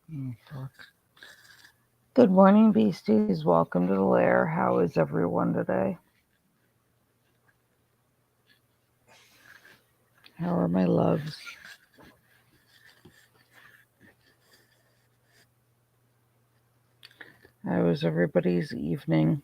Fuck. Good morning, beasties. Welcome to the lair. How is everyone today? How are my loves? How was everybody's evening?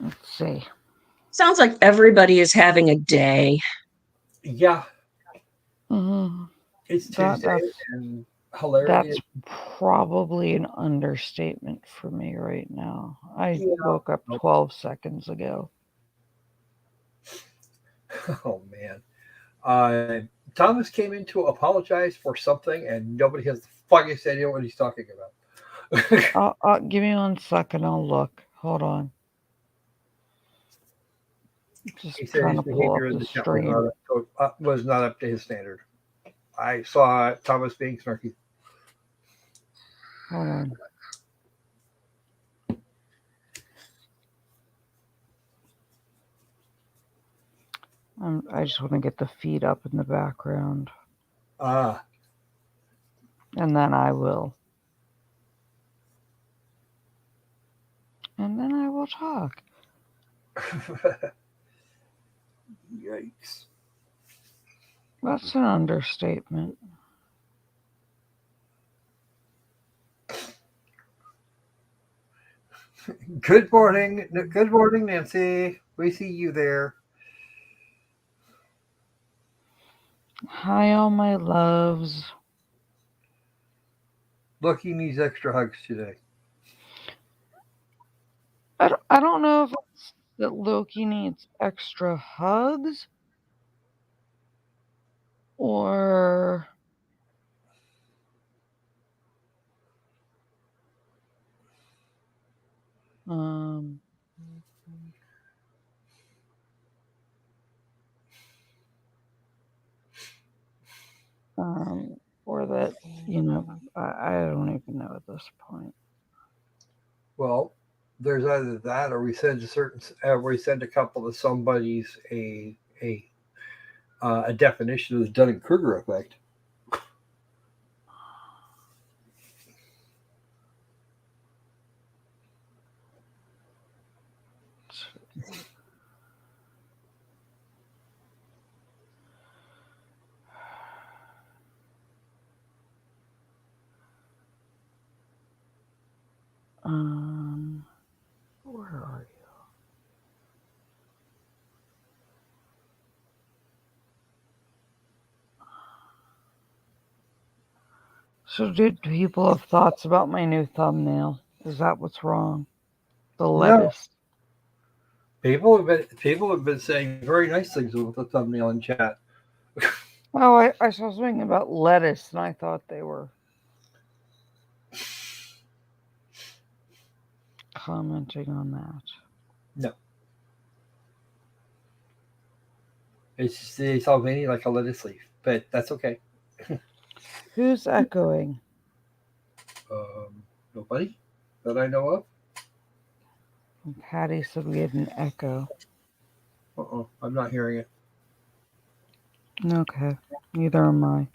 Let's see. Sounds like everybody is having a day. Yeah. Mm-hmm. It's Tuesday and hilarious. That's probably an understatement for me right now. I woke up 12 seconds ago. Oh, man. Thomas came in to apologize for something, and nobody has the foggiest idea what he's talking about. Give me 1 second. I'll look. Hold on. Just He said trying his to pull up behavior in the the chat stream. was not up to his standard. I saw Thomas being snarky. Hold on. I just want to get the feed up in the background. And then I will. And then I will talk. Yikes. That's an understatement. Good morning. Good morning, Nancy. We see you there. Hi, all my loves. Loki needs extra hugs today. I don't know if it's that Loki needs extra hugs or or that, I don't even know at this point. Well, there's either that, or we send a couple of somebody's a definition of the Dunning-Kruger effect. Where are you? So did people have thoughts about my new thumbnail? Is that what's wrong? The lettuce. No. People have been saying very nice things with the thumbnail in chat. Oh, I saw something about lettuce, and I thought they were commenting on that. No. It's all veiny like a lettuce leaf, but that's okay. Who's echoing? Nobody that I know of. And Patty said we had an echo. I'm not hearing it. Okay, neither am I.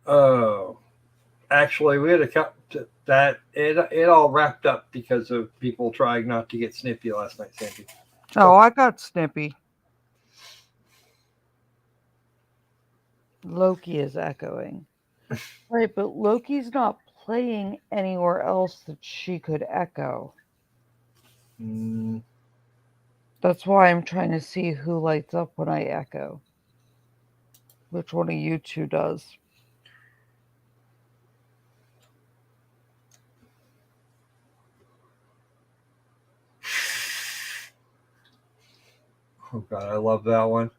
Oh, actually, we had a couple that it all wrapped up because of people trying not to get snippy last night, Sandy. Oh, I got snippy. Loki is echoing. Right, but Loki's not playing anywhere else that she could echo. That's why I'm trying to see who lights up when I echo. Which one of you two does? Oh God, I love that one.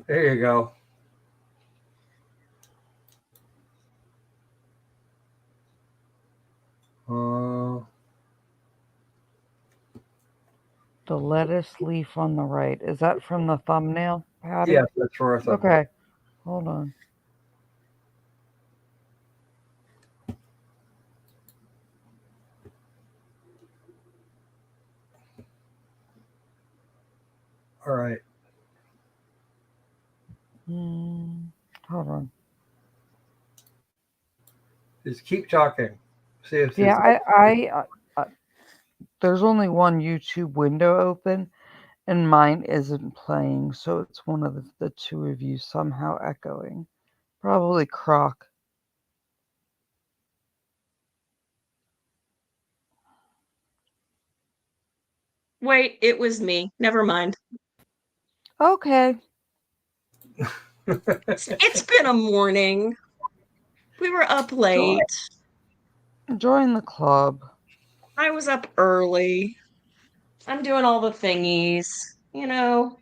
There you go. The lettuce leaf on the right. Is that from the thumbnail, Patty? Yes, that's for our thumbnail. Okay. Hold on. All right. Hold on. Just keep talking. See if Yeah, I there's only one YouTube window open, and mine isn't playing, so it's one of the two of you somehow echoing. Probably Croc. Wait, it was me. Never mind. Okay. It's been a morning. We were up late. Join the club. I was up early. I'm doing all the thingies, you know.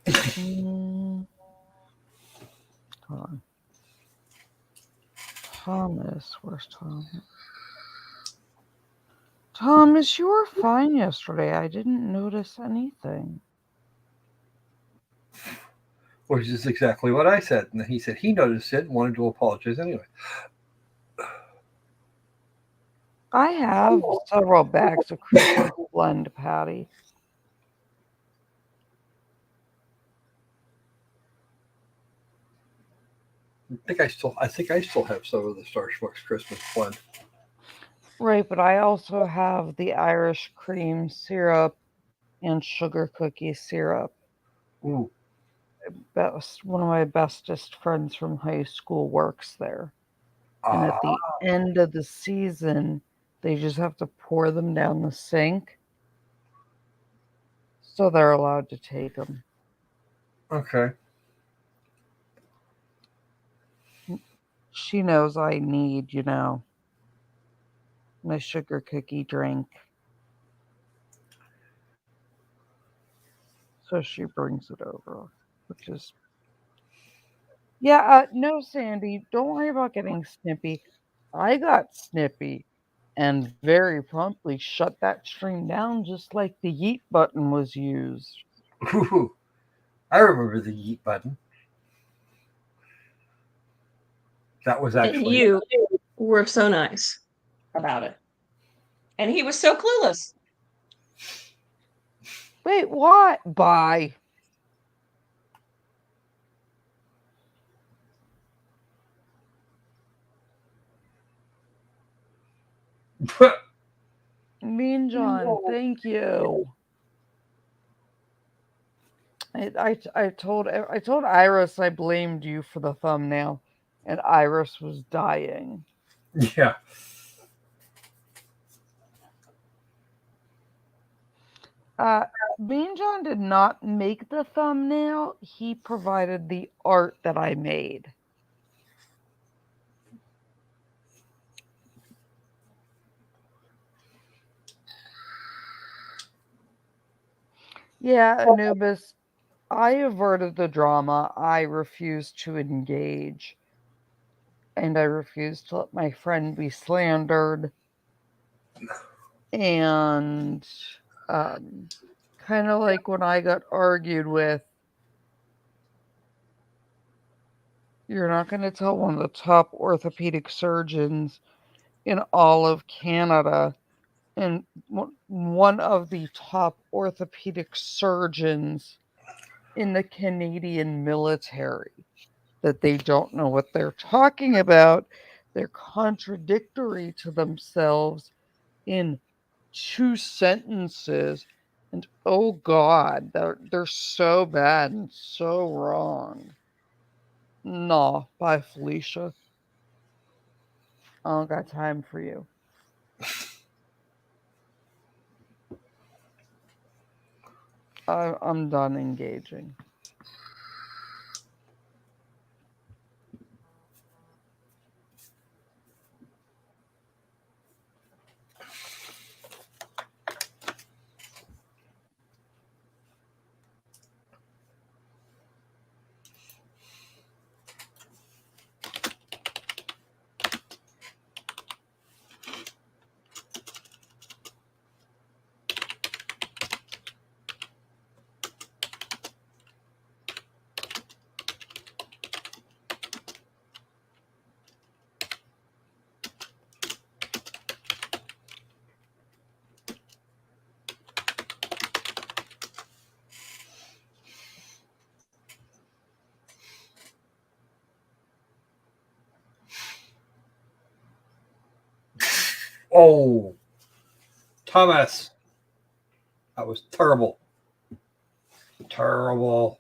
Hold on. Thomas, where's Thomas? Thomas, you were fine yesterday. I didn't notice anything. Which is exactly what I said. And he said he noticed it and wanted to apologize anyway. I have several bags of Christmas blend, Patty. I think I still have some of the Stauch Christmas blend. Right, but I also have the Irish cream syrup and sugar cookie syrup. Ooh. One of my bestest friends from high school works there. And at the end of the season, they just have to pour them down the sink. So they're allowed to take them. Okay. She knows I need, my sugar cookie drink. So she brings it over, which is... Yeah, no, Sandy, don't worry about getting snippy. I got snippy and very promptly shut that stream down just like the yeet button was used. Ooh. I remember the yeet button. That was actually... And you were so nice about it. And he was so clueless. Wait, what? Bye. Mean John, thank you. I told Iris I blamed you for the thumbnail, and Iris was dying. Yeah. Mean John did not make the thumbnail. He provided the art that I made. Yeah, Anubis, I averted the drama. I refused to engage. And I refused to let my friend be slandered. And kind of like when I got argued with, you're not going to tell one of the top orthopedic surgeons in all of Canada and one of the top orthopedic surgeons in the Canadian military that they don't know what they're talking about. They're contradictory to themselves in two sentences. And oh God, they're so bad and so wrong. No, bye, Felicia. I don't got time for you. I'm done engaging. Oh, Thomas, that was terrible. Terrible.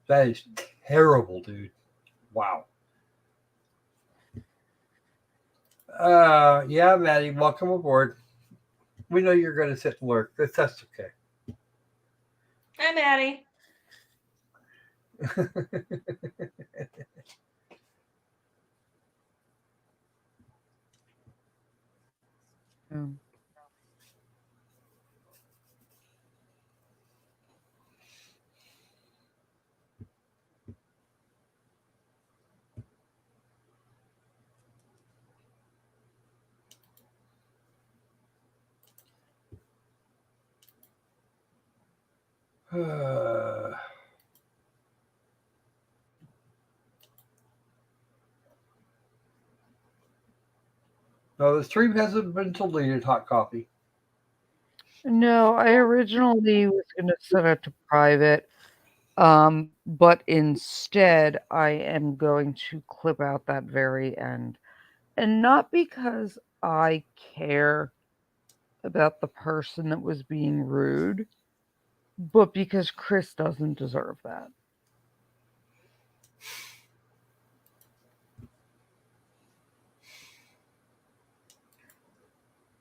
That is terrible, dude. Wow. Yeah, Maddie, welcome aboard. We know you're going to sit and lurk. That's okay. Hi, Maddie. Yeah. No, the stream hasn't been deleted, Hot Coffee. No, I originally was going to set it to private, but instead I am going to clip out that very end. And not because I care about the person that was being rude, but because Chris doesn't deserve that.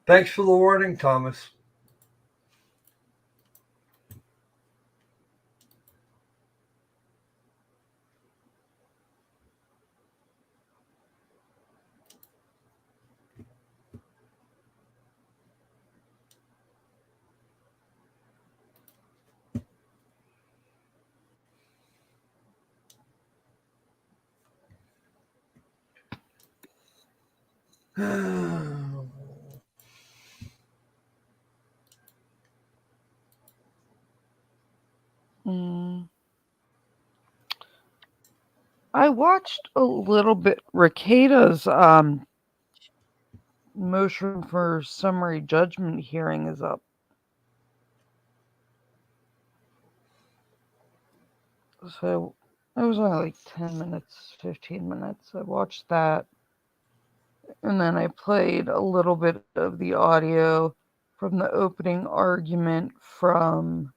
Thanks for the warning, Thomas. Mm. I watched a little bit. Ricada's motion for summary judgment hearing is up. So it was only like 10 minutes, 15 minutes. I watched that. And then I played a little bit of the audio from the opening argument from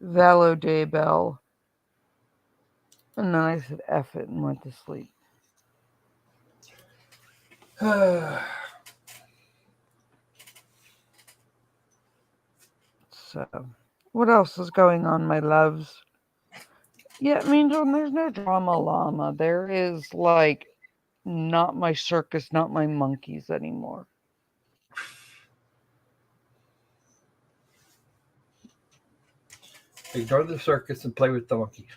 Valo Daybell. And then I said F it and went to sleep. So, what else is going on, my loves? Yeah, I mean, John, there's no drama llama. There is, like, not my circus, not my monkeys anymore. Ignore the circus and play with the monkeys.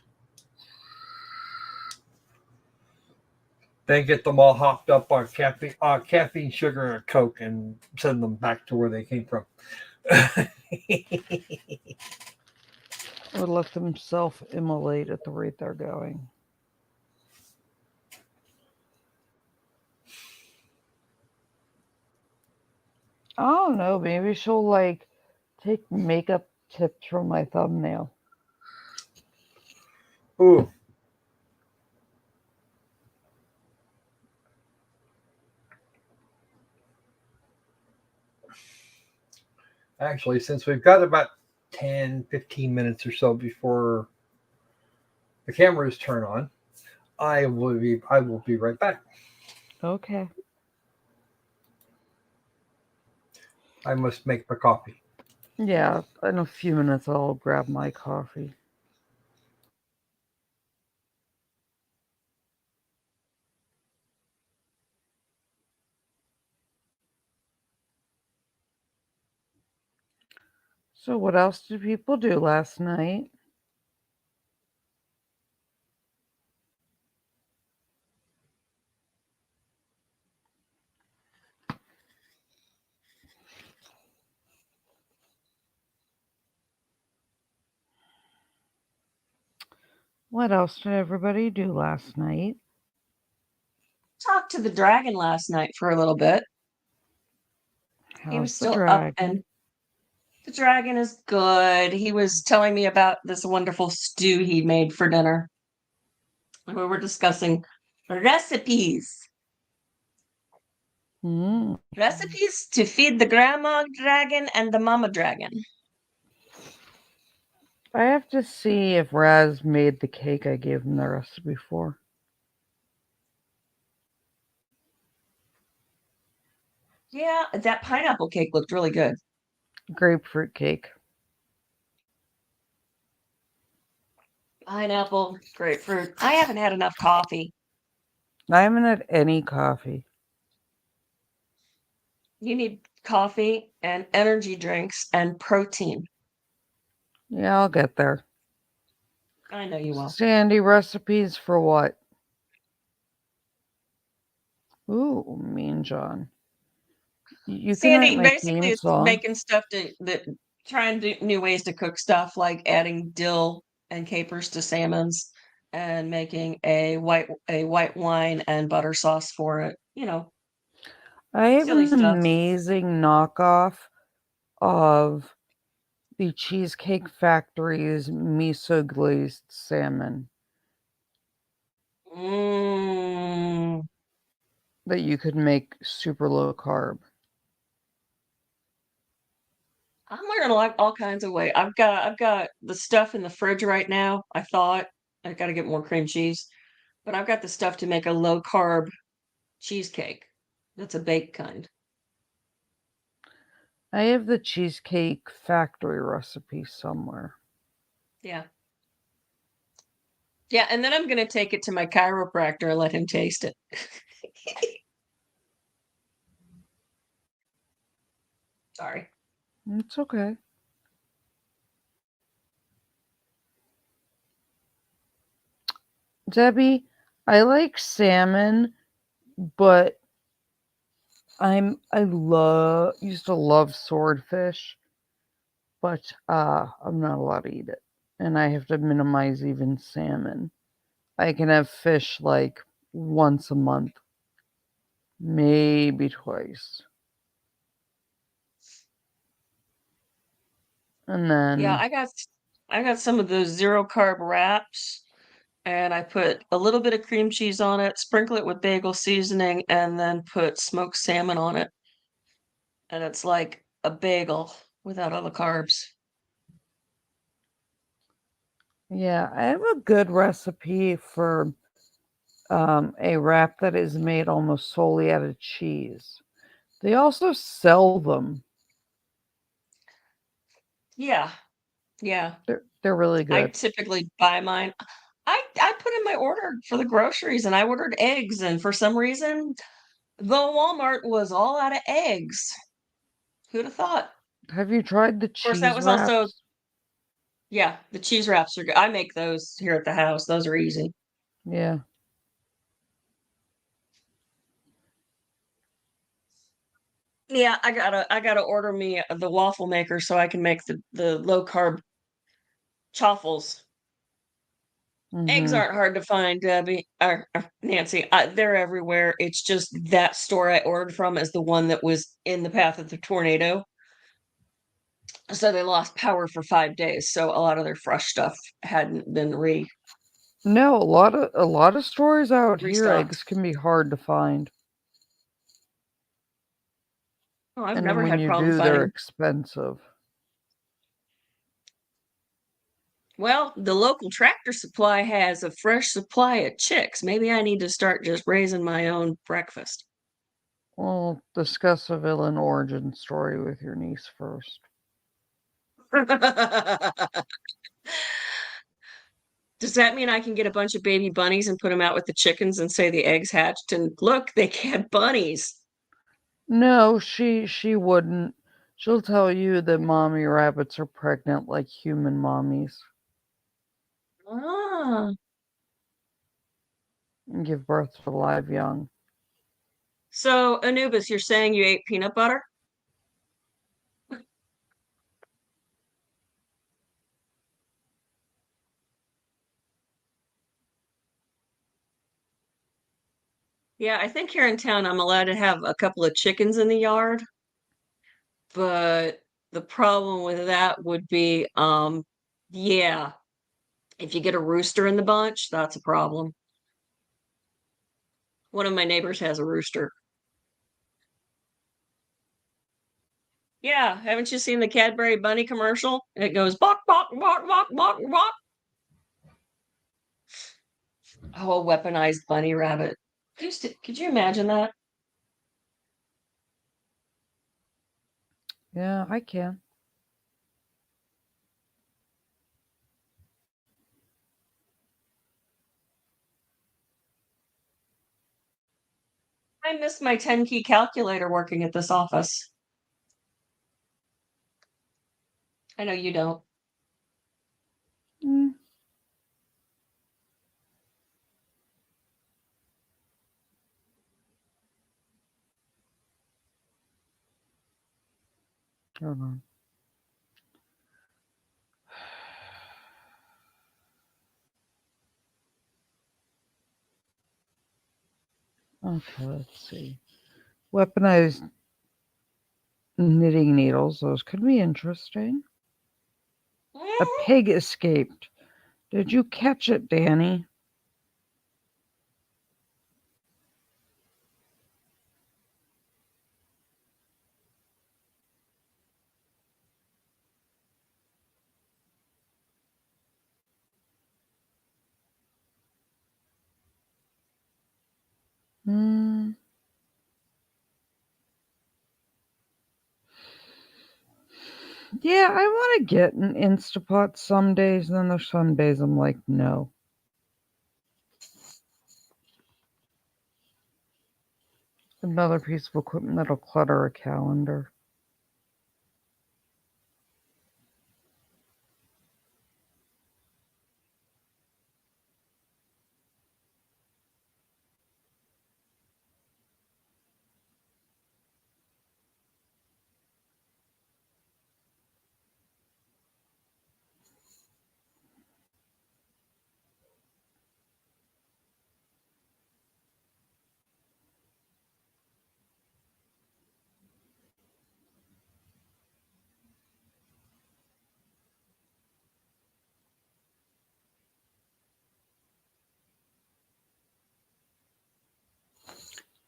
Then get them all hopped up on caffeine, sugar, and Coke, and send them back to where they came from. Or let them self-immolate at the rate they're going. I don't know. Maybe she'll, like, take makeup tips from my thumbnail. Ooh. Actually, since we've got about 10, 15 minutes or so before the cameras turn on, I will be right back. Okay. I must make my coffee. Yeah, in a few minutes I'll grab my coffee. So, what else did people do last night? What else did everybody do last night? Talked to the dragon last night for a little bit. He was How's the still up, dragon? and the dragon is good. He was telling me about this wonderful stew he made for dinner. We were discussing recipes. Mm. Recipes to feed the grandma dragon and the mama dragon. I have to see if Raz made the cake I gave him the recipe for. Yeah, that pineapple cake looked really good. Grapefruit cake. Pineapple, grapefruit. I haven't had enough coffee. I haven't had any coffee. You need coffee and energy drinks and protein. Yeah, I'll get there. I know you will. Sandy, recipes for what? Ooh, Mean John. You can write Sandy, my basically, theme it's song. making stuff that trying to do new ways to cook stuff, like adding dill and capers to salmons and making a white wine and butter sauce for it. I have Silly an stuff. amazing knockoff of the Cheesecake Factory's miso glazed salmon Mm. that you could make super low carb. I'm learning all kinds of ways. I've got the stuff in the fridge right now. I thought I got to get more cream cheese, but I've got the stuff to make a low carb cheesecake. That's a baked kind. I have the Cheesecake Factory recipe somewhere. Yeah. Yeah, and then I'm going to take it to my chiropractor and let him taste it. Sorry. It's okay. Debbie, I like salmon, but I used to love swordfish, but I'm not allowed to eat it. And I have to minimize even salmon. I can have fish like once a month, maybe twice. And Yeah, then I got some of those zero carb wraps, and I put a little bit of cream cheese on it, sprinkle it with bagel seasoning, and then put smoked salmon on it. And it's like a bagel without all the carbs. yeah, I have a good recipe for a wrap that is made almost solely out of cheese. They also sell them. Yeah, yeah. They're really I good. typically buy mine. I put in my order for the groceries and I ordered eggs, and for some reason the Walmart was all out of eggs. Who'd have thought? Have you tried the Of course, that cheese was also, wraps? yeah, the cheese wraps are good. I make those here at the house. Those are easy. Yeah. Yeah, I gotta order me the waffle maker so I can make the low carb chaffles. Eggs Mm-hmm. aren't hard to find, Debbie or Nancy. They're everywhere. It's just that store I ordered from is the one that was in the path of the tornado. So they lost power for 5 days. So a lot of their fresh stuff hadn't been No, a lot of stores out here, restocked. eggs can be hard to find. Oh, I've And then never when had you problem do, they're finding. expensive. Well, the local Tractor Supply has a fresh supply of chicks. Maybe I need to start just raising my own breakfast. Well, discuss a villain origin story with your niece first. Does that mean I can get a bunch of baby bunnies and put them out with the chickens and say the eggs hatched and look, they had bunnies? No, she wouldn't. She'll tell you that mommy rabbits are pregnant like human mommies Ah. and give birth to live young. So, Anubis, you're saying you ate peanut butter? Yeah, I think here in town I'm allowed to have a couple of chickens in the yard, but the problem with that would be, yeah, if you get a rooster in the bunch, that's a problem. One of my neighbors has a rooster. Yeah, haven't you seen the Cadbury Bunny commercial? It goes bok bok bok bok bok bok. Oh, a weaponized bunny rabbit. Could you imagine that? Yeah, I can. I miss my 10-key calculator working at this office. I know you don't. Mm. Hold on. Okay, let's see. Weaponized knitting needles. Those could be interesting. A pig escaped. Did you catch it, Danny? Hmm. Yeah, I want to get an Instapot some days, and then there's some days I'm like, no. Another piece of equipment that'll clutter a calendar.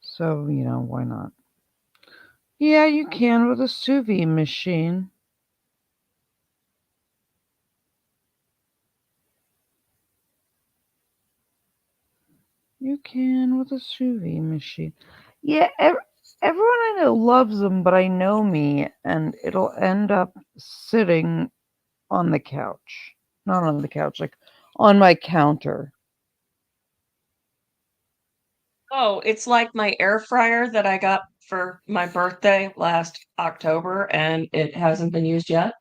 So, why not? Yeah, you can with a sous vide machine. You can with a sous vide machine. Yeah, everyone I know loves them, but I know me, and it'll end up sitting on the couch. Not on the couch, like on my counter. Oh, it's like my air fryer that I got for my birthday last October, and it hasn't been used yet.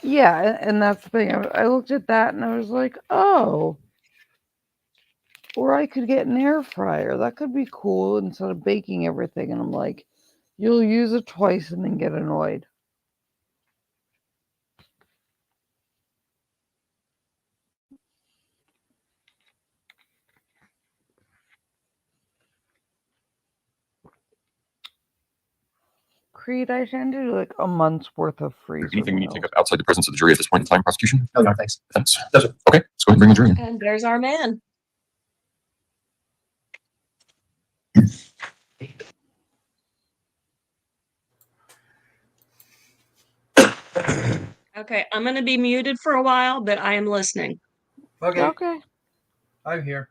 Yeah, and that's the thing. I looked at that and I was like, oh, or I could get an air fryer. That could be cool instead of baking everything. And I'm like, you'll use it twice and then get annoyed. Creed, I tend to do like a month's worth of freezer Anything we need to take meals. up outside the presence of the jury at this point in time, prosecution? No, no, thanks. Thanks. Okay, let's go ahead and bring the jury in. And there's our man. Okay, I'm going to be muted for a while, but I am listening. Okay, Okay. I'm here.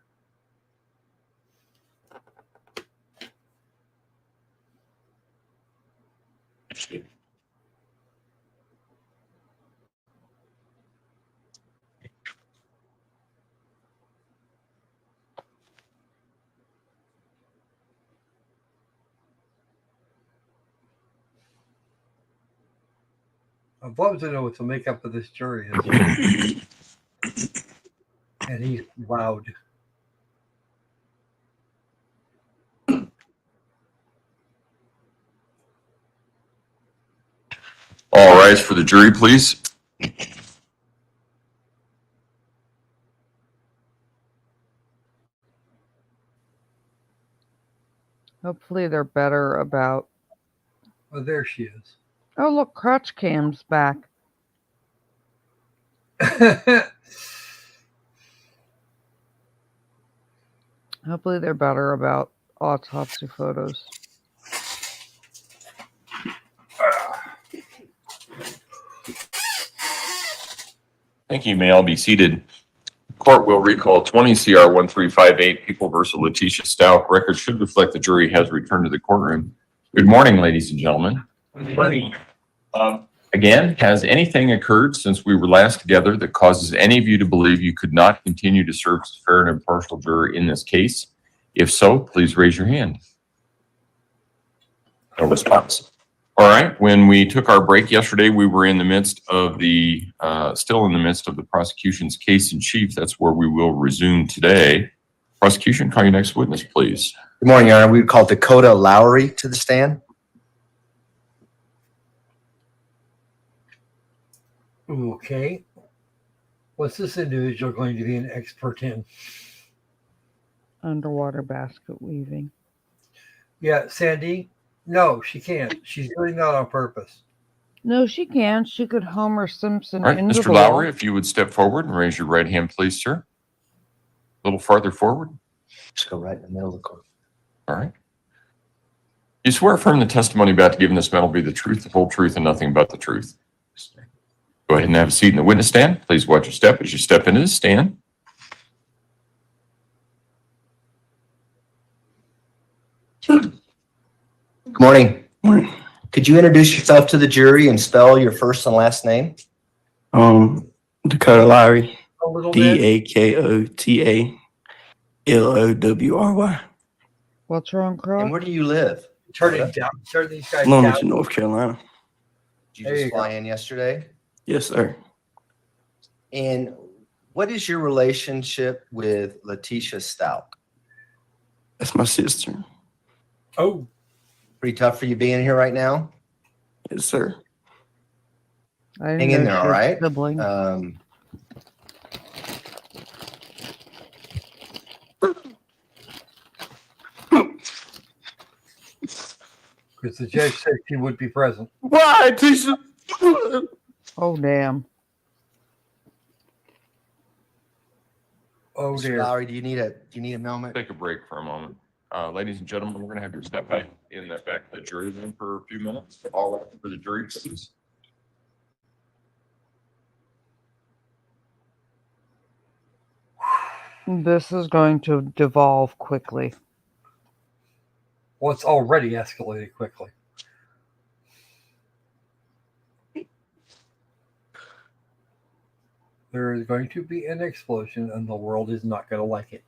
I'd love to know what the makeup of this jury is. And he's loud. All rise for the jury, please. Hopefully they're better about... Oh, there she is. Oh, look, crotch cam's back. Hopefully they're better about autopsy photos. Thank you. You may all be seated. Court will recall 20 CR 1358, People versus Letecia Stauch. Record should reflect the jury has returned to the courtroom. Good morning, ladies and gentlemen. Good morning. Again, has anything occurred since we were last together that causes any of you to believe you could not continue to serve as a fair and impartial juror in this case? If so, please raise your hand. No response. All right. When we took our break yesterday, we were in the midst of the, still in the midst of the prosecution's case in chief. That's where we will resume today. Prosecution, call your next witness, please. Good morning, Your Honor. We would call Dakota Lowry to the stand. Okay. What's this individual going to be an expert in? Underwater basket weaving. Yeah, Sandy? No, she can't. She's doing that on purpose. No, she can. She could Homer Simpson All right, into Mr. the Lowry, wall. if you would step forward and raise your right hand, please, sir. A little farther forward. Just go right in the middle of the court. All right. You swear affirm the testimony about to give in this matter will be the truth, the whole truth, and nothing but the truth. Go ahead and have a seat in the witness stand. Please watch your step as you step into the stand. Good morning. Morning. Could you introduce yourself to the jury and spell your first and last name? Dakota Lowry, A little bit. DAKOTALOWRY, What's wrong, And Croc? where do you live? Turn it down. Turn these guys Wilmington, down. North Carolina. Did you There you just fly in yesterday? Yes, sir. And what is your relationship with Letecia Stauch? That's my sister. Oh, Pretty tough for you being here right now? Yes, sir. I didn't Hang in know there, she all was right? Sibling. because the judge said she would be present. Why, Tisha? Oh, damn. Oh Mr. dear. Lowry, do you need a moment? Take a break for a moment. Ladies and gentlemen, we're going to have you step back in that back of the jury room for a few minutes. All up for the jury, please. This is going to devolve quickly. Well, it's already escalated quickly. There is going to be an explosion, and the world is not going to like it.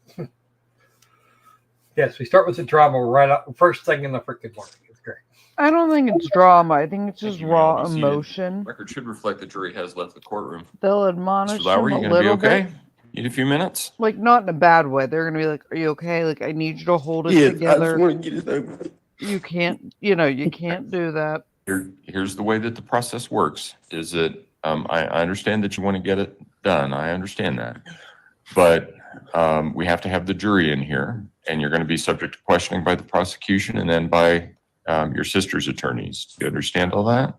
Yes, we start with the drama right up first thing in the freaking morning. It's great. I don't think it's drama. I think it's Thank just you, ma'am. raw Be seated. emotion. Record should reflect the jury has left the courtroom. They'll admonish Mr. Lowry, him you a going to be little okay? bit. Need a few minutes? Like, not in a bad way. They're going to be like, are you okay? Like, I need you to hold it Yes, I just together. want to get it over. You can't, you can't do that. Here's the way that the process works, is that I understand that you want to get it done. I understand that. But we have to have the jury in here, and you're going to be subject to questioning by the prosecution and then by your sister's attorneys. Do you understand all that?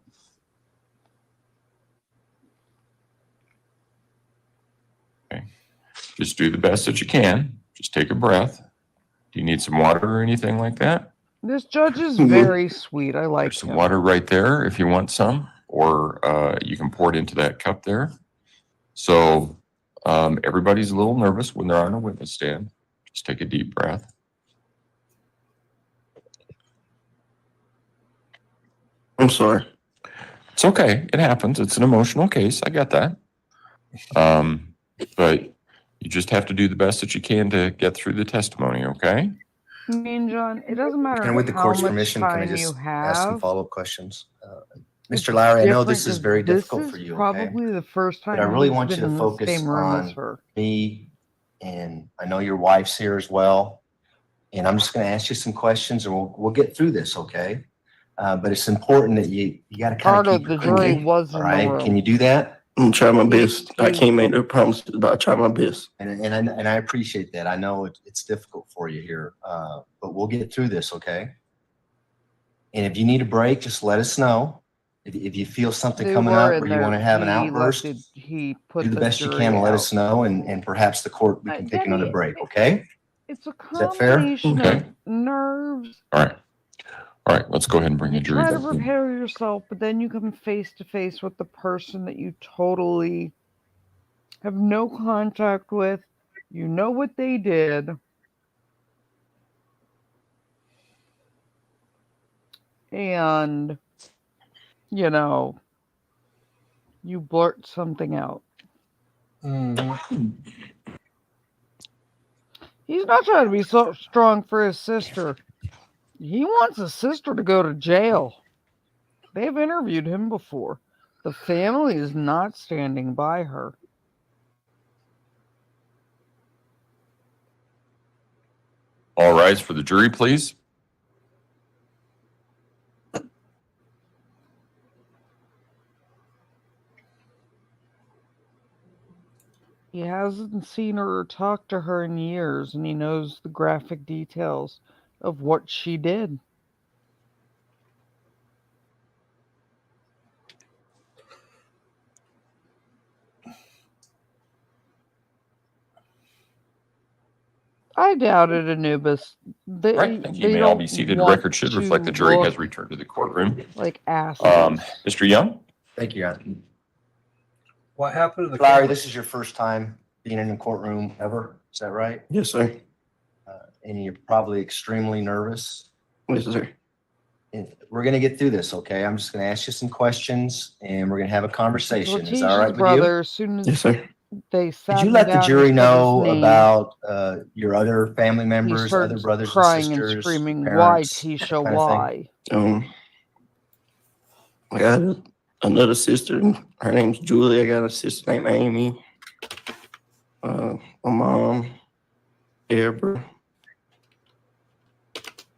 Okay. Just do the best that you can. Just take a breath. Do you need some water or anything like that? This judge is very sweet. I like There's some him. water right there if you want some, or you can pour it into that cup there. So everybody's a little nervous when they're on a witness stand. Just take a deep breath. I'm sorry. It's okay. It happens. It's an emotional case. I get that. But you just have to do the best that you can to get through the testimony, okay? Me and John, it doesn't matter And with the how court's much permission, can I time you just ask some have. follow-up questions? It's Mr. Lowry, I know this different is 'cause very this difficult is for you, okay? probably the first time But I really he's want you been to in the focus same room as on her. me, and I know your wife's here as well. And I'm just going to ask you some questions, and we'll get through this, okay? But it's important that you got to kind Part of of keep the it cool. jury was All in the right, room. can you do that? I'm trying my best. I is can't make no promises, but I try my best. And I appreciate that. I know it's difficult for you here, but we'll get through this, okay? And if you need a break, just let us know. If you feel something They coming were up in or you there. want to have an He outburst, left it, he put do the best you jury can and let out. us know, and perhaps the court, we can take another Denny, break, okay? It's a that fair? combination Okay. of nerves. All right. All right, let's go ahead and bring You the jury try to back in. prepare yourself, but then you come face to face with the person that you totally have no contact with. You know what they did. And, you know, you blurt something out. Mhm. He's not trying to be so strong for his sister. He wants his sister to go to jail. They've interviewed him before. The family is not standing by her. All rise for the jury, please. He hasn't seen her or talked to her in years, and he knows the graphic details of what she did. I doubt it, Anubis. All right, thank you. They May all don't be seated. The want record should to reflect the jury has look returned to the courtroom. like assholes. Mr. Young? Thank you, Anthony. What happened to the Larry, camera? this is your first time being in a courtroom ever, is that right? Yes, sir. And you're probably extremely nervous. Yes, sir. And we're gonna get through this, okay? I'm just gonna ask you some questions and we're gonna have a conversation. Is that all Leticia's right with you? brother, as soon as Yes, sir. they sat Did you him let the down and jury said his know name, about your other family he members, other started brothers and crying and sisters, screaming, "Why, parents, Tisha? that kind of thing? Why?" I got another sister. Her name's Julie. I got a sister named Amy. My mom, Deborah.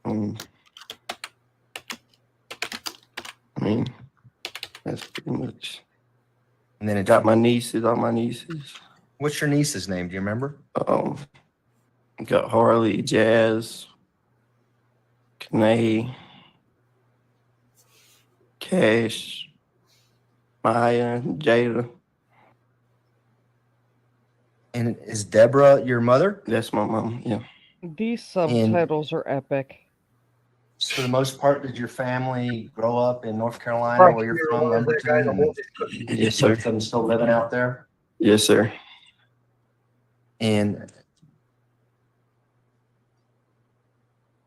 I mean, that's pretty much. And then I it got my nieces, all my nieces. What's your niece's name? Do you remember? Got Harley, Jazz, Kanae, Cash, Maya, Jada. And is Deborah your mother? That's my mom. Yeah. These subtitles are epic. For the most part, did your family grow up in North Carolina, where you're from, Lumberton? And Yes, sir. both of them still living out there? Yes, sir. And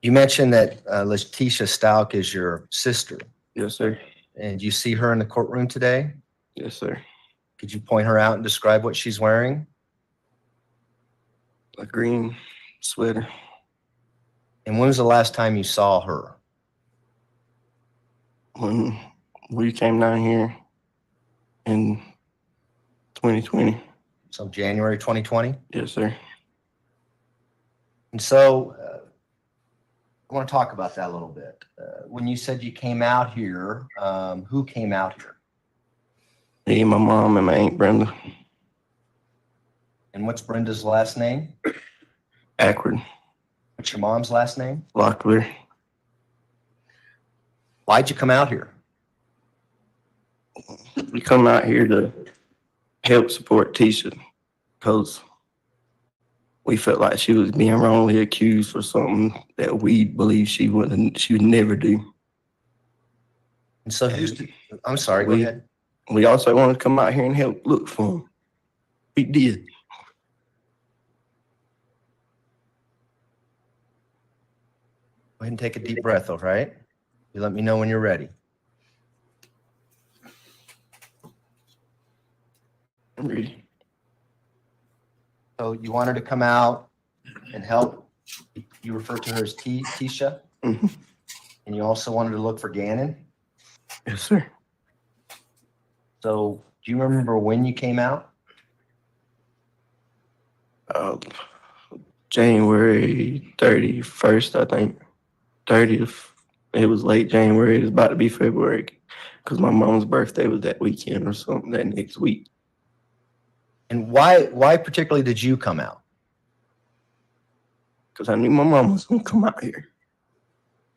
you mentioned that Letecia Stauch is your sister. Yes, sir. And you see her in the courtroom today? Yes, sir. Could you point her out and describe what she's wearing? A green sweater. And when was the last time you saw her? When we came down here in 2020. So January 2020? Yes, sir. And so I want to talk about that a little bit. When you said you came out here, who came out here? Me, my mom, and my Aunt Brenda. And what's Brenda's last name? Akron, What's your mom's last name? Locklear. Why'd you come out here? We come out here to help support Tisha because we felt like she was being wrongly accused for something that we believe she would never do. And so I'm sorry, go ahead. We also wanted to come out here and help look for him. We did. Go ahead and take a deep breath, all right? You let me know when you're ready. I'm ready. So you wanted to come out and help. You referred to her as Tisha. Mhm. And you also wanted to look for Gannon. Yes, sir. So do you remember when you came out? January 31st, I think. 30th. It was late January. It was about to be February because my mom's birthday was that weekend or something, that next week. And why particularly did you come out? Because I knew my mom was gonna come out here.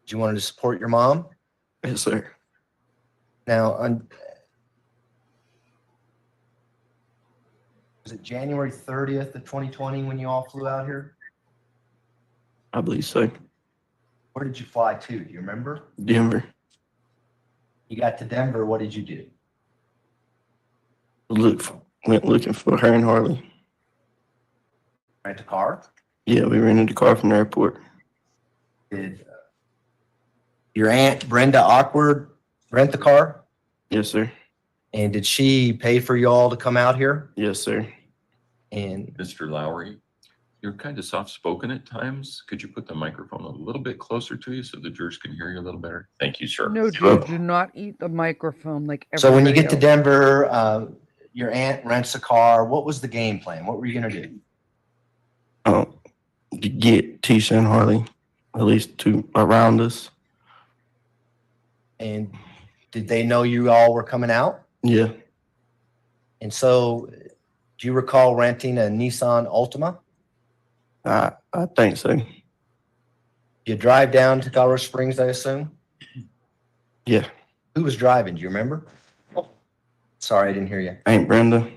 Did you want to support your mom? Yes, sir. Now, was it January 30th of 2020 when you all flew out here? I believe so. Where did you fly to? Do you remember? Denver. You got to Denver. What did you do? Went looking for her and Harley. Rent a car? Yeah, we rented the car from the airport. Did your aunt Brenda Awkward rent the car? Yes, sir. And did she pay for you all to come out here? Yes, sir. And Mr. Lowry, you're kind of soft-spoken at times. Could you put the microphone a little bit closer to you so the jurors can hear you a little better? Thank you, sir. No, dude, do not eat the microphone like everybody so when you get to else. Denver, your aunt rents a car. What was the game plan? What were you going to do? Get Tisha and Harley at least two around us. And did they know you all were coming out? Yeah. And so do you recall renting a Nissan Altima? I think so. You drive down to Colorado Springs, I assume? Yeah. Who was driving? Do you remember? Sorry, I didn't hear you. Aunt Brenda.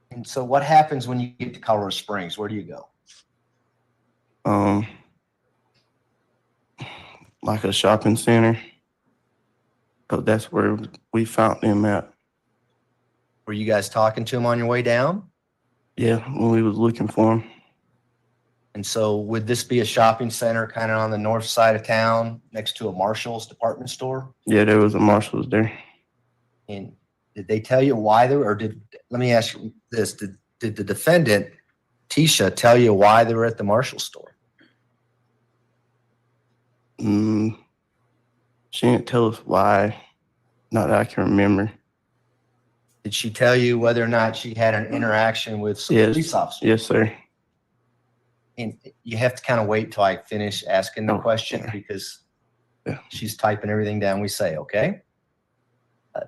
And so what happens when you get to Colorado Springs? Where do you go? Like a shopping center. But that's where we found them at. Were you guys talking to them on your way down? Yeah, when we was looking for them. And so would this be a shopping center kind of on the north side of town next to a Marshall's department store? Yeah, there was a Marshall's there. And did they tell you why they were, or let me ask you this, did the defendant, Tisha, tell you why they were at the Marshall store? She didn't tell us why. Not that I can remember. Did she tell you whether or not she had an interaction with some police officers? Yes, sir. And you have to kind of wait till I finish asking the question because she's typing everything down we say, okay?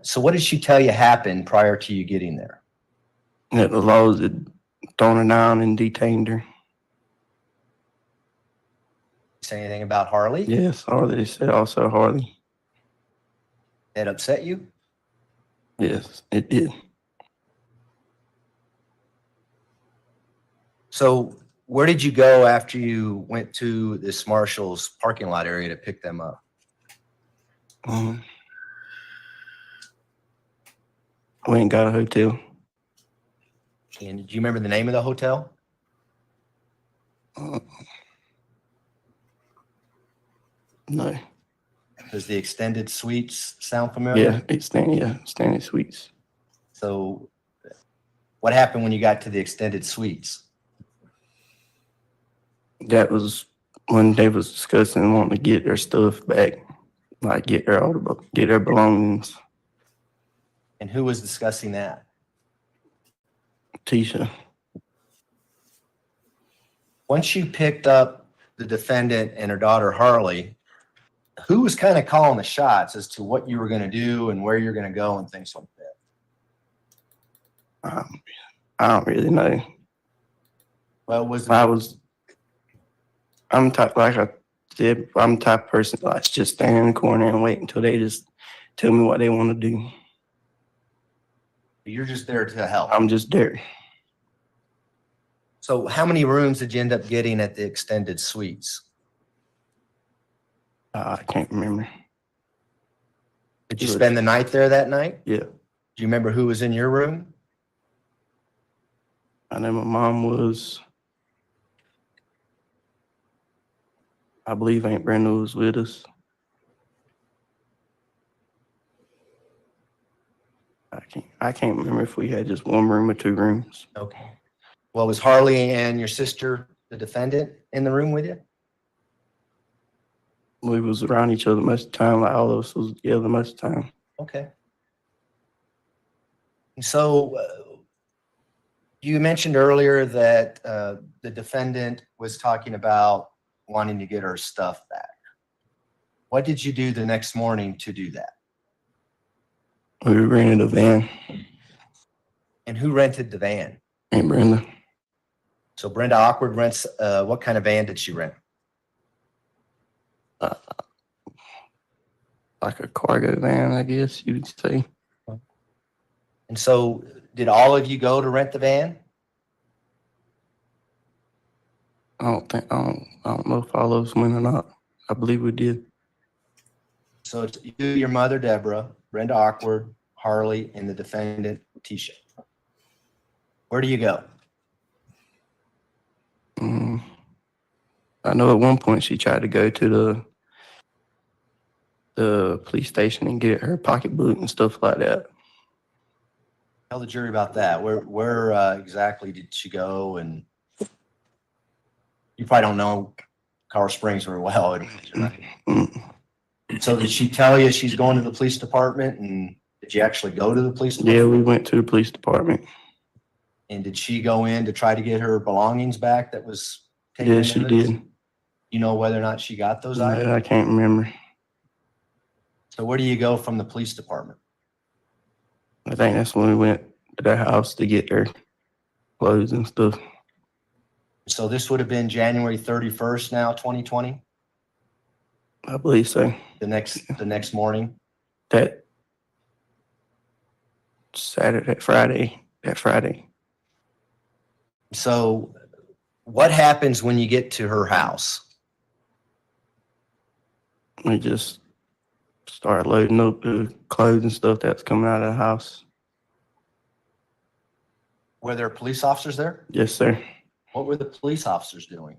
So what did she tell you happened prior to you getting there? That the laws had thrown her down and detained her. Say anything about Harley? Yes, Harley. They said also Harley. That upset you? Yes, it did. So where did you go after you went to this Marshall's parking lot area to pick them up? We ain't got a hotel. And do you remember the name of the hotel? No. Does the extended suites sound familiar? Yeah, extended suites. So what happened when you got to the extended suites? That was when they was discussing wanting to get their stuff back, like get their belongings. And who was discussing that? Tisha. Once you picked up the defendant and her daughter Harley, who was kind of calling the shots as to what you were going to do and where you're going to go and things like that? I don't really know. Well, I'm type like I said, I'm the type of person that likes just stand in the corner and wait until they just tell me what they want to do. You're just there to help. I'm just there. So how many rooms did you end up getting at the extended suites? I can't remember. Did you spend the night there that night? Yeah. Do you remember who was in your room? I know my mom was. I believe Aunt Brenda was with us. I can't remember if we had just one room or two rooms. Okay. Well, was Harley and your sister, the defendant, in the room with you? We was around each other most of the time, like all of us was together most of the time. Okay. So you mentioned earlier that the defendant was talking about wanting to get her stuff back. What did you do the next morning to do that? We rented a van. And who rented the van? And Brenda, So Brenda Awkward rents, what kind of van did she rent? like a cargo van, I guess you would say. And so did all of you go to rent the van? I don't know if all of us went or not. I believe we did. So it's you, your mother, Deborah, Brenda Awkward, Harley, and the defendant, Letecia. Where do you go? I know at one point she tried to go to the police station and get her pocketbook and stuff like that. Tell the jury about that. Where exactly did she go? And you probably don't know Colorado Springs very well. Right? So did she tell you she's going to the police department? And did you actually go to the police department? Yeah, we went to the police department. And did she go in to try to get her belongings back that was taken? Yeah, she did. You know whether or not she got those items? I can't remember. So where do you go from the police department? I think that's when we went to their house to get their clothes and stuff. So this would have been January 31st now, 2020? I believe so. The next morning? That Friday. So what happens when you get to her house? We just started loading up the clothes and stuff that's coming out of the house. Were there police officers there? Yes, sir. What were the police officers doing?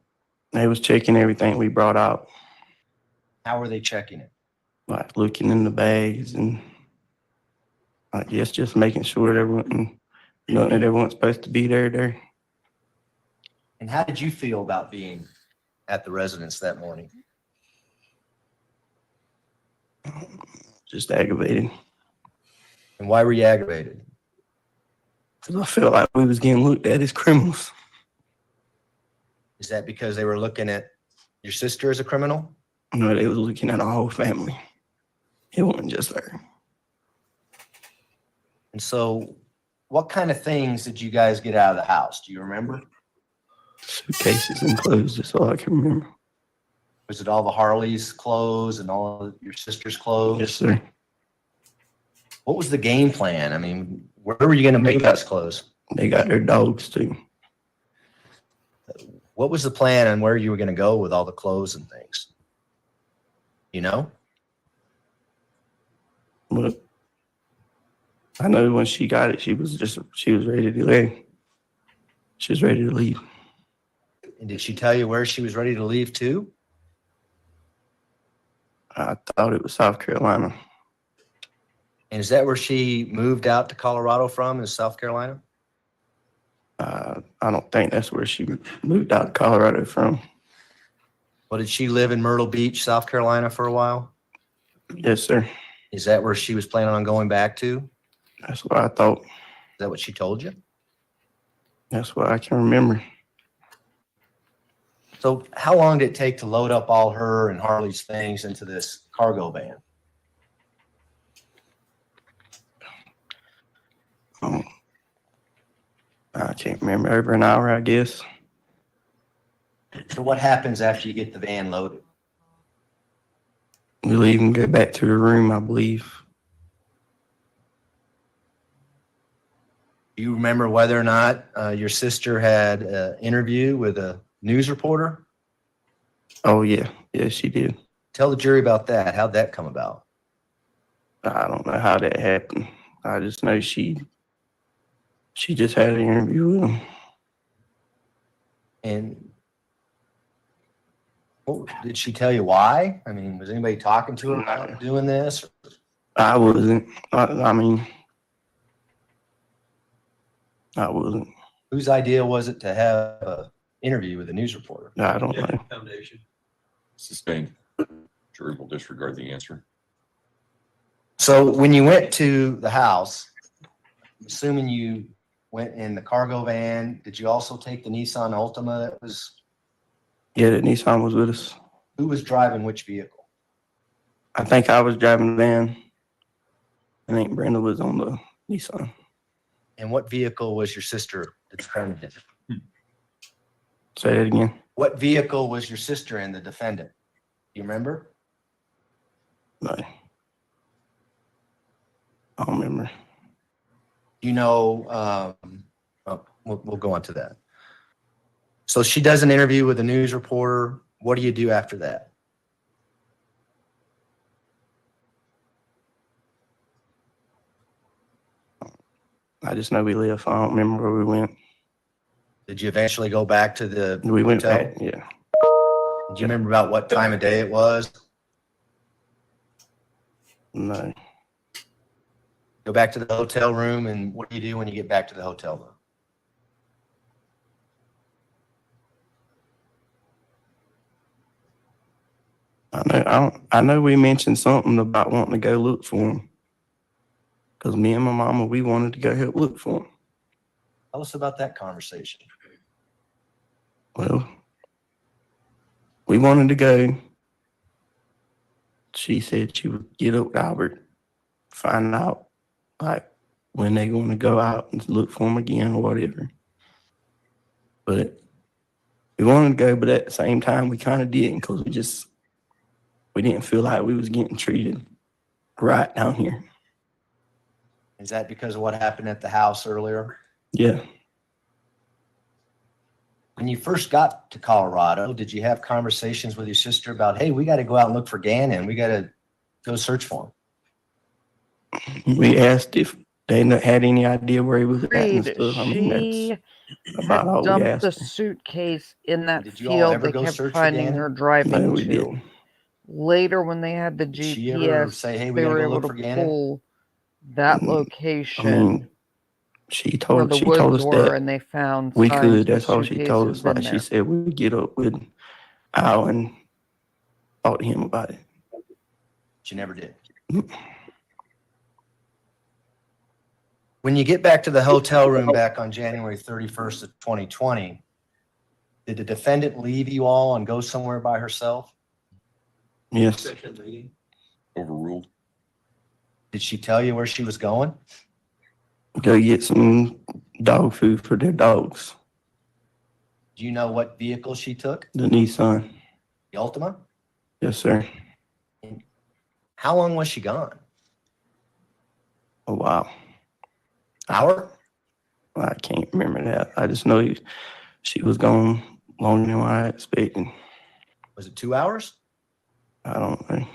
They was checking everything we brought out, How were they checking it? like looking in the bags and I guess just making sure that everyone's supposed to be there. And how did you feel about being at the residence that morning? Just aggravated. And why were you aggravated? Because I felt like we was getting looked at as criminals. Is that because they were looking at your sister as a criminal? No, they was looking at our whole family. It wasn't just her. And so what kind of things did you guys get out of the house? Do you remember? Suitcases and clothes, that's all I can remember. Was it all the Harley's clothes and all of your sister's clothes? Yes, sir. What was the game plan? I mean, where were you going to make those clothes? They got their dogs too. What was the plan on where you were going to go with all the clothes and things? You know? But I know when she got it, she was ready to leave. She was ready to leave. And did she tell you where she was ready to leave to? I thought it was South Carolina. And is that where she moved out to Colorado from, is South Carolina? I don't think that's where she moved out to Colorado from. Well, did she live in Myrtle Beach, South Carolina for a while? Yes, sir. Is that where she was planning on going back to? Is That's what I thought. that what she told you? That's what I can remember. So how long did it take to load up all her and Harley's things into this cargo van? I can't remember. Over an hour, I guess. So what happens after you get the van loaded? We leave and go back to the room, I believe. Do you remember whether or not your sister had an interview with a news reporter? Oh, yeah. Yeah, she did. Tell the jury about that. How'd that come about? I don't know how that happened. I just know she just had an interview with him. And did she tell you why? I mean, was anybody talking to her about doing this? I wasn't. I mean, I wasn't. Whose idea was it to have an interview with a news reporter? I don't know. Foundation. Sustained. Jury will disregard the answer. So when you went to the house, I'm assuming you went in the cargo van, did you also take the Nissan Altima that was, Yeah, the Nissan was with us. who was driving which vehicle? I think I was driving the van. I think Brenda was on the Nissan. And what vehicle was your sister the defendant in? Say that again. What vehicle was your sister in, the defendant? Do you remember? No. I don't remember. You know, we'll go on to that. So she does an interview with a news reporter. What do you do after that? I just know we left. I don't remember where we went. Did you eventually go back to the We went hotel? back, yeah. Do you remember about what time of day it was? No. Go back to the hotel room, and what do you do when you get back to the hotel room? I know we mentioned something about wanting to go look for him. Because me and my mama, we wanted to go help look for him. Tell us about that conversation. Well, we wanted to go. She said she would get up with Albert, find out like when they're going to go out and look for him again or whatever. But we wanted to go, but at the same time, we kind of didn't because we didn't feel like we was getting treated right down here. Is that because of what happened at the house earlier? Yeah. When you first got to Colorado, did you have conversations with your sister about, hey, we got to go out and look for Gannon. We got to go search for him? We asked if they had any idea where he was at and Agreed. stuff. I mean, She that's about all we dumped the asked. suitcase in that Did you all field ever they go kept search for finding Gannon? her driving No, we to. didn't. Later, when they had the Did she ever GPS, say, hey, we they got to were go able look to for Gannon? pull that I location mean, she where told the she told woods us were, that and they found we signs could. the That's all she suitcase told had us. been Like she there. said, we'd get up with Al and talk to him about it. She never did. Mm. When you get back to the hotel room back on January 31st of 2020, did the defendant leave you all and go somewhere by herself? Yes. Overruled. Did she tell you where she was going? Go get some dog food for their dogs. Do you know what vehicle she took? The Nissan. The Ultima? Yes, sir. How long was she gone? Oh, wow. Hour? I can't remember that. I just know she was gone longer than what I expected. Was it 2 hours? I don't know.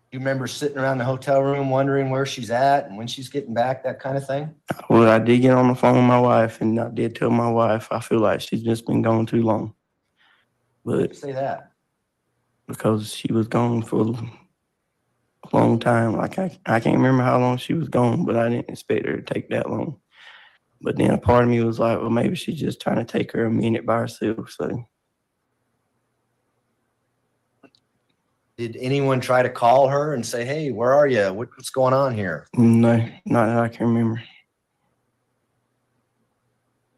You remember sitting around the hotel room wondering where she's at and when she's getting back, that kind of thing? Well, I did get on the phone with my wife, and I did tell my wife I feel like she's just been gone too long. But Say that. because she was gone for a long time, like I can't remember how long she was gone, but I didn't expect her to take that long. But then a part of me was like, well, maybe she's just trying to take her a minute by herself. So Did anyone try to call her and say, hey, where are you? What's going on here? no, not that I can remember.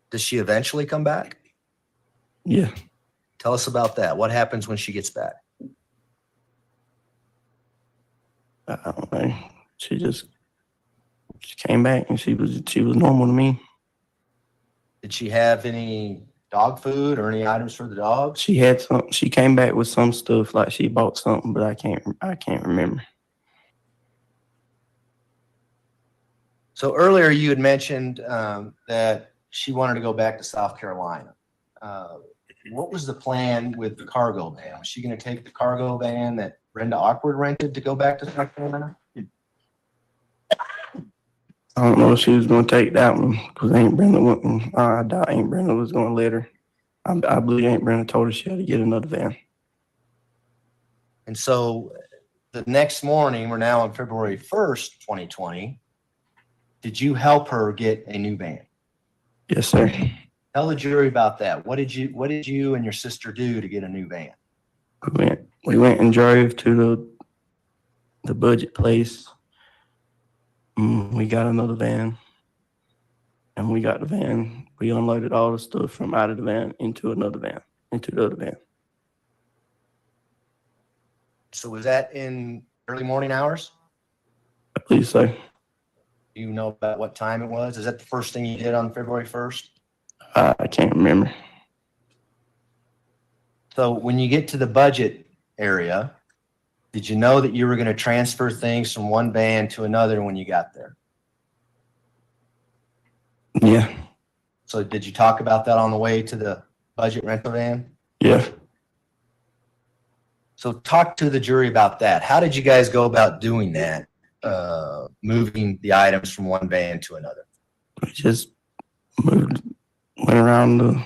Does she eventually come back? Yeah. Tell us about that. What happens when she gets back? I don't know. She came back and she was normal to me. Did she have any dog food or any items for the dogs? She had some. She came back with some stuff, like she bought something, but I can't remember. So earlier you had mentioned that she wanted to go back to South Carolina. What was the plan with the cargo van? Was she going to take the cargo van that Brenda Awkward rented to go back to South Carolina? I don't know if she was going to take that one because Aunt Brenda wouldn't. I doubt Aunt Brenda was going to let her. I believe Aunt Brenda told her she had to get another van. And so the next morning, we're now on February 1st, 2020. Did you help her get a new van? Yes, sir. Tell the jury about that. What did you and your sister do to get a new van? We went and drove to the budget place. We got another van, and we got the van. We unloaded all the stuff from out of the van into the other van. So was that in Early morning hours? I believe so. Do you know about what time it was? Is that the first thing you did on February 1st? I can't remember. So when you get to the budget area, did you know that you were going to transfer things from one van to another when you got there? Yeah. So did you talk about that on the way to the budget rental van? Yeah. So talk to the jury about that. How did you guys go about doing that, moving the items from one van to another? We just went around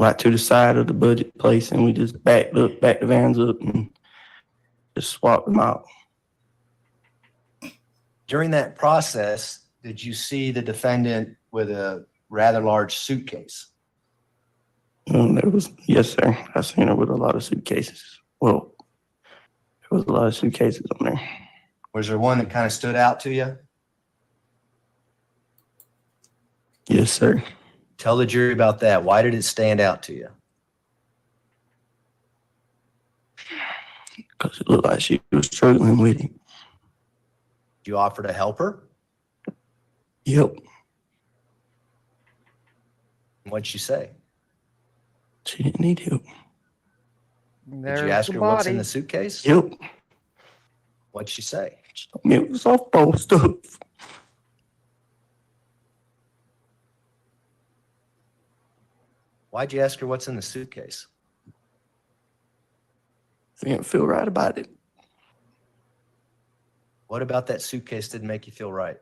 right to the side of the budget place, and we just backed the vans up and just swapped them out. During that process, did you see the defendant with a rather large suitcase? Yes, sir. I seen her with a lot of suitcases. Well, there was a lot of suitcases on there. Was there one that kind of stood out to you? Yes, sir. Tell the jury about that. Why did it stand out to you? Because it looked like she was struggling with it. Did you offer to help her? Yep. What'd she say? She didn't need help. Did you ask her what's in the suitcase? Yep. What'd she say? She told me it was softball stuff. Why'd you ask her what's in the suitcase? I didn't feel right about it. What about that suitcase didn't make you feel right?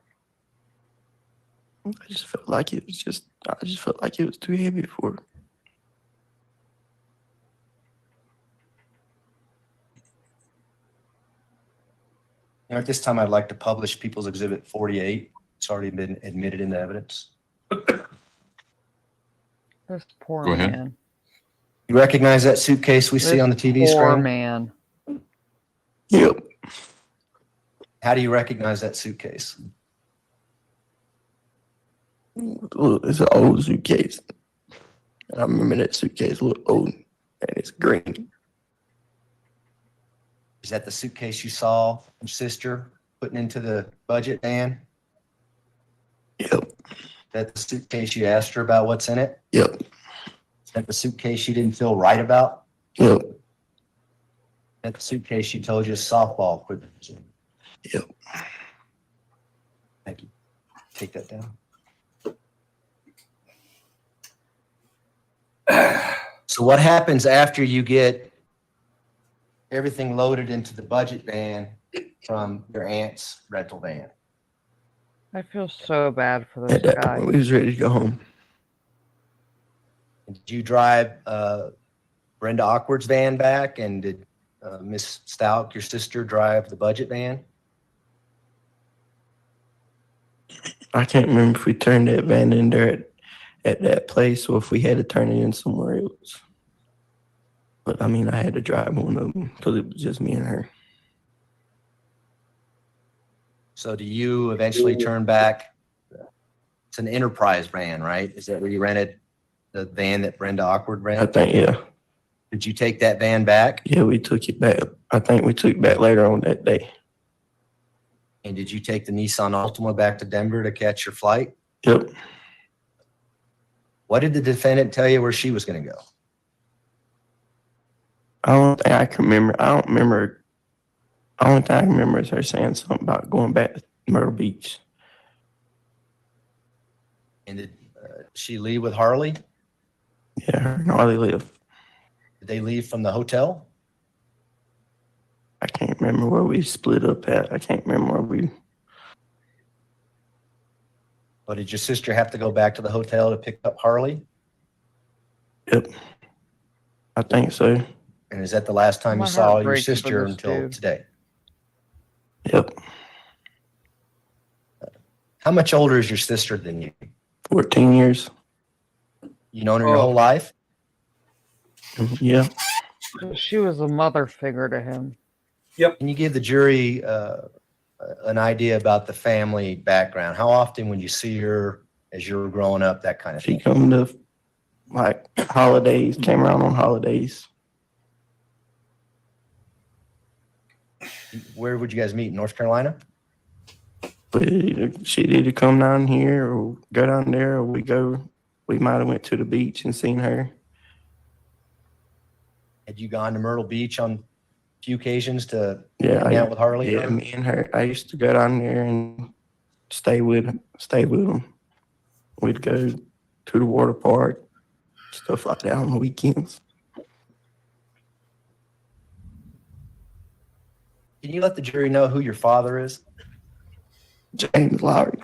I just felt like it was too heavy for her. You know, at this time, I'd like to publish People's Exhibit 48. It's already been admitted into evidence. This poor Go ahead. man. You recognize that suitcase we see on the TV Poor screen? man. Yep. How do you recognize that suitcase? Look, it's an old suitcase. I remember that suitcase looked old, and it's green. Is that the suitcase you saw your sister putting into the budget van? Yep. Is that the suitcase you asked her about what's in it? Yep. Is that the suitcase you didn't feel right about? Yep. Is that the suitcase she told you softball equipment was in? Yep. Thank you. Take that down. So what happens after you get everything loaded into the budget van from your aunt's rental van? I feel so bad for At this that guy. point, we was ready to go home. Did you drive Brenda Awkward's van back, and did Miss Stauch, your sister, drive the budget van? I can't remember if we turned that van in there at that place or if we had to turn it in somewhere else. But I mean, I had to drive one of them because it was just me and her. So do you eventually turn back? It's an enterprise van, right? Is that where you rented the van that Brenda Awkward I rented? think, yeah. Did you take that van back? Yeah, we took it back. I think we took it back later on that day. And did you take the Nissan Altima back to Denver to catch your flight? Yep. What did the defendant tell you where she was going to go? I don't think I can remember. I don't remember. The only thing I can remember is her saying something about going back to Myrtle Beach. And did she leave with Harley? Yeah, her and Harley live. Did they leave from the hotel? I can't remember where we split up at. I can't remember where we. Or did your sister have to go back to the hotel to pick up Harley? Yep. I think so. And is that the last time My you saw heart your breaks for sister this until dude. today? Yep. How much older is your sister than you? 14 years. You known her your Oh. whole life? Yeah. She was a mother figure to him. Can you give the jury an idea about the family background? How often would you see her as you were growing up, that kind of She thing? come to like holidays, came around on holidays. Where would you guys meet? North Carolina? But she'd either come down here or go down there, or we might have went to the beach and seen her. Had you gone to Myrtle Beach on a few occasions to Yeah, hang out with Harley? Yeah, me and her. I used to go down there and stay with them. We'd go to the water park, stuff like that on the weekends. Can you let the jury know who your father is? James Lowry.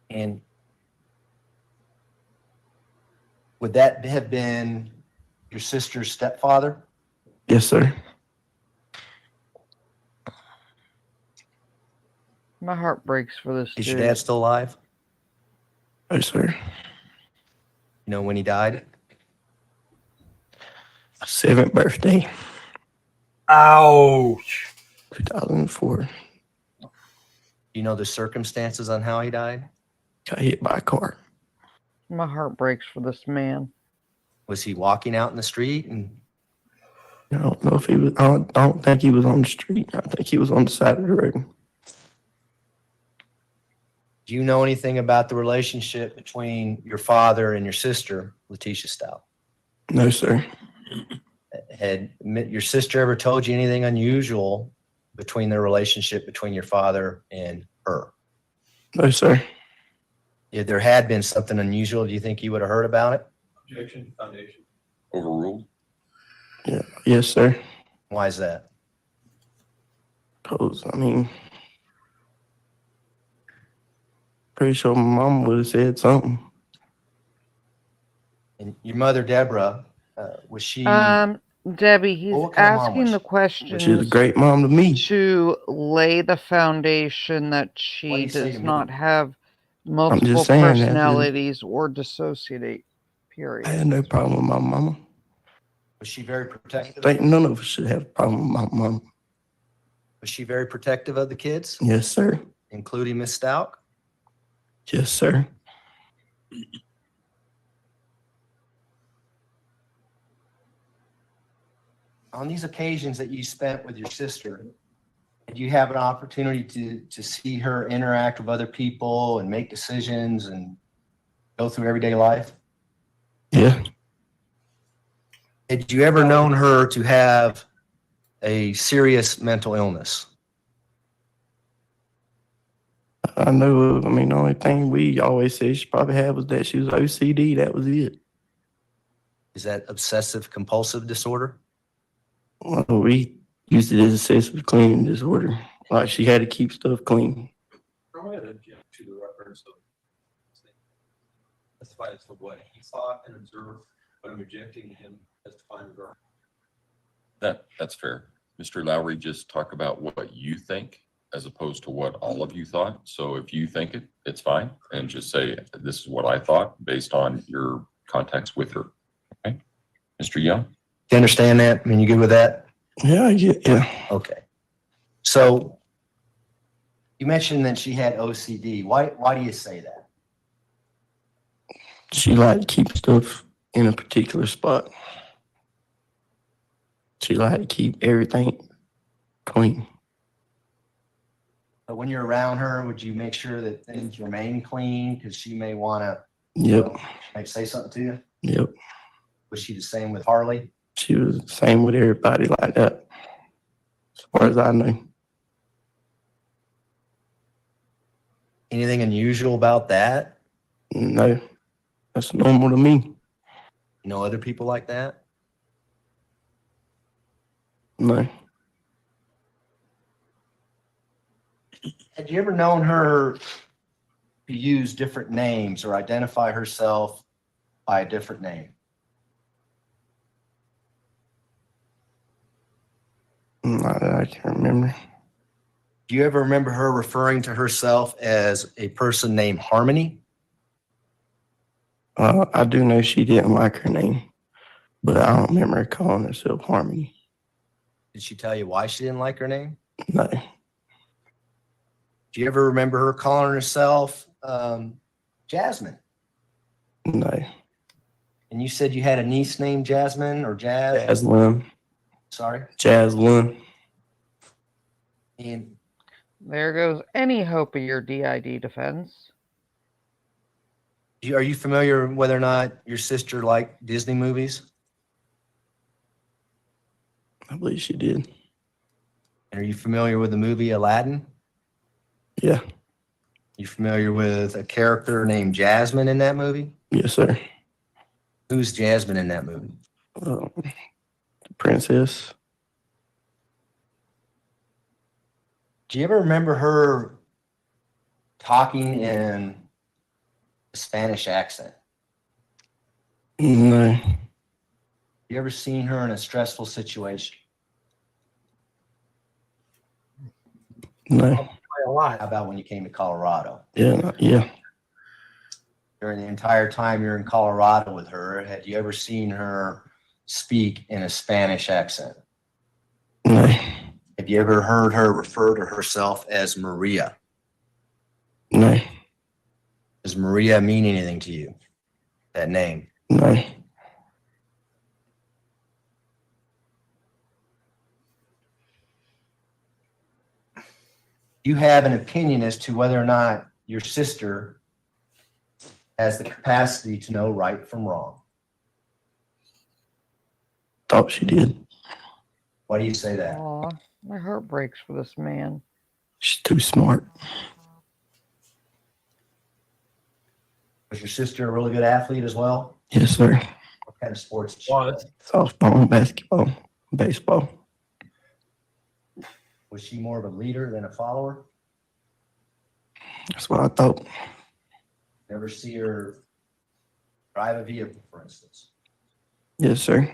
And would that have been your sister's stepfather? Yes, sir. My heart breaks for this Is dude. your dad still alive? No, sir. You know when he died? 7th birthday, Ouch. 2004. Do you know the circumstances on how he died? Got hit by a car. My heart breaks for this man. Was he walking out in the street? And I don't know if he was. I don't think he was on the street. I think he was on the side of the road. do you know anything about the relationship between your father and your sister, Letecia Stauch? No, sir. Had your sister ever told you anything unusual between the relationship between your father and her? No, sir. If there had been something unusual, do you think you would have heard about it? Objection, foundation. Overruled. Yeah. Yes, sir. Why is that? Because, pretty sure my mom would have said something. And your mother, Deborah, was she? Debbie, he's Well, what kind of mom asking was the she? questions She was a great mom to me. to lay the foundation that What do she you say does to me? not have multiple just saying that, dude. personalities or dissociate. I Period. had no problem with my mama. Was she very I protective? think none of us should have a problem with my mama. Was she very protective of the kids, Yes, sir. including Miss Stauch? Yes, sir. On these occasions that you spent with your sister, did you have an opportunity to see her interact with other people and make decisions and go through everyday life? Yeah. Had you ever known her to have a serious mental illness? I know, the only thing we always said she probably had was that she was OCD. That was it. Is that obsessive compulsive disorder? Well, we used it as excessive cleaning disorder. Like she had to keep stuff clean. Go ahead and object to the reference of. Testify as to what he saw and observed, but I'm objecting to him testifying regarding. That's fair. Mr. Lowry, just talk about what you think as opposed to what all of you thought. So if you think it, it's fine. And just say, this is what I thought based on your contacts with her. Okay. Mr. Young? Do you understand that? You good with that? Yeah, yeah. Okay. So you mentioned that she had OCD. Why do you say that? She liked to keep stuff in a particular spot. She liked to keep everything clean. But when you're around her, would you make sure that things remain clean? Because she may want to, Yep. might say something to you. Yep. Was she the same with Harley? She was the same with everybody like that, as far as I know. Anything unusual about that? No, that's normal to me. You know other people like that? No. Had you ever known her to use different names or identify herself by a different name? Not that I can remember. Do you ever remember her referring to herself as a person named Harmony? I do know she didn't like her name, but I don't remember her calling herself Harmony. Did she tell you why she didn't like her name? No. Do you ever remember her calling herself Jasmine? No. And you said you had a niece named Jasmine or Jazz? Jaslyn. Sorry? Jaslyn. And There goes any hope of your DID defense. are you familiar whether or not your sister liked Disney movies? I believe she did. And are you familiar with the movie Aladdin? Yeah. You familiar with a character named Jasmine in that movie? Yes, sir. Who's Jasmine in that movie? The princess. Do you ever remember her talking in a Spanish accent? No. You ever seen her in a stressful situation? No. By a lot. How about when you came to Colorado? Yeah. Yeah. During the entire time you're in Colorado with her, had you ever seen her speak in a Spanish accent? No. Have you ever heard her refer to herself as Maria? No. Does Maria mean anything to you? That name? No. You have an opinion as to whether or not your sister has the capacity to know right from wrong. Thought she did. Why do you say that? Aw, my heart breaks for this man. She's too smart. Was your sister a really good athlete as well? Yes, sir. What kind of sports did she play? Softball, basketball, baseball. Was she more of a leader than a follower? That's what I thought. Never see her drive a vehicle, for instance. Yes, sir.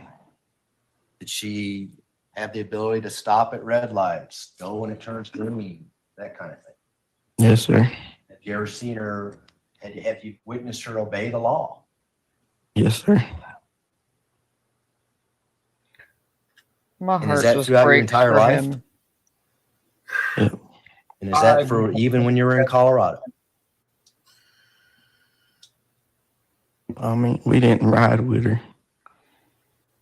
Did she have the ability to stop at red lights, go when it turns green, that kind of thing? Yes, sir. Have you ever seen her, have you witnessed her obey the law? Yes, sir. My And is heart that just throughout your breaks entire for life? him. And is that for even when you were in Colorado? I mean, we didn't ride with her.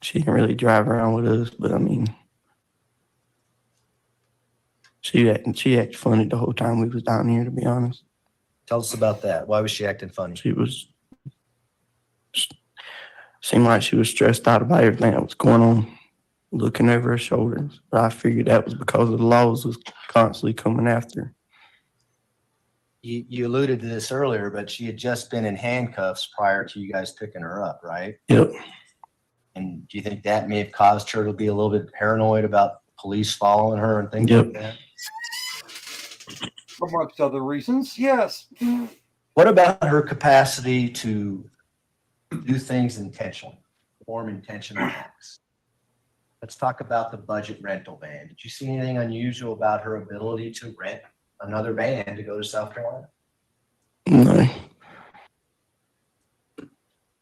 She didn't really drive around with us, but I mean, she acted funny the whole time we was down here, to be honest. Tell us about that. Why was she acting funny? Seemed like she was stressed out about everything that was going on, looking over her shoulders. But I figured that was because of the laws was constantly coming after her. You alluded to this earlier, but she had just been in handcuffs prior to you guys picking her up, right? Yep. And do you think that may have caused her to be a little bit paranoid about police following her and things Yep. like that? Amongst other reasons, yes. What about her capacity to do things intentionally, perform intentional acts? Let's talk about the budget rental van. Did you see anything unusual about her ability to rent another van to go to South Carolina? No.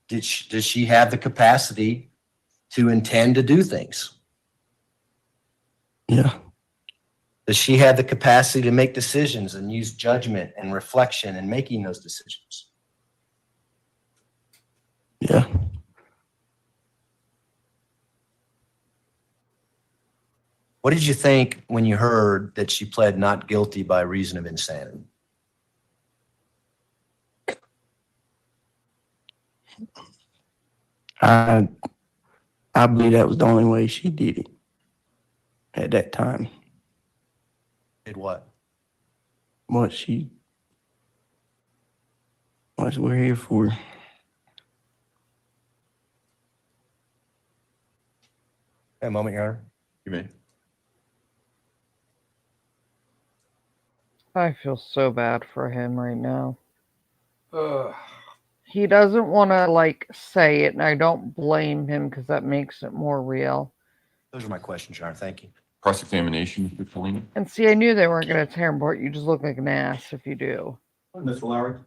Does she have the capacity to intend to do things? Yeah. Does she have the capacity to make decisions and use judgment and reflection in making those decisions? Yeah. What did you think when you heard that she pled not guilty by reason of insanity? I believe that was the only way she did it at that time. Did what? What we're here for. A moment, Your Honor. You may. I feel so bad for him right now. Ugh. He doesn't want to, like, say it, and I don't blame him because that makes it more real. Those are my questions, Your Honor. Thank you. Cross-examination, Mr. Felina. And see, I knew they weren't going to tear him apart. You just look like an ass if you do. Mr. Lowry,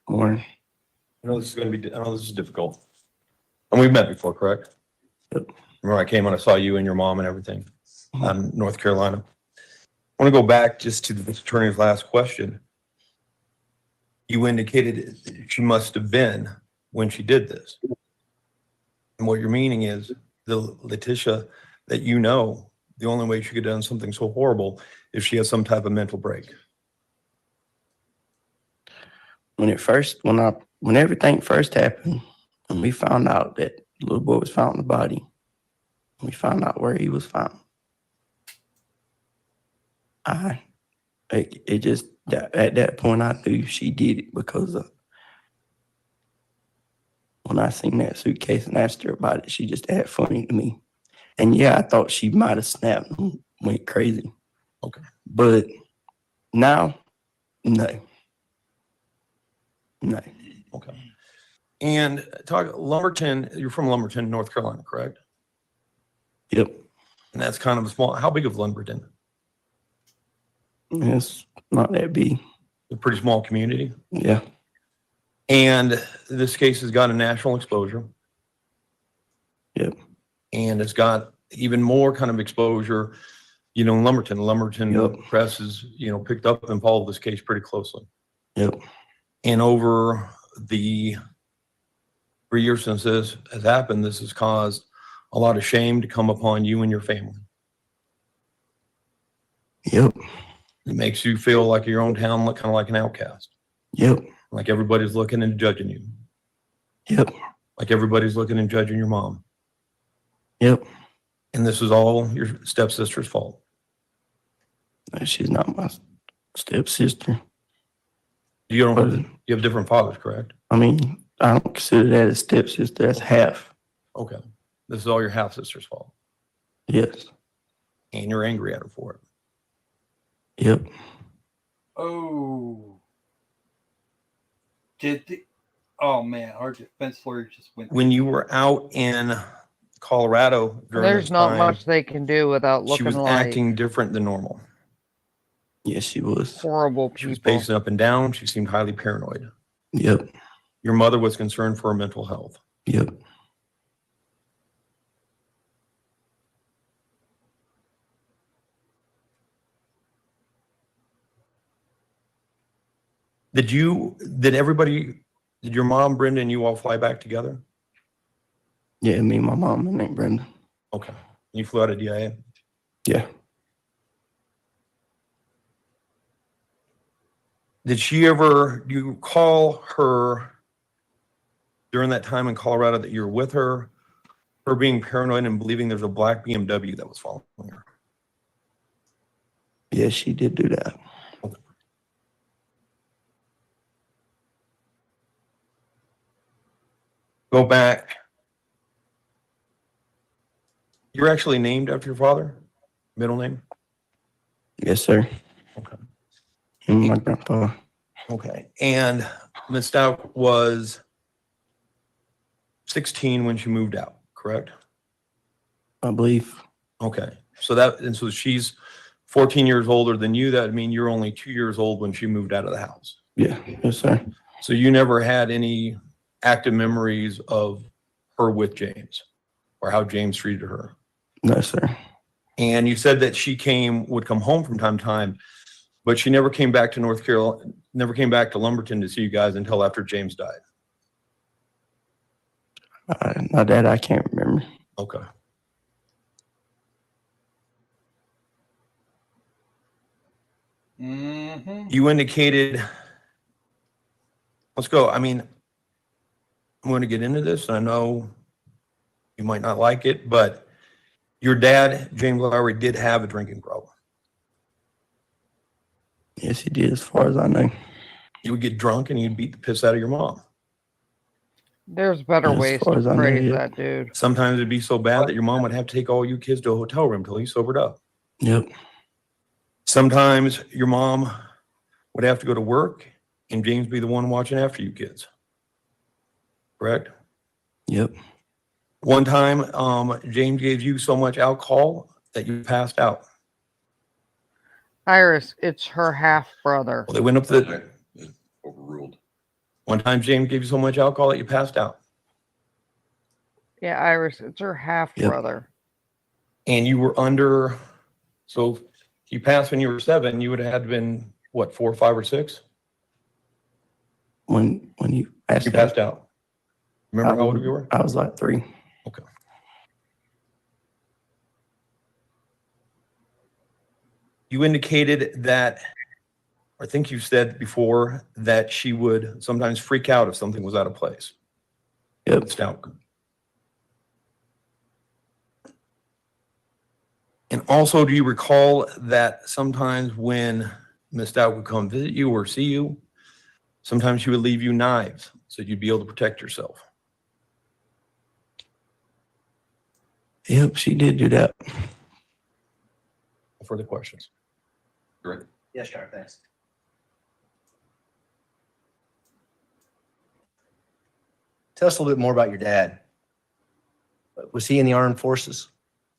Or I know this is difficult. And we've met before, correct? Yep. Remember I came and I saw you and your mom and everything in North Carolina. I want to go back just to the attorney's last question. You indicated she must have been when she did this. And what you're meaning is the Letecia that you know the only way she could have done something so horrible is she has some type of mental break. When everything first happened, and we found out that the little boy was found in the body, we found out where he was found. At that point, I knew she did it because when I seen that suitcase and asked her about it, she just acted funny to me. And yeah, I thought she might have snapped and went crazy. Okay. But now, no. No. Okay. And talk Lumberton, you're from Lumberton, North Carolina, correct? Yep. And that's kind of a small, how big of Lumberton? It's not that big. A pretty small community. Yeah. And this case has got a national exposure. Yep. And it's got even more kind of exposure, in Lumberton. Yep. Press is, picked up and followed this case pretty closely. Yep. And over the 3 years since this has happened, this has caused a lot of shame to come upon you and your family. Yep. It makes you feel like your own town look kind of like an outcast. Yep. Like everybody's looking and judging you. Yep. Like everybody's looking and judging your mom. Yep. And this is all your stepsister's fault. She's not my stepsister. You But, have different fathers, correct? I mean, I don't consider that a stepsister. That's half. Okay. This is all your half sister's fault. Yes. And you're angry at her for it. Yep. Oh. Oh man, our defense lawyer just went. When you were out in Colorado during There's this not time, much they can do without she looking was like acting different than normal. Yes, she was. horrible She was people. pacing up and down. She seemed highly paranoid. Yep. Your mother was concerned for her mental health. Yep. Did your mom, Brenda, and you all fly back together? Yeah, me and my mom and Aunt Brenda. Okay. You flew out of DIA? Yeah. Do you call her during that time in Colorado that you were with her being paranoid and believing there's a black BMW that was following her? Yeah, she did do that. Go back. You're actually named after your father? Middle name? Yes, sir. Okay. And my grandpa. Okay. And Ms. Stauch was 16 when she moved out, correct? I believe. Okay. So she's 14 years older than you. That would mean you're only 2 years old when she moved out of the house. Yeah. Yes, sir. So you never had any active memories of her with James or how James treated her. No, sir. And you said that she would come home from time to time, but she never came back to North Carolina, never came back to Lumberton to see you guys until after James died. Not that I can't remember. Okay. Mm-hmm. You indicated, let's go. I mean, I'm going to get into this. I know you might not like it, but your dad, James Lowry, did have a drinking problem. Yes, he did, as far as I know. He would get drunk and he'd beat the piss out of your mom. There's better As ways far to as I know, praise yeah. that dude. Sometimes it'd be so bad that your mom would have to take all you kids to a hotel room till he sobered up. Yep. Sometimes your mom would have to go to work and James be the one watching after you kids. Correct? Yep. One time, James gave you so much alcohol that you passed out. Iris, it's her half brother. Well, they went up to Overruled. one time, James gave you so much alcohol that you passed out. Yeah, Iris, it's her half Yep. brother. And you were under, so you passed when you were 7, you would have had to been, what, 4, 5, or 6? When you asked You that, passed out. Remember how old you were? I was like 3. Okay. You indicated that, I think you said before, that she would sometimes freak out if something was out of place. Yep. Stauch. And also, do you recall that sometimes when Miss Stauch would come visit you or see you, sometimes she would leave you knives so you'd be able to protect yourself? Yep, she did do that. No further questions? Correct. Yes, Sheriff, thanks. Tell us a little bit more about your dad. Was he in the armed forces?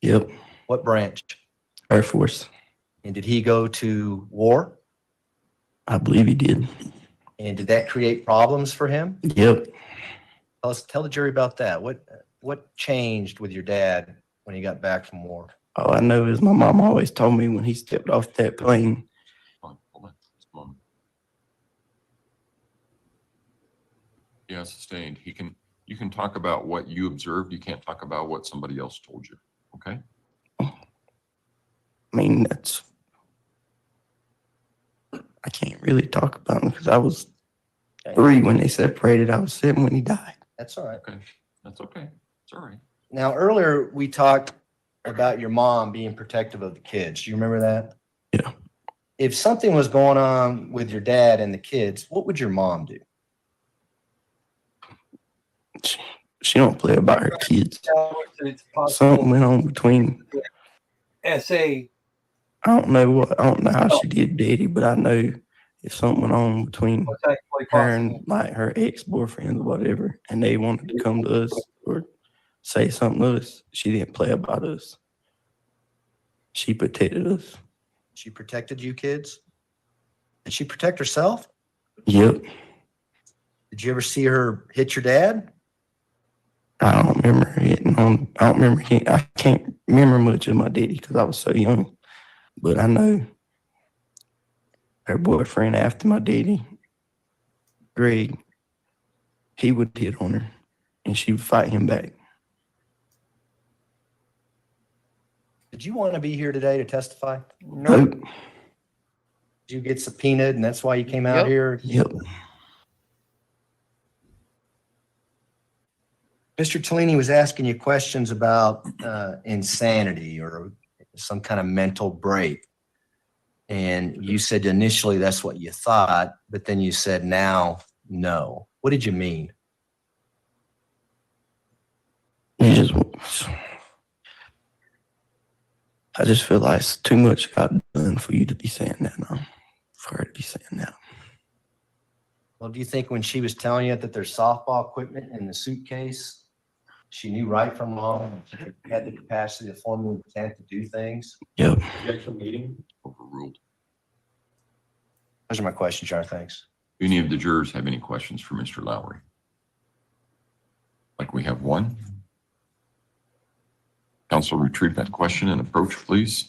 Yep, What branch? Air Force. And did he go to war? I believe he did. And did that create problems for him? Yep. Tell the jury about that. What changed with your dad when he got back from war? All I know is my mom always told me when he stepped off that plane, Hold on. Just a moment. Yeah, sustained. You can talk about what you observed. You can't talk about what somebody else told you. Okay? I mean, I can't really talk about him because I was 3 when they separated. I was 7 when he died. That's all right. Okay. That's okay. It's all right. Now, earlier we talked about your mom being protective of the kids. Do you remember that? Yeah. If something was going on with your dad and the kids, what would your mom do? She don't play about her kids. It's Something went on between. SA. I don't know how she did Daddy, but I know if something went on between What's actually her possible. and like her ex-boyfriend or whatever, and they wanted to come to us or say something to us, she didn't play about us. She protected us. She protected you kids? Did she protect herself? Yep. Did you ever see her hit your dad? I don't remember I can't remember much of my daddy because I was so young. But I know her boyfriend after my daddy, Greg, he would hit on her and she would fight him back. Did you want to be here today to testify? Nope. Nope. Did you get subpoenaed and that's why you came out Yep. here? Yep. Mr. Tellini was asking you questions about insanity or some kind of mental break. And you said initially that's what you thought, but then you said now, no. What did you mean? I just feel like it's too much got done for you to be saying that now. For her to be saying that. Well, do you think when she was telling you that there's softball equipment in the suitcase, she knew right from wrong, she had the capacity to form the intent to do things? Yep. Objection meeting overruled. Those are my questions, Your Honor. Thanks. Do any of the jurors have any questions for Mr. Lowry? Like we have one. Counsel, retrieve that question and approach, please.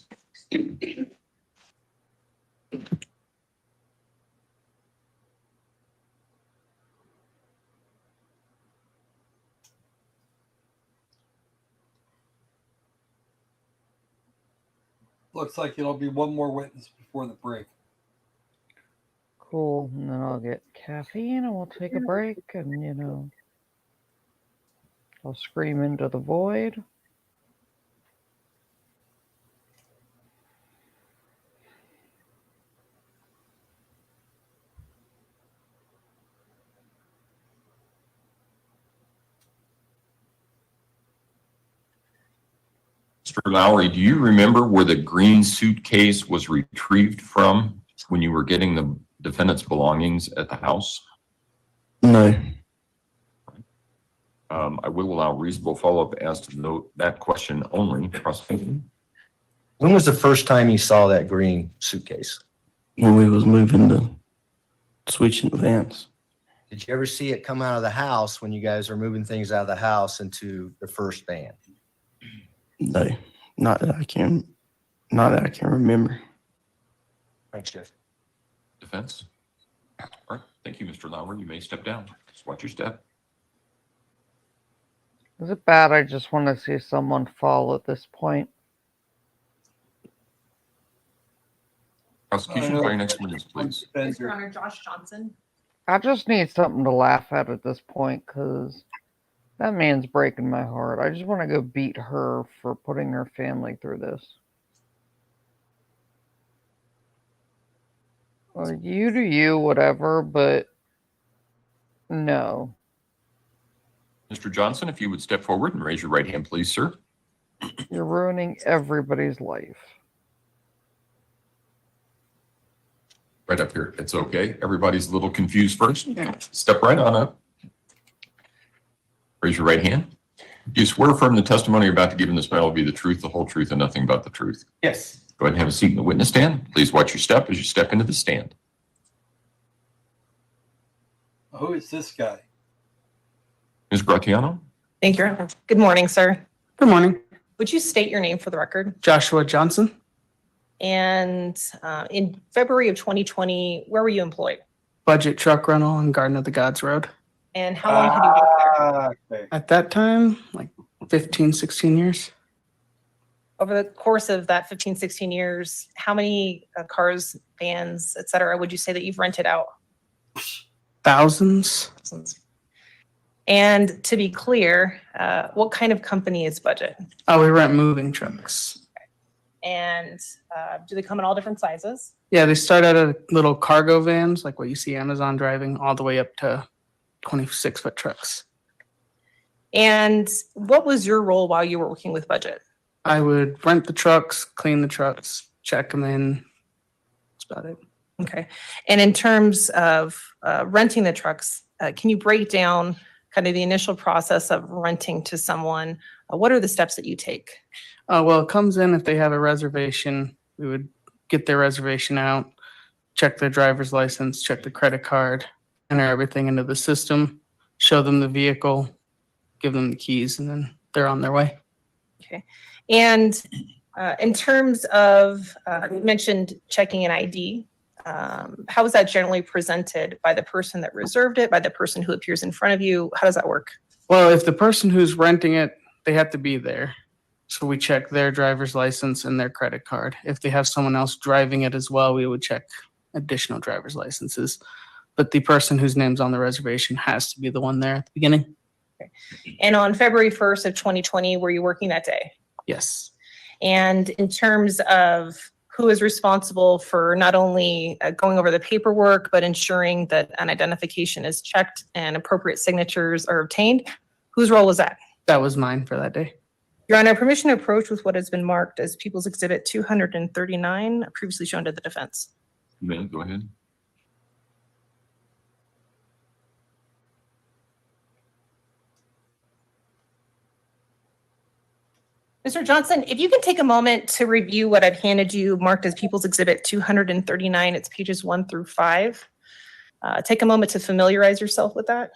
Looks like it'll be one more witness before the break. Cool. And then I'll get caffeine and we'll take a break and, I'll scream into the void. Mr. Lowry, do you remember where the green suitcase was retrieved from when you were getting the defendant's belongings at the house? No. I will allow reasonable follow-up as to that question only. Prosecution. When was the first time you saw that green suitcase? When we was moving to switching the vans. Did you ever see it come out of the house when you guys were moving things out of the house into the first van? No. Not that I can remember. Thanks, Jeff. Defense? All right. Thank you, Mr. Lowry. You may step down. Just watch your step. Is it bad? I just want to see someone fall at this point. Prosecution, call your next witness, please. Your Honor, Josh Johnson. I just need something to laugh at this point, because that man's breaking my heart. I just want to go beat her for putting her family through this. Well, you do you, whatever, but no. Mr. Johnson, if you would step forward and raise your right hand, please, sir. You're ruining everybody's life. Right up here. It's okay. Everybody's a little confused first. Step right on up. Raise your right hand. Do you swear affirm the testimony you're about to give in this matter will be the truth, the whole truth, and nothing but the truth? Yes. Go ahead and have a seat in the witness stand. Please watch your step as you step into the stand. Who is this guy? Ms. Gratiano? Thank you, Your Honor. Good morning, sir. Good morning. Would you state your name for the record? Joshua Johnson, And in February of 2020, where were you employed? budget truck rental on Garden of the Gods Road. And how long had you worked there? Okay. At that time, like 15, 16 years. Over the course of that 15, 16 years, how many cars, vans, et cetera, would you say that you've rented out? Thousands. And to be clear, what kind of company is Budget? Oh, we rent moving trucks. And do they come in all different sizes? Yeah, they start out at little cargo vans, like what you see Amazon driving, all the way up to 26-foot trucks. And what was your role while you were working with Budget? I would rent the trucks, clean the trucks, check them in. That's about it. Okay. And in terms of renting the trucks, can you break down kind of the initial process of renting to someone? What are the steps that you take? Well, it comes in if they have a reservation. We would get their reservation out, check their driver's license, check the credit card, enter everything into the system, show them the vehicle, give them the keys, and then they're on their way. Okay. And in terms of, you mentioned checking an ID. How is that generally presented by the person that reserved it, by the person who appears in front of you? How does that work? Well, if the person who's renting it, they have to be there. So we check their driver's license and their credit card. If they have someone else driving it as well, we would check additional driver's licenses. But the person whose name's on the reservation has to be the one there at the beginning. Okay. And on February 1st of 2020, were you working that day? Yes. And in terms of who is responsible for not only going over the paperwork, but ensuring that an identification is checked and appropriate signatures are obtained, whose role was that? That was mine for that day. Your Honor, permission to approach with what has been marked as People's Exhibit 239, previously shown to the defense. You may go ahead. Mr. Johnson, if you can take a moment to review what I've handed you marked as People's Exhibit 239, it's pages 1 through 5. Take a moment to familiarize yourself with that.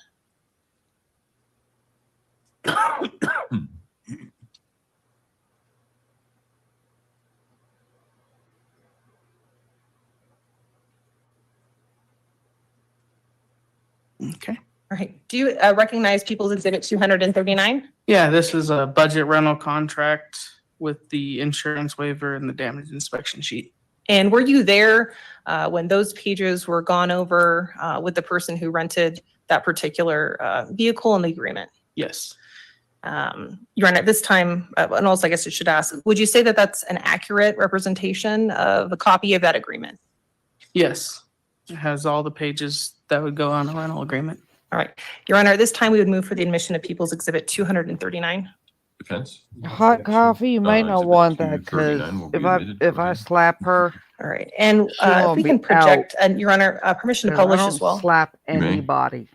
Okay. All right. Do you recognize People's Exhibit 239? Yeah, this is a budget rental contract with the insurance waiver and the damage inspection sheet. And were you there when those pages were gone over with the person who rented that particular vehicle and the agreement? Yes. Your Honor, at this time, and also I guess I should ask, would you say that that's an accurate representation of a copy of that agreement? Yes. It has all the pages that would go on a rental agreement. All right. Your Honor, at this time, we would move for the admission of People's Exhibit 239. Defense? Hot coffee, you might not Exhibit want that, because 239 will be admitted. if I slap her, All right. And She if won't we be can project, and Your Honor, permission to 'cause I publish don't as well. slap You may. anybody.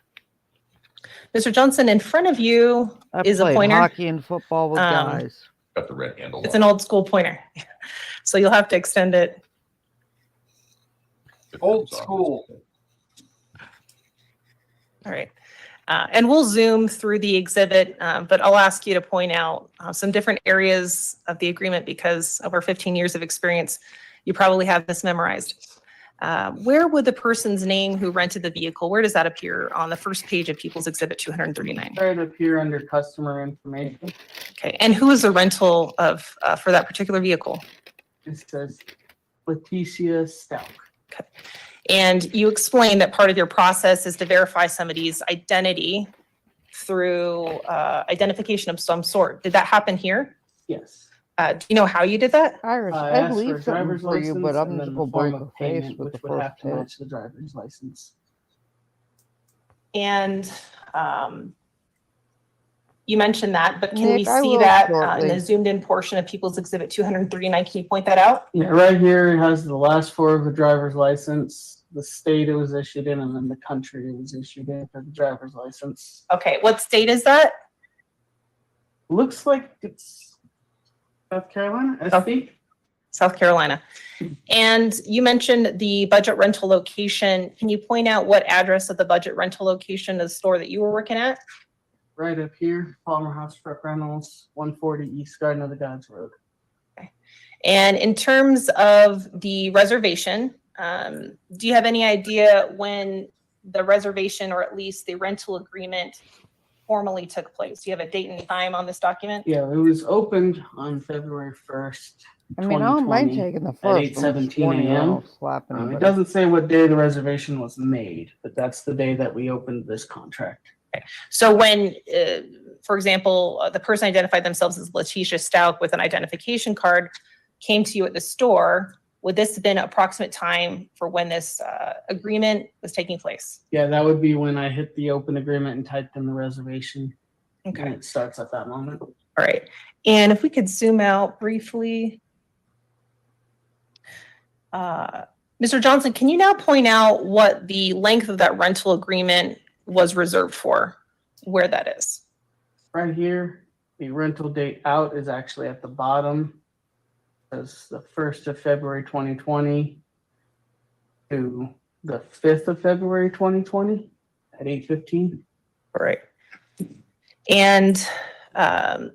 Mr. Johnson, in front of you I is a played pointer. hockey and football with guys. Got the red handle. It's on. an old school pointer. So you'll have to extend it. Old school. All right. And we'll zoom through the exhibit, but I'll ask you to point out some different areas of the agreement because over 15 years of experience, you probably have this memorized. Where would the person's name who rented the vehicle, where does that appear on the first page of People's Exhibit 239? Right up here under customer information. Okay, and who is the rental of for that particular vehicle? It says Letecia Stauch. And you explained that part of your process is to verify somebody's identity through identification of some sort. Did that happen here? Yes. Do you know how you did that? Iris, I I asked for believe a something driver's for you, but license I'm and just then gonna the form break of her face payment, with the which would have first to hit. match the driver's license. And you mentioned that, but can we Nick, I see will that in shortly. the zoomed in portion of People's Exhibit 239? Can you point that out? Yeah, right here it has the last four of the driver's license, the state it was issued in, and then the country it was issued in for the driver's license. Okay, what state is that? Looks like it's South Carolina, SB. South Carolina. And you mentioned the budget rental location. Can you point out what address of the budget rental location of the store that you were working at? Right up here, Palmer House Truck Rentals, 140 East Garden of the Gods Road. And in terms of the reservation, do you have any idea when the reservation or at least the rental agreement formally took place? Do you have a date and time on this document? Yeah, it was opened on February 1st. I mean, I don't mind 2020 taking the at first. I'm just 8:17 warning you, I a.m. don't slap It anybody. doesn't say what day the reservation was made, but that's the day that we opened this contract. So when, for example, the person identified themselves as Letecia Stauch with an identification card came to you at the store, would this have been approximate time for when this agreement was taking place? Yeah, that would be when I hit the open agreement and typed in the reservation. Okay. And it starts at that moment. All right. And if we could zoom out briefly. Mr. Johnson, can you now point out what the length of that rental agreement was reserved for, where that is? Right here, the rental date out is actually at the bottom. It's the 1st of February 2020 to the 5th of February 2020 at 8:15. All right. And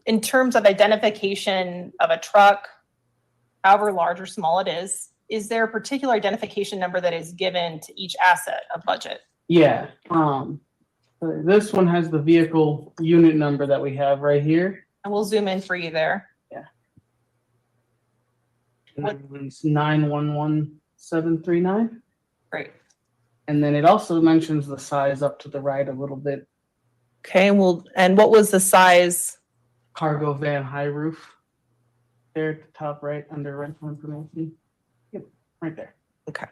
in terms of identification of a truck, however large or small it is there a particular identification number that is given to each asset of budget? Yeah, this one has the vehicle unit number that we have right here. And we'll zoom in for you there. It's 911739. Great. And then it also mentions the size up to the right a little bit. Okay, well, and what was the size? Cargo van high roof. There at the top right under rental information. Yep, right there. Okay.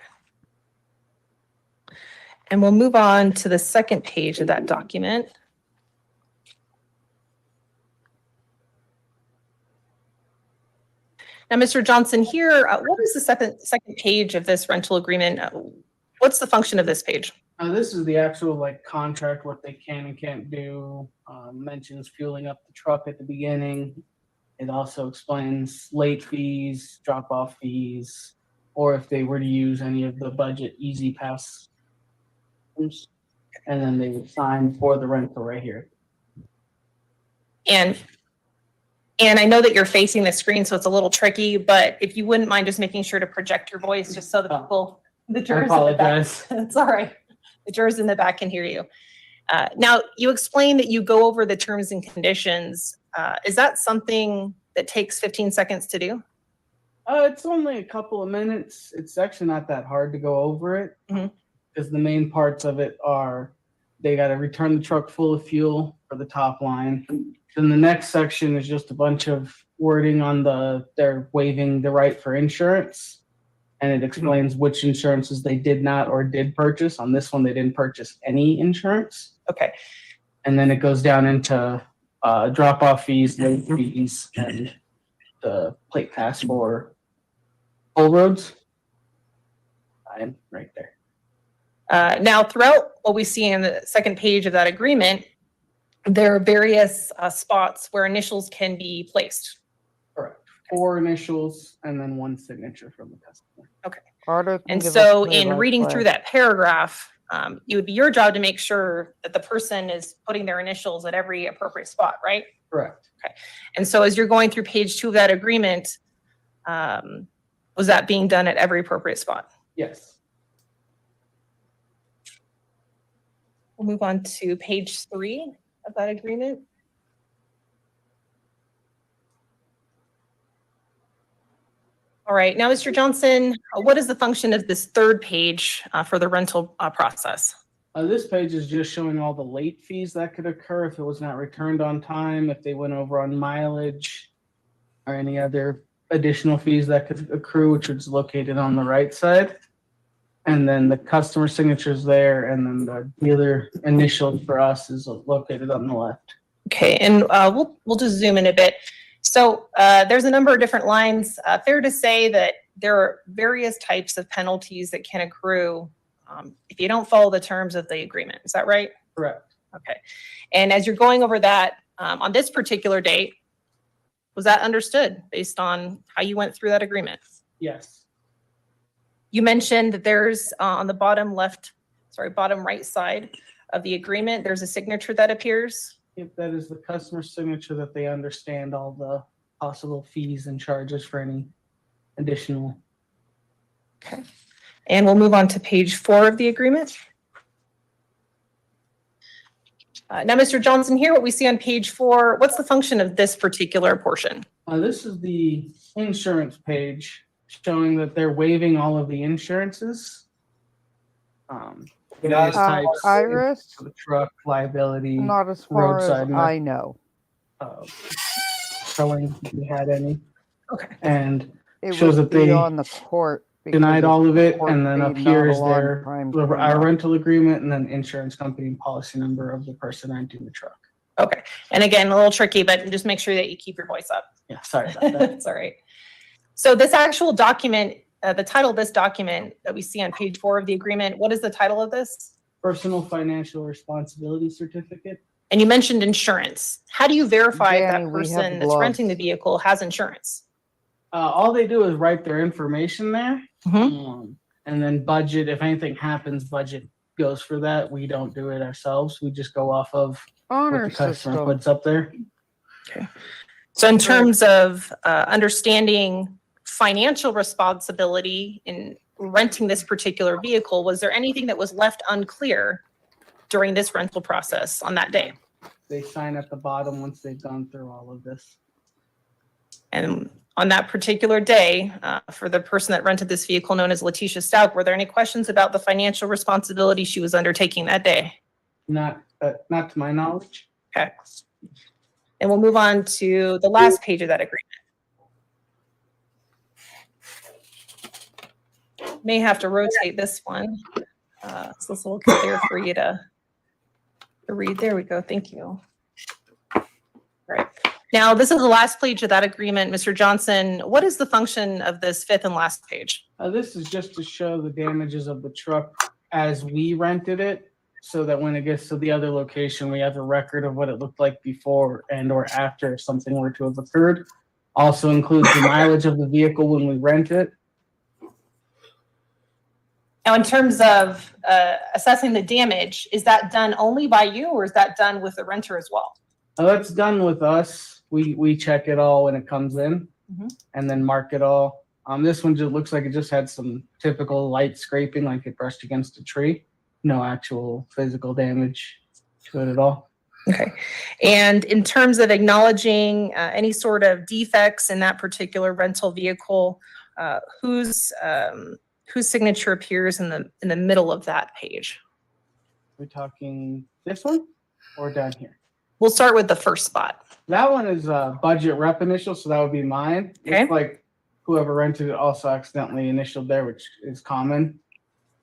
And we'll move on to the second page of that document. Now, Mr. Johnson, here, what is the second page of this rental agreement? What's the function of this page? This is the actual like contract, what they can and can't do. Mentions fueling up the truck at the beginning. It also explains late fees, drop-off fees, or if they were to use any of the budget easy pass. And then they would sign for the rental right here. And I know that you're facing the screen, so it's a little tricky, but if you wouldn't mind just making sure to project your voice just so the people, the I jurors in the back, apologize. it's all right. The jurors in the back can hear you. Now, you explained that you go over the terms and conditions. Is that something that takes 15 seconds to do? It's only a couple of minutes. It's actually not that hard to go over it. Mhm. Because the main parts of it are they got to return the truck full of fuel for the top line. Then the next section is just a bunch of wording on they're waiving the right for insurance. And it explains which insurances they did not or did purchase. On this one, they didn't purchase any insurance. Okay. And then it goes down into drop-off fees, late fees, and the plate pass for toll roads. I'm right there. Now, throughout what we see in the second page of that agreement, there are various spots where initials can be placed. Correct. 4 initials and then 1 signature from the customer. Carter can And give so us in play-by-play. reading through that paragraph, it would be your job to make sure that the person is putting their initials at every appropriate spot, right? Correct. And so as you're going through page 2 of that agreement, was that being done at every appropriate spot? Yes. We'll move on to page 3 of that agreement. All right. Now, Mr. Johnson, what is the function of this third page for the rental process? This page is just showing all the late fees that could occur if it was not returned on time, if they went over on mileage, or any other additional fees that could accrue, which is located on the right side. And then the customer signatures there, and then the dealer initial for us is located on the left. Okay, and we'll just zoom in a bit. So there's a number of different lines. Fair to say that there are various types of penalties that can accrue if you don't follow the terms of the agreement. Is that right? Correct. Okay. And as you're going over that, on this particular date, was that understood based on how you went through that agreement? Yes. You mentioned that there's on the bottom right side of the agreement, there's a signature that appears. If that is the customer signature, that they understand all the possible fees and charges for any additional. Okay. And we'll move on to page 4 of the agreement. Now, Mr. Johnson, here what we see on page 4, what's the function of this particular portion? This is the insurance page showing that they're waiving all of the insurances. Various types, Iris, for the truck, liability, not as far as roadside, I know. Showing if we had any. Okay. And It shows would that they be on the court. because denied all of it, court and then paid up not here a is long their time our coming up. rental agreement, and then insurance company and policy number of the person renting the truck. Okay. And again, a little tricky, but just make sure that you keep your voice up. Yeah, sorry about that. That's all right. So this actual document, the title of this document that we see on page 4 of the agreement, what is the title of this? Personal financial responsibility certificate. And you mentioned insurance. How do you verify if Danny, that we have person that's gloves. renting the vehicle has insurance? All they do is write their information there, Mhm. and then budget. If anything happens, budget goes for that. We don't do it ourselves. We just go off of what Honor the customer system. puts up there. So in terms of understanding financial responsibility in renting this particular vehicle, was there anything that was left unclear during this rental process on that day? They sign at the bottom once they've gone through all of this. And on that particular day, for the person that rented this vehicle known as Letecia Stauch, were there any questions about the financial responsibility she was undertaking that day? Not to my knowledge. Okay. And we'll move on to the last page of that agreement. May have to rotate this one. So it's a little clear for you to read. There we go. Thank you. All right. Now, this is the last page of that agreement. Mr. Johnson, what is the function of this 5th and last page? This is just to show the damages of the truck as we rented it, so that when it gets to the other location, we have a record of what it looked like before and or after if something were to have occurred. Also includes the mileage of the vehicle when we rent it. Now, in terms of assessing the damage, is that done only by you or is that done with the renter as well? That's done with us. We check it all when it comes in, and then mark it all. This one just looks like it just had some typical light scraping, like it brushed against a tree. No actual physical damage to it at all. Okay. And in terms of acknowledging any sort of defects in that particular rental vehicle, whose signature appears in the middle of that page? We're talking this one or down here? We'll start with the first spot. That one is budget rep initial, so that would be mine. Okay. Looks like whoever rented it also accidentally initialed there, which is common.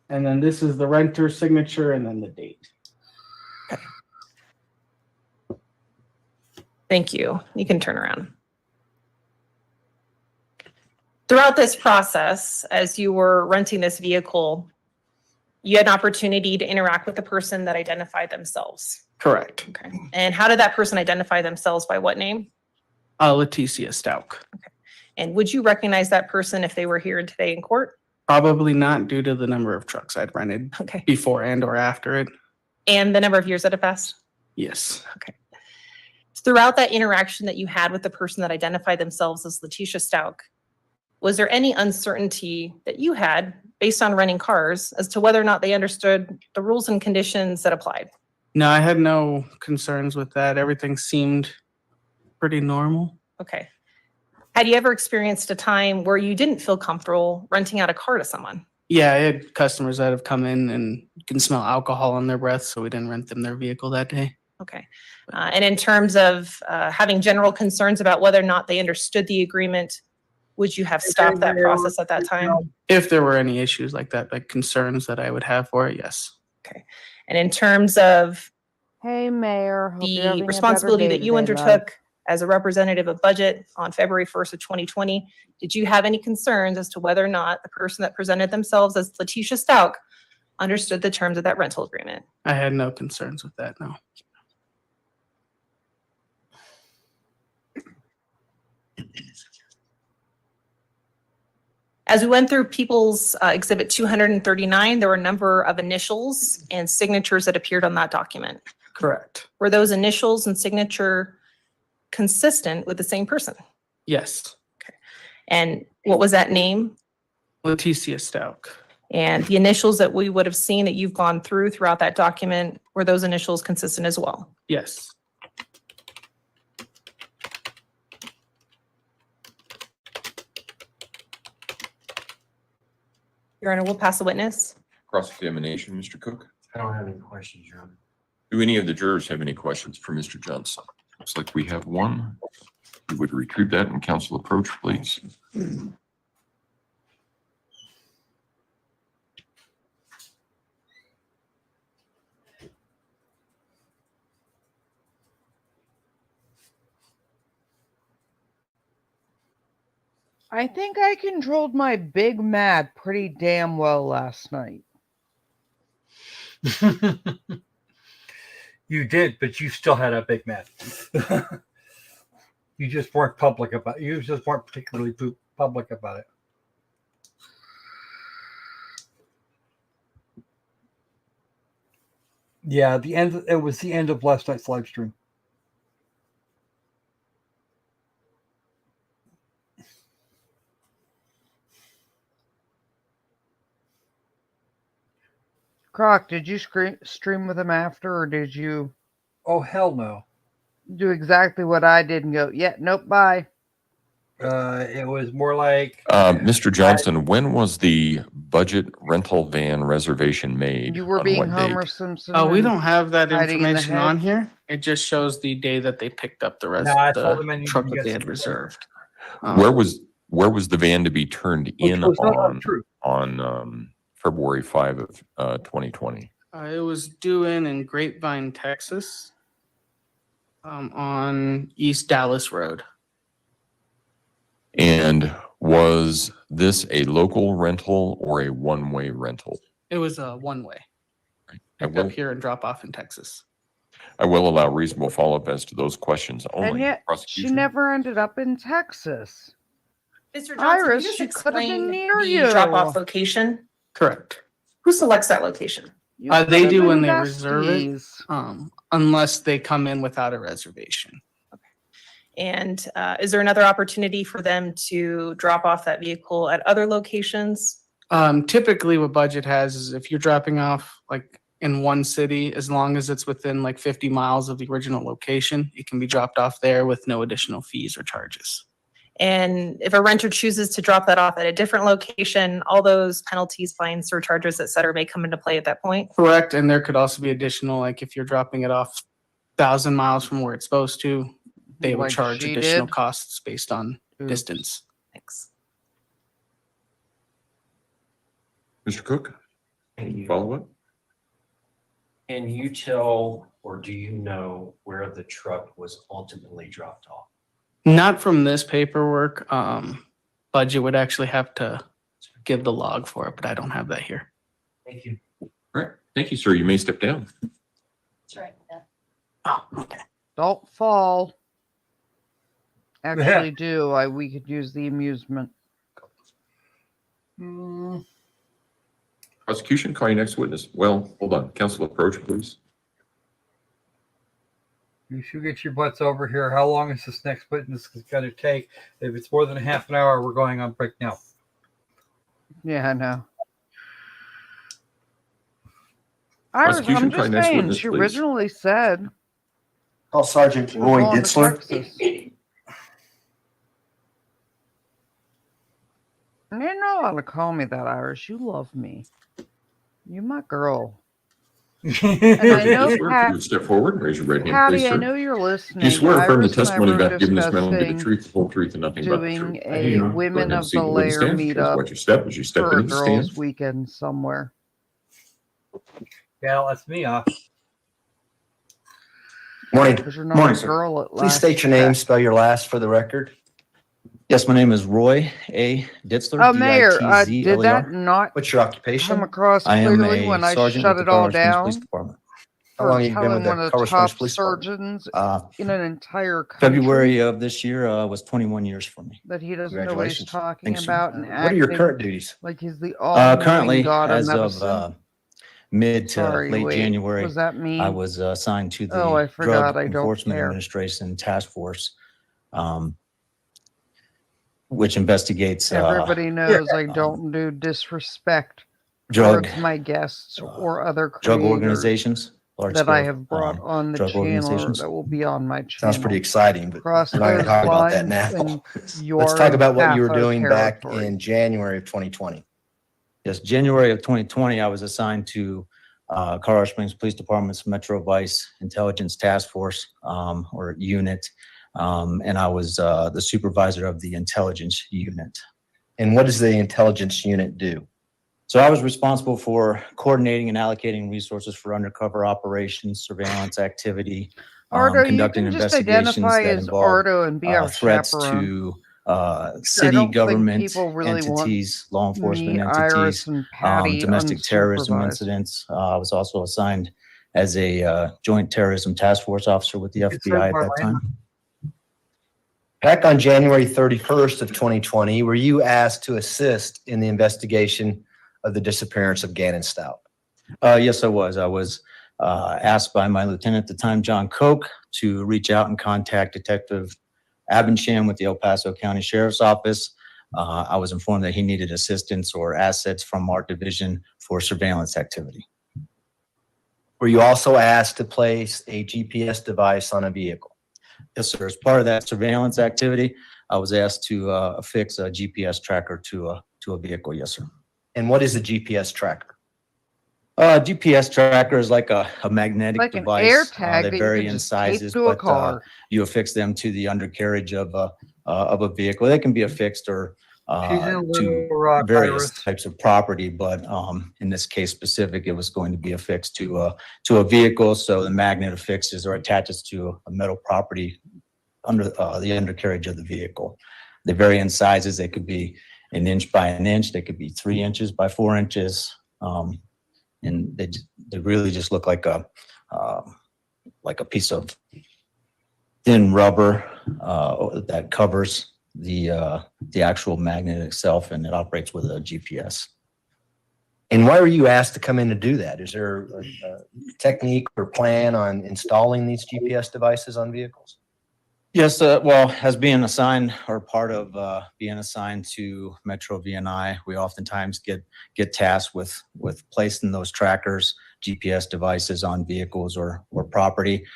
And then this is the renter's signature and then the date. Thank you. You can turn around. Throughout this process, as you were renting this vehicle, you had an opportunity to interact with the person that identified themselves. Correct. Okay. And how did that person identify themselves? By what name? Letecia Stauch. And would you recognize that person if they were here today in court? Probably not, due to the number of trucks I'd rented Okay. before and or after it. And the number of years that have passed? Yes. Throughout that interaction that you had with the person that identified themselves as Letecia Stauch, was there any uncertainty that you had based on renting cars as to whether or not they understood the rules and conditions that applied? No, I had no concerns with that. Everything seemed pretty normal. Okay. Had you ever experienced a time where you didn't feel comfortable renting out a car to someone? Yeah, I had customers that have come in and you can smell alcohol on their breath, so we didn't rent them their vehicle that day. Okay. And in terms of having general concerns about whether or not they understood the agreement, would you have stopped that process at that time? If there were any issues like that, like concerns that I would have for it, yes. Okay. And in terms of Hey, Mayor. Hope you're having the a better responsibility day that you today, love. undertook as a representative of budget on February 1st of 2020, did you have any concerns as to whether or not the person that presented themselves as Letecia Stauch understood the terms of that rental agreement? I had no concerns with that, no. As we went through People's Exhibit 239, there were a number of initials and signatures that appeared on that document. Correct. Were those initials and signature consistent with the same person? Yes. And what was that name? Letecia Stauch. And the initials that we would have seen that you've gone through throughout that document, were those initials consistent as well? Yes. Your Honor, we'll pass the witness. Cross-examination, Mr. Cook. I don't have any questions, Your Honor. Do any of the jurors have any questions for Mr. Johnson? Looks like we have one. You would retrieve that and counsel approach, please. I think I controlled my big mad pretty damn well last night. You did, but you still had a big mad. You just weren't public about it. You just weren't particularly public about it. Yeah, it was the end of last night's live stream. Croc, did you stream with him after, or did you Oh, hell no. do exactly what I did and go, yeah, nope, bye? It was more like Mr. Johnson, when was the budget rental van reservation made? You were On being what date? Homer Simpson. Oh, we and don't have that hiding in the information on hedge? here. It just shows the day that they picked up the rest No, I of told them I the needed truck to that get they had some- reserved. Where was the van to be turned in which was not true. on February 5 of 2020? It was due in Grapevine, Texas, on East Dallas Road. And was this a local rental or a one-way rental? It was a one-way. I Picked will, up here and drop off in Texas. I will allow reasonable follow-up as to those questions only. And yet, she Prosecution? never ended up in Texas. Mr. Johnson, Iris, can you she just could have been explain near the you. drop-off location? Correct. Who selects that location? You They could have do been when they reserve it. besties. Unless they come in without a reservation. And is there another opportunity for them to drop off that vehicle at other locations? Typically what budget has is if you're dropping off like in one city, as long as it's within like 50 miles of the original location, it can be dropped off there with no additional fees or charges. And if a renter chooses to drop that off at a different location, all those penalties, fines, surcharges, et cetera, may come into play at that point? Correct. And there could also be additional, like if you're dropping it off 1,000 miles from where it's supposed to, they would Like charge she additional did? costs based on Oops. distance. Thanks. Mr. Cook, Can you, follow-up? can you tell or do you know where the truck was ultimately dropped off? Not from this paperwork. Budget would actually have to give the log for it, but I don't have that here. Thank you. All right, thank you, sir. You may step down. That's right. Oh, okay. Don't fall. Actually, we could use the amusement. Prosecution, call your next witness. Well, hold on. Counsel approach, please. You should get your butts over here. How long is this next witness going to take? If it's more than half an hour, we're going on break now. Yeah, I know. Iris, Prosecution, I'm call your just next saying, witness, she please. originally said Call Sergeant she was Roy going to Ditzler. Texas. You're not allowed to call me that, Irish. You love me. You my girl. And I know, If you would step forward and raise your right hand, please, Patty, I sir. know you're Do listening. you swear affirm the Iris and I testimony were about giving this matter, the discussing truth, the whole truth, and nothing but the truth? doing I do a not. Go Women ahead and of seat the in the witness Lair stand. Please meetup watch your step as you step for a into the stand. girls' weekend somewhere. Yeah, that's me off. Morning. Because you're not Morning, a sir. girl at last. Please state your name, spell your last for the record. Yes, my name is Roy A. Ditzler. Mayor, did DITZLER. that not What's your come occupation? across I am clearly a when I sergeant shut with the it all Colorado Springs Police down Department. How for long have you been telling with the one of the Colorado Springs top Police Department? surgeons Uh, in an entire country February of this year was 21 years for me. that he doesn't know what he's Congratulations. talking Thanks, sir. about and What are your acting current duties? like he's the all-knowing Currently, god of as medicine? of mid to Sorry, late wait, January, was that me? I was assigned to Oh, I the forgot, Drug I don't Enforcement care. Administration Task Force, which investigates Everybody knows I don't do disrespect drug towards my guests or other drug creators organizations, large that I scale have brought on the drug channel or organizations. that will be on my channel. Sounds pretty exciting, but Cross we're not going to those talk about that lines now. and Let's you're talk in about what you were Patho doing back territory. in January of 2020. Yes, January of 2020, I was assigned to Colorado Springs Police Department's Metro Vice Intelligence Task Force or unit, and I was the supervisor of the intelligence unit. And what does the intelligence unit do? So I was responsible for coordinating and allocating resources for undercover operations, surveillance activity, Ardo, you conducting can just investigations identify that as involve Ardo and be our threats chaperone. to I city don't think government people really entities, law want enforcement me, entities, Iris, and Patty domestic terrorism unsupervised. incidents. I was also assigned as a joint terrorism task force officer with the FBI at that time. Back on January 31st of 2020, were you asked to assist in the investigation of the disappearance of Gannon Stauch? Yes, I was. I was asked by my lieutenant at the time, John Koch, to reach out and contact Detective Abinsham with the El Paso County Sheriff's Office. I was informed that he needed assistance or assets from our division for surveillance activity. Were you also asked to place a GPS device on a vehicle? Yes, sir. As part of that surveillance activity, I was asked to affix a GPS tracker to a vehicle. Yes, sir. And what is a GPS tracker? GPS tracker is like a magnetic Like an device. air tag They that you vary can in just tape sizes, to a but car. you affix them to the undercarriage of a vehicle. They can be affixed or She's in Little to Rock, various Iris. types of property, but in this case specific, it was going to be affixed to a vehicle. So the magnet affixes or attaches to a metal property under the undercarriage of the vehicle. They vary in sizes. They could be an inch by an inch. They could be 3 inches by 4 inches. And they really just look like a piece of thin rubber that covers the actual magnet itself, and it operates with a GPS. And why were you asked to come in to do that? Is there a technique or plan on installing these GPS devices on vehicles? Yes, well, as being assigned or part of being assigned to Metro VNI, we oftentimes get tasked with placing those trackers, GPS devices on vehicles or property.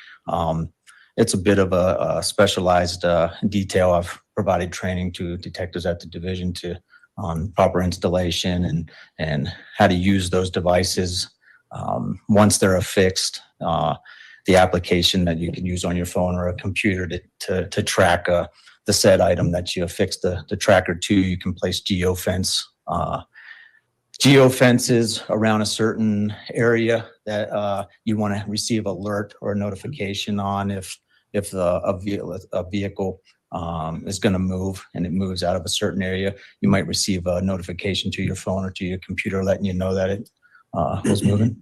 It's a bit of a specialized detail. I've provided training to detectives at the division on proper installation and how to use those devices once they're affixed. The application that you can use on your phone or a computer to track the said item that you affix the tracker to. You can place geofences around a certain area that you want to receive alert or notification on if a vehicle is going to move and it moves out of a certain area. You might receive a notification to your phone or to your computer letting you know that it was moving.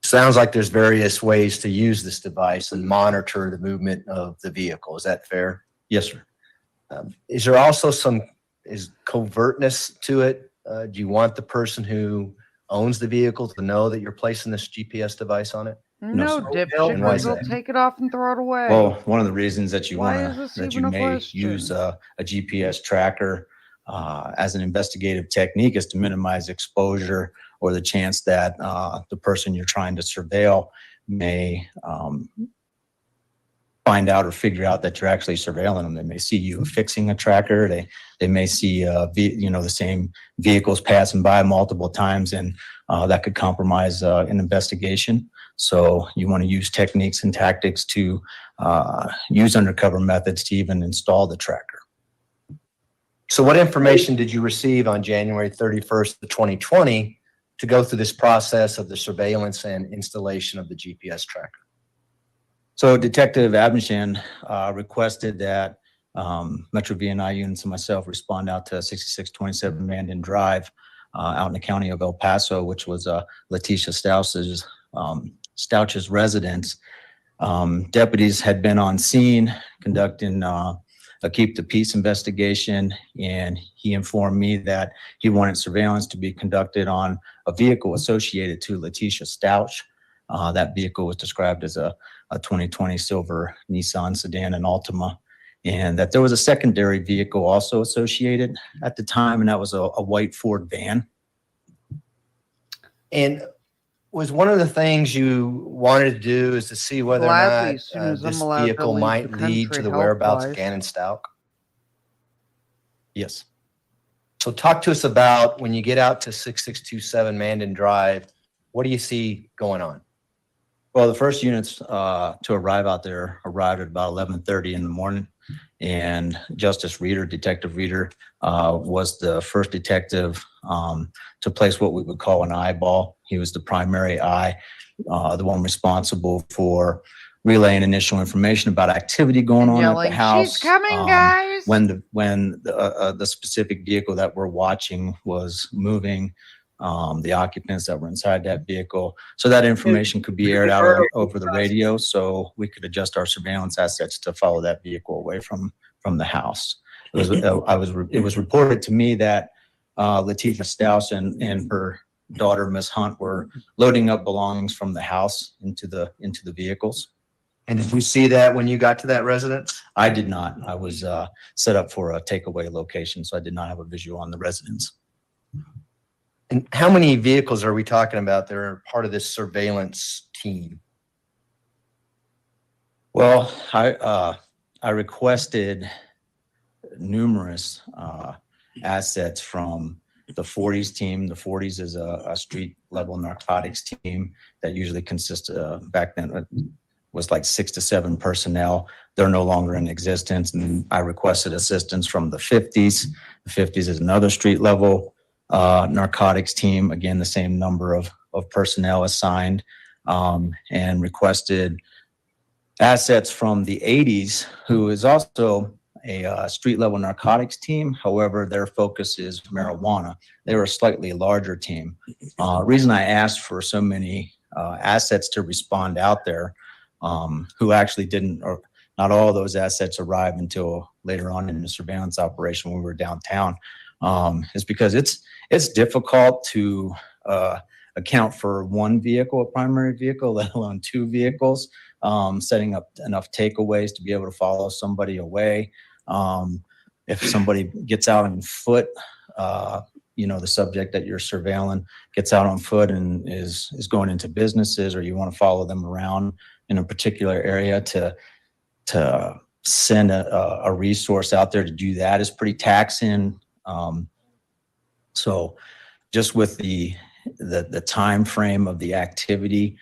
Sounds like there's various ways to use this device and monitor the movement of the vehicle. Is that fair? Yes, sir. Is there also is covertness to it? Do you want the person who owns the vehicle to know that you're placing this GPS device on it? No, sir. dipshit, And why is because they'll that? take it off and throw it away. Well, one of the reasons that you Why want is this that even you a may question? use a GPS tracker as an investigative technique is to minimize exposure or the chance that the person you're trying to surveil may find out or figure out that you're actually surveilling them. They may see you fixing a tracker. They may see, the same vehicles passing by multiple times, and that could compromise an investigation. So you want to use techniques and tactics to use undercover methods to even install the tracker. So what information did you receive on January 31st, 2020 to go through this process of the surveillance and installation of the GPS tracker? So Detective Abenshan requested that Metro VNI units and myself respond out to 6627 Mandan Drive out in the county of El Paso, which was Letecia Stauch's residence. Deputies had been on scene conducting a keep the peace investigation, and he informed me that he wanted surveillance to be conducted on a vehicle associated to Letecia Stauch. That vehicle was described as a 2020 silver Nissan sedan and Altima, and that there was a secondary vehicle also associated at the time, and that was a white Ford van. And was one of the things you wanted to do is to see whether or Gladly, not as soon as this I'm allowed to vehicle leave might the lead to country the whereabouts of health-wise. Gannon Stauch? Yes. So talk to us about when you get out to 6627 Mandan Drive, what do you see going on? Well, the first units to arrive out there arrived at about 11:30 in the morning, and Detective Reeder, was the first detective to place what we would call an eyeball. He was the primary eye, the one responsible for relaying initial information about activity going on Yelling, at the house. "She's coming, guys!" When the specific vehicle that we're watching was moving, the occupants that were inside that vehicle, so that information could be aired out over the radio, so we could adjust our surveillance assets to follow that vehicle away from the house. It was reported to me that Letecia Stauch and her daughter, Miss Hunt, were loading up belongings from the house into the vehicles. And did you see that when you got to that residence? I did not. I was set up for a takeaway location, so I did not have a visual on the residence. And how many vehicles are we talking about that are part of this surveillance team? Well, I requested numerous assets from the 40s team. The 40s is a street level narcotics team that usually consists of, back then, was like 6 to 7 personnel. They're no longer in existence. And I requested assistance from the 50s. The 50s is another street level narcotics team. Again, the same number of personnel assigned, and requested assets from the 80s, who is also a street level narcotics team. However, their focus is marijuana. They were a slightly larger team. Reason I asked for so many assets to respond out there, who actually didn't, or not all of those assets arrived until later on in the surveillance operation when we were downtown, is because it's difficult to account for one vehicle, a primary vehicle, let alone 2 vehicles, setting up enough takeaways to be able to follow somebody away. If somebody gets out on foot, the subject that you're surveilling gets out on foot and is going into businesses, or you want to follow them around in a particular area, to send a resource out there to do that is pretty taxing. So just with the time frame of the activity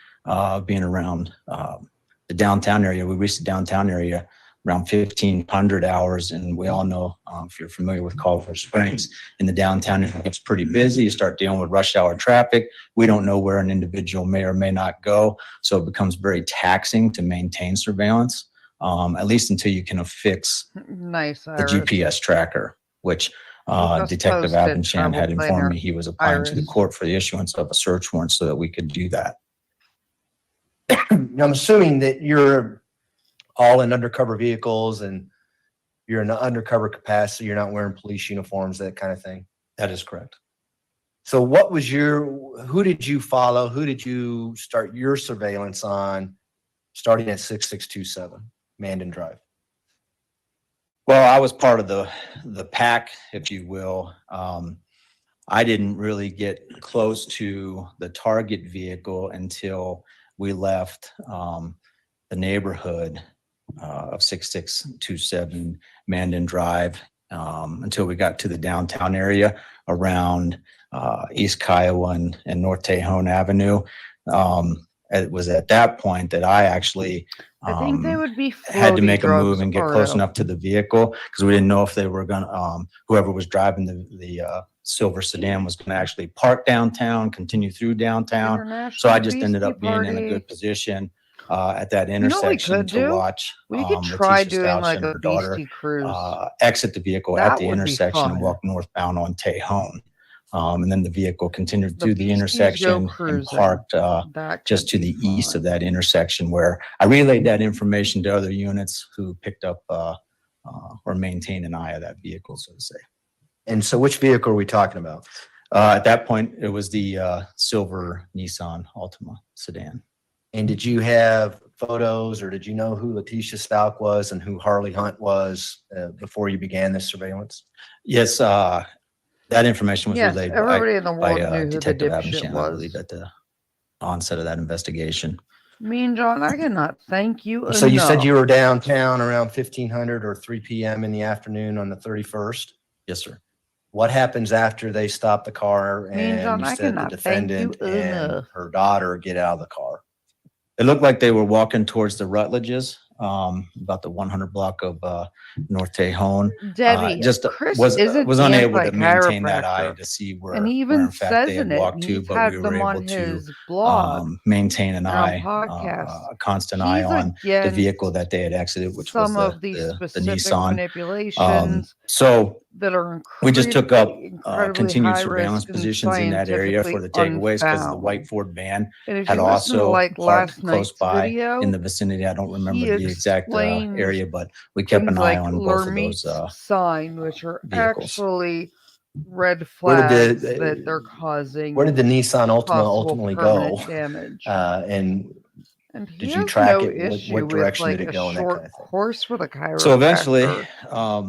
being around the downtown area, we reached the downtown area around 1500 hours, and we all know, if you're familiar with Colorado Springs, in the downtown area, it's pretty busy. You start dealing with rush hour traffic. We don't know where an individual may or may not go, so it becomes very taxing to maintain surveillance, at least until you can affix Nice, the Iris. GPS tracker, which Just Detective posted Abenshan had travel informed planner, me he was applying to the Iris. court for the issuance of a search warrant so that we could do that. I'm assuming that you're all in undercover vehicles and you're in an undercover capacity. You're not wearing police uniforms, that kind of thing. That is correct. So who did you follow? Who did you start your surveillance on starting at 6627 Mandan Drive? Well, I was part of the pack, if you will. I didn't really get close to the target vehicle until we left the neighborhood of 6627 Mandan Drive until we got to the downtown area around East Kiowa and North Tejon Avenue. It was at that point that I actually I think they would be had to floaty make a move drugs, and get close Ardo. enough to the vehicle because we didn't know if they were going to, whoever was driving the silver sedan was going to actually park downtown, continue through downtown. So International I just ended up Beastie being in a Party. good position at that You know what we intersection could to do? watch We could try Letecia doing Stauch like and a her daughter Beastie cruise. exit the vehicle That at the would be intersection and fun. walk northbound on Tejon. And then the vehicle continued The through the Beasties go intersection and cruising. parked That just to could the be east fun. of that intersection where I relayed that information to other units who picked up or maintained an eye of that vehicle, so to say. And so which vehicle are we talking about? At that point, it was the silver Nissan Altima sedan. And did you have photos or did you know who Letecia Stauch was and who Harley Hunt was before you began this surveillance? Yes, that information was Yes, relayed everybody in the by world knew who the Detective dipshit Avenshan, I believe, was. at the onset of that investigation. Me and John, I cannot thank you So you said enough. you were downtown around 1500 or 3 p.m. in the afternoon on the 31st. Yes, sir. What happens after they stop the car Me and John, and you I said the cannot thank you defendant and enough. her daughter get out of the car? It looked like they were walking towards the Rutledges, about the 100 block of North Tejon. Debbie, Just Chris was isn't the unable to maintain that eye anti-chiropractor. to see where, And he where even in fact says they had in it, walked and to, he's but had we were them on able to his blog maintain an and on eye, podcasts. a constant He's eye on the against vehicle that they had exited, which was some of these the specific Nissan. manipulations So that are we just took up incredibly continued high surveillance risk and positions in that area for the takeaways because the unfound. white Ford van And if had you listen to also like parked last close night's by video, in the vicinity. I don't remember he the exact explains area, but we kept things an eye like on both of Lermeet's those sign, which are vehicles. actually red Where flags did that they're causing Where did the Nissan Altima possible ultimately go? permanent damage. And he did you has track no it? issue What direction with did like it a go and that short kind of thing? course with a chiropractor. So eventually,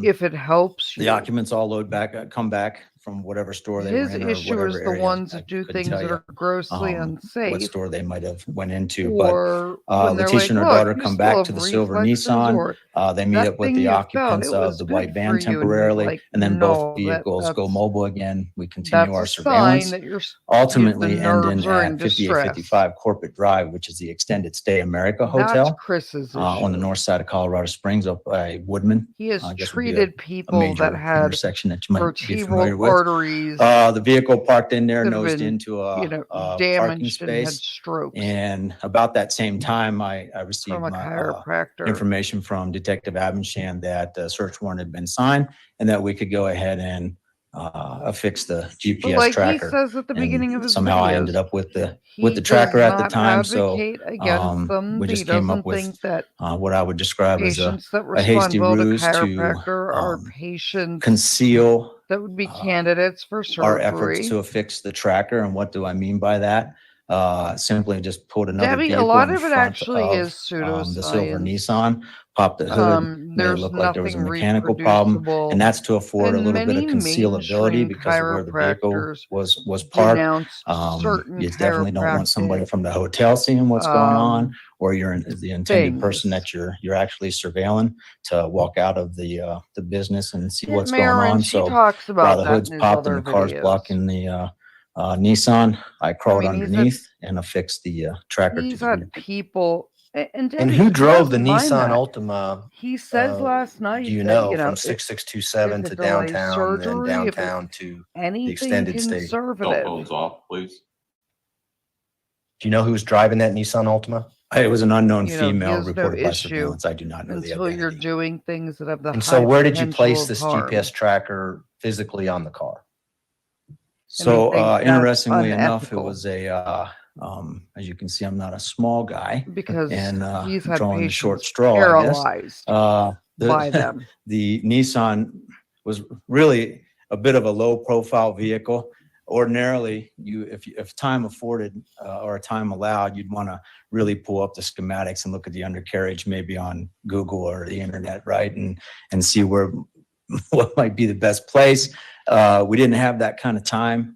if it helps you. the occupants all come back from whatever store they were His in or issue whatever is the area. ones I that do couldn't things tell that you, are grossly what unsafe. store they might have went into, Or but when they're Letecia like, and her "Look, daughter you come still back have to the silver reflexes," Nissan. or They meet "That up with thing the you found, occupants it of was the good white for van you," and he's temporarily, like, and then "No, both vehicles go that's mobile again. We continue our a sign surveillance, that the ultimately ending nerves are in at distress." 5855 Corporate Drive, which is the Extended Stay America That's Hotel Chris's issue. on the north side of Colorado Springs up by Woodman. He has I guess would be treated a people major that had intersection that you might be vertebral familiar with. arteries The vehicle parked in there, that have nosed been, into a parking damaged and had space. strokes And about that same time, I received from a my chiropractor. information from Detective Avenshan that a search warrant had been signed and that we could go ahead and affix the But GPS like tracker. he says at the beginning of his Somehow I videos, ended up with the he tracker does at the not time. So advocate against them. we He just came doesn't up with think that what I would describe as patients that a hasty respond well to ruse to chiropractor are patients conceal that would be candidates for our efforts surgery. to affix the tracker. And what do I mean by that? Simply just put another Debbie, a vehicle lot in of it front actually of is the silver pseudoscience. Nissan, popped the hood, made it There's look like there was a nothing mechanical problem, reproducible. and that's to afford a And little bit of many concealability mainstream because of where the vehicle chiropractors was parked. denounced certain You definitely don't want somebody chiropractic from the hotel seeing what's going on, or you're the intended person things. that you're actually surveilling to walk out of the business and see Yeah, what's going Marin, on. she So talks while about the that hood's in his popped and other the car's videos. blocking the Nissan, I crawled mean, he's underneath and affixed the tracker to He's the had vehicle. people, and And Debbie, who he drove the doesn't mind Nissan that. Altima? He says last Do night you that, know from if 6627 it to delays downtown, then surgery, if downtown it's to the anything extended stay? Cell conservative, phones off, please. Do you know who was driving that Nissan Altima? It was an unknown he female has no reported by issue surveillance. I do not know the until you're identity. doing things that have the And high so where did you potential place of this harm. GPS tracker physically on the car? So thinks that's interestingly enough, it unethical. was as you can see, I'm not a small guy, Because and he's had drawing the short patients straw, I guess. paralyzed by them. The Nissan was really a bit of a low profile vehicle. Ordinarily, if time afforded or time allowed, you'd want to really pull up the schematics and look at the undercarriage, maybe on Google or the internet, right? And see what might be the best place. We didn't have that kind of time.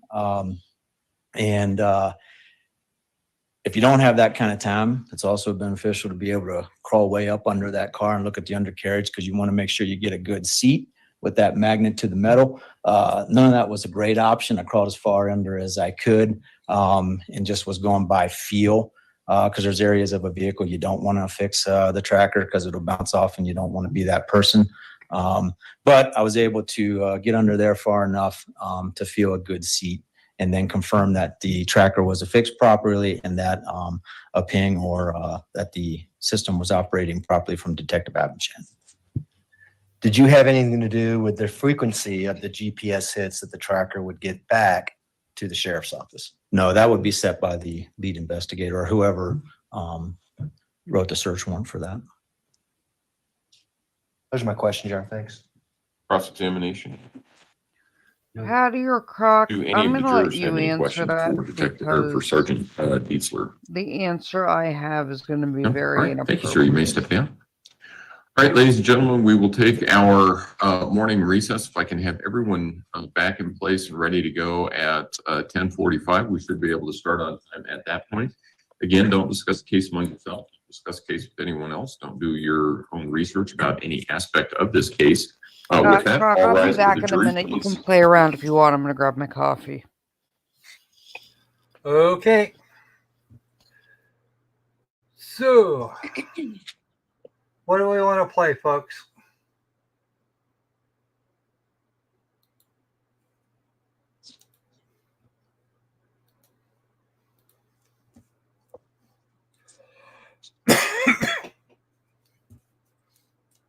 If you don't have that kind of time, it's also beneficial to be able to crawl way up under that car and look at the undercarriage, because you want to make sure you get a good seat with that magnet to the metal. None of that was a great option. I crawled as far under as I could, and just was going by feel, because there's areas of a vehicle you don't want to fix the tracker because it'll bounce off, and you don't want to be that person. But I was able to get under there far enough to feel a good seat, and then confirm that the tracker was affixed properly and that a ping or that the system was operating properly from Detective Abichan. Did you have anything to do with the frequency of the GPS hits that the tracker would get back to the sheriff's office? No, that would be set by the lead investigator or whoever wrote the search warrant for that. Those are my questions, John. Thanks. Cross-examination. Patty or Croc, Do any I'm of the going to let jurors have you any answer questions that for Detective or for because Sergeant Dietzler? the answer I have is going to be No? very All right. inappropriate. Thank you, sir. You may step down. All right, ladies and gentlemen, we will take our morning recess. If I can have everyone back in place and ready to go at 10:45, we should be able to start on time at that point. Again, don't discuss the case among yourself. Discuss the case with anyone else. Don't do your own research about any aspect of this case. With that, Croc, all I'll be rise for back the in a jury, minute. You can please. play around if you want. I'm going to grab my coffee. Okay. So, what do we want to play, folks?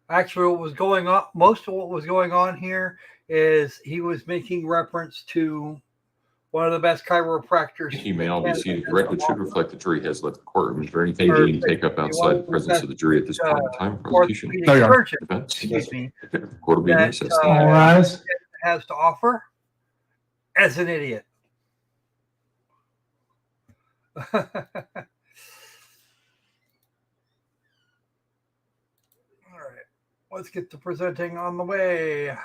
Actually, what was going on, most of what was going on here is he was making reference to one of the best chiropractors. Thank you, may all be seated. The record should reflect the jury has left the courtroom. Is there anything you need to take up outside the presence of the jury at this point in time? Prosecution. Surgeon, Defense? excuse me, Court will be in that recess. Thank you. has to offer as an idiot. All right, let's get to presenting on the way.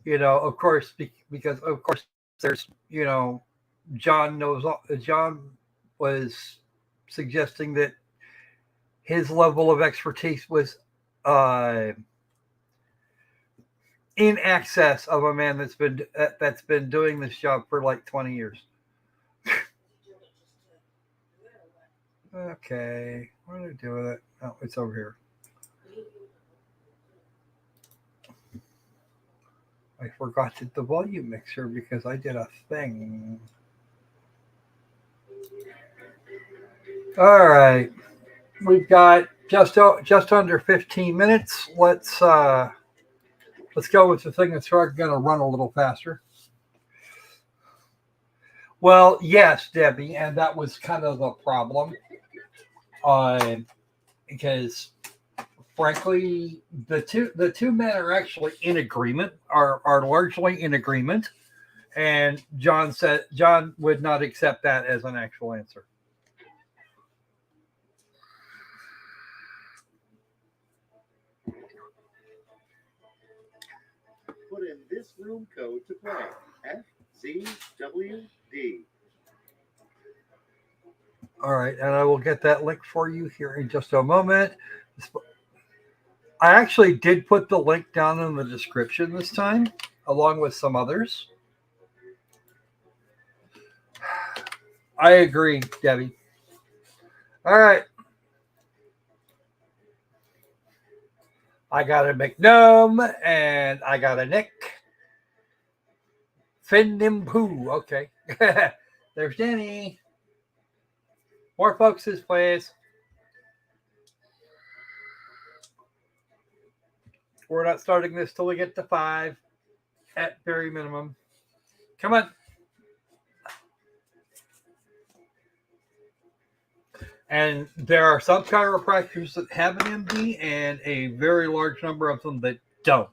You know, of course, because of course there's, you know, John was suggesting that his level of expertise was in excess of a man that's been doing this job for like 20 years. Okay, what do I do with it? Oh, it's over here. I forgot the volume mixer because I did a thing. All right, we've got just under 15 minutes. Let's go with the thing that's going to run a little faster. Well, yes, Debbie, and that was kind of the problem, because frankly, the two men are actually in agreement, are largely in agreement, and John would not accept that as an actual answer. Put in this room code to play. FZWD. All right, and I will get that link for you here in just a moment. I actually did put the link down in the description this time, along with some others. I agree, Debbie. All right. I got a McNum and I got a Nick. Finn and Pooh. Okay. There's Danny. More folks, please. We're not starting this till we get to 5 at very minimum. Come on. And there are some chiropractors that have an MD and a very large number of them that don't.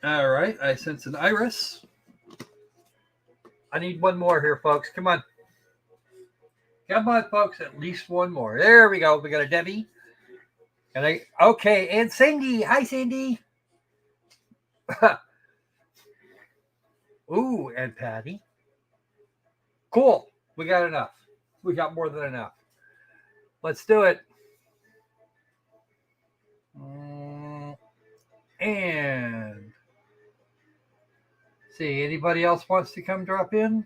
All right, I sense an iris. I need one more here, folks. Come on. Come on, folks, at least one more. There we go. We got a Debbie. And Cindy. Hi, Cindy. Ooh, and Patty. Cool. We got enough. We got more than enough. Let's do it. And see, anybody else wants to come drop in?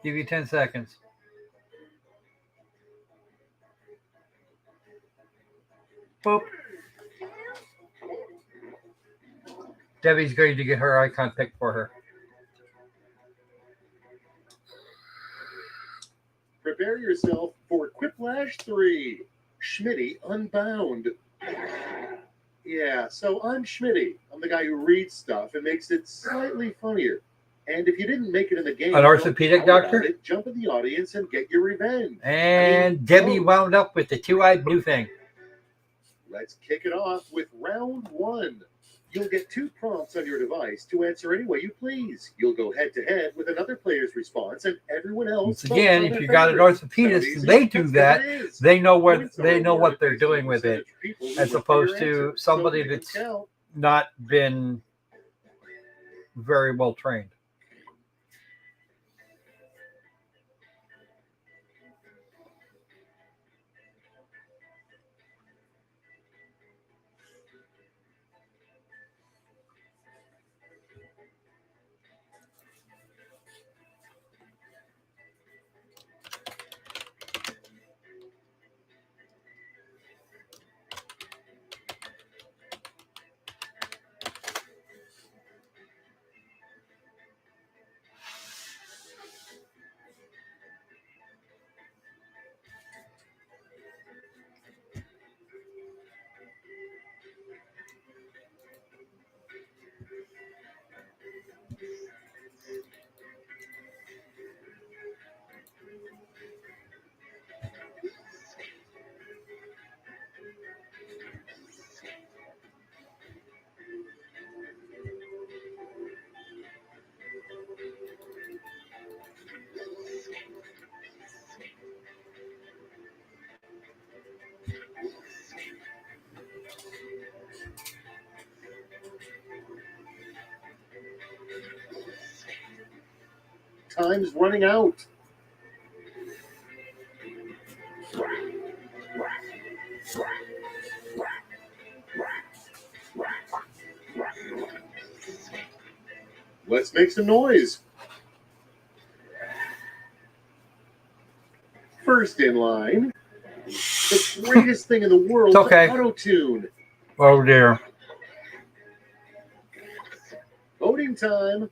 Give you 10 seconds. Boop. Debbie's going to get her icon picked for her. Prepare yourself for Quiplash 3, Schmitty Unbound. Yeah, so I'm Schmitty. I'm the guy who reads stuff and makes it slightly funnier. And if you didn't make it in the game, An orthopedic doctor? Jump in the audience and get your revenge. And Debbie wound up with the two-eyed blue thing. Let's kick it off with round 1. You'll get 2 prompts on your device to answer any way you please. You'll go head-to-head with another player's response, and everyone else. Once again, if you got an orthopedist and they do that, they know what they're doing with it, as opposed to somebody that's not been very well trained. Time's running out. Let's make some noise. First in line, the greatest thing in the world, It's okay. auto-tune. Oh, dear. Voting time.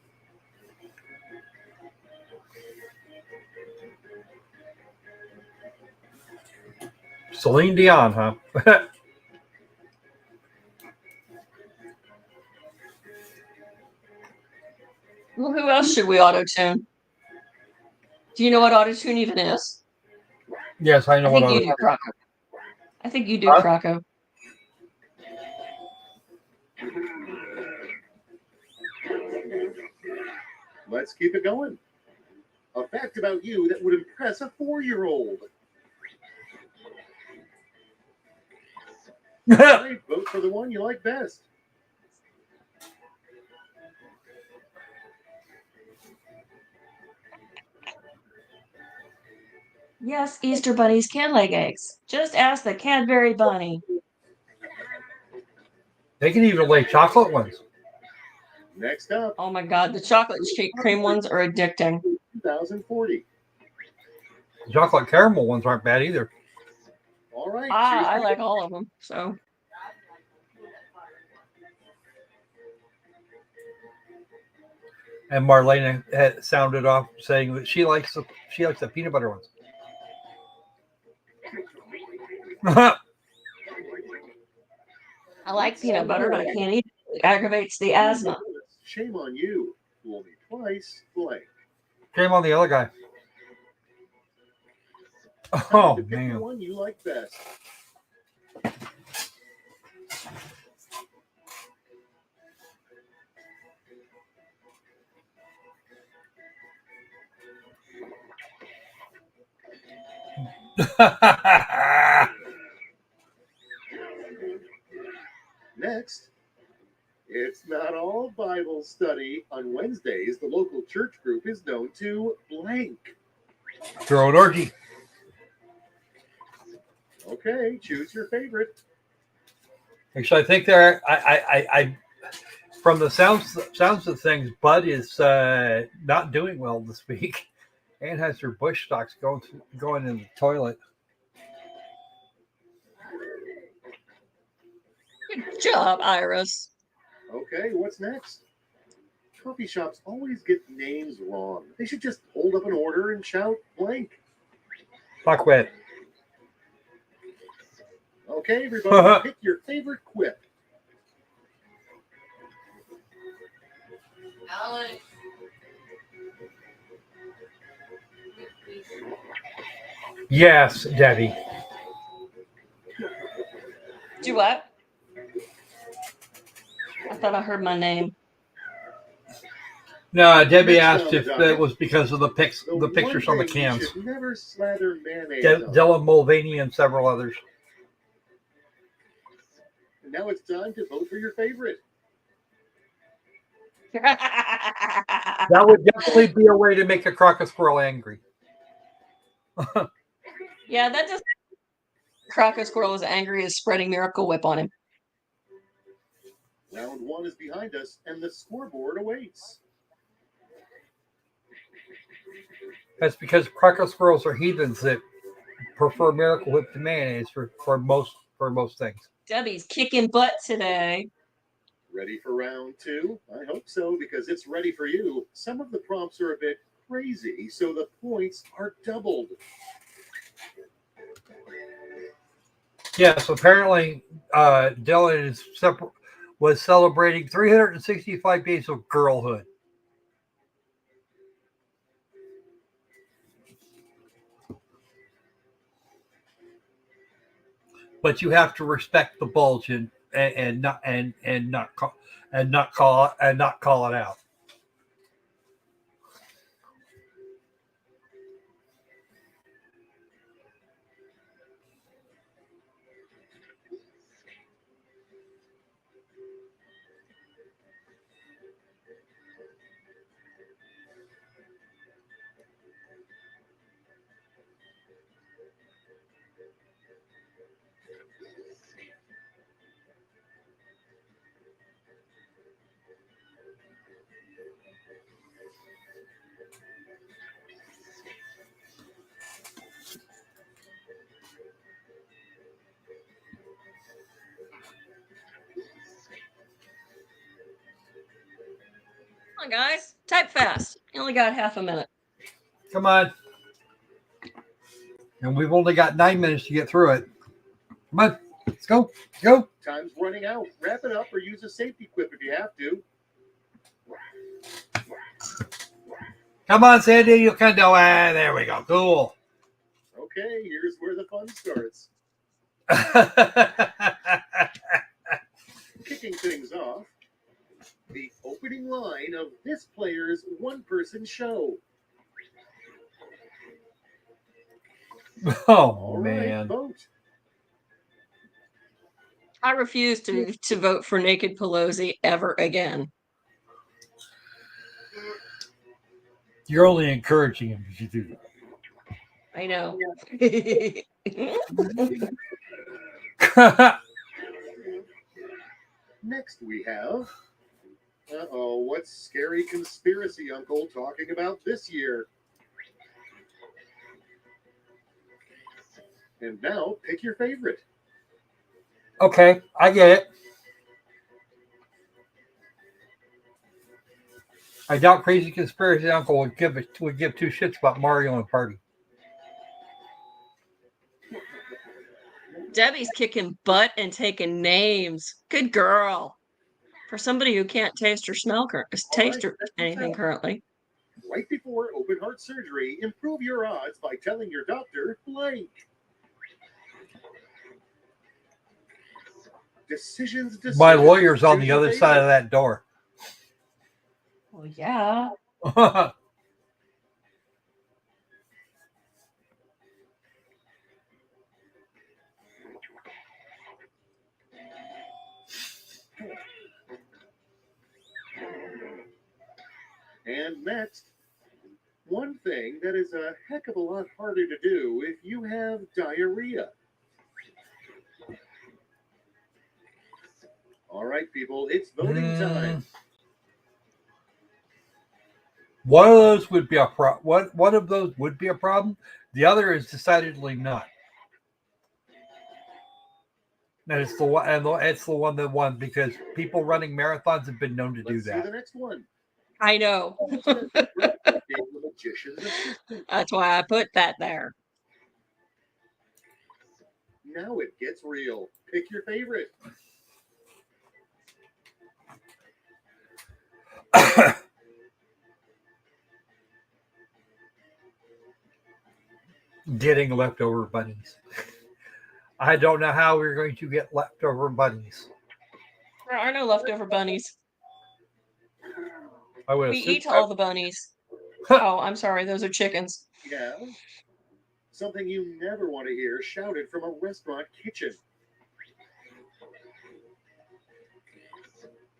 Celine Dion, huh? Well, who else should we auto-tune? Do you know what auto-tune even is? Yes, I know I what think you I'm. do, Croco. I think you do, Huh? Croco. Let's keep it going. A fact about you that would impress a 4-year-old. Right, vote for the one you like best. Yes, Easter bunnies can lay eggs. Just ask the Cadbury bunny. They can even lay chocolate ones. Next up, Oh my God, the chocolate shake cream ones are addicting. 2040. Chocolate caramel ones aren't bad either. All right. I like all of them. So And Marlena had sounded off saying that she likes the peanut butter ones. I like peanut butter, but I can't eat it. It aggravates the asthma. Shame on you. Fool me twice, blank. Shame on the other guy. Time Oh to pick the man. one you like best. Next, it's not all Bible study. On Wednesdays, the local church group is known to blank. Throw an orgy. Okay, choose your favorite. Actually, I think there. I from the sounds of things, Bud is not doing well this week, and has her bush stocks going in the toilet. Good job, Iris. Okay, what's next? Coffee shops always get names wrong. They should just hold up an order and shout blank. Fuck with. Okay, everybody, pick your favorite quip. Alex. Yes, Debbie. Do what? I thought I heard my name. No, Debbie Next asked on the if docket, it was because of the pictures on the one thing you cans. should never slather mayonnaise on. Della Mulvaney and several others. And now it's time to vote for your favorite. That would definitely be a way to make a crocodile squirrel angry. Yeah, that just Crocker Squirrel is angry as spreading Miracle Whip on him. Round one is behind us, and the scoreboard awaits. That's because crocodile squirrels are heathens that prefer Miracle Whip to mayonnaise for most things. Debbie's kicking butt today. Ready for round two? I hope so, because it's ready for you. Some of the prompts are a bit crazy, so the points are doubled. Yes, apparently Dylan was celebrating 365 days of girlhood. But you have to respect the bulge and not call it out. Come on, guys. Type fast. You only got half a minute. Come on. And we've only got 9 minutes to get through it. Come on. Let's go. Let's go. Time's running out. Wrap it up or use a safety quip if you have to. Come on, Sandy. You can do it. There we go. Cool. Okay, here's where the fun starts. Kicking things off, the opening line of this player's one-person show. Oh, All man. right, vote. I refuse to vote for Naked Pelosi ever again. You're only encouraging him if you do that. I know. Next we have, what's scary conspiracy uncle talking about this year? And now pick your favorite. Okay, I get it. I doubt Crazy Conspiracy Uncle would give two shits about Mario and Party. Debbie's kicking butt and taking names. Good girl. For somebody who can't taste or smell anything currently. Right before open heart surgery, improve your odds by telling your doctor blank. Decisions. My lawyer's on the other side of that door. Well, yeah. And next, one thing that is a heck of a lot harder to do if you have diarrhea. All right, people, it's voting time. One of those would be a one of those would be a problem. The other is decidedly not. And it's the one, and it's the one that won because people running marathons have been known to do Let's see that. the next one. I know. The magician's assistant. That's why I put that there. Now it gets real. Pick your favorite. Getting leftover bunnies. I don't know how we're going to get leftover bunnies. There are no leftover bunnies. I would We assume- eat all the bunnies. Oh, I'm sorry. Those are chickens. Yeah. Something you never want to hear shouted from a restaurant kitchen.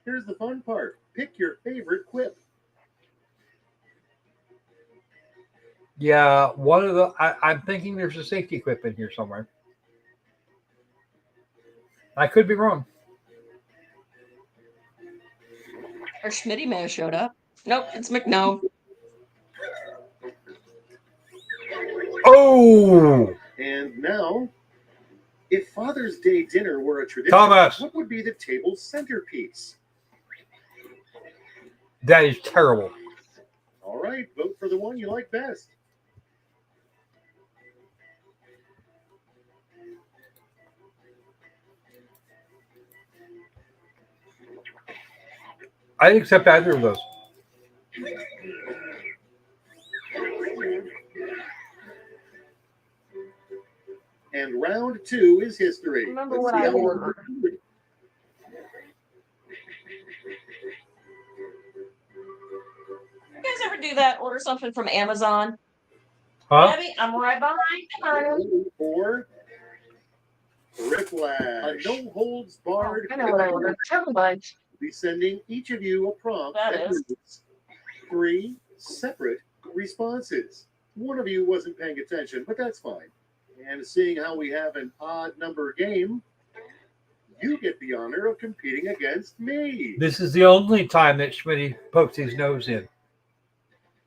Here's the fun part. Pick your favorite quip. Yeah, one of the. I'm thinking there's a safety quip in here somewhere. I could be wrong. Or Schmitty may have showed up. Nope, it's McNo. Oh! And now, if Father's Day dinner were a tradition, Thomas! What would be the table's centerpiece? That is terrible. All right, vote for the one you like best. I'd accept either of those. And round two is history. Remember Let's what see I how you ordered. did. You guys ever do that? Order something from Amazon? Huh? Debbie, I'm right behind you, honey. For Whiplash, a no holds barred. I know what I ordered. Travel buds. Be sending each of you a prompt That that is. includes 3 separate responses. One of you wasn't paying attention, but that's fine. And seeing how we have an odd number game, you get the honor of competing against me. This is the only time that Schmitty pokes his nose in.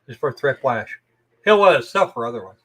Is for threat flash. He'll let us suffer otherwise.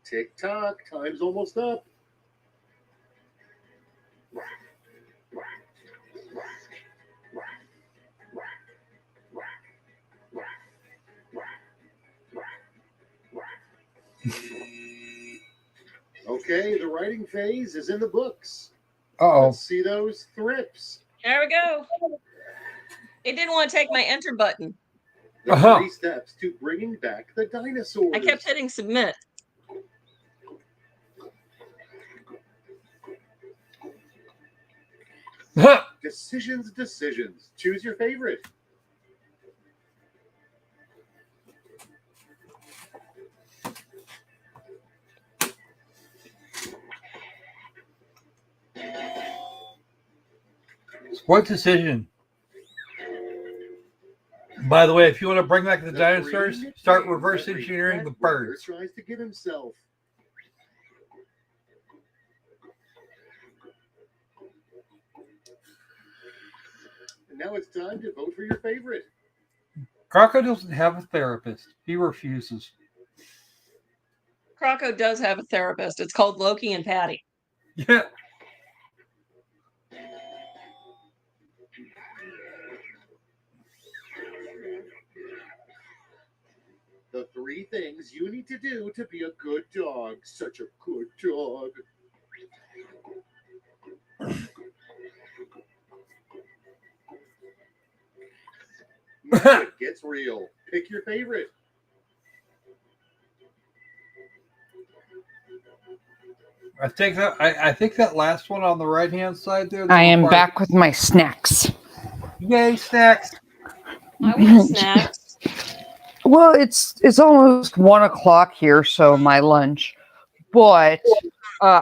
Tick tock, time's almost up. Okay, the writing phase is in the books. Uh-oh. Let's see those thrips. There we go. It didn't want to take my enter button. The Uh-huh. 3 steps to bringing back the dinosaurs. I kept hitting submit. Decisions, decisions. Choose your favorite. What decision? By the way, if you want to bring back the The dinosaurs, green start thing reverse every engineering cat the brother birds. Tries to get himself. And now it's time to vote for your favorite. Croco doesn't have a therapist. He refuses. Croco does have a therapist. It's called Loki and Patty. Yeah. The 3 things you need to do to be a good dog. Such a good dog. Now it gets real. Pick your favorite. I think that last one on the right hand side there. I am back with my snacks. Yay, snacks! I want snacks. Well, it's almost 1 o'clock here, so my lunch. But 3 oh,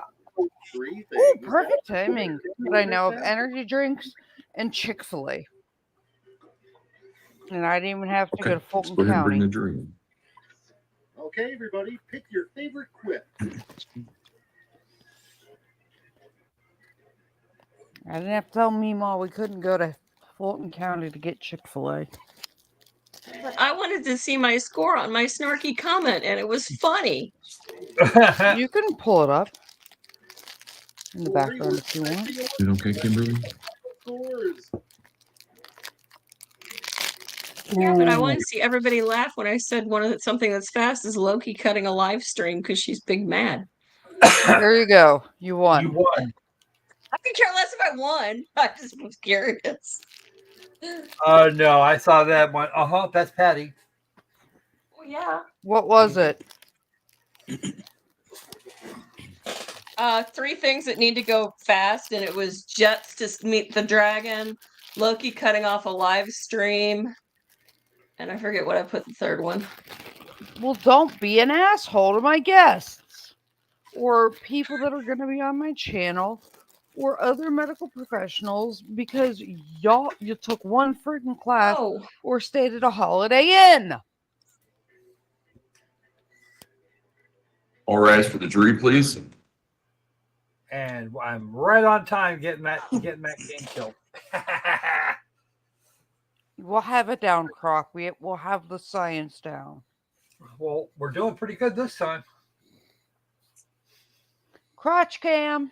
things. perfect timing. But I know of energy drinks and Chick-fil-A. And I didn't even have to go to Let's Fulton go ahead and bring County. the jury in. Okay, everybody, pick your favorite quip. I didn't have to tell Meemaw we couldn't go to Fulton County to get Chick-fil-A. But I wanted to see my score on my snarky comment, and it was funny. You can pull it up in the background if you want. Is it okay, Kimberly? Scores. Yeah, but I want to see everybody laugh when I said something that's fast is Loki cutting a live stream because she's big mad. There you go. You won. You won. I could care less if I won. I just was curious. Oh no, I saw that one. That's Patty. Well, yeah. What was it? 3 things that need to go fast, and it was Jets to meet the dragon, Loki cutting off a live stream, and I forget what I put the third one. Well, don't be an asshole to my guests or people that are going to be on my channel or other medical professionals because you took one freaking class Oh, or stayed at a Holiday Inn. All rise for the jury, please. And I'm right on time getting that game killed. We'll have it down, Croc. We'll have the science down. Well, we're doing pretty good this time. Crotch cam.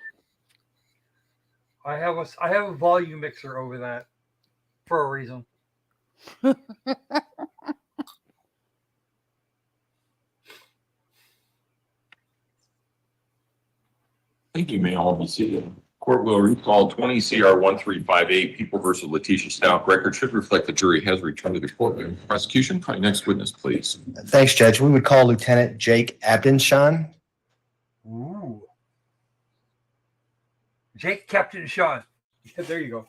I have a volume mixer over that for a reason. Thank you, may all be seated. Court will recall 20 CR 1358, People versus Letecia Stauch. Record should reflect the jury has returned to the courtroom. Prosecution, call your next witness, please. Thanks, Judge. We would call Lieutenant Jake Abdenshawn. Ooh. Jake, Captain Sean. Yeah, there you go.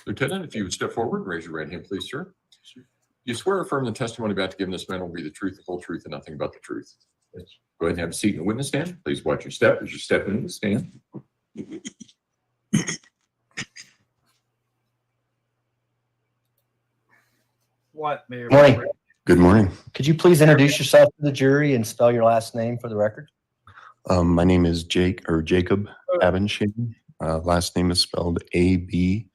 Lieutenant, if you would step forward and raise your right hand, please, sir. You swear or affirm the testimony about to give in this man will be the truth, the whole truth, and nothing but the truth. Yes. Go ahead and have a seat in the witness stand. Please watch your step as you step into the stand. What, Mayor? Morning. Good morning. Could you please introduce yourself to the jury and spell your last name for the record? My name is Jacob Abendschan. Last name is spelled Abendschahan.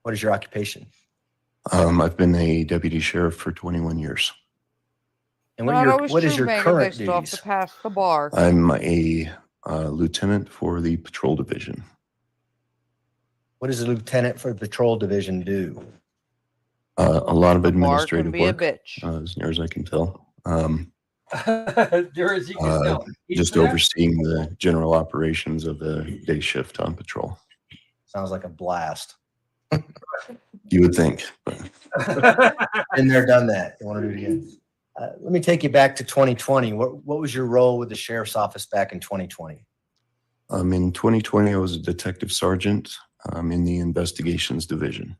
What is your occupation? I've been a deputy sheriff for 21 years. And Not always what is true, your Megan. current They still have duties? to pass the bar. I'm a lieutenant for the patrol division. What does a lieutenant for the patrol division do? A lot of The bar administrative can be a work, bitch. as near as I can tell. There is, you can tell. Just overseeing the general operations of the day shift on patrol. Sounds like a blast. You would think, but Been there, done that. You want to do it again? Let me take you back to 2020. What was your role with the sheriff's office back in 2020? in 2020, I was a detective sergeant in the investigations division.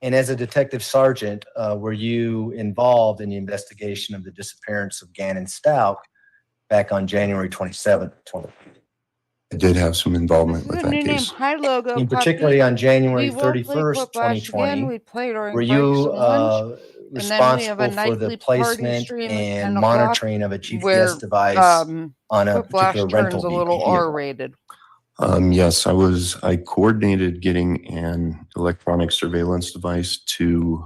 And as a detective sergeant, were you involved in the investigation of the disappearance of Gannon Stauch back on January 27th, 2020? I did have some This involvement is with a that new name. case. Hi, logo. And puppy. particularly on January We won't play 31st, Quiplash again. 2020, We play during were breaks you and lunch. And then we have a responsible for the nightly party placement stream at and 10 o'clock monitoring of a where GPS device on a particular Quiplash rental turns a little vehicle? R-rated. Yes, I coordinated getting an electronic surveillance device to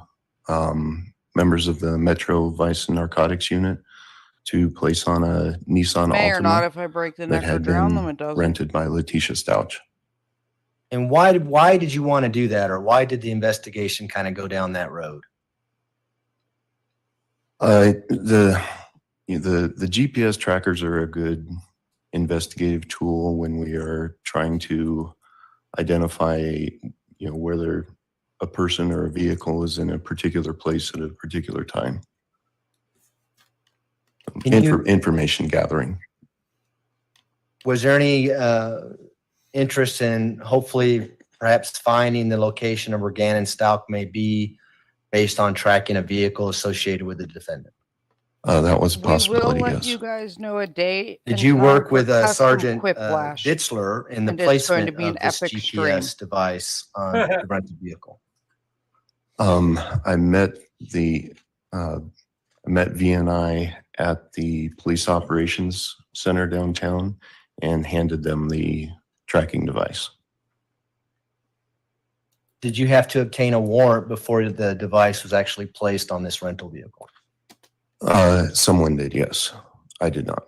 members of the Metro Vice and Narcotics Unit to place on a Nissan May or not Altima if I break the that neck or had drown them, been it doesn't. rented by Letecia Stauch. And why did you want to do that, or why did the investigation kind of go down that road? The GPS trackers are a good investigative tool when we are trying to identify, whether a person or a vehicle is in a particular place at a particular time. Information gathering. Was there any interest in hopefully perhaps finding the location of where Gannon Stauch may be based on tracking a vehicle associated with the defendant? That was a We will possibility, let yes. you guys know a date. Did and you time work for with custom Sergeant Quiplash. Ditzler in the And it's going to placement be an of this epic GPS stream. device on the rental vehicle? I met VNI at the Police Operations Center downtown and handed them the tracking device. Did you have to obtain a warrant before the device was actually placed on this rental vehicle? Someone did, yes. I did not.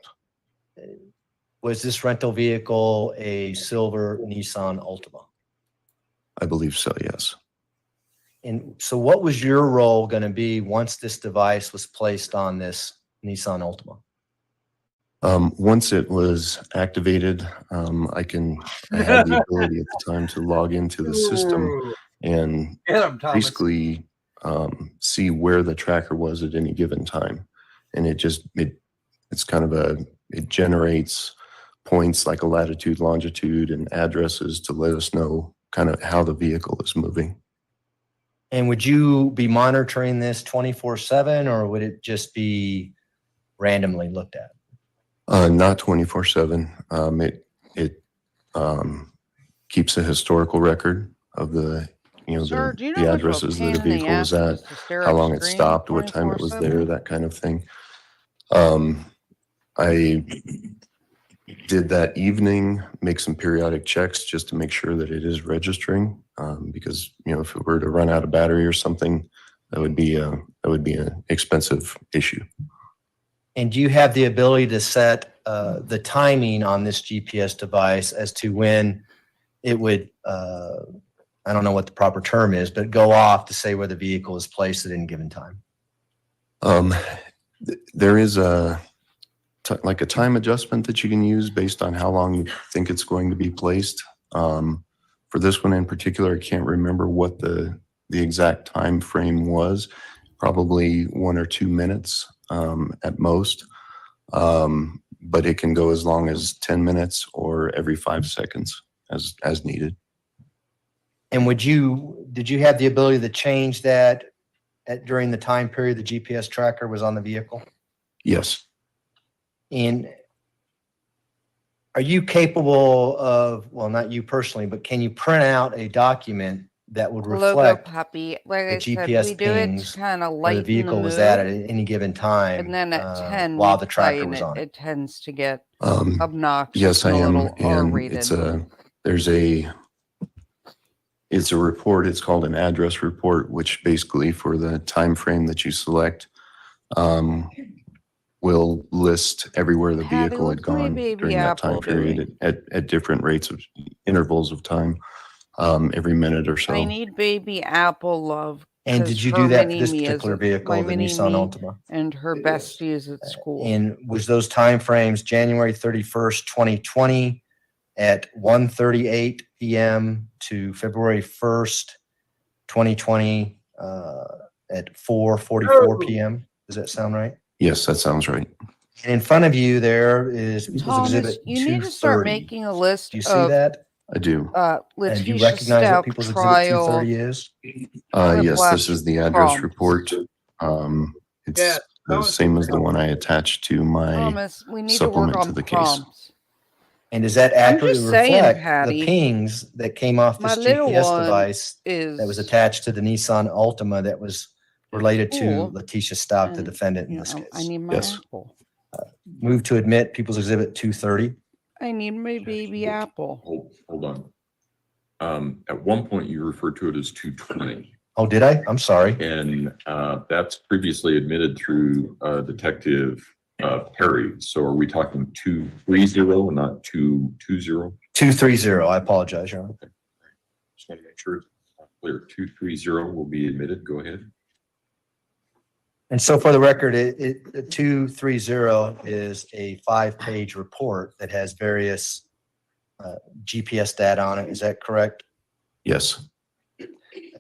Was this rental vehicle a silver Nissan Altima? I believe so, yes. And so what was your role going to be once this device was placed on this Nissan Altima? Once it was activated, I had the ability at the time to log into the system and basically see where the tracker was at any given time. And it's kind of it generates points like a latitude, longitude, and addresses to let us know kind of how the vehicle is moving. And would you be monitoring this 24/7, or would it just be randomly looked at? Not 24/7. It keeps a historical record of the Sir, do you know the how much of a addresses that pain a in the vehicle was ass it at, is to stare how at a long it screen stopped, what time it was 24/7? there, that kind of thing. I did that evening make some periodic checks just to make sure that it is registering, because if it were to run out of battery or something, that would be an expensive issue. And do you have the ability to set the timing on this GPS device as to when it would, I don't know what the proper term is, but go off to say where the vehicle is placed at any given time? There is like a time adjustment that you can use based on how long you think it's going to be placed. For this one in particular, I can't remember what the exact time frame was. Probably 1 or 2 minutes at most, but it can go as long as 10 minutes or every 5 seconds as needed. And did you have the ability to change that during the time period the GPS tracker was on the vehicle? Yes. And are you capable of, well, not you personally, but can you print out a document that would Logo reflect puppy. Like the I said, GPS we do it pings to kind of where the lighten the vehicle mood. was at any given time, And then at 10, while we the play tracker and was on it? it tends to get obnoxious. Yes, I and a am, little and R-rated. it's a report. It's called an address report, which basically for the time frame that you select, will list everywhere the Patty, vehicle had what's my gone baby during that time apple period at different rates of intervals of time, every minute or so. I need baby apple love. And 'cause did you her do that for mini this me particular isn't. vehicle, My the mini Nissan me Altima? and her bestie is at school. And was those timeframes January 31st, 2020 at 1:38 p.m. to February 1st, 2020 at 4:44 p.m.? Does that sound right? Yes, that sounds right. And in front of you there is People's Thomas, Exhibit you need to start 230. making a list Do you see of that? I do. And do you Letecia recognize what Stauch People's Exhibit trial. 230 is? Yes, this is the address prompts. report. It's Yeah, the same as the one I attached to my Thomas, we need to work supplement to on the case. prompts. And does that I'm accurately just saying, reflect the Patty, pings that came off my this little GPS one device is that was attached to the Nissan Altima that was related to cool, Letecia Stauch, the and defendant in you this know, I case? need my Yes. apple. Move to admit People's Exhibit 230. I need my baby apple. Hold on. At one point you referred to it as 220. Oh, did I? I'm sorry. And that's previously admitted through Detective Perry. So are we talking 230, not 220? 230. I apologize, Your Honor. Okay. Just want to make sure it's clear. 230 will be admitted. Go ahead. And so for the record, 230 is a 5-page report that has various GPS data on it. Is that correct? Yes.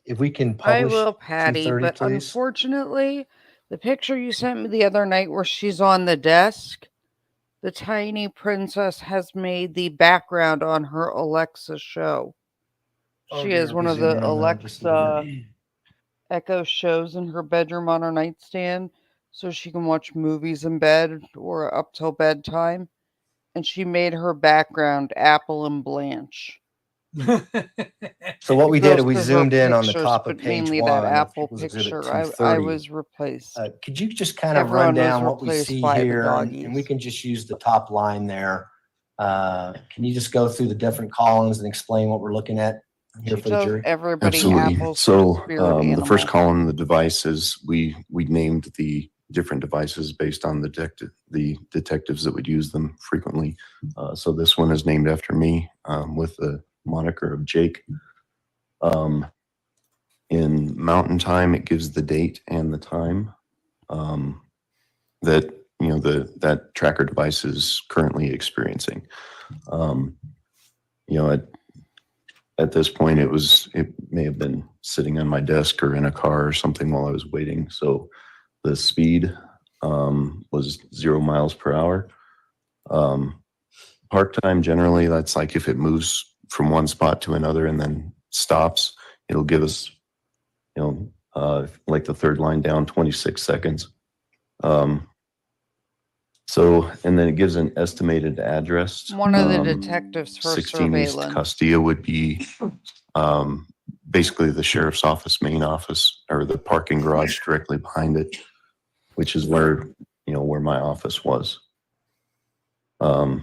If we can I publish will, Patty, 230, but please. unfortunately, the picture you sent me the other night where she's on the desk, the tiny princess has made the background on her Alexa show. Oh, She dear, has one we of zoom the in on that just a little Alexa bit. Echo shows in her bedroom on her nightstand so she can watch movies in bed or up till bedtime. And she made her background Apple and Blanche. So what we did is we Those are zoomed in on the pictures, top of but page mainly 1 that of Apple People's Exhibit picture. I 230. was replaced. Could you just kind of run Everyone was down what we replaced see by the here? And we doggies. can just use the top line there. Can you just go through the different columns and explain what we're looking at here She for the tells jury? everybody Absolutely. apples So are spirit the first animals. column, the devices, we named the different devices based on the detectives that would use them frequently. So this one is named after me with the moniker of Jake. In Mountain Time, it gives the date and the time that that tracker device is currently experiencing. At this point, it may have been sitting on my desk or in a car or something while I was waiting. So the speed was 0 miles per hour. Park time, generally, that's like if it moves from one spot to another and then stops, it'll give us, like the third line down, 26 seconds. And then it gives an estimated address. One of the detectives for 16 East surveillance. Castilla would be basically the sheriff's office, main office, or the parking garage directly behind it, which is where my office was. So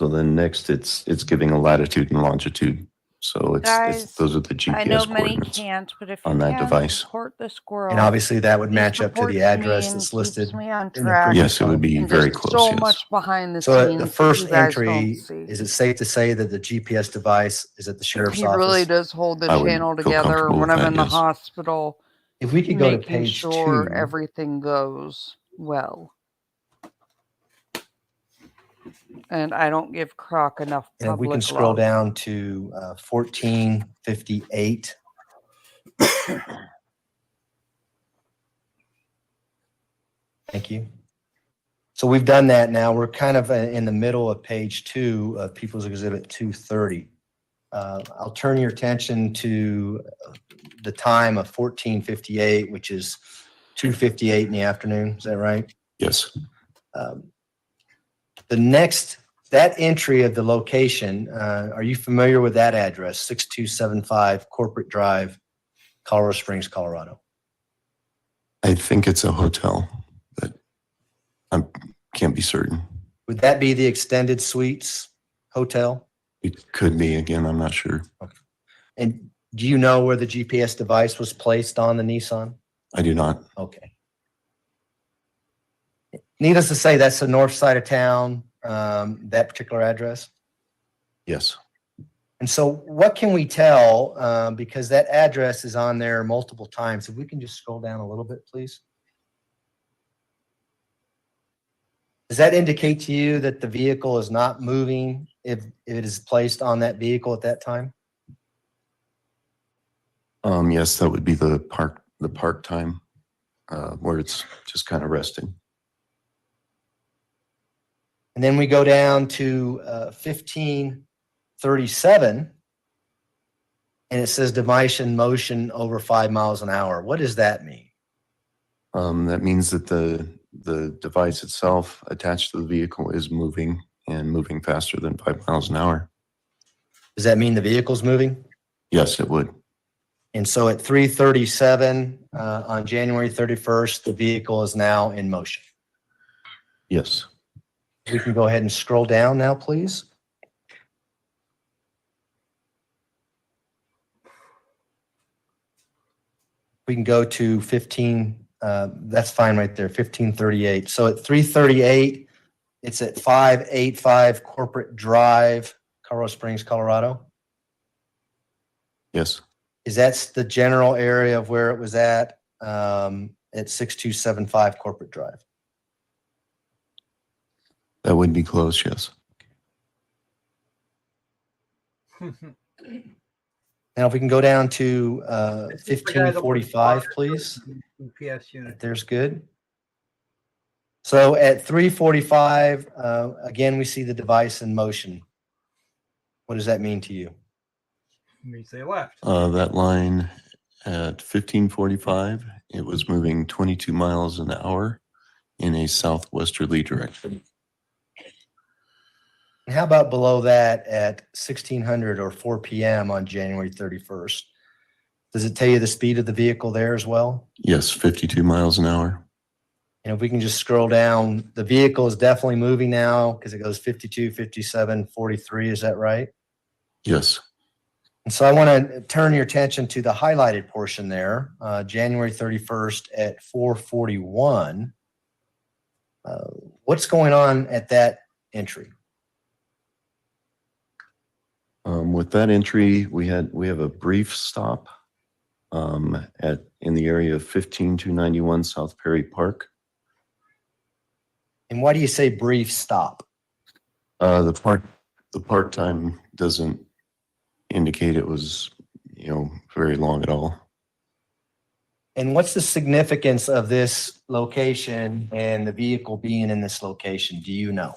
then next it's giving a latitude and longitude. So Guys, those are the GPS I know many coordinates can't, but if you on that can device. support the squirrel, And obviously that would he match up to supports the me address and that's keeps listed me on in the track. previous Yes, it would be And very does close. so Yes. much behind the So scenes the that first you guys don't entry, see. is it safe to say that the GPS device is at the sheriff's He office? really does hold the I would channel feel together comfortable when with I'm that, in the yes. hospital, If we could go to making page sure 2. everything goes well. And I don't give Croc enough And if we can public scroll love. down to 1458. Thank you. So we've done that now. We're kind of in the middle of page 2 of People's Exhibit 230. I'll turn your attention to the time of 1458, which is 2:58 in the afternoon. Is that right? Yes. That entry of the location, are you familiar with that address? 6275 Corporate Drive, Colorado Springs, Colorado. I think it's a hotel, but I can't be certain. Would that be the Extended Suites Hotel? It could be. Again, I'm not sure. Okay. And do you know where the GPS device was placed on the Nissan? I do not. Okay. Needless to say, that's the north side of town, that particular address. Yes. And so what can we tell, because that address is on there multiple times, if we can just scroll down a little bit, please. Does that indicate to you that the vehicle is not moving if it is placed on that vehicle at that time? Yes, that would be the park time where it's just kind of resting. And then we go down to 1537, and it says device in motion over 5 miles an hour. What does that mean? That means that the The device itself attached to the vehicle is moving and moving faster than 5 miles an hour. Does that mean the vehicle's moving? Yes, it would. And so at 3:37 on January 31st, the vehicle is now in motion. Yes. We can go ahead and scroll down now, please. We can go to 15, that's fine right there, 1538. So at 3:38, it's at 585 Corporate Drive, Colorado Springs, Colorado. Yes. Is that the general area of where it was at 6275 Corporate Drive? That would be close, yes. Now, if we can go down to 1545, please. GPS unit. There's good. So at 3:45, again, we see the device in motion. What does that mean to you? Means they left. That line at 1545, it was moving 22 miles an hour in a southwesterly direction. And how about below that at 1600 or 4 p.m. on January 31st? Does it tell you the speed of the vehicle there as well? Yes, 52 miles an hour. And if we can just scroll down, the vehicle is definitely moving now because it goes 52, 57, 43. Is that right? Yes. And so I want to turn your attention to the highlighted portion there, January 31st at 4:41. What's going on at that entry? With that entry, we have a brief stop in the area of 15291 South Perry Park. And why do you say brief stop? The park time doesn't indicate it was, very long at all. And what's the significance of this location and the vehicle being in this location? Do you know?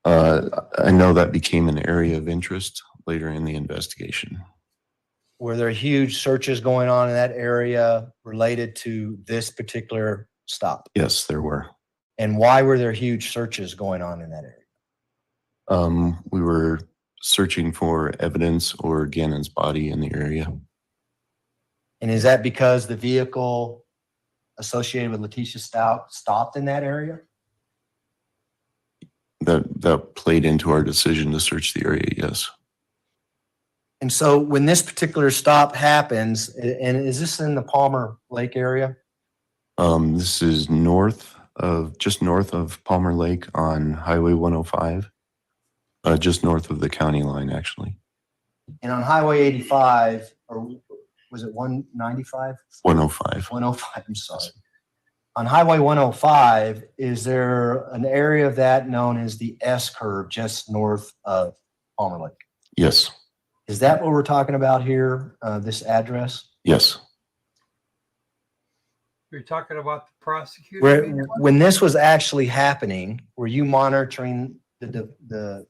I know that became an area of interest later in the investigation. Were there huge searches going on in that area related to this particular stop? Yes, there were. And why were there huge searches going on in that area? We were searching for evidence or Gannon's body in the area. And is that because the vehicle associated with Letecia Stauch stopped in that area? That played into our decision to search the area, yes. And so when this particular stop happens, and is this in the Palmer Lake area? This is just north of Palmer Lake on Highway 105, just north of the county line, actually. And on Highway 85, or was it 195? 105. 105, I'm sorry. On Highway 105, is there an area of that known as the S curve just north of Palmer Lake? Yes. Is that what we're talking about here, this address? Yes. You're talking about the prosecutor? When this was actually happening, were you monitoring the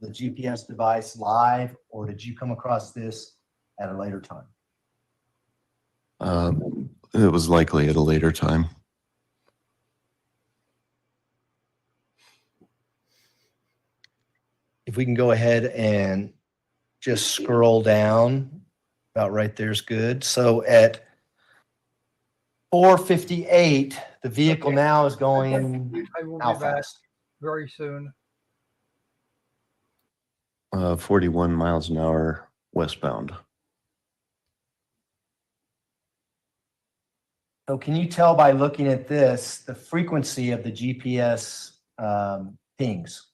GPS device live, or did you come across this at a later time? It was likely at a later time. If we can go ahead and just scroll down, about right there's good. So at 4:58, the vehicle now is going I will how be back fast? very soon. 41 miles an hour westbound. So can you tell by looking at this, the frequency of the GPS pings?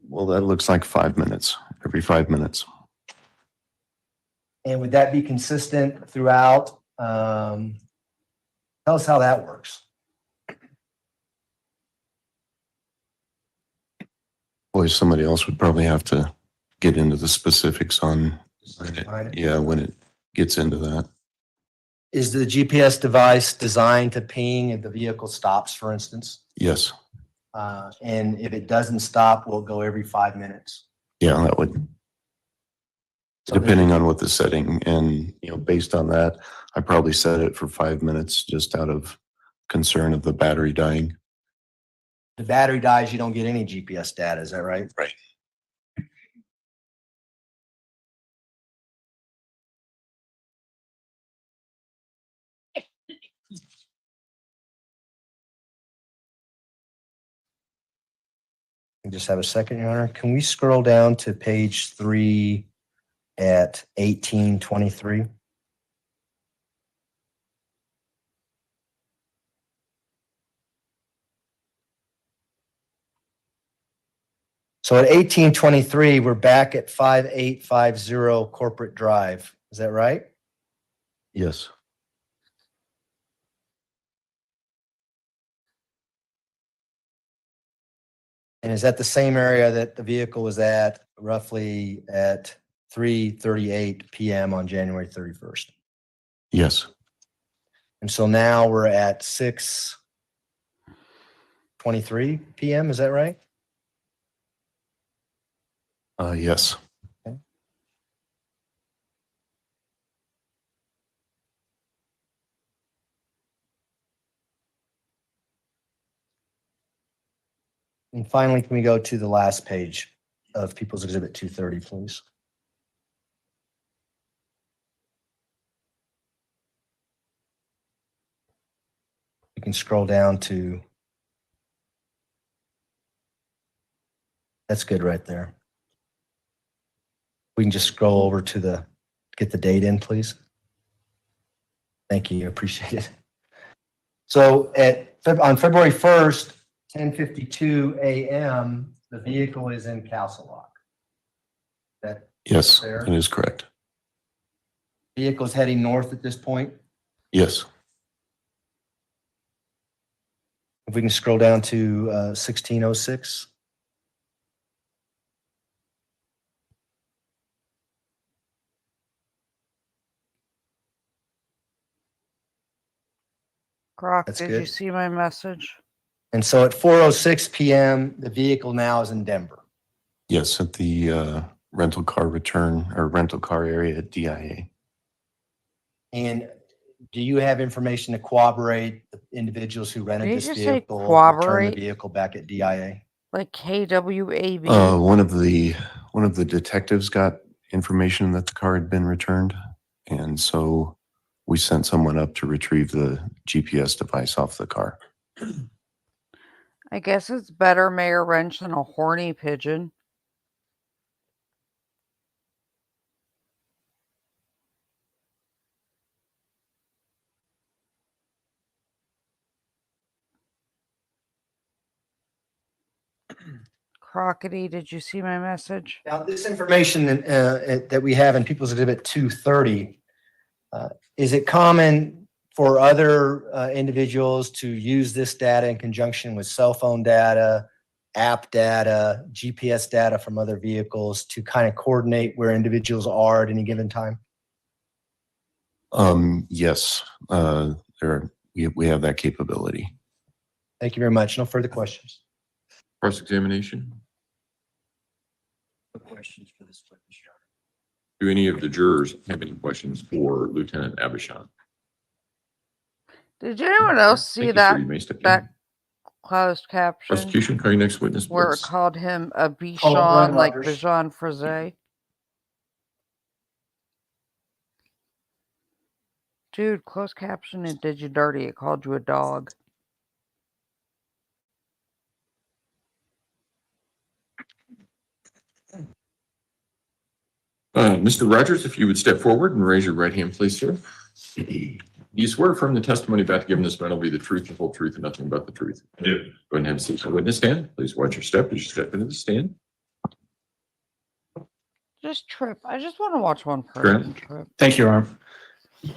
Well, that looks like 5 minutes, every 5 minutes. And would that be consistent throughout? Tell us how that works. Boy, somebody else would probably have to get into the specifics on Right. yeah, when it gets into that. Is the GPS device designed to ping if the vehicle stops, for instance? Yes. And if it doesn't stop, will it go every 5 minutes? Yeah, that would. Depending on what the setting, and, you know, based on that, I probably set it for 5 minutes just out of concern of the battery dying. The battery dies, you don't get any GPS data, is that right? Right. Just have a second, Your Honor. Can we scroll down to page 3 at 1823? So at 1823, we're back at 5850 Corporate Drive. Is that right? Yes. And is that the same area that the vehicle was at roughly at 3:38 p.m. on January 31st? Yes. And so now we're at 6:23 p.m. Is that right? Yes. Okay. And finally, can we go to the last page of People's Exhibit 230, please? We can scroll down to, that's good right there. We can just scroll over to the, get the date in, please. Thank you, appreciate it. So on February 1st, 10:52 a.m., the vehicle is in Castle Rock. Yes, fair? that is correct. Vehicle's heading north at this point. Yes. If we can scroll down to 1606. Croc, That's did you good. see my message? And so at 4:06 p.m., the vehicle now is in Denver. Yes, at the rental car return or rental car area at DIA. And do you have information to corroborate the individuals who rented Did you this just say vehicle, return the corroborate? vehicle back at DIA? Like KWAB? One of the detectives got information that the car had been returned, and so we sent someone up to retrieve the GPS device off the car. I guess it's better Mayor Wrench than a horny pigeon. Crockety, did you see my message? Now, this information that we have in People's Exhibit 230, is it common for other individuals to use this data in conjunction with cell phone data, app data, GPS data from other vehicles to kind of coordinate where individuals are at any given time? Yes, we have that capability. Thank you very much. No further questions. Cross-examination. No questions for this witness, Your Honor. Do any of the jurors have any questions for Lieutenant Abishon? Did anyone else see Thank you, that sir. You may step that down. closed caption Prosecution, call your next witness, where it please. called him a Glenn Bichon like Rogers. Bichon Frise? Dude, closed caption and did you dirty? It called you a dog. Mr. Rogers, if you would step forward and raise your right hand, please, sir. Do you swear from the testimony about to give in this matter will be the truth, the whole truth, and nothing but the truth? I do. Go ahead and have a seat for the witness stand. Please watch your step as you step into the stand. Just trip. I just want to watch one person trip. Thank you, Your Honor.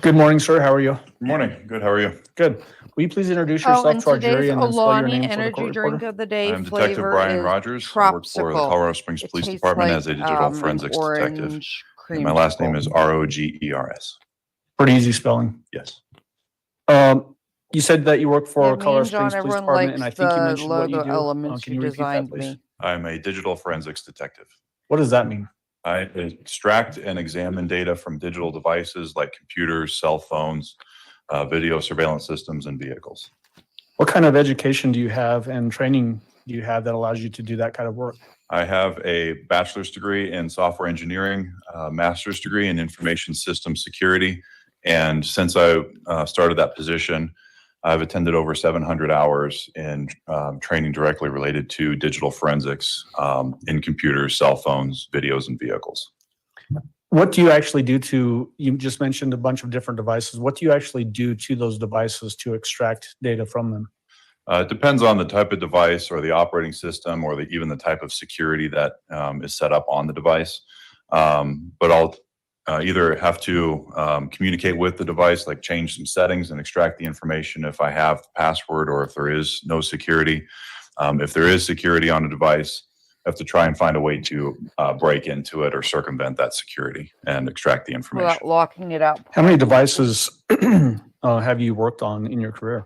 Good morning, sir. How are you? Good morning. Good. How are you? Good. Will you please introduce Oh, yourself and to our today's jury and then spell your Olani name for the energy court drink reporter? of the day I'm Detective flavor Brian is Rogers. I work for the Tropsicle. Colorado Springs It Police tastes Department like, as a digital an forensics detective. orange And my last name is creamsicle. Rogers. Pretty easy spelling. Yes. You said that you work for Yeah, me Colorado and John, Springs Police everyone Department, and I likes think you the mentioned what you logo do. elements Can you you repeat that, designed please? me. I'm a digital forensics detective. What does that mean? I extract and examine data from digital devices like computers, cell phones, video surveillance systems, and vehicles. What kind of education do you have and training do you have that allows you to do that kind of work? I have a bachelor's degree in software engineering, a master's degree in information systems security. And since I started that position, I've attended over 700 hours in training directly related to digital forensics in computers, cell phones, videos, and vehicles. What do you actually do to, you just mentioned a bunch of different devices. What do you actually do to those devices to extract data from them? It depends on the type of device or the operating system or even the type of security that is set up on the device. But I'll either have to communicate with the device, like change some settings and extract the information if I have the password or if there is no security. If there is security on a device, I have to try and find a way to break into it or circumvent that security and extract the information. Without locking it out. How many devices have you worked on in your career?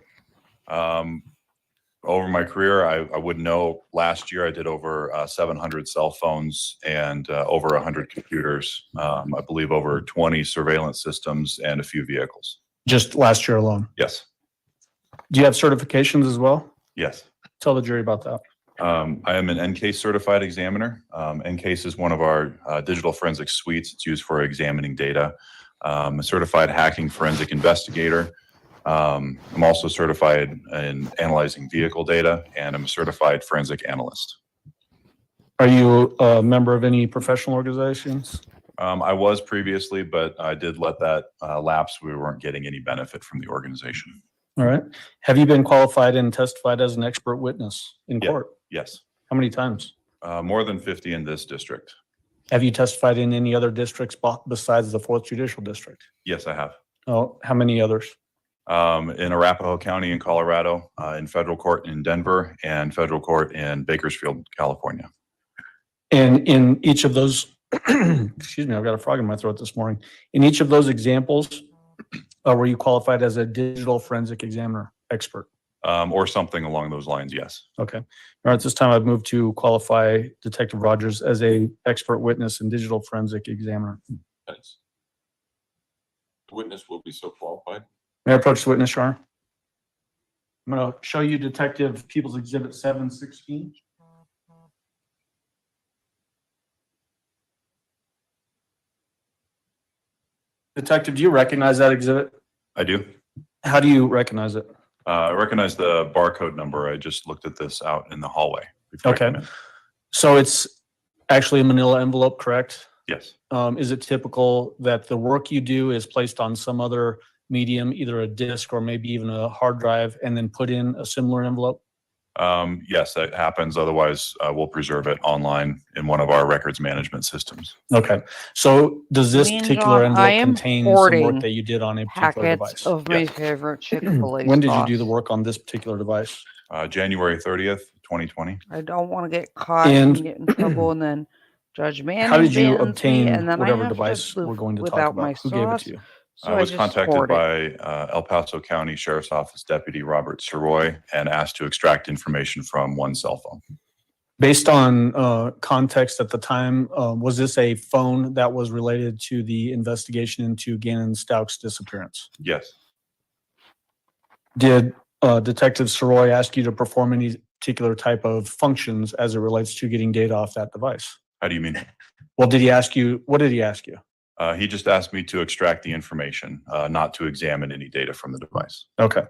Over my career, I would know last year I did over 700 cell phones and over 100 computers. I believe over 20 surveillance systems and a few vehicles. Just last year alone? Yes. Do you have certifications as well? Yes. Tell the jury about that. I am an NCASE certified examiner. NCASE is one of our digital forensic suites. It's used for examining data. I'm a certified hacking forensic investigator. I'm also certified in analyzing vehicle data, and I'm a certified forensic analyst. Are you a member of any professional organizations? I was previously, but I did let that lapse. We weren't getting any benefit from the organization. All right. Have you been qualified and testified as an expert witness in court? Yes. How many times? More than 50 in this district. Have you testified in any other districts besides the 4th Judicial District? Yes, I have. Oh, how many others? In Arapahoe County in Colorado, in federal court in Denver, and federal court in Bakersfield, California. And in each of those, excuse me, I've got a frog in my throat this morning. In each of those examples, were you qualified as a digital forensic examiner expert? Or something along those lines, yes. Okay. All right, this time I've moved to qualify Detective Rogers as a expert witness and digital forensic examiner. Thanks. The witness will be so qualified. May I approach the witness, Shar? I'm going to show you Detective People's Exhibit 716. Detective, do you recognize that exhibit? I do. How do you recognize it? I recognize the barcode number. I just looked at this out in the hallway. before I Okay. came in. So it's actually a manila envelope, correct? Yes. Is it typical that the work you do is placed on some other medium, either a disk or maybe even a hard drive, and then put in a similar envelope? Yes, that happens. Otherwise, we'll preserve it online in one of our records management systems. Okay. So does this Me and particular John, I envelope am contain some work hoarding that you did on a particular packets device? of my favorite Chick-fil-A When did you do sauce. the work on this particular device? January 30th, 2020. I don't want to get caught And and get in trouble, and then Judge Manning how did you bans me, obtain and then whatever I have device to live we're going to talk without my about? Who gave it sauce. to you? So I was just contacted hoard it. by El Paso County Sheriff's Office Deputy Robert Soroy and asked to extract information from one cell phone. Based on context at the time, was this a phone that was related to the investigation into Gannon Stauch's disappearance? Yes. Did Detective Soroy ask you to perform any particular type of functions as it relates to getting data off that device? How do you mean? Well, did he ask you, what did he ask you? He just asked me to extract the information, not to examine any data from the device. Okay.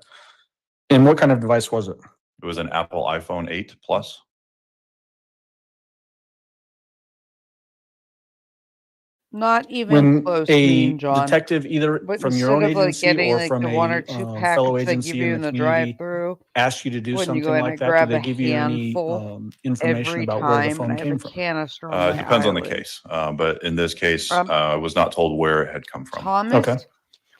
And what kind of device was it? It was an Apple iPhone 8 Plus. Not even When close, a Mean John. detective, either But from your own instead of, like, agency getting, or like, from the a one or two fellow packets they agency give you in in the the community, drive-thru, asked you to do when you something go in like and that? grab Did a they give you any handful information every about where the time, phone and I have came a from? canister on It my depends on the eyelid. case, but in this case, Um, I was not told where it had come from. Thomas, Okay.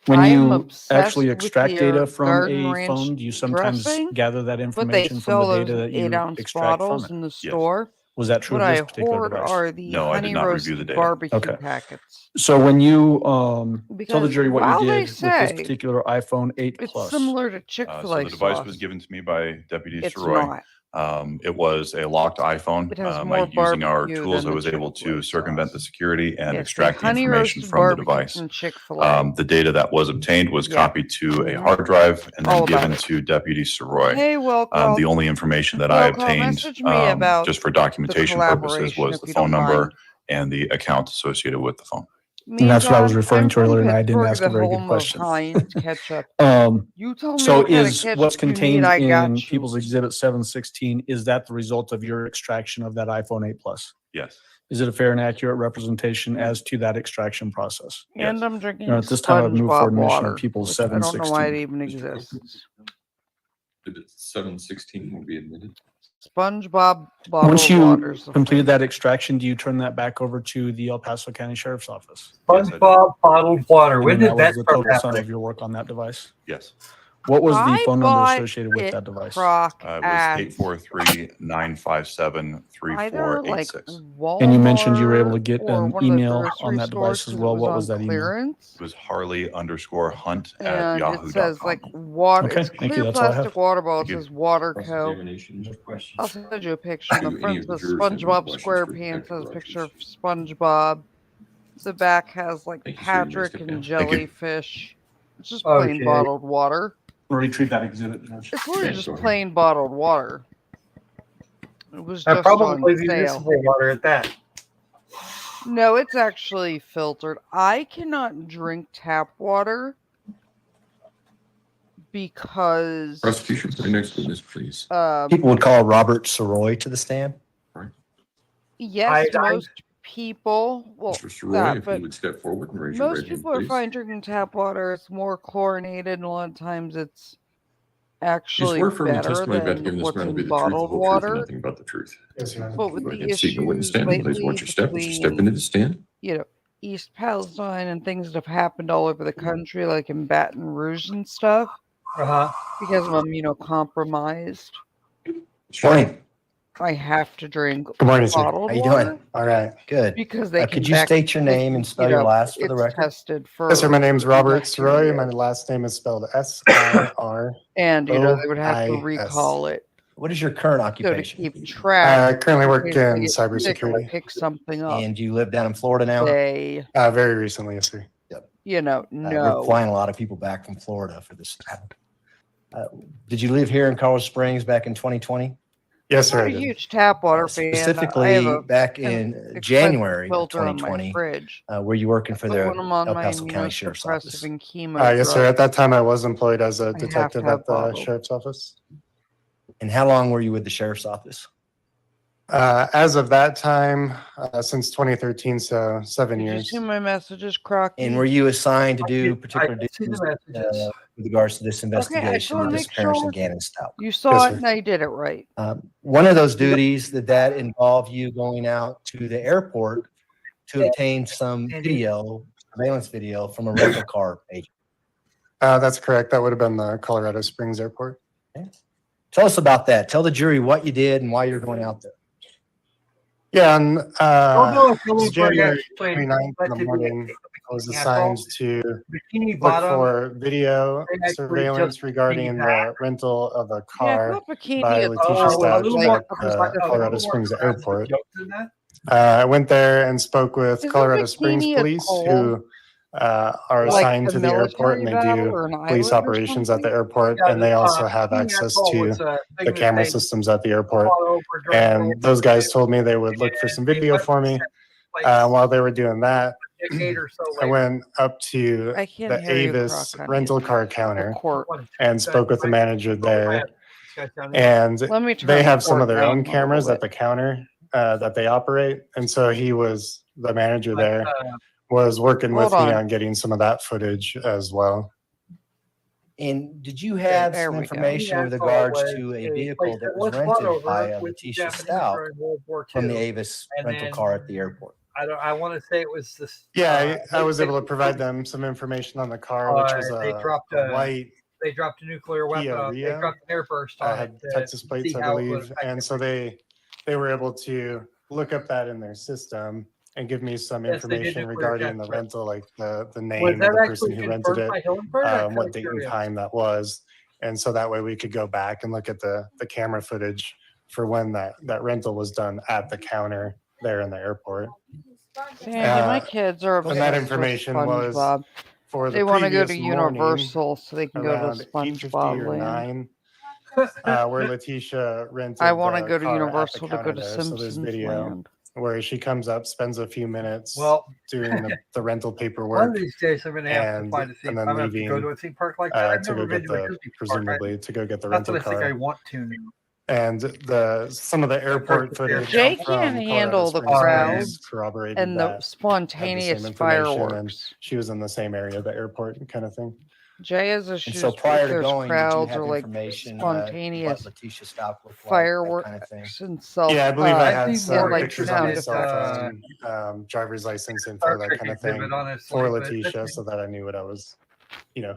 When I am you obsessed actually with extract your data from Garden a Ranch phone, do you sometimes dressing, gather that but they information from sell the those data in that you 8-ounce extract from bottles it? in the Yes. store. Was that true What of this I particular hoard device? are the No, I did honey not review the roasted data. barbecue Okay. packets. So when you tell the Because jury what you while they did with this say particular iPhone 8 it's Plus, similar to So Chick-fil-A the device sauce, was given to me by Deputy it's Soroy. not. It was a locked iPhone. It has By more using our barbecue tools, than I the was able to Chick-fil-A circumvent the sauce. security and Yeah, extract the honey information roasted from the barbecue device. from Chick-fil-A. The data that was obtained was Yeah. copied to a hard drive and then All about given it. to Deputy Soroy. Hey, Wilco. The only information that I Wilco, obtained message me about just for the documentation purposes collaboration, was if the you phone don't number mind. and the account associated with the phone. Me And that's what I was John, referring I'm to earlier, from and I didn't Pittsburgh, ask the a very good home of question. Heinz ketchup. You tell me So what kind of is ketchup what's you need, contained I got in you. People's Exhibit 716, is that the result of your extraction of that iPhone 8 Plus? Yes. Is it a fair and accurate representation as to that extraction process? And I'm drinking At this time, I've moved for SpongeBob admission water, of People's which I don't know why it 716. even exists. 716 will be admitted. SpongeBob Once bottled you water's the completed that extraction, do you turn that back over to the El Paso County Sheriff's Office? SpongeBob bottled water. And When then did that that was the start total sum happening? of your work on that device? Yes. What was the I phone number bought associated with it that device? Croc It was at 843-957-3486. either like Walmart And you mentioned you were able to get or an one of the email grocery on that stores device as 'cause well. it was What on was that email? clearance. It was Harley_Hunt at And it says yahoo.com. like water. Okay, It's thank clear you. That's all I plastic have. water bottle. It Thank you. says Water Co. Cross-examination, no questions. I'll send you a picture. The Do any front of the says jurors have any SpongeBob questions for SquarePants. Detective Has a picture of Rogers? SpongeBob. The back has like Thank you, sir. You may Patrick step and down. Thank you. jellyfish. It's just Okay. plain bottled water. Retrieve that exhibit, Judge. It's literally Thanks, just go ahead. plain bottled water. It was I just on probably sale. municipal water at that. No, it's actually filtered. I cannot drink tap water because Prosecution for the next witness, please. People would call Robert Soroy to the stand. yes, most people well Mr. Soroy, that, if you but would step forward and raise your most right hand, people are please. fine drinking tap water. It's more chlorinated, and a lot of times it's You actually swear firm the better testimony about to than give in this what's matter will be in the truth, the bottled whole truth, and water. nothing but the truth. But with Go the ahead and seat in the witness issues stand. Please lately watch your step as you step between into the stand. East Palestine and things that have happened all over the country, like in Baton Rouge and stuff, because I'm immunocompromised, Morning. I have to drink Good morning, sir. bottled How you water. doing? All right, good. Because they Could can you state your name and spell your last for the it's record? tested for Yes, sir. My name's Robert bacteria. Soroy. My last name is spelled S-I-R. And they would have to O-I-S. recall it. What is your current So to occupation? keep track. I currently work in case I in get sick or cybersecurity. Pick something up. And you live down in Florida now? They, Very recently, yes, sir. We're no. flying a lot of people back from Florida for this. Did you live here in Colorado Springs back in 2020? Yes, sir. I'm I a did. huge tap water fan. I Specifically, have a back an in expensive January of filter on my 2020, fridge. were you working for But the when I'm on El my Paso County Sheriff's immunosuppressive Office? and chemo Yes, sir. At that time, I was employed as a have to detective have at the bottled. sheriff's office. And how long were you with the sheriff's office? As of that time, since 2013, so 7 Did you years. see my messages, Crocky? And were you assigned to do I particular can see duties the messages. with regards to this Okay, I just investigation, want the to make disappearance sure of Gannon Stauch? you saw Yes, it sir. and I did it right. One of those duties that involved you going out to the airport to obtain some video, surveillance video from a rental car agent. That's correct. That would have been the Colorado Springs Airport. Okay. Tell us about that. Tell the jury what you did and why you're going out there. Yeah, on if you're looking for January explain, 29th but in the to be- morning, I was Yeah, assigned so to Bikini look Bottom. for video they actually surveillance just regarding piggyback. the rental of a Yeah, I car thought bikini by is Letecia more Stauch like at a the specific- Colorado Springs Airport. Jokes in that? I went there and spoke with Isn't Colorado Springs bikini a Police, call? who are Like assigned a to the airport, and they military battle do or an police island or operations at the something? airport, Yeah, and they also have Bikini access Atoll to was a thing the that camera they systems at the airport. fought over during World And those guys told me they would look for some video for me. While they were doing that, a decade or so I later. went up to I can't the hear you, Avis Croc, honey. rental car The counter court. and spoke with the manager there. Let And me turn they the have some of court their own down a cameras little at the counter that they operate. And so the manager there was working with Hold me on. on getting some of that footage as well. And did you have There some we go. information with regards to a vehicle that was rented by Letecia Stauch from the Avis rental car at the airport? I want to say it was this. Yeah, I was able to provide them some information on the car, which was they a dropped white They dropped a nuclear weapon. Kia They Rio. dropped an airburst on had it. to Texas see plates, I how it would believe. affect And so they were able to look up that in their system and give me some Yes, they did information nuclear regarding the test rental, like the Was name of that the person actually who rented confirmed by it, Hillenburg? I'm what kinda date and curious. time that was. And so that way we could go back and look at the camera footage for when that rental was done at the counter there in the airport. Sandy, my kids are And that obsessed information with was SpongeBob. for the They want to go to previous morning Universal so they can go to around 8:50 SpongeBob or Land. 9, where Letecia rented I want to the go to car at the Universal to counter go to there. So there's Simpsons video Land. where she comes up, spends a few minutes Well, doing the rental one paperwork, of these days I'm going to have to and find a theme. and then I'm going to have to go leaving to a theme park like that. I've to go never been get to a the Disney park. presumably to go get the That's rental what I think I car. want to now. And some of the airport footage Jay from can't Colorado handle the Springs crowds corroborated and the that, had the spontaneous same information, and fireworks. she was in the same area of the airport kind of thing. Jay has And issues so prior with to those going, did you crowds have or like information spontaneous what Letecia Stauch looked like, that fireworks kind of thing? and self. Yeah, I believe I I'd had be some more like, pictures you on know, my interested, cell phone, driver's license info, Star that Trek kind of exhibit, thing honestly, for but Letecia, so that I knew what I was,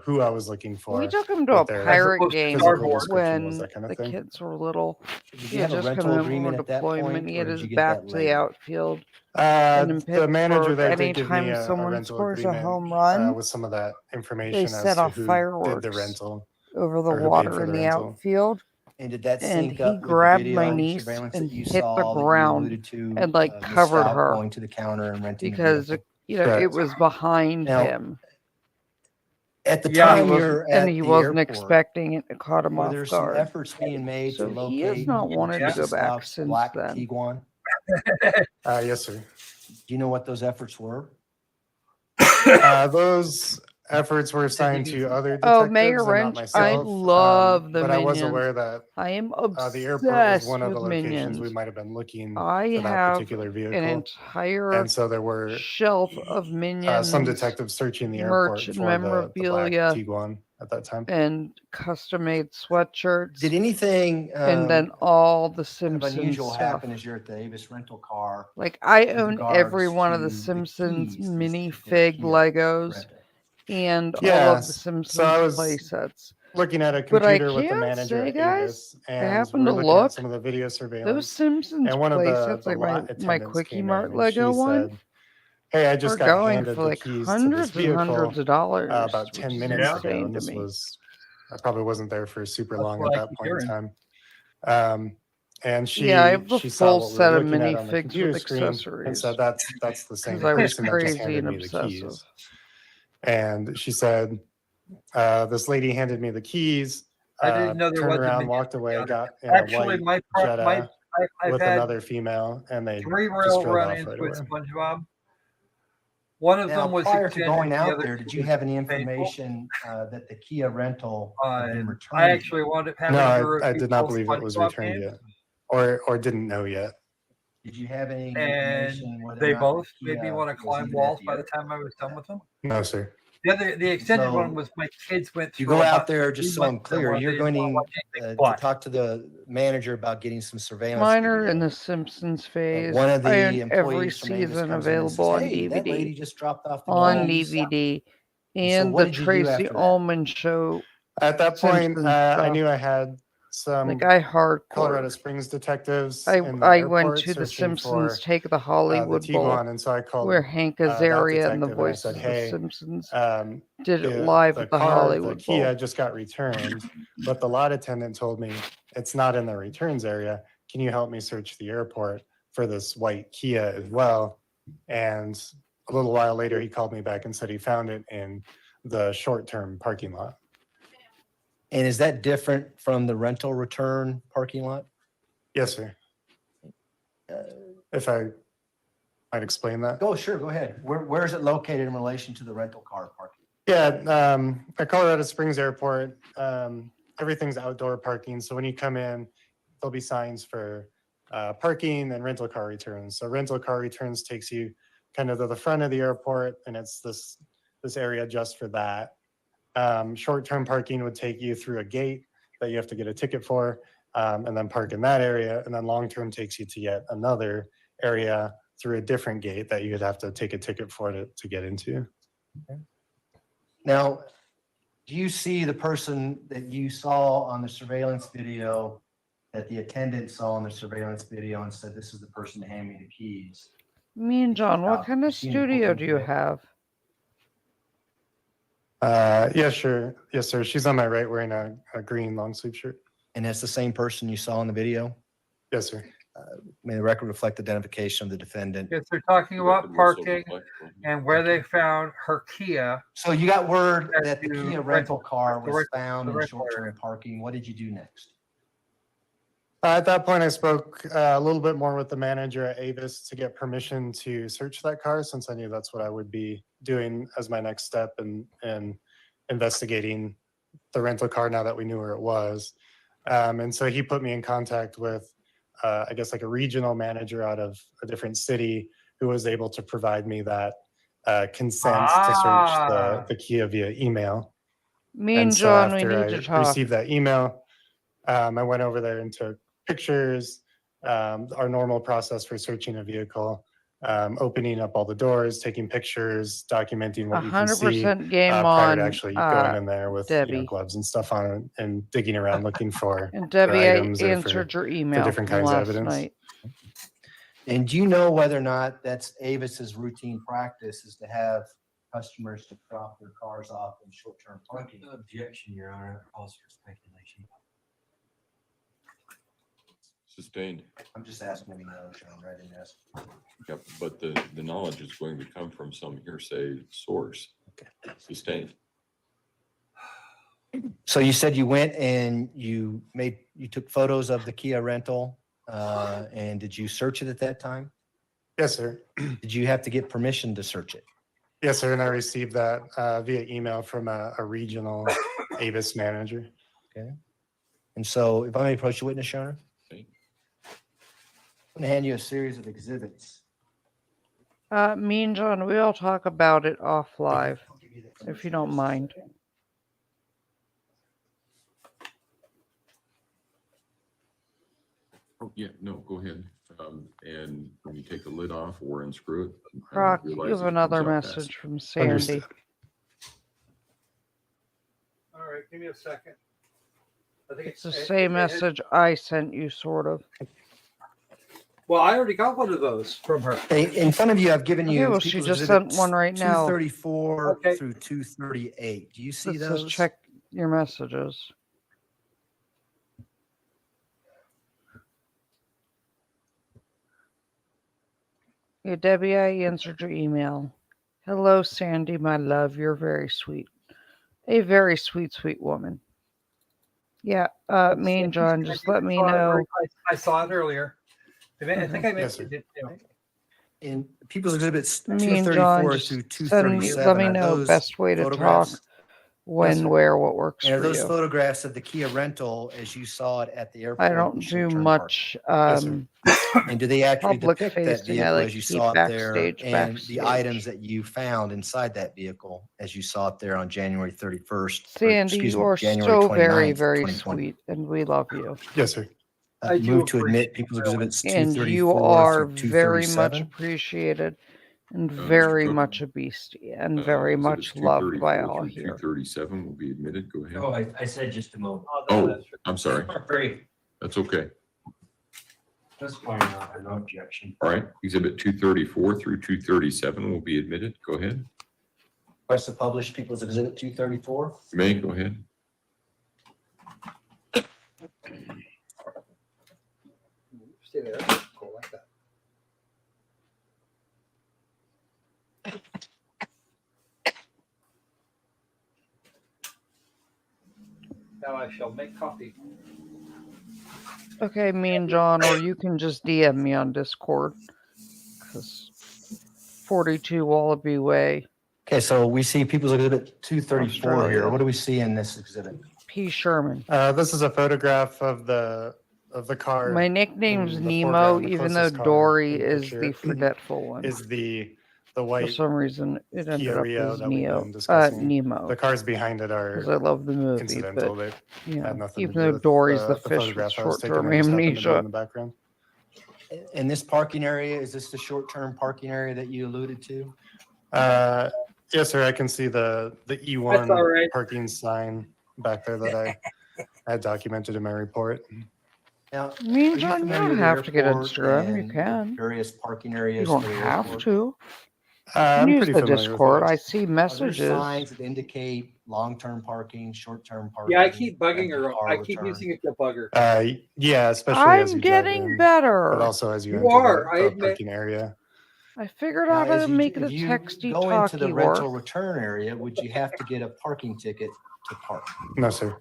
who I was looking for. We took him to what a their pirate opposed to game Star physical Wars. description was, when that kind of the thing. kids were little. Did He you had have a just come rental in from agreement a at that deployment. point, He or had did his you get back that to the later? outfield. And in The manager Pittsburgh, there did give me anytime a someone rental scores a agreement home run, with some of that they information as set to off who did the fireworks rental over the or who paid water for in the the rental. outfield. And did that And sync he up with the grabbed my video niece surveillance and that you hit the saw that you ground alluded to, and like Ms. covered Stauch her going to the counter and renting a because vehicle? it Correct. was behind Now, him. at the Yeah. He time wasn't, you're and at he the wasn't airport, expecting it. It caught him were off there some guard. efforts being made So to he has locate not wanted to Letecia go back Stauch's since black then. Tiguan? Yes, sir. Do you know what those efforts were? Those efforts were assigned to other Oh, detectives Mayor and not Wrench, myself. I love the but I was Minions. aware that I am the airport was obsessed one of the with locations we Minions. might have been looking I for that have particular an vehicle. entire And so there were shelf of Minions some detectives searching the merch airport and for the black memorabilia Tiguan at that time. and custom-made sweatshirts, Did anything and then all the kind of Simpsons unusual stuff. happen as you're at the Avis rental car? Like I with own every regards one of the to the Simpsons keys minifig Legos rental? and all of the Yes. So I Simpsons was play sets. looking at a But I computer with the can manager say, at guys, Avis, I and happen we to were looking at look. some of the video Those surveillance. Simpsons And one of play the sets, like lot my attendants Quickie came Mart in and she Lego one, said, "Hey, I just are got going handed for the like keys to this hundreds and vehicle hundreds of dollars, about which 10 is minutes ago." insane And to this me. was, I probably wasn't there for super That's long what at I that keep point in hearing. time. And Yeah, I have the she saw full what we set were of looking at on the minifigs computer with screen and accessories said, that's the same because I was person that just crazy handed and me the obsessive. keys. And she said, this lady handed me the keys, I didn't know there turned was a around, Minions, walked to be away, honest. got in Actually, a white Jetta I've with had another female, and they 3 just real drove off run-ins right with away. SpongeBob. One of Now, them was prior to extended. going The out other there, two did you was have any painful. information that the Kia rental had been returned? I actually wound up having No, to I review did not both believe it was SpongeBob returned games, yet, or didn't know yet. Did you have any and information whether they or not both the made me Kia want to was climb even at walls the by the airport? time I was done with them. No, sir. The extended one So was my kids went you through go out about there, 3 just so I'm months there clear, where you're they didn't want to going watch anything to but. talk to the manager about getting some surveillance Mine are in video. the Simpsons phase. One of I own the every employees from Avis season comes in and available says, on "Hey, that lady DVD. just dropped off the On keys." DVD. And so And what the did you do Tracy after that? Ullman show At that point, Simpsons I stuff. knew I had Like some I hardcore. Colorado Springs detectives I in the I went airport to the searching Simpsons for Take the the Hollywood Bowl Tiguan, and so I called where Hank that Azaria and the detective and I voices said, of the "Hey, Simpsons did it the live at the car, the Hollywood Kia Bowl. just got returned, but the lot attendant told me it's not in the returns area. Can you help me search the airport for this white Kia as well?" And a little while later, he called me back and said he found it in the short-term parking lot. And is that different from the rental return parking lot? Yes, sir. If I might explain that. Oh, sure, go ahead. Where is it located in relation to the rental car parking? Yeah, at Colorado Springs Airport, everything's outdoor parking. So when you come in, there'll be signs for parking and rental car returns. So rental car returns takes you kind of to the front of the airport, and it's this area just for that. Short-term parking would take you through a gate that you have to get a ticket for, and then park in that area. And then long-term takes you to yet another area through a different gate that you'd have to take a ticket for to get into. Okay. Now, do you see the person that you saw on the surveillance video that the attendant saw on the surveillance video and said, "This is the person to hand me the keys"? Me and John, what kind of studio do you have? Yeah, sure. Yes, sir. She's on my right wearing a green long sleeve shirt. And that's the same person you saw in the video? Yes, sir. May the record reflect identification of the defendant. If they're talking about parking and where they found her Kia. So you got word that the to Kia rental car was found in rental short-term area. parking. What did you do next? At that point, I spoke a little bit more with the manager at Avis to get permission to search that car, since I knew that's what I would be doing as my next step in investigating the rental car now that we knew where it was. And so he put me in contact with, I guess, like a regional manager out of a different city who was able to provide me that consent to search the Kia via email. Me And and so John, we after need I to talk. received that email, I went over there and took pictures, our normal process for searching a vehicle, opening up all the doors, taking pictures, documenting what you can see 100% game prior to on actually going in there with you know, Debbie. gloves and stuff on and digging around looking for, And for Debbie, I items or answered your for email different from kinds of last evidence. night. And do you know whether or not that's Avis's routine practice is to have customers to drop their cars off in short-term parking? Objection, Your Honor, calls for speculation. Sustained. I'm just asking if you know, Sean, I didn't ask. Yep, but the knowledge is going to come from some hearsay source. Sustained. So you said you went and you took photos of the Kia rental, and did you search it at that time? Yes, sir. Did you have to get permission to search it? Yes, sir. And I received that via email from a regional Avis manager. Okay. And so if I may approach the witness, Your Honor. I'm going to hand you a series of exhibits. Me and John, we'll talk about it off live, if you don't mind. Oh, yeah, no, go ahead. And when you take the lid off or unscrew it. Croc, you realize have it comes another out message fast. from Sandy. Understood. All right, give me a second. I think It's the same message I sent you, sort of. Well, I already got one of those from her. In front of you, I've given you. Okay, well, she People's just Exhibit sent one right now. 234 through 238. Do you see It says those? check your messages. Yeah, Debbie, I answered your email. Hello, Sandy, my love. You're very sweet. A very sweet, sweet woman. Yeah, me and John, just let me know. I saw it earlier. I think I Yes, mentioned it too. In People's Exhibits Me and John, 234 just through send me, 237. let me are know those best way to talk, photographs? when, Yes, sir. where, what works And are for those you. photographs of the Kia rental as you saw it at the airport? I don't in do short-term much parking? And do they actually public depict that facing. I vehicle like as you to keep saw it there backstage, and backstage. the items that you found inside that vehicle as you saw it there on January 31st? Sandy, you are January so very, 29th, very 2020? sweet, and we love you. Yes, sir. Move to admit People's Exhibits And 234 you are through very much 237. appreciated and Mr. very Cook, much a beastie and very much loved by all here. 237 will be admitted. Go ahead. Oh, I said just a moment. Oh, I'm sorry. Sorry. That's okay. Just pointing out, no objection. All right. Exhibit 234 through 237 will be admitted. Go ahead. Request to publish People's Exhibit 234. You may go ahead. Stay there. Go like that. Now I shall make coffee. Okay, me and John, or you can just DM me on Discord. Because 42 Wallaby Way, Okay, so we see People's Exhibit 234 here. Australia. What do we see in this exhibit? P. Sherman. This is a photograph of the car. My nickname's in the Nemo, foreground. The even though closest car Dory in the is picture the forgetful one. Is the For white some reason, it ended Kia up Rio as that we've been Nemo. discussing. Nemo. The cars behind it Because I are love the movie, incidental. but They you have know, nothing even to do though with Dory's the fish with photograph I was taking. short-term I just happened to be amnesia. in the background. In this parking area, is this the short-term parking area that you alluded to? Yes, sir. I can see the That's all E1 right. parking sign back there that I had documented in my report. Now, Me are and you John, you familiar don't with the have to get airport Instagram. You and can. various parking You areas don't for the have airport? to. I'm Use pretty the familiar with Discord. those. I see Are there messages. signs that indicate long-term parking, short-term parking? Yeah, I keep bugging rental her. car I keep return? using it to bug her. Yeah, especially as I'm you drive getting in, better. but also as you You enter are, I the admit. parking area. I figured Now, out how as to you, make the if you texty go into the talkie rental work. return area, would you have to get a parking ticket to park? No, sir.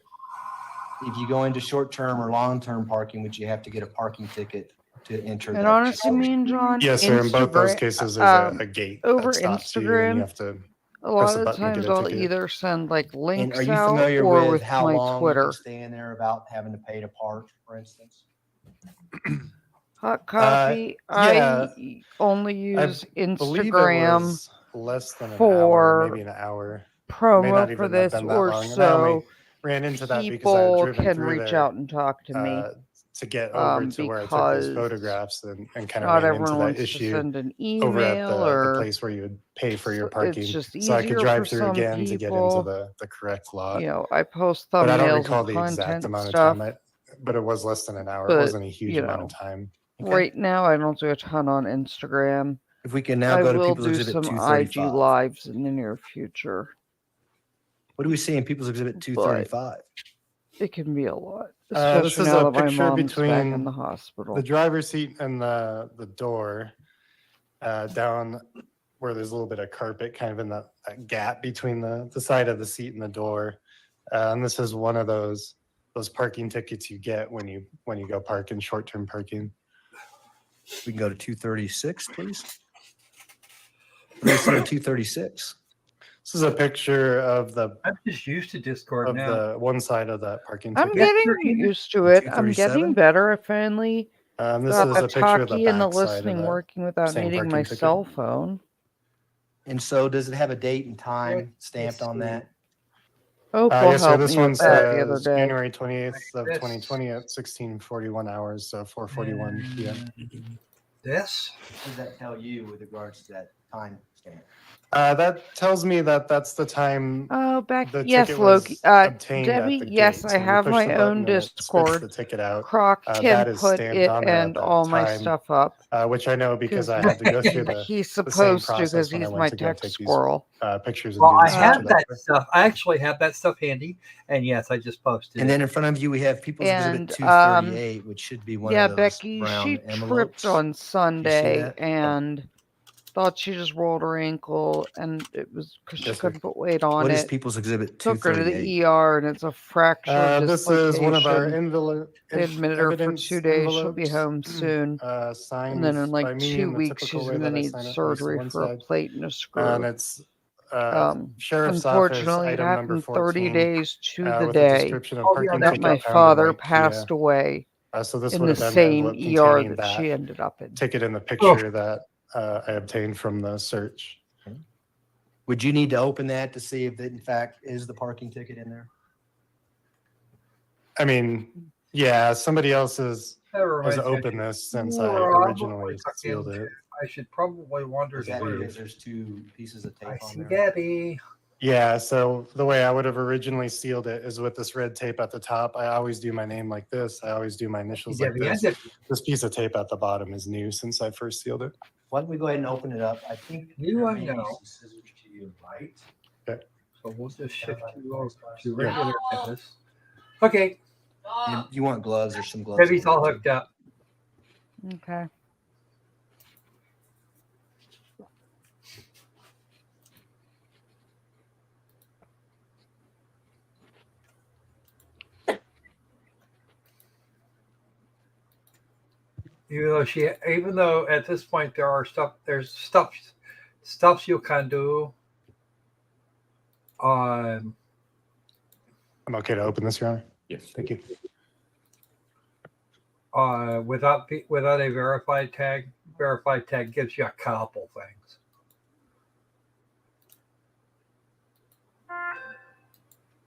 If you go into short-term or long-term parking, would you have to get a parking ticket to enter And that? honestly, me and John, Yes, sir. In both those Instagram, cases, there's a gate over that stops you, and you Instagram, have to a press lot a of the button to get times a I'll ticket. either send like And links are you out familiar or with with how my long you Twitter. can stay in there without having to pay to park, for instance? Hot coffee. Yeah, I only I use believe it Instagram was less than an hour, for maybe an hour. May promo not for even have this, been that or long. And I only so ran into that because I had people driven can through reach there out and talk to me. to get over to where I took those Because photographs and kind of not ran into everyone that wants to issue send an over at email, the or place where you would pay for your it's parking. just So I could easier for drive through some again to get into people. the correct lot. You know, I post But I don't thumbnails recall and the exact content amount of stuff. time. But it was less than an hour. It But wasn't a huge you amount know, of time. right now I don't do a ton on Instagram. If we can now I go to will People's do Exhibit some IG 235. lives in the near future, What do we see in People's Exhibit but 235? it can be a lot, This especially is now a that my picture mom's back in between the hospital. the driver's seat and the door, down where there's a little bit of carpet kind of in that gap between the side of the seat and the door. And this is one of those parking tickets you get when you go park in short-term parking. We can go to 236, please. What do we see in 236? This is a picture of I'm just used to Discord of now. the one side of that parking I'm ticket. getting used to it. I'm getting 237? better. I finally This got is the a picture of the talkie and the back side of listening that working without same needing parking my ticket. cell phone. And so does it have a date and time stamped on that? Opal Yes, sir. helped This me one with that the other says day. January 28th of 2020 at 16:41 hours, so 4:41 p.m. This? What does that tell you with regards to that time stamp? That tells me that that's the time Oh, back the yes, ticket Loki. was obtained at Debbie, the yes, gate. I So when you have push my the own button and it spits the Discord. ticket out. Croc That can is put stamped it on there at and that all my time, stuff up. Which I know because Because I had to go through he's the same supposed to, process because when I he's went my to go tech take these squirrel. pictures and Well, do I research have about that stuff. I actually have that stuff handy. And yes, I just posted And it. then in front of you, we have People's Exhibit And 238, which should be one yeah, of those Becky, brown she envelopes. tripped on Do you see Sunday that? and thought she just rolled her ankle, and it was because she Yes, sir. couldn't put weight on What is it. People's Exhibit Took her to 238? the ER, and it's a fracture This is one of our dislocation. They admitted her for evidence 2 days. She'll be envelopes, home soon. signed And then in by like me 2 in the weeks, typical she's way going to that I need sign it, at least surgery one for a side. plate and a And screw. it's Sheriff's Office Unfortunately, it item number happened 30 14 days to the with a day description of Oh, yeah, parking that ticket my found in father white passed Kia. away So this in would the have been the same envelope ER containing that she that ended up in. ticket in the picture that I obtained from the search. Would you need to open that to see if it in fact is the parking ticket in there? I mean, yeah, somebody else has Never mind. opened this since I Probably originally sealed it. I should probably wonder. Is that because there's two pieces of tape I on see there? Debbie. Yeah, so the way I would have originally sealed it is with this red tape at the top. I always do my name like this. I always do my initials like Debbie, this. Debbie. This piece of tape at the bottom is new since I first sealed it. Why don't we go ahead and open it up? I think You there I may be know. some scissors to your right. Okay. So we'll just shift you over to regular business. Okay. And you want gloves or some gloves? Debbie's all hooked up. Okay. Even though at this point there's stuff you can do. I'm okay to open this, Your Honor. Yes. Thank you. Without a verified tag. Verified tag gives you a couple things.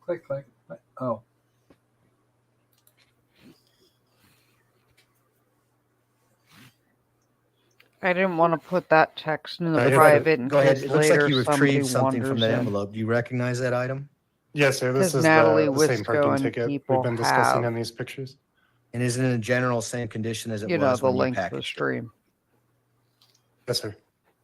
Click. Oh. I didn't want to put that text in the Go private in Go ahead. case It looks later like you somebody retrieved something from wonders that in. envelope. Do you recognize that item? Yes, sir. This Because is Natalie the same Wisco parking and ticket people we've been discussing have, in these pictures. And is it in a general same condition as it you know, was the when you link to the packaged it? stream. Yes, sir.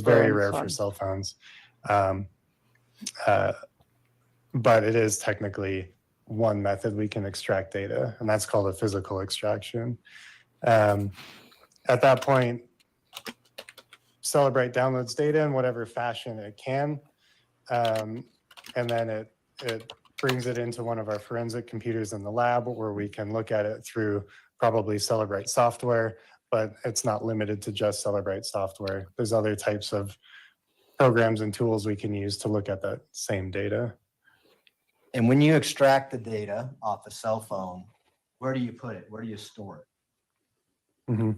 very grandson. rare for cell phones. But it is technically one method we can extract data, and that's called a physical extraction. At that point, Celebrite downloads data in whatever fashion it can, and then it brings it into one of our forensic computers in the lab where we can look at it through probably Celebrite software, but it's not limited to just Celebrite software. There's other types of programs and tools we can use to look at that same data. And when you extract the data off a cell phone, where do you put it? Where do you store it? Mm-hmm.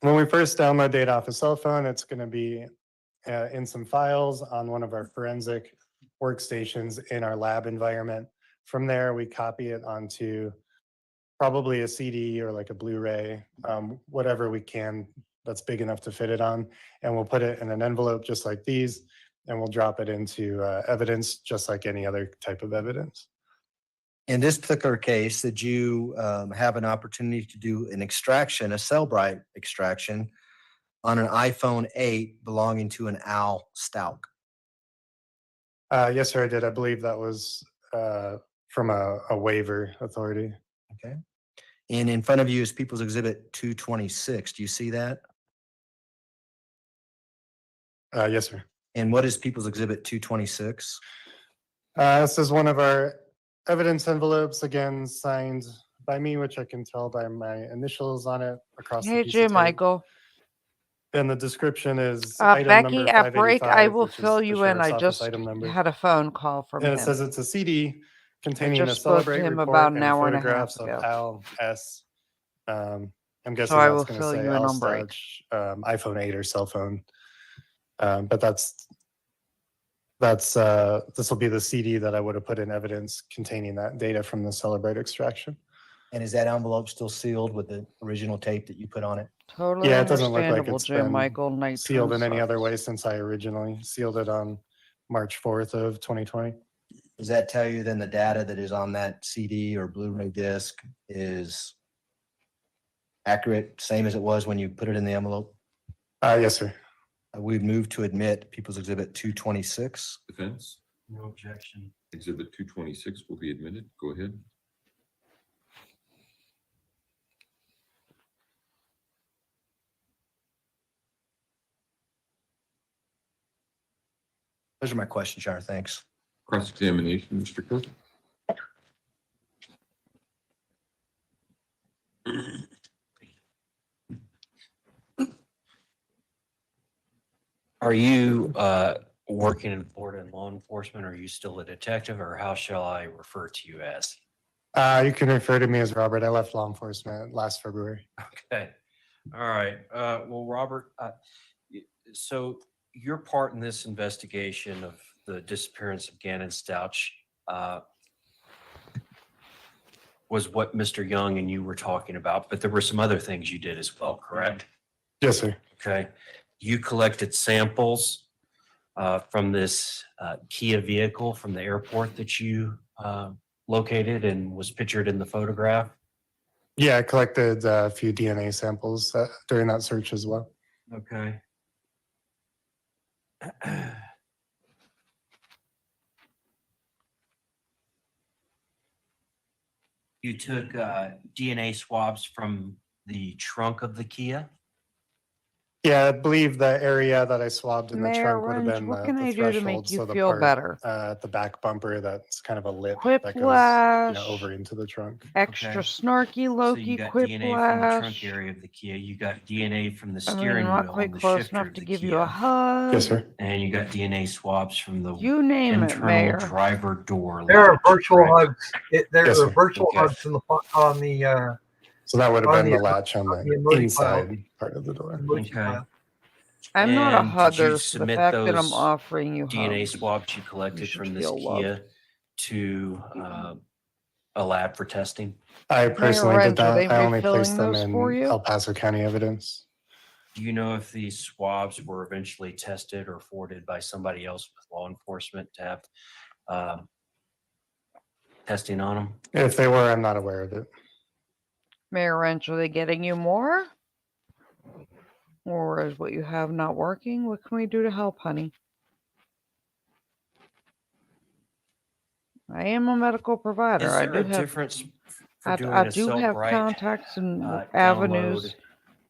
When we first download data off a cell phone, it's going to be in some files on one of our forensic workstations in our lab environment. From there, we copy it onto probably a CD or like a Blu-ray, whatever we can that's big enough to fit it on. And we'll put it in an envelope just like these, and we'll drop it into evidence just like any other type of evidence. In this particular case, did you have an opportunity to do an extraction, a Cellbrite extraction, on an iPhone 8 belonging to an Al Stauch? Yes, sir, I did. I believe that was from a waiver authority. Okay. And in front of you is People's Exhibit 226. Do you see that? Yes, sir. And what is People's Exhibit 226? This is one of our evidence envelopes, again, signed by me, which I can tell by my initials on it across the Hey, piece J. of tape. Michael. And the description is item Becky, number at break, I 585, will which is fill the you in. sheriff's I office just item number. had a phone call from And it him. says it's a CD I containing a just spoke to Celebrate him report about an and hour and a half photographs of ago. Al S. I'm guessing So I will that's going to fill say you in Al on break. Stauch, iPhone 8 or cell phone. But this will be the CD that I would have put in evidence containing that data from the Celebrate extraction. And is that envelope still sealed with the original tape that you put on it? Totally Yeah, it doesn't look like understandable, it's J. been Michael. Night sealed in any sucks. other way since I originally sealed it on March 4th of 2020. Does that tell you then the data that is on that CD or Blu-ray disc is accurate, same as it was when you put it in the envelope? Yes, sir. We've moved to admit People's Exhibit 226. Defense? No objection. Exhibit 226 will be admitted. Go ahead. Those are my questions, Your Honor. Thanks. Cross-examination, Mr. Cook. Are you working in Florida in law enforcement? Are you still a detective, or how shall I refer to you as? You can refer to me as Robert. I left law enforcement last February. Okay. All right. Well, Robert, so your part in this investigation of the disappearance of Gannon Stauch was what Mr. Young and you were talking about, but there were some other things you did as well, correct? Yes, sir. Okay. You collected samples from this Kia vehicle from the airport that you located and was pictured in the photograph? Yeah, I collected a few DNA samples during that search as well. Okay. You took DNA swabs from the trunk of the Kia? Yeah, I believe the area that I swabbed in the Mayor trunk would have Wrench, been what can the I do to threshold, make you so the feel part better? at the back bumper that's kind of a lip that goes Quiplash. over into the trunk. Extra Okay. snarky So Loki you got DNA from the trunk quiplash. area of the Kia. You got DNA from the I mean, steering I'm not wheel quite and the close shifter enough of to the give you a Kia. hug. Yes, sir. And you got DNA swabs from the You name it, internal Mayor. driver door. There are latch, virtual correct? hugs. There Yes, are sir. virtual Okay. hugs on the So that would have on been the the latch on the emoji file. inside part of the door. Emoji Okay. file. I'm not a And did you hugger, so the submit fact that I'm those offering you DNA hugs, swabs you you collected should from this feel loved. Kia to a lab for testing? I Mayor personally did Wrench, are they that. I only refilling placed them those for in you? El Paso County evidence. Do you know if these swabs were eventually tested or forwarded by somebody else with law enforcement to have testing on them? If they were, I'm not aware of it. Mayor Wrench, are they getting you more? Or is what you have not working? What can we do to help, honey? I am a medical provider. Is I there do a have difference for I doing a do have self-write contacts and download avenues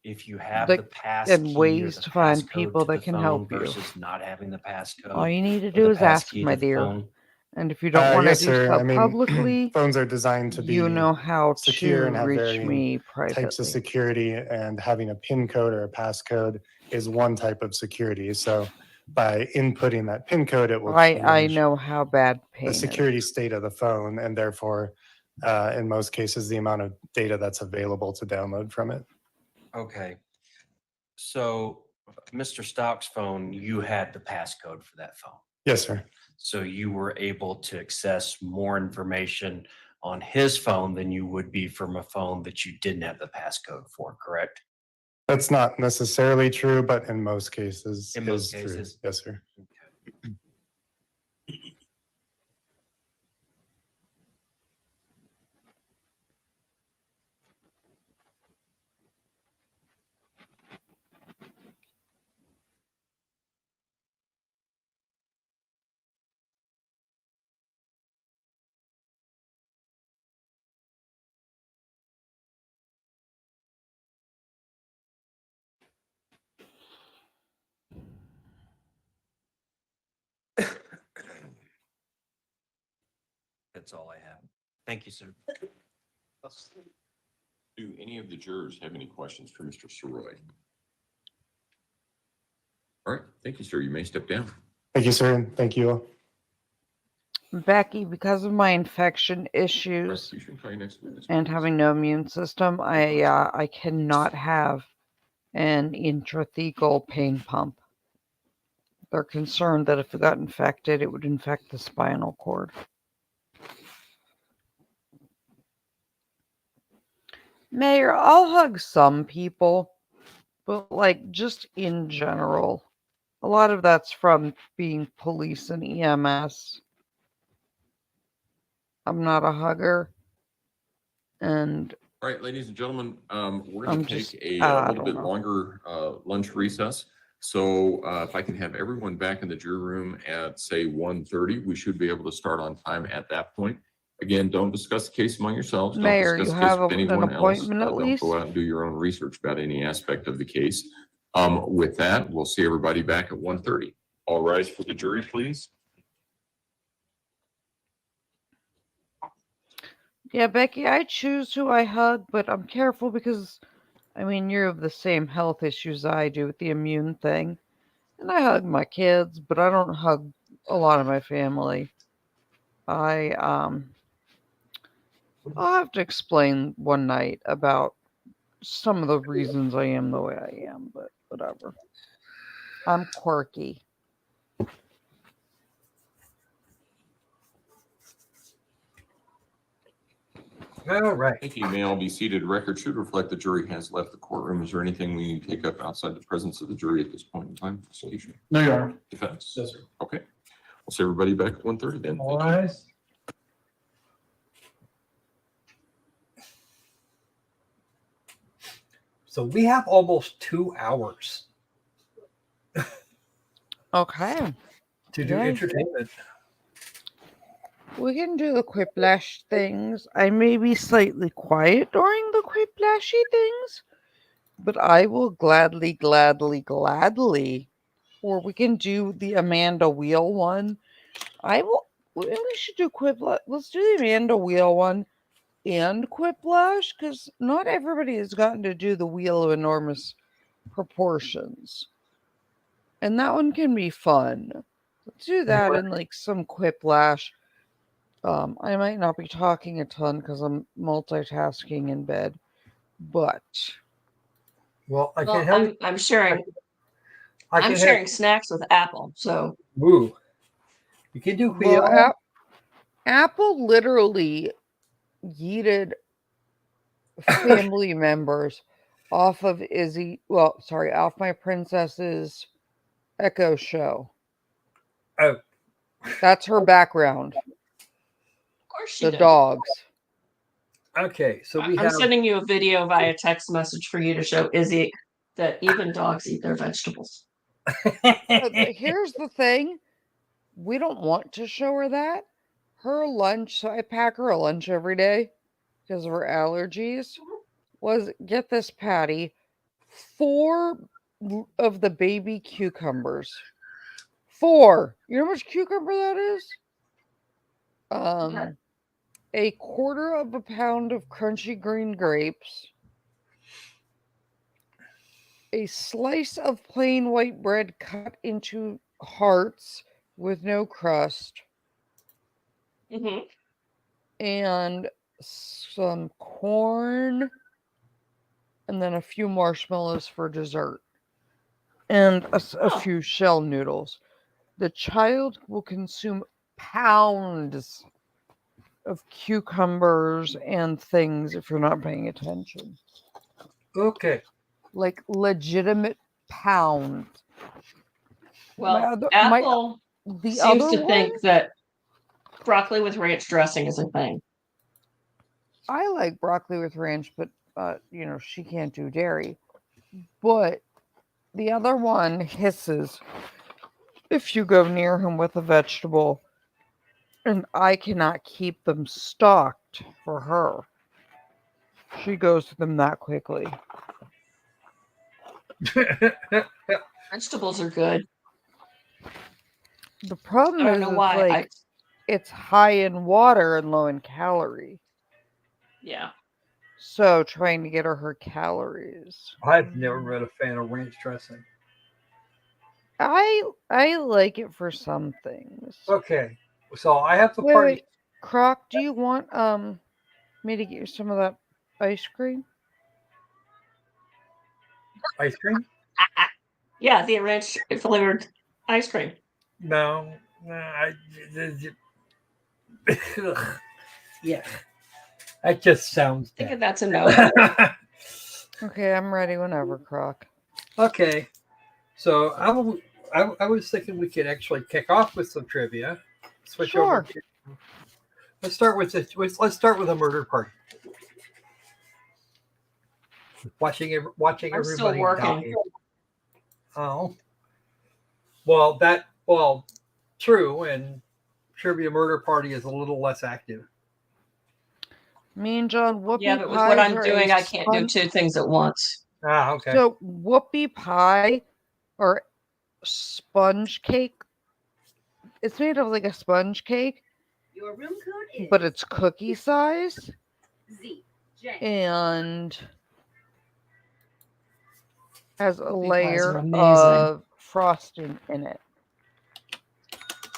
if you have that the pass and key or ways the to find passcode people to the that can phone help you. versus not having the All passcode you need to or do the is ask, passkey my to the dear. phone? And if you don't want to Yes, do sir. so I mean, publicly, phones are designed to you be know how secure to and have reach varying me types of privately. security, and having a PIN code or a passcode is one type of security. So by inputting that PIN code, it will I change know how bad the pain security is. state of the phone, and therefore, in most cases, the amount of data that's available to download from it. Okay. So Mr. Stauch's phone, you had the passcode for that phone. Yes, sir. So you were able to access more information on his phone than you would be from a phone that you didn't have the passcode for, correct? That's not necessarily true, but in most cases, In most is true. cases. Yes, sir. That's all I have. Thank you, sir. Do any of the jurors have any questions for Mr. Soroy? All right, thank you, sir. You may step down. Thank you, sir. And thank you all. Becky, because of my infection issues You should try next witness, and please. having no immune system, I cannot have an intrathecal pain pump. They're concerned that if it got infected, it would infect the spinal cord. Mayor, I'll hug some people, but like just in general, a lot of that's from being police and EMS. I'm not a hugger, and All right, ladies and gentlemen, we're I'm going to just, take a I little don't bit know. longer lunch recess. So if I can have everyone back in the jury room at, say, 1:30, we should be able to start on time at that point. Again, don't discuss the case among yourselves. Don't Mayor, discuss you the case have with an anyone else. appointment at Don't least? go out and do your own research about any aspect of the case. With that, we'll see everybody back at 1:30. All rise for the jury, please. Yeah, Becky, I choose who I hug, but I'm careful because, I mean, you have the same health issues I do with the immune thing. And I hug my kids, but I don't hug a lot of my family. I'll have to explain one night about some of the reasons I am the way I am, but whatever. I'm quirky. All right. Thank you. You may all be seated. Record should reflect the jury has left the courtroom. Is there anything we need to take up outside the presence of the jury at this point in time? Station. No, Your Honor. Defense. Yes, sir. Okay. We'll see everybody back at 1:30 then. All Thank you. right. So we have almost 2 hours Okay. to do Yay. entertainment. We can do the quiplash things. I may be slightly quiet during the quiplashy things, but I will gladly, or we can do the Amanda Wheel one. We should do quiplash. Let's do the Amanda Wheel one and quiplash, because not everybody has gotten to do the Wheel of Enormous Proportions. And that one can be fun. Let's do that in like some quiplash. I might not be talking a ton because I'm multitasking in bed, but Well, I Well, can help. I'm sharing. I I'm can sharing snacks with Apple. So Woo. You can do well, wheel. Apple literally yeeted family members off of off my princess's Echo show. Oh, that's her background. Of course she the did. dogs. Okay, so we I'm have. sending you a video via text message for you to show Izzy that even dogs eat their vegetables. Here's the thing. We don't want to show her that. her lunch, so I pack her a lunch every day because of her allergies, was, get this, Patty, 4 of the baby cucumbers. 4. You know how much cucumber that is? A quarter of a pound of crunchy green grapes, a slice of plain white bread cut into hearts with no crust, and some corn, and then a few marshmallows for dessert, and a few shell noodles. The child will consume pounds of cucumbers and things if you're not paying attention. Okay. Like legitimate pounds. Well, Apple the seems other to think that broccoli with ranch dressing is a thing. I like broccoli with ranch, but she can't do dairy. But the other one hisses if you go near him with a vegetable, and I cannot keep them stocked for her. She goes to them that quickly. Vegetables are good. The problem I is don't know why. it's high in water and low in calorie. Yeah. So trying to get her calories. I've never been a fan of ranch dressing. I like it for some things. Okay, so I have to Wait, Croc, do you want me to get you some of that ice cream? Ice cream? Yeah, the ranch flavored ice cream. No, yeah, that just sounds I think bad. that's a no. Okay, I'm ready whenever, Croc. Okay, so I was thinking we could actually kick off with some trivia. Switch over. Let's start with let's start with a murder party. Watching I'm everybody still working. die. Oh, well, true, and trivia murder party is a little less active. Me and John, whoopie Yeah, but with pies what I'm are doing, a I can't do 2 things at once. Ah, okay. So whoopie pie or sponge cake. It's made of like a sponge cake. Your room code is But it's cookie size. ZJ. And has a Whoopie pies are layer amazing. of frosting in it.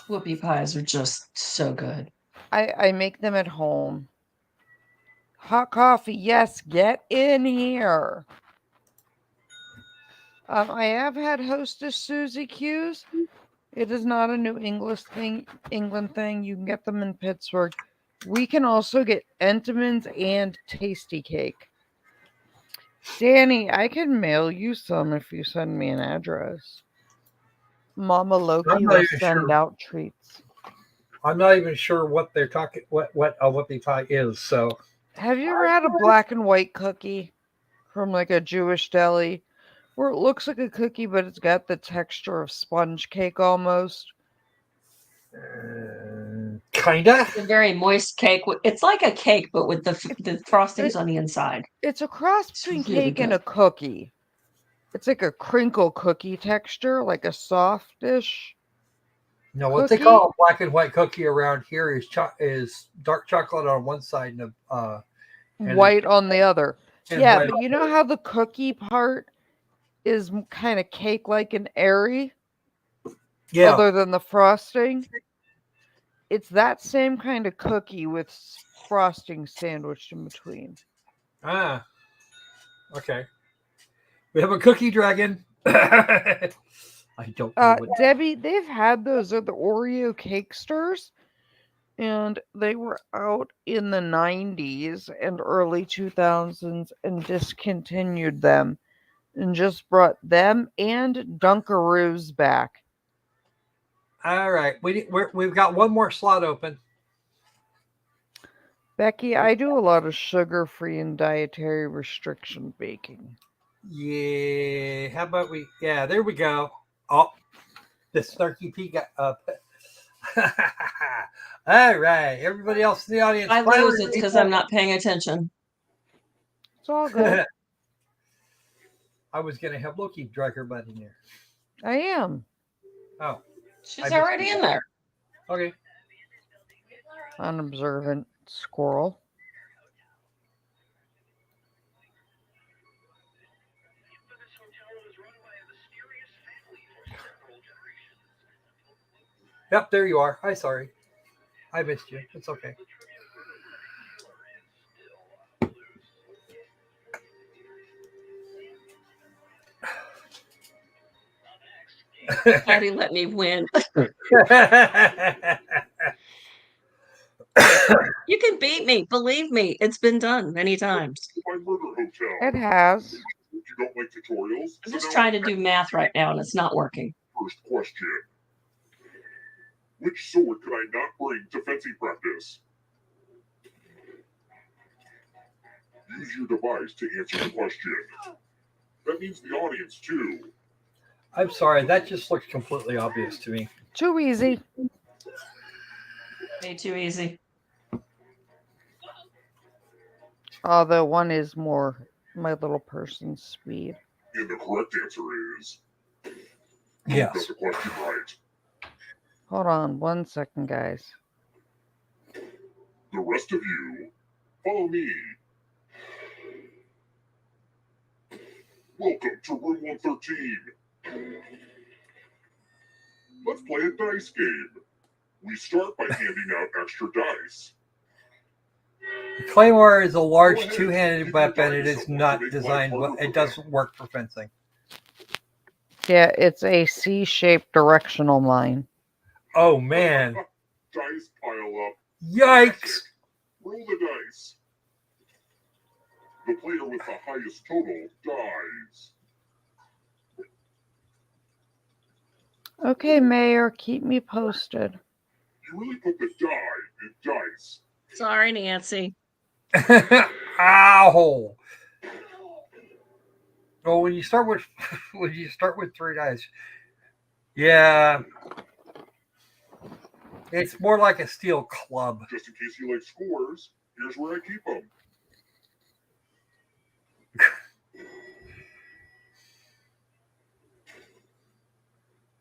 Whoopie pies are just so good. I make them at home. Hot coffee, yes, get in here. I have had Hostess Susie Q's. It is not a New England thing. You can get them in Pittsburgh. We can also get Entenmann's and Tasty Cake. Danny, I can mail you some if you send me an address. Mama Loki will send out treats. I'm not even sure what they're talking. What a whoopie pie is. So, have you ever had a black and white cookie from like a Jewish deli, where it looks like a cookie but it's got the texture of sponge cake almost? Kinda. It's a very moist cake. It's like a cake, but with the frostings on the inside. It's a cross between really cake and good. a cookie. It's like a crinkle cookie texture, like a softish. No, what they call a black and white cookie around here is dark chocolate on one side and white on the other. and Yeah, white but on you the know other. how the cookie part is kind of cake-like and airy? Yeah. Other than the frosting? It's that same kind of cookie with frosting sandwiched in between. Ah. Okay. We have a cookie dragon. I don't know what Debbie, they've had those at the Oreo cake stores, and they were out in the 90s and early 2000s and discontinued them and just brought them and Dunkaroos back. All right. We've got one more slot open. Becky, I do a lot of sugar-free and dietary restriction baking. Yeah. How about yeah, there we go. Oh, the snarky pea got up. All right, everybody else in the audience. I fire lose it because I'm not paying attention. It's all good. I was gonna have Loki drag her butt in there. I am. Oh, She's already in there. Okay. Unobservant squirrel. Yep, there you are. Hi, sorry. I missed you. It's okay. Patty let me win. You can beat me. Believe me. It's been done many times. It has. You don't like tutorials? I'm just trying to do math right now and it's not working. First question. Which sword could I not bring to fencing practice? Use your device to answer the question. That means the audience, too. I'm sorry, that just looks completely obvious to me. Too easy. Way too easy. Although one is more my little person's speed. And the correct answer is... Yes. You got the question right. Hold on 1 second, guys. The rest of you, follow me. Welcome to room 113. Let's play a dice game. We start by handing out extra dice. The Claymore is a large two-handed weapon. It is not designed. It doesn't work for fencing. Yeah, it's a C-shaped directional line. Oh man! Dice pile up. Yikes! Roll the dice. The player with the highest total dies. Okay, Mayor, keep me posted. You really put the die in dice. Sorry, Nancy. Ow! Well, when you start with 3 dice, yeah, it's more like a steel club. Just in case you like scores, here's where I keep them.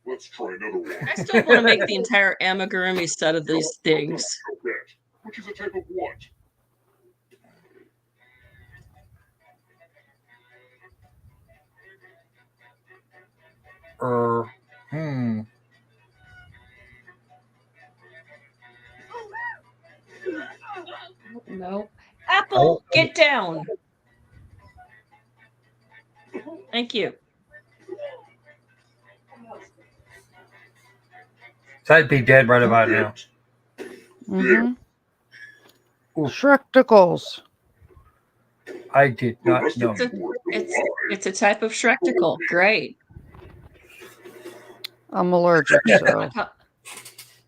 Let's try another one. I still want to make the entire amigurumi set of these things. Which is a type of what? No. Apple, get down. Thank you. So I'd be dead right about now. Mm-hmm. Shrekticles. I did not know. It's a type of Shrekticle. Great. I'm allergic, so.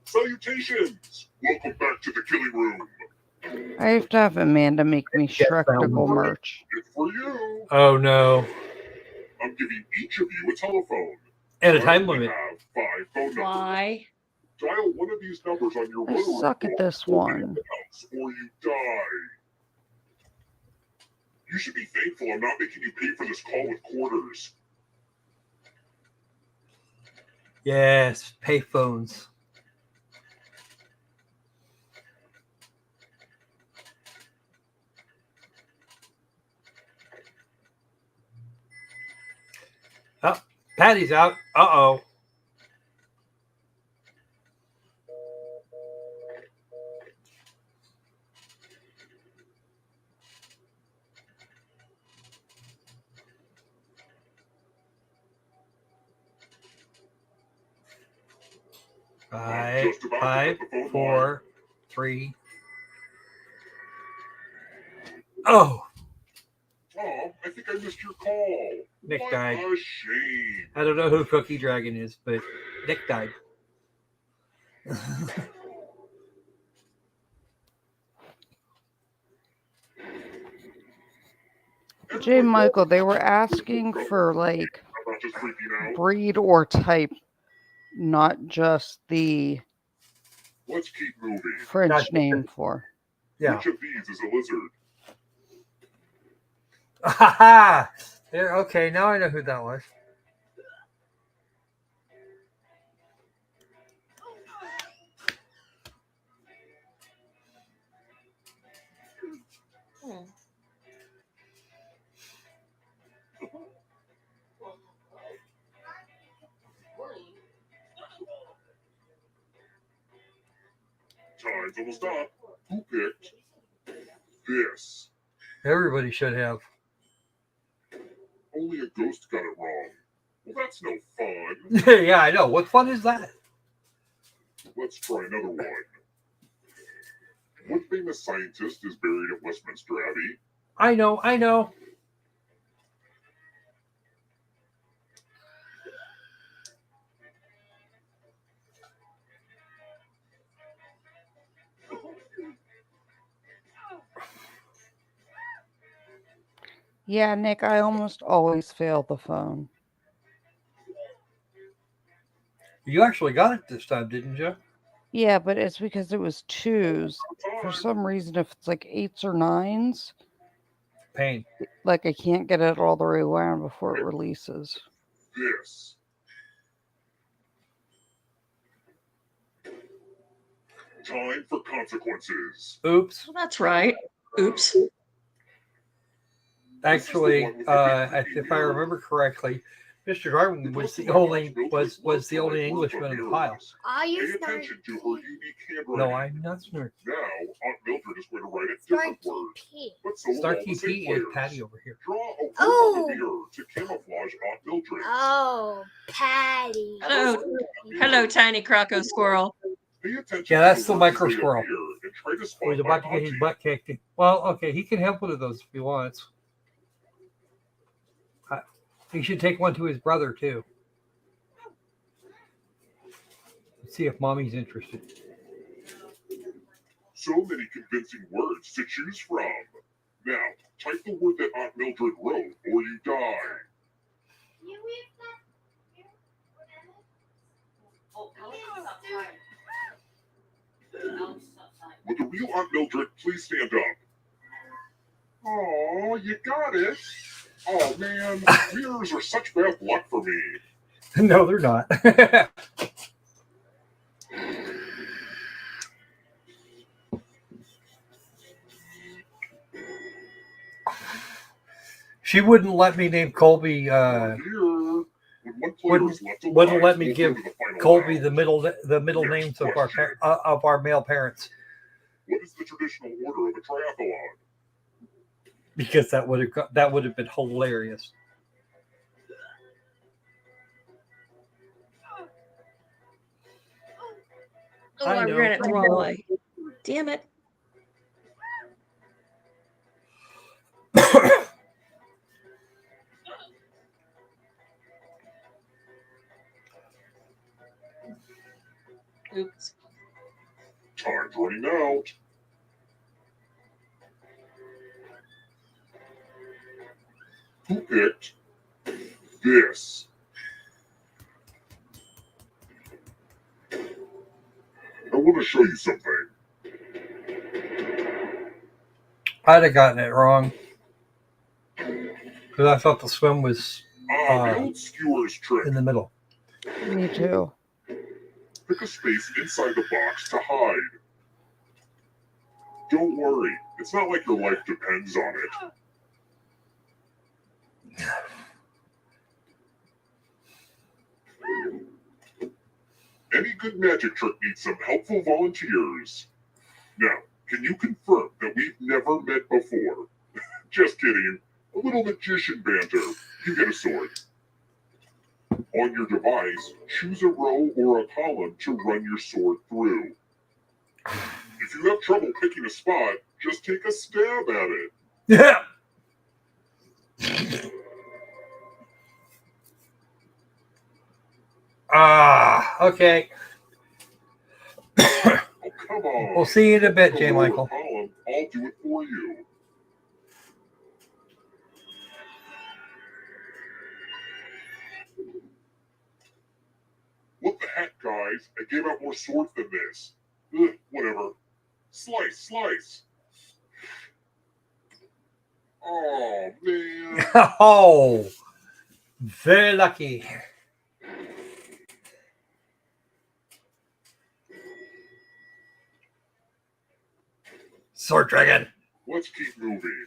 Salutations! Welcome back to the killing room. I have to have Amanda make me Shrekticle merch. It's for you. Oh no. I'm giving each of you a telephone. And a time limit. Have 5 phone numbers. Why? Dial one of these numbers on your I rotary suck at this one. or you die. You should be thankful I'm not making you pay for this call with quarters. Yes, payphones. Oh, Patty's out. Uh-oh. Five, 4, 3. Oh, Oh, I think I missed your call. Nick What died. a shame. I don't know who Cookie Dragon is, but Nick died. J. Michael, they were asking for like Not just freaking out. breed or type, not just the Let's keep moving. French name for. Yeah. Which of these is a lizard? Ha There. Okay, now I know who that was. Time's almost up. Who picked this? Everybody should have. Only a ghost got it wrong. Well, that's no fun. Yeah, I know. What fun is that? Let's try another one. What famous scientist is buried at Westminster Abbey? I know. Yeah, Nick, I almost always fail the phone. You actually got it this time, didn't you? Yeah, but it's because it was twos. For some reason, if it's like eights or nines, Pain. like I can't get it all the way around before it releases. This. Time for consequences. Oops. Well, that's right. Oops. Actually, if I remember correctly, Mr. Darwin was the only Englishman in the pile. Are you attention to her unique handwriting? No, I'm not smart. Now, Aunt Mildred is going to write a different word. But so will all Starkey the same P is players. Patty over here. Draw a word on the mirror to camouflage Aunt Mildred. Oh, Patty. Hello, tiny croco squirrel. Pay attention Yeah, that's to the words micro that squirrel. appear and try to spot Oh, he's about to get his butt kicked. Well, okay, he can have one of those if he wants. He should take one to his brother too. Let's see if mommy's interested. So many convincing words to choose from. Now, type the word that Aunt Mildred wrote, or you die. Would the real Aunt Mildred please stand up? Oh, you got it. Oh man, mirrors are such bad luck for me. No, they're not. She wouldn't let me name Colby. Wouldn't let me give Colby the middle names of our male parents. What is the traditional order of a triathlon? Because that would have been hilarious. Oh, I ran it the wrong way. Damn it. Oops. Time's running out. Who picked this? I want to show you something. I'd have gotten it wrong because I thought the swim was The old skewers trick. in the middle. Me too. Pick a space inside the box to hide. Don't worry, it's not like your life depends on it. Any good magic trick needs some helpful volunteers. Now, can you confirm that we've never met before? Just kidding. A little magician banter. You get a sword. On your device, choose a row or a column to run your sword through. If you have trouble picking a spot, just take a stab at it. Yeah. Okay. Oh, come on. We'll see you in a bit, The J. lower Michael. column, I'll do it for you. What the heck, guys? I gave out more swords than this. Whatever. Slice. Oh, man. Oh, very lucky. Sword Dragon. Let's keep moving.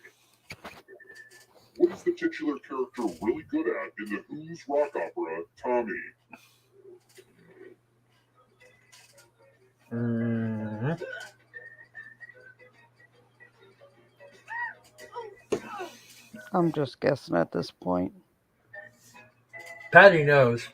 What is the titular character really good at in the Who's rock opera, Tommy? I'm just guessing at this point. Patty knows.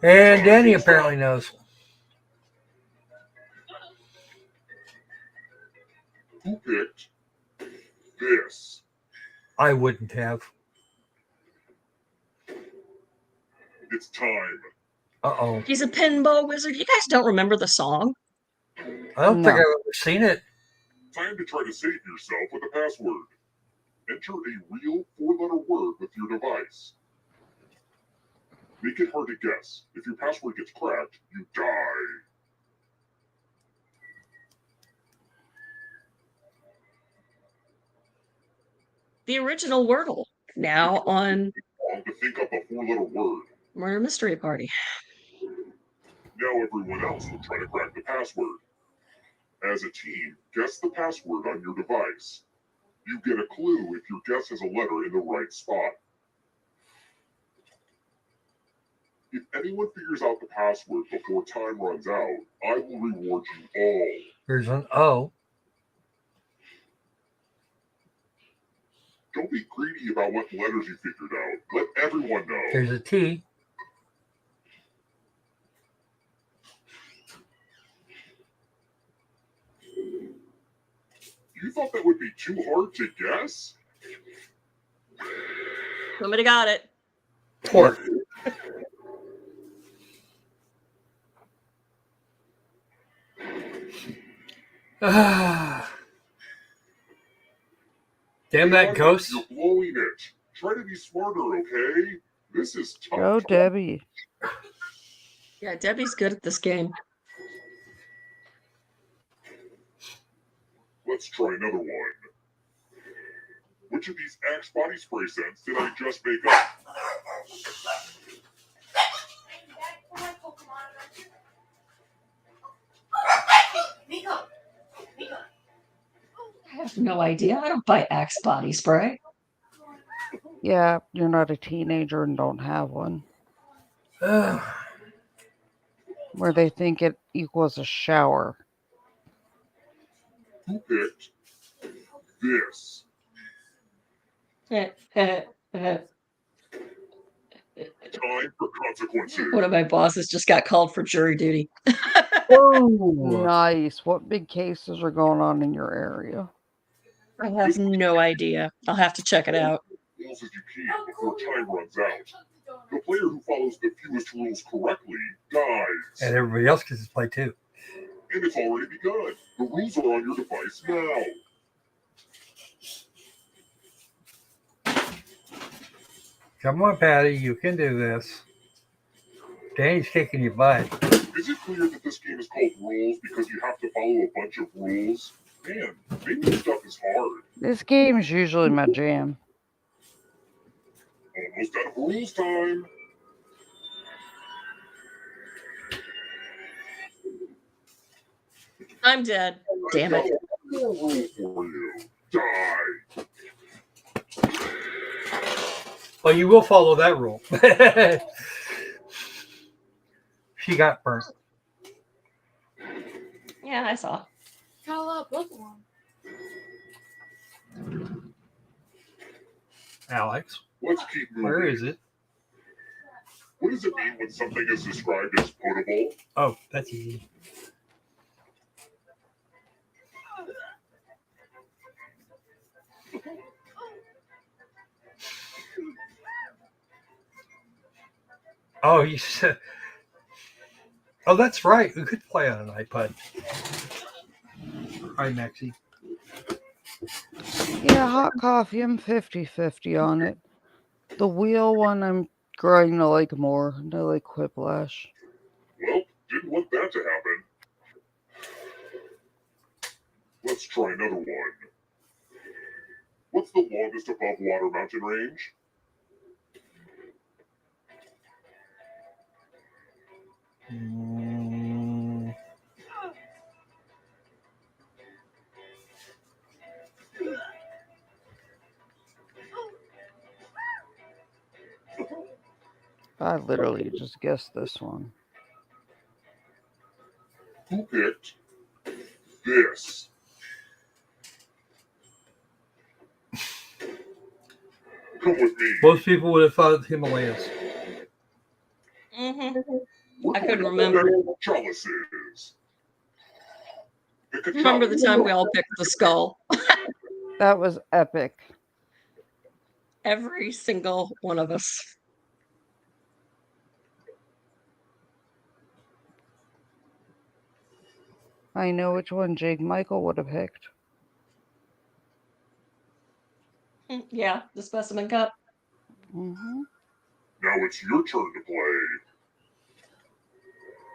And Danny apparently knows. Who picked this? I wouldn't have. It's time. Uh-oh. He's a pinball wizard. You guys don't remember the song? I don't think I've ever seen it. Time to try to save yourself with a password. Enter a real 4-letter word with your device. Make it hard to guess. If your password gets cracked, you die. The original Wordle. Now on Long to think up a 4-letter word. Murder Mystery Party. Now everyone else will try to crack the password. As a team, guess the password on your device. You get a clue if your guess has a letter in the right spot. If anyone figures out the password before time runs out, I will reward you all. Here's an O. Don't be greedy about what letters you figured out. Let everyone know. Here's a T. You thought that would be too hard to guess? Somebody got it. Port. Damn that ghost. You're blowing it. Try to be smarter, okay? This is tough. Go, Debbie. Yeah, Debbie's good at this game. Let's try another one. Which of these Axe body spray scents did I just make up? I have no idea. I don't buy Axe body spray. Yeah, you're not a teenager and don't have one. Where they think it equals a shower. Who picked this? Time for consequences. One of my bosses just got called for jury duty. Oh, nice. What big cases are going on in your area? I have no idea. I'll have to check it out. Rules as you can before time runs out. The player who follows the fewest rules correctly dies. And everybody else gets to play too. And it's already begun. The rules are on your device now. Come on, Patty, you can do this. Danny's kicking your butt. Is it clear that this game is called rules because you have to follow a bunch of rules? Man, maybe this stuff is hard. This game is usually my jam. Almost out of rules time. I'm dead. Damn it. More rule for you. Die. Well, you will follow that rule. She got burnt. Yeah, I saw. Got a lot of Pokemon. Alex, Let's keep moving. where is it? What does it mean when something is described as potable? Oh, that's easy. Oh, you said. Oh, that's right. We could play on an iPod. Hi, Maxie. Yeah, hot coffee, I'm 50-50 on it. The wheel one I'm growing to like more. I like Quiplash. Well, didn't want that to happen. Let's try another one. What's the longest above water mountain range? I literally just guessed this one. Who picked this? Come with me. Most people would have thought Himalayas. I couldn't remember. Chalices. Remember the time we all picked the skull? That was epic. Every single one of us. I know which one Jake Michael would have picked. Yeah, the specimen cup. Mm-hmm. Now it's your turn to play.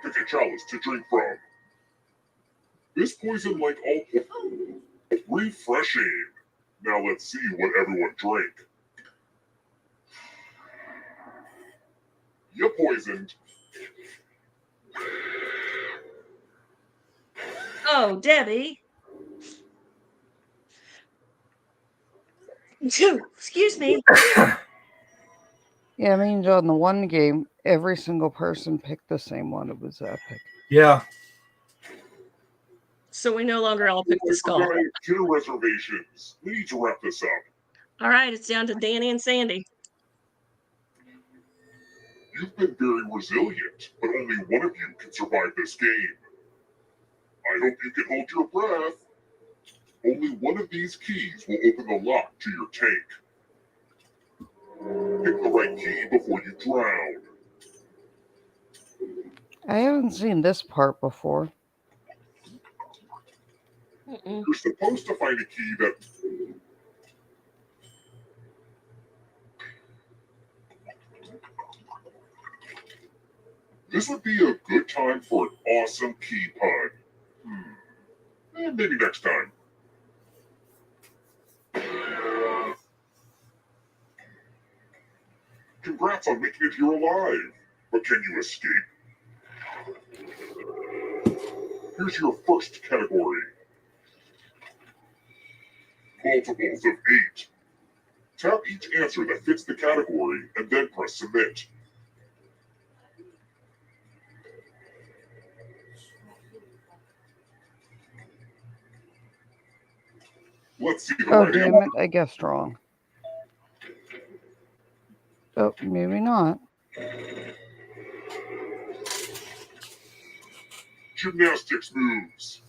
Pick a chalice to drink from. This poison like all refreshing. Now let's see what everyone drank. You poisoned. Oh, Debbie. Excuse me. Yeah, I mean, on the one game, every single person picked the same one. It was epic. Yeah. So we no longer all pick the skull. Dinner reservations. We need to wrap this up. All right, it's down to Danny and Sandy. You've been very resilient, but only one of you can survive this game. I hope you can hold your breath. Only one of these keys will open the lock to your tank. Pick the right key before you drown. I haven't seen this part before. You're supposed to find a key that... This would be a good time for an awesome key pun. Maybe next time. Congrats on making it here alive. But can you escape? Here's your first category. Multiples of 8. Tap each answer that fits the category and then press submit. Let's see the Oh, right damn answer. it. I guessed wrong. Oh, maybe not. Gymnastics moves.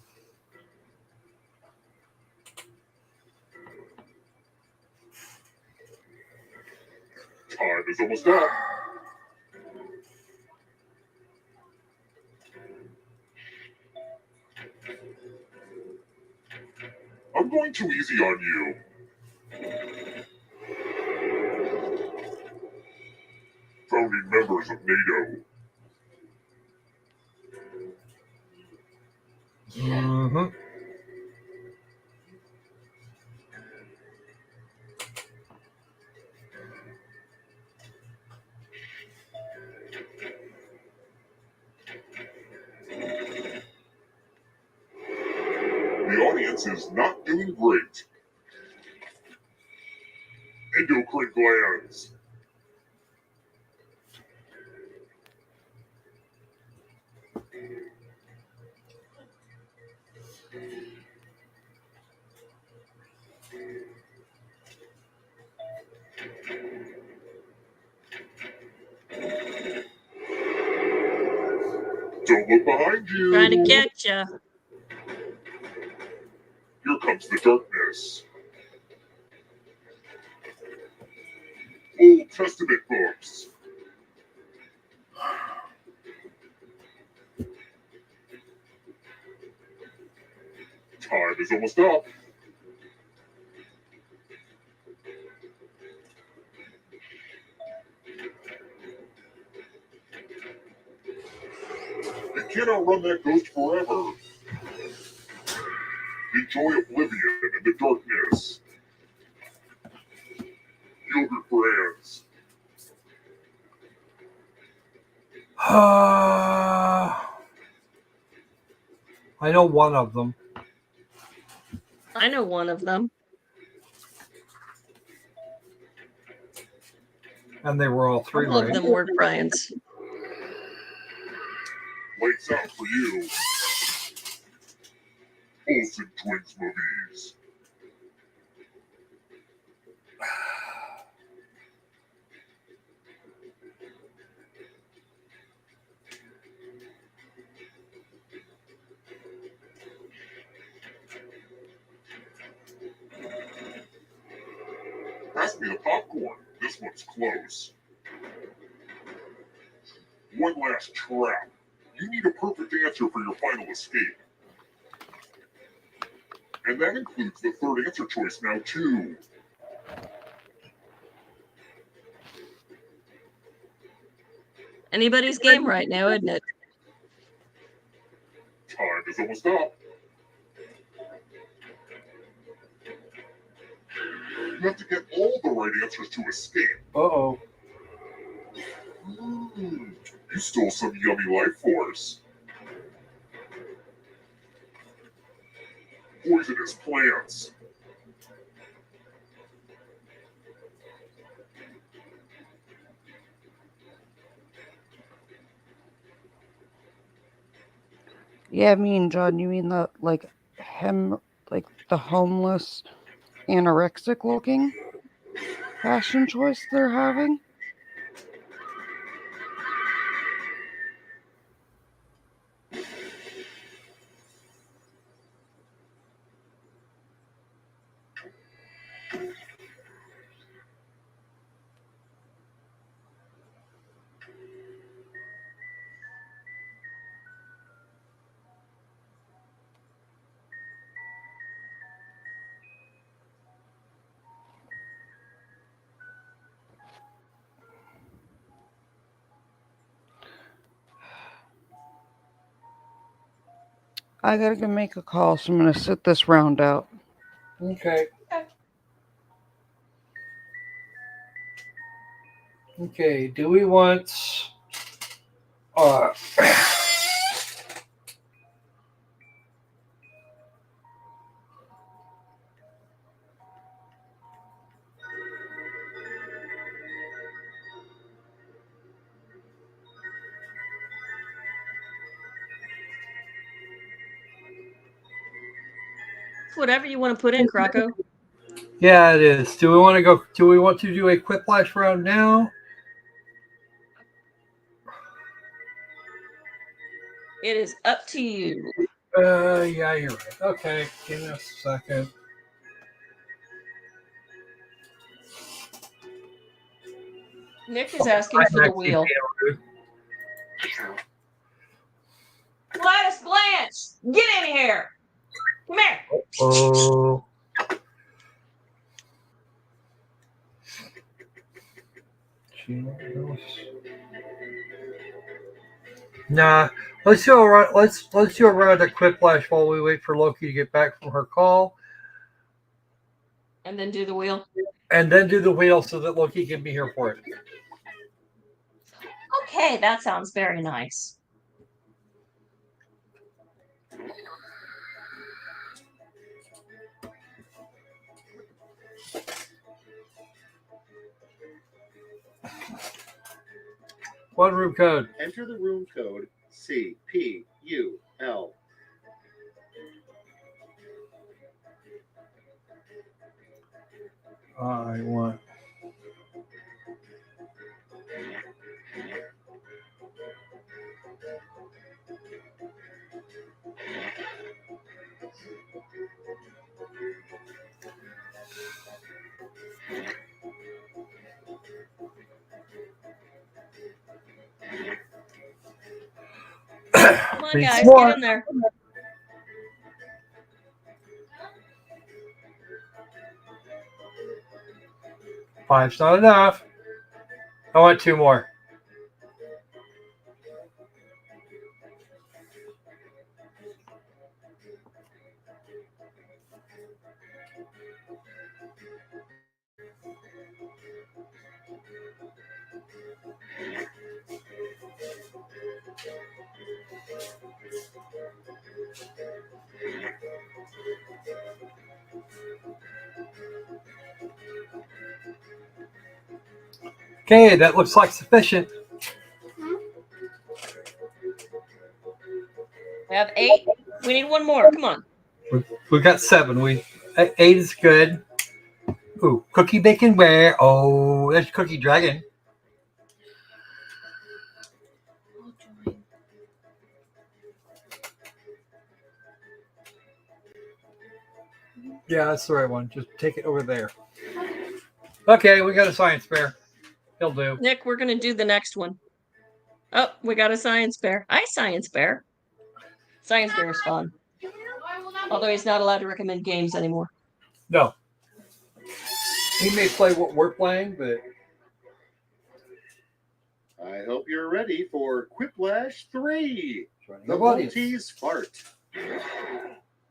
Time is almost up. I'm going too easy on you. Founding members of NATO. Mm-hmm. The audience is not doing great. Endocrine glands. Don't look behind you. Trying to catch ya. Here comes the darkness. Old Testament books. Time is almost up. can't outrun that ghost forever. Enjoy oblivion and the darkness. Yogurt brands. I know one of them. I know one of them. And they were all three, All of right? them were Brian's. Lights out for you. Olsen Twins movies. Pass me the popcorn. This one's close. One last trap. You need a perfect answer for your final escape. And that includes the third answer choice now, too. Anybody's game right now, isn't it? Time is almost up. You have to get all the right answers to escape. Uh-oh. You stole some yummy life force. Poisonous plants. Yeah, me and John, you mean the like the homeless, anorexic looking fashion choice they're having? I gotta go make a call, so I'm gonna sit this round out. Okay. Okay, do we want Whatever you want to put in, Croco. yeah, it is. Do we want to do a quiplash round now? It is up to you. Yeah, you're right. Okay, give me a second. Nick is asking for the wheel. Gladys Blanche, get in here. Come here. Oh. Nah, let's do a round of quiplash while we wait for Loki to get back from her call, And then do the wheel. and then do the wheel so that Loki can be here for it. Okay, that sounds very nice. One room code. Enter the room code CPUL. I want. Come on, guys, get in there. Five's not enough. I want two more. Okay, that looks like sufficient. We have 8. We need one more. Come on. We got 7. 8 is good. Ooh, cookie bacon where? Oh, there's cookie dragon. Yeah, that's the right one. Just take it over there. Okay, we got a science fair. He'll do. Nick, we're going to do the next one. Oh, we got a science fair. Hi, science fair. Science fair is fun. Although he's not allowed to recommend games anymore. No. He may play what we're playing, but... I hope you're ready for Quiplash 3, the audience. Maltese Fart.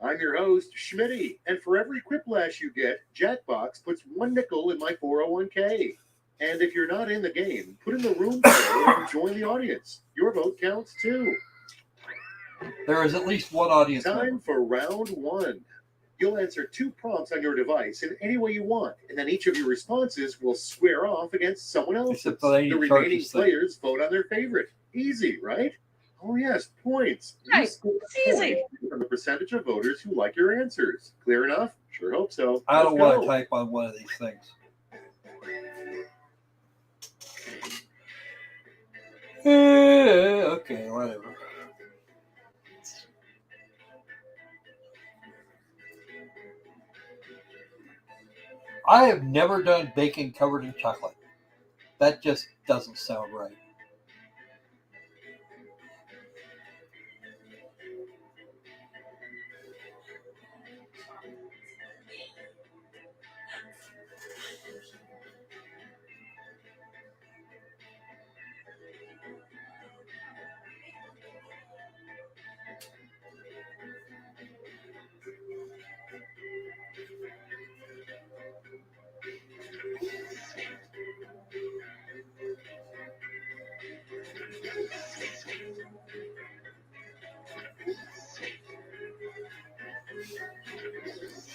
I'm your host, Schmitty, and for every Quiplash you get, Jackbox puts 1 nickel in my 401k. And if you're not in the game, put in the room code and join the audience. Your vote counts too. There is at least one audience Time member. for round 1. You'll answer 2 prompts on your device in any way you want, and then each of your responses will square off against someone else's. Except the lady The in charge remaining is saying- players vote on their favorite. Easy, right? Oh yes, points. You Right, score it's easy. points from the percentage of voters who like your answers. Clear enough? Sure hope so. I don't Let's want go. to type on one of these things. Okay, whatever. I have never done bacon covered in chocolate. That just doesn't sound right.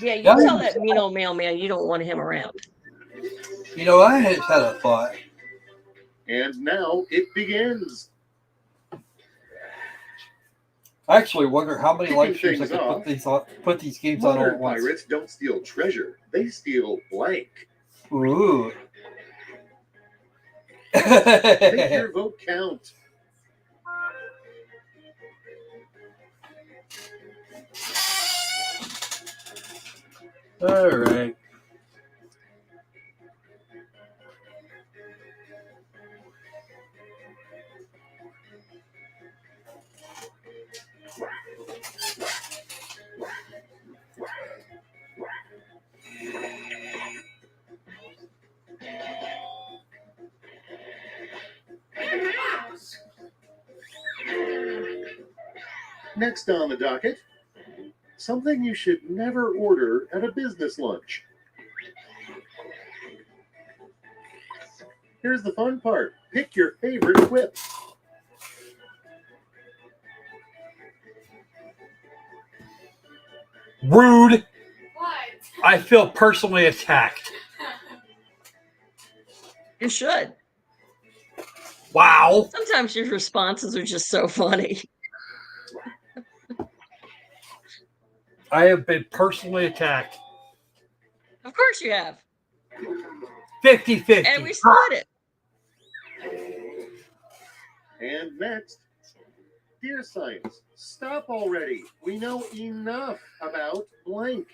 Yeah, you tell that mean old mailman you don't want him around. You know, I had a thought. And now it begins. I actually wonder how many Kicking live streams I things could off, put these games on all Modern at once. pirates don't steal treasure. They steal blank. Ooh. Make your vote count. All right. Next on the docket, something you should never order at a business lunch. Here's the fun part. Pick your favorite quip. Rude. What? I feel personally attacked. You should. Wow. Sometimes your responses are just so funny. I have been personally attacked. Of course you have. 50-50. And we split it. And next, dear science, stop already. We know enough about blank.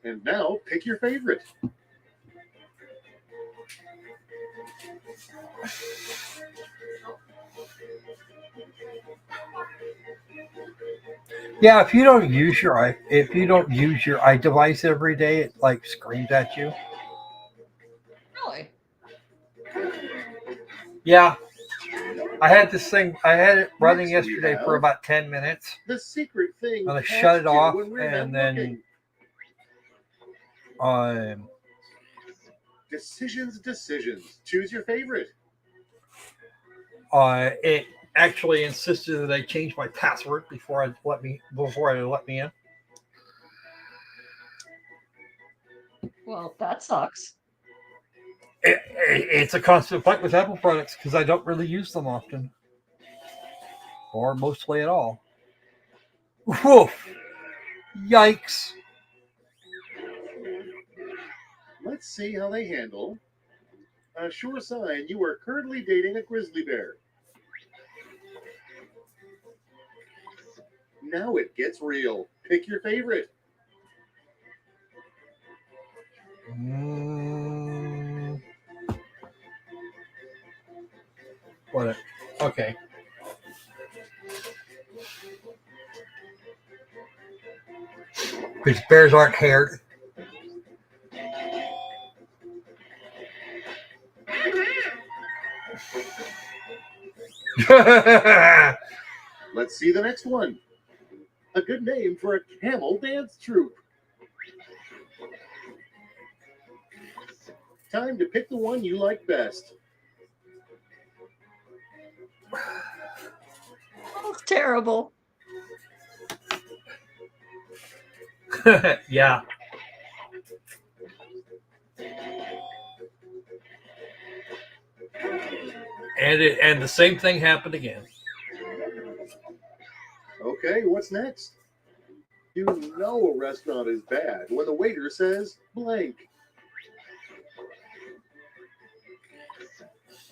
And now pick your favorite. Yeah, if you don't use your iDevice every day, it like screams at you. Really? Yeah. I had this thing. I had it running Next we yesterday for have about 10 minutes. The secret thing. And I catch shut it you off, when we're and not looking. then Decisions. Choose your favorite. it actually insisted that I change my password before I let me in. Well, that sucks. It's a constant fight with Apple products because I don't really use them often, or mostly at all. Woof! Yikes! Let's see how they handle. A sure sign you are currently dating a grizzly bear. Now it gets real. Pick your favorite. What? Okay. Because bears aren't haired. Let's see the next one. A good name for a camel dance troupe. Time to pick the one you like best. That's terrible. Yeah. And the same thing happened again. Okay, what's next? You know a restaurant is bad when the waiter says blank.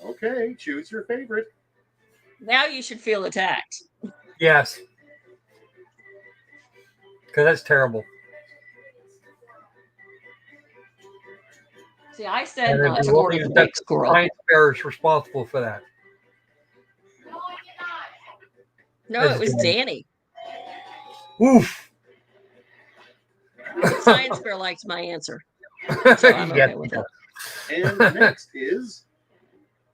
Okay, choose your favorite. Now you should feel attacked. Yes. Because that's terrible. See, I said not to order the big squirrel. Science fair is responsible for that. No, it was Danny. Oof. Science fair liked my answer. So I'm okay with it. And next is,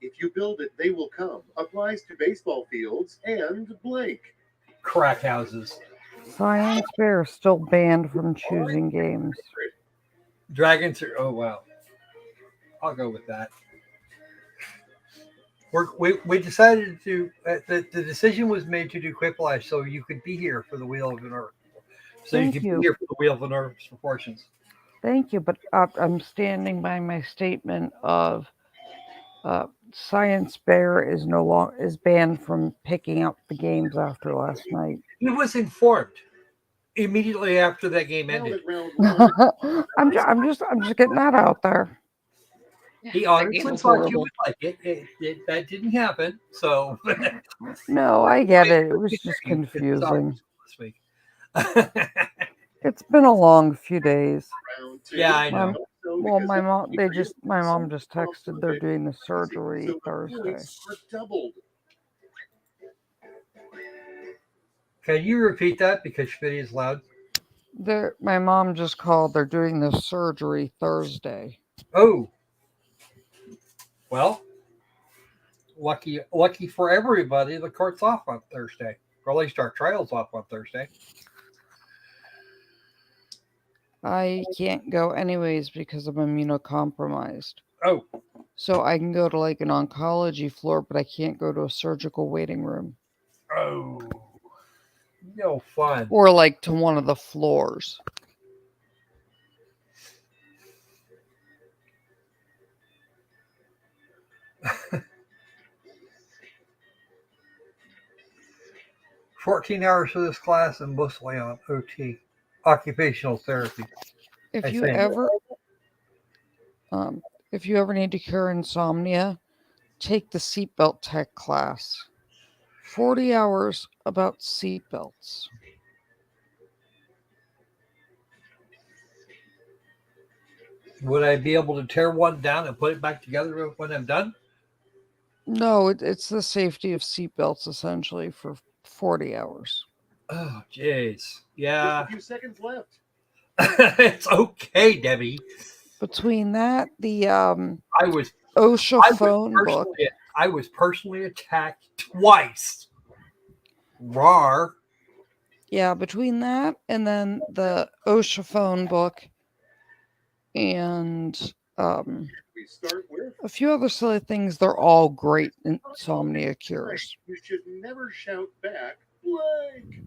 if you build it, they will come. Applies to baseball fields and blank. Crack houses. Science Fair is still banned from choosing games. Dragons are, oh wow. I'll go with that. We decided to, the decision was made to do Quiplash so you could be here for the Wheel of the Earth. So Thank you could you. be here for the Wheel of the Earth's proportions. Thank you, but I'm standing by my statement of Science Fair is no longer is banned from picking up the games after last night. He was informed immediately after that game ended. I'm just getting that out there. He honestly thought you would like it. That didn't happen. So No, I get it. It was just confusing. This week. It's been a long few days. Yeah, I know. Well, my mom just texted they're doing the surgery Thursday. Doubled. Can you repeat that because Schmitty is loud? My mom just called. They're doing the surgery Thursday. Oh. Well, lucky for everybody, the court's off on Thursday. Or at least our trial's off on Thursday. I can't go anyways because I'm immunocompromised. Oh. So I can go to like an oncology floor, but I can't go to a surgical waiting room. Oh. No fun. Or like to one of the floors. $14 hours for this class and mostly on OT, occupational therapy. If you ever need to cure insomnia, take the seatbelt tech class. 40 hours about seatbelts. Would I be able to tear one down and put it back together when I'm done? No, it's the safety of seatbelts essentially for 40 hours. Oh, jeez. Yeah. Just a few seconds left. It's okay, Debbie. Between that, the OSHA phone book. I was personally attacked twice. Rawr. Yeah, between that and then the OSHA phone book and We start with a few other silly things, they're all great insomnia cures. you should never shout back blank.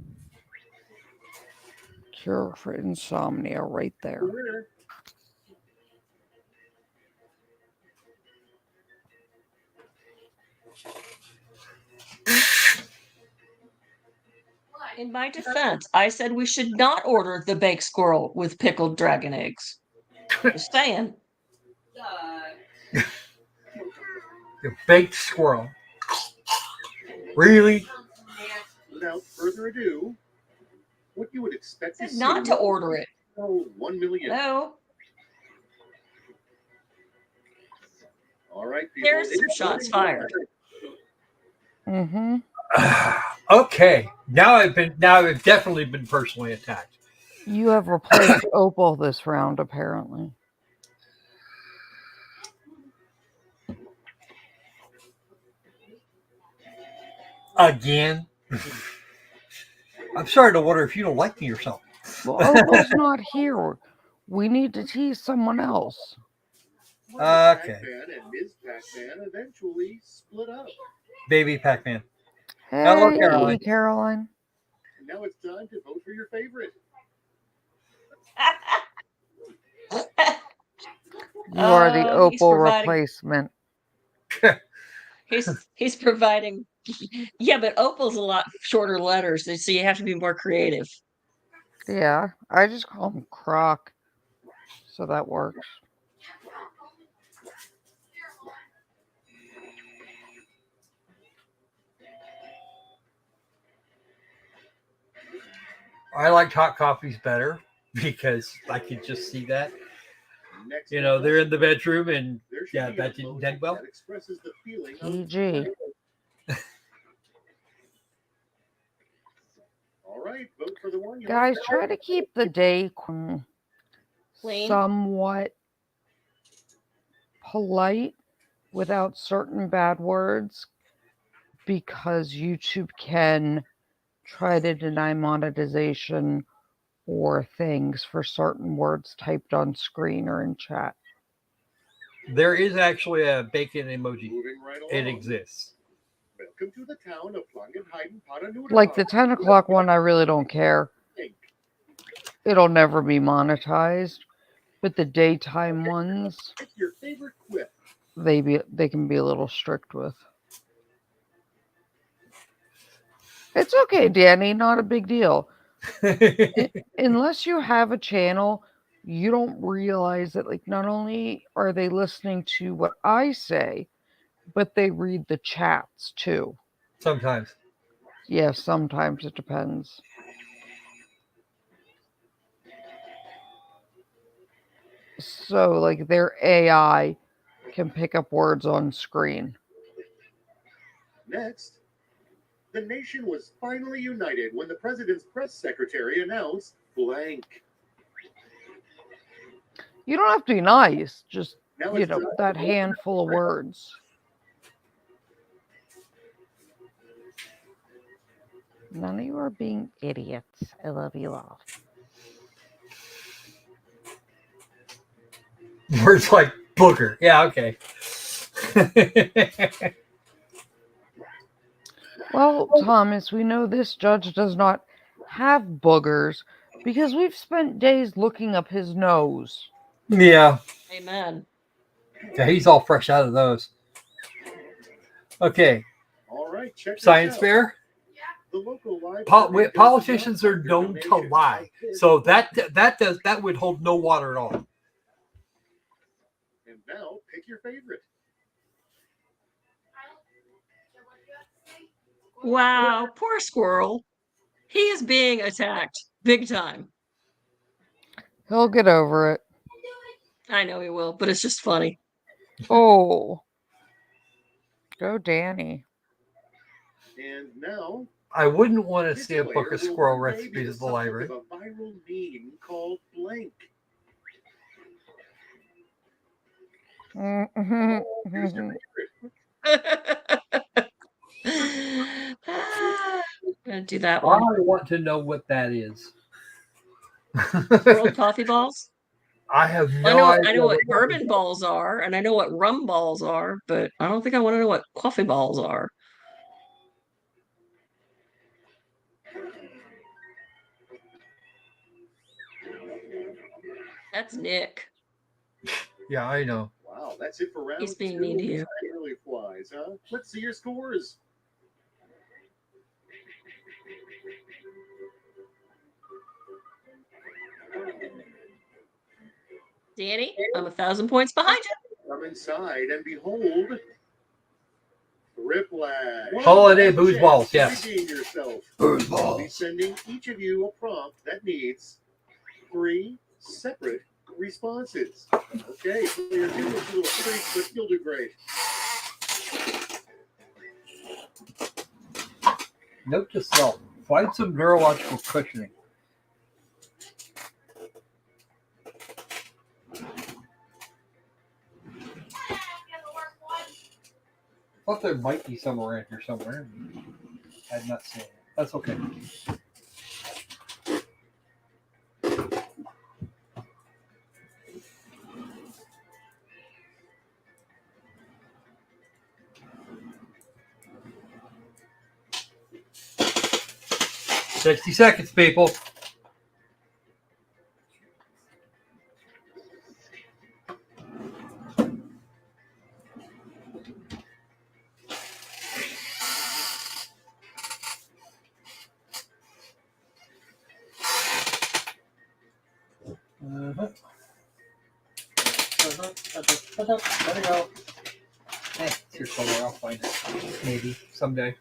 Cure for insomnia right there. In my defense, I said we should not order the baked squirrel with pickled dragon eggs. Just saying. The baked squirrel. Really? Without further ado, what you would expect to see. Not to order it. Oh, 1 million. No. All right, people. There's some shots fired. Mm-hmm. Okay. Now I've definitely been personally attacked. You have replaced Opal this round, apparently. Again? I'm starting to wonder if you don't like me or something. Well, Opal's not here. We need to tease someone else. Okay. Pac-Man and Ms. Pac-Man eventually split up. Baby Pac-Man. Hey, Hello, Caroline. Caroline. And now it's time to vote for your favorite. You are the He's Opal providing- replacement. He's providing. Yeah, but Opal's a lot shorter letters, so you have to be more creative. Yeah, I just call him Croc. So that works. I liked hot coffees better because I could just see that. Next You know, they're in the bedroom and yeah, that didn't end well. that expresses the feeling PG. All right, vote for the one you Guys, like. try to keep the day Clean. somewhat polite without certain bad words because YouTube can try to deny monetization or things for certain words typed on screen or in chat. There is actually a bacon emoji. Moving right along. It exists. Welcome to the town of Langenheiden, Like the 10 o'clock one, I really don't care. It'll never be monetized. But the daytime ones, Pick your favorite quip. they can be a little strict with. It's okay, Danny, not a big deal. Unless you have a channel, you don't realize that, like, not only are they listening to what I say, but they read the chats too. Sometimes. Yeah, sometimes it depends. So, like, their AI can pick up words on screen. Next, the nation was finally united when the president's press secretary announced blank. You don't have to be nice, just, Now you it's know, time that to vote handful of words. None of you are being idiots. I love you all. Words like booger. Yeah, okay. Well, Thomas, we know this judge does not have boogers because we've spent days looking up his nose. Yeah. Amen. Yeah, he's all fresh out of those. Okay. All right, check this Science out. fair. The local Politicians are known to lie, so that would hold no water at all. And now pick your favorite. Wow, poor squirrel. He is being attacked big time. He'll get over it. I know he will, but it's just funny. Oh. Go Danny. And now I wouldn't want to this see a book player of will squirrel one day be recipes the at the library. subject of a viral meme called blank. Here's your favorite. Gonna do that I one. want to know what that is. World coffee balls. I have no I idea. know what bourbon balls are, and I know what rum balls are, but I don't think I want to know what coffee balls are. That's Nick. Yeah, I know. Wow, that's it for round He's being two. mean to you. Early flies, huh? Let's see your scores. Danny, I'm 1,000 points behind you. Come inside and behold Riplash. Holiday booze balls, yes. Redeem yourself. Booze I'll be balls. sending each of you a prompt that needs 3 separate responses. Okay, so you're doing this little freak, but you'll do great. Note to self: find some neurological cushioning. I thought there might be some around here somewhere. I had not seen it. That's okay. $60 people. Let it go. It's here somewhere. I'll find it. Maybe someday.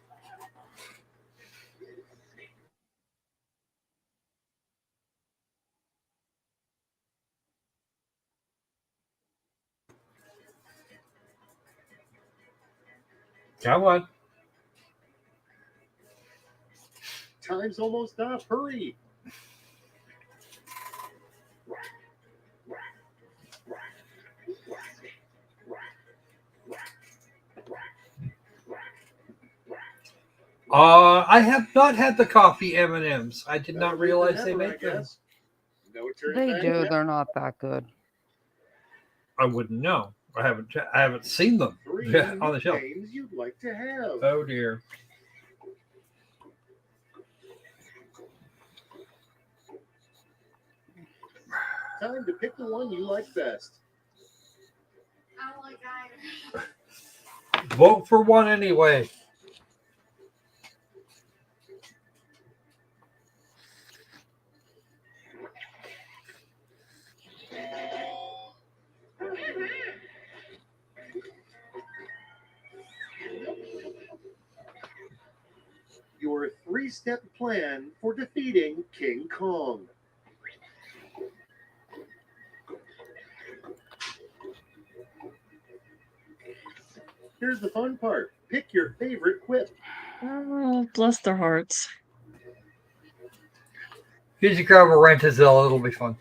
Come on. Time's almost up. Hurry. I have not had the coffee M&Ms. I did not realize they make them. No turning They back do. now. They're not that good. I wouldn't know. I haven't seen them 3 on the shelf. names you'd like to have. Oh dear. Time to pick the one you like best. I don't like either. Vote for one anyway. Your 3-step plan for defeating King Kong. Here's the fun part. Pick your favorite quip. Oh, bless their hearts. Here's your grab a Rent-A-Zilla. It'll be fun.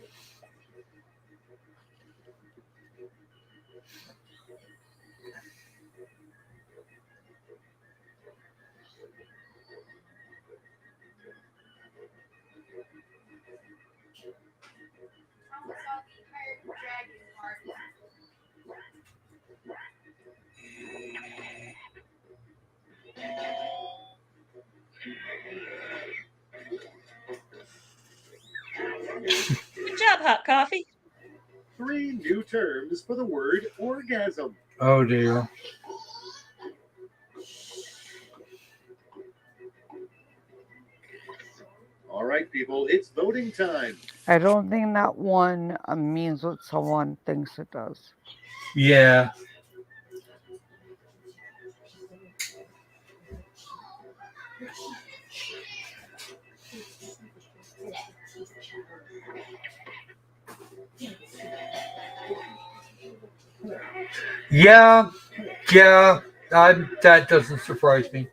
Good job, Hot Coffee. 3 new terms for the word orgasm. Oh dear. All right, people, it's voting time. I don't think that one means what someone thinks it does. Yeah. Yeah. Yeah. That doesn't surprise me.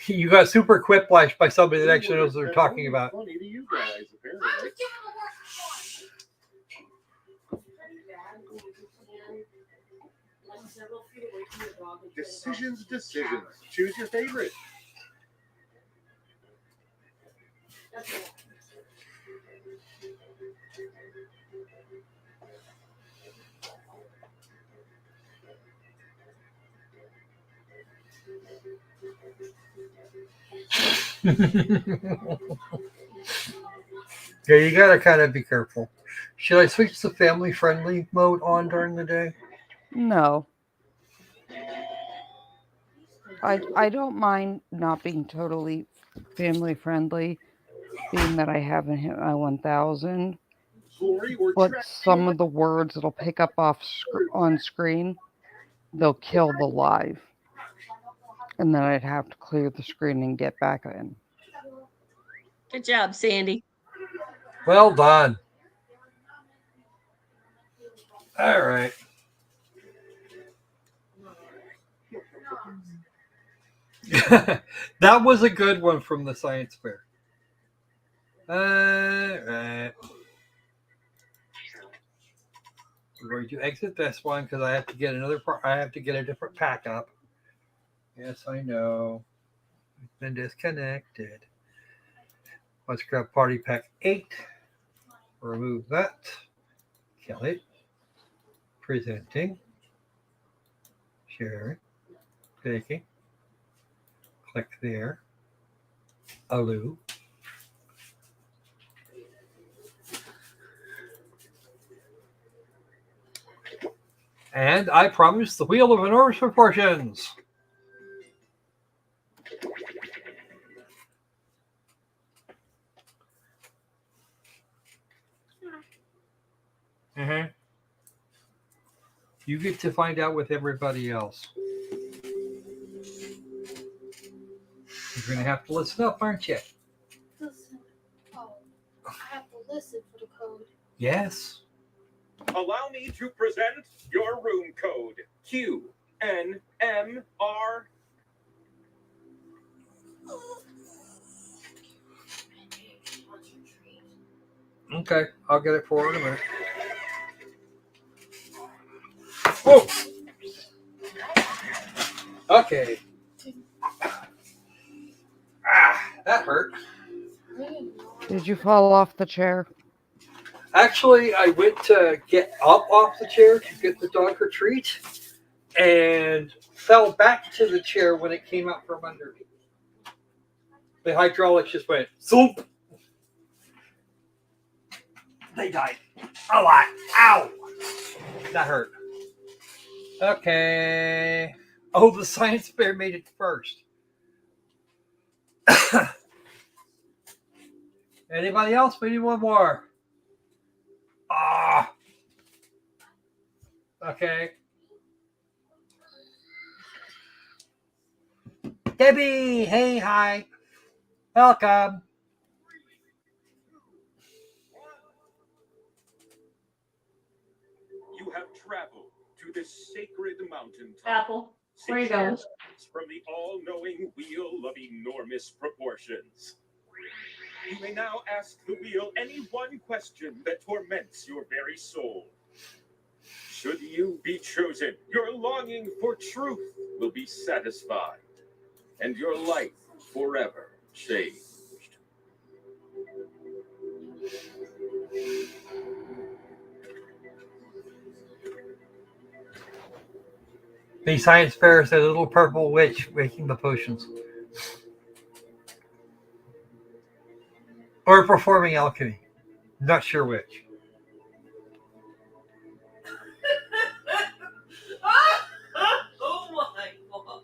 You got super quiplash by somebody that actually knows what they're talking about. Funny to you guys, apparently. Decisions. Choose your favorite. Yeah, you gotta kind of be careful. Should I switch to family friendly mode on during the day? No. I don't mind not being totally family friendly, being that I haven't hit my 1,000. Glory or But tragedy? some of the words it'll pick up on screen, they'll kill the live. And then I'd have to clear the screen and get back in. Good job, Sandy. Well done. All right. That was a good one from the science fair. All right. We're going to exit this one because I have to get I have to get a different pack up. Yes, I know. It's been disconnected. Let's grab party pack 8. Remove that. Kill it. Presenting. Sharing. Taking. Click there. Alu. And I promise the wheel of enormous proportions. Mm-hmm. You get to find out with everybody else. You're going to have to listen up, aren't you? Listen. Oh, I have to listen for the code. Yes. Allow me to present your room code. QNMR. Okay, I'll get it for her in a minute. Whoa! Okay. That hurt. Did you fall off the chair? Actually, I went to get up off the chair to get the dog her treat and fell back to the chair when it came out from under me. The hydraulics just went zoop. They died a lot. Ow! That hurt. Okay. Oh, the science fair made it first. Anybody else? We need one more. Ah. Okay. Debbie, hey, hi. Welcome. You have traveled to this sacred mountain top. Apple, where are you going? From the all-knowing wheel of enormous proportions. You may now ask the wheel any one question that torments your very soul. Should you be chosen, your longing for truth will be satisfied, and your life forever changed. The science fair is a little purple witch making the potions. Or performing alchemy. Not sure which. Oh my God.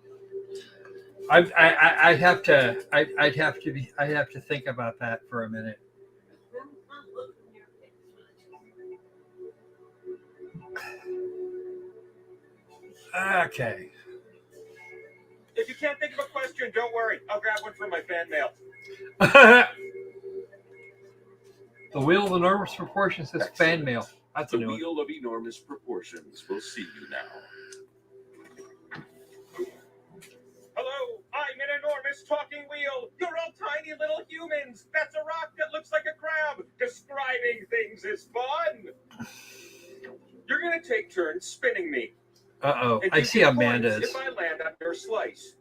I'd have to think about that for a minute. Okay. If you can't think of a question, don't worry. I'll grab one from my fan mail. The wheel of enormous proportions is fan mail. That's a the new one. wheel of enormous proportions will see you now. Hello, I'm an enormous talking wheel. You're all tiny little humans. That's a rock that looks like a crab. Describing things is fun. You're gonna take turns spinning me. Uh-oh. And I you see get Amanda's. points if I land on your slice.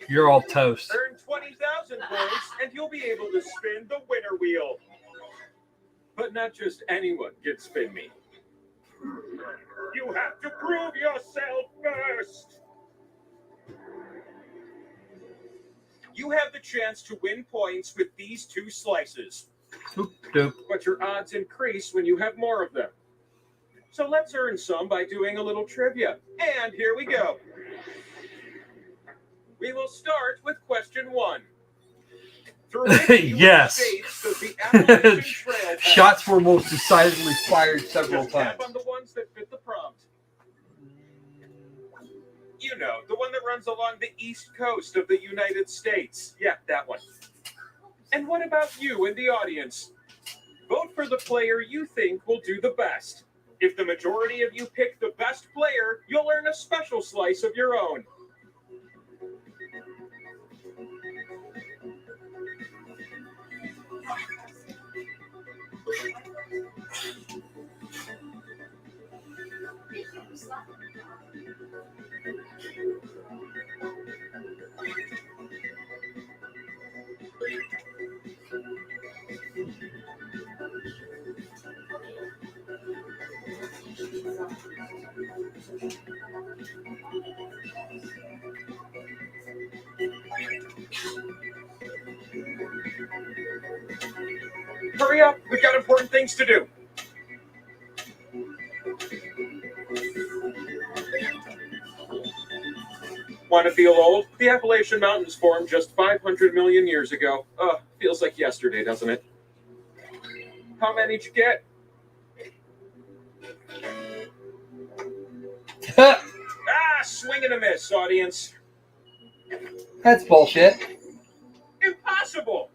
You're all toast. Earn 20,000 points, and you'll be able to spin the winner wheel. But not just anyone can spin me. You have to prove yourself first. You have the chance to win points with these 2 slices. Doop, doop. But your odds increase when you have more of them. So let's earn some by doing a little trivia. And here we go. We will start with question 1. Yes. does the Appalachian Trail have? Shots were most decidedly fired several Just tap times. on the ones that fit the prompt. You know, the one that runs along the east coast of the United States. Yeah, that one. And what about you in the audience? Vote for the player you think will do the best. If the majority of you pick the best player, you'll earn a special slice of your own. Hurry up, we've got important things to do. Want to feel old? The Appalachian Mountains formed just 500 million years ago. Feels like yesterday, doesn't it? How many did you get? Swing and a miss, audience. That's bullshit. Impossible!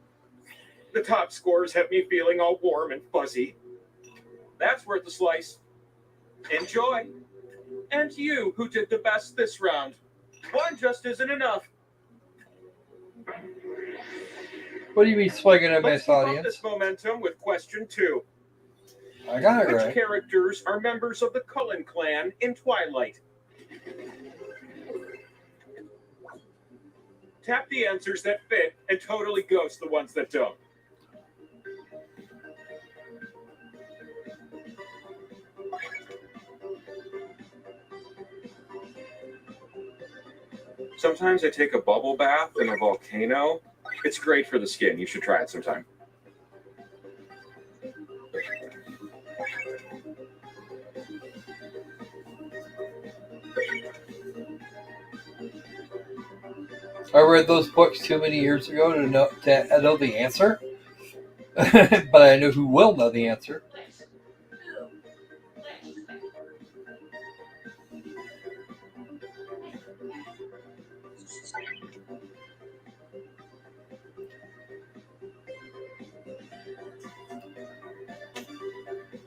The top scores have me feeling all warm and fuzzy. That's worth a slice. Enjoy. And you, who did the best this round. One just isn't enough. What do you mean swinging a Let's miss, keep up audience? this momentum with question 2. I got it Which right. characters are members of the Cullen clan in Twilight? Tap the answers that fit and totally ghost the ones that don't. Sometimes I take a bubble bath in a volcano. It's great for the skin. You should try it sometime. I read those books too many years ago to know the answer, but I know who will know the answer.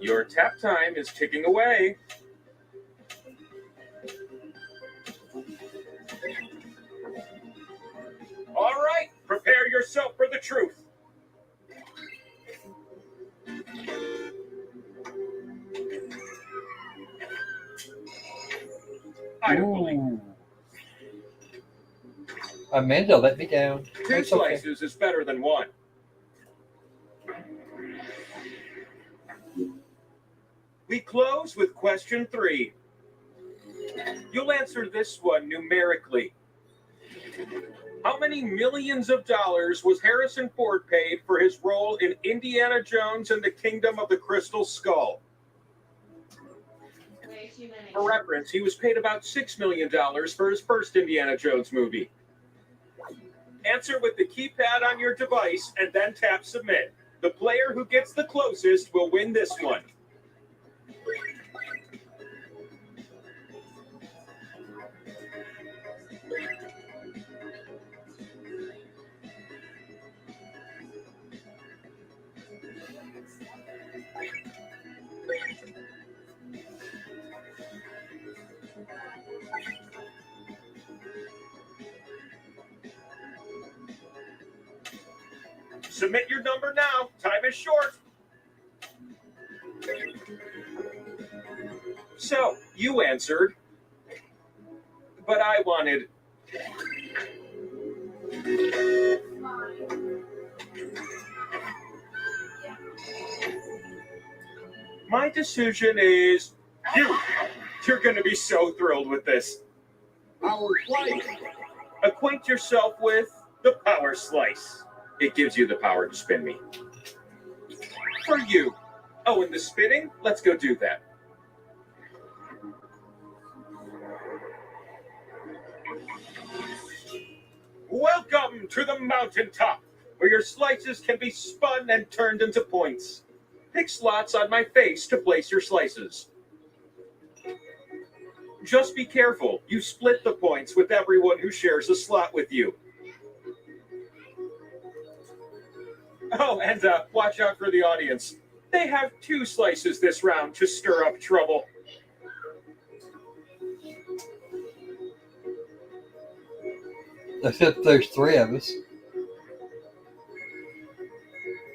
Your tap time is ticking away. All right, prepare yourself for the truth. I don't believe. Amanda let me down. 2 That's okay. slices is better than 1. We close with question 3. You'll answer this one numerically. How many millions of dollars was Harrison Ford paid for his role in Indiana Jones and the Kingdom of the Crystal Skull? For reference, he was paid about $6 million for his first Indiana Jones movie. Answer with the keypad on your device and then tap submit. The player who gets the closest will win this one. Submit your number now. Time is short. So, you answered, but I wanted. My decision is you. You're going to be so thrilled with this. Our flight. Acquaint yourself with the power slice. It gives you the power to spin me. For you. Oh, and the spinning? Let's go do that. Welcome to the mountaintop. where your slices can be spun and turned into points. Pick slots on my face to place your slices. Just be careful. You split the points with everyone who shares a slot with you. Oh, and watch out for the audience. They have 2 slices this round to stir up trouble. Except there's 3 of us.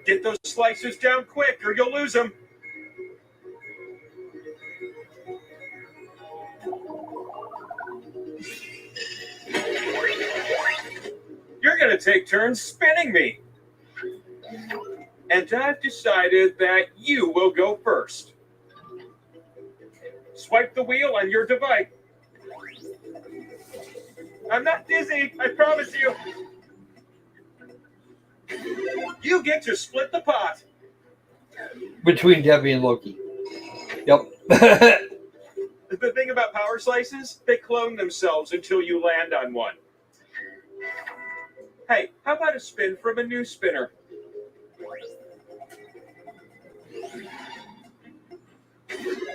Get those slices down quick or you'll lose them. You're going to take turns spinning me. And I've decided that you will go first. Swipe the wheel on your device. I'm not dizzy, I promise you. You get to split the pot. Between Debbie and Loki. Yep. The thing about power slices, they clone themselves until you land on one. Hey, how about a spin from a new spinner?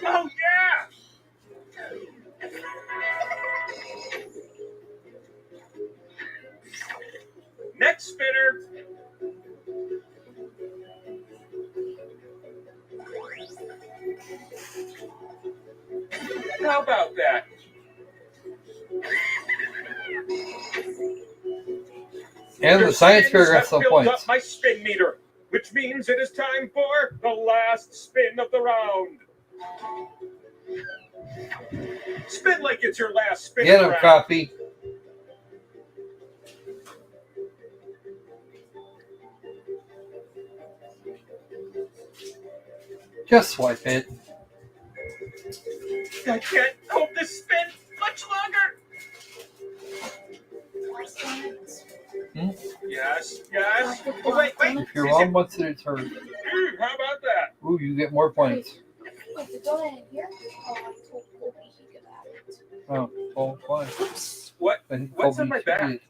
Oh, yeah! Next spinner. How about that? And the science fair got some filled up points. my spin meter, which means it is time for the last spin of the round. Spin like it's your last spin Get of the him, round. copy. Just swipe it. I can't hold this spin much longer. Yes, yes. Oh, wait. If you're wrong, what's it turn? How about that? Ooh, you get more points. Wait, go ahead here. Oh, I told Loki he could have it. Oh, fine. What? And What's on Kobe my should back? be it.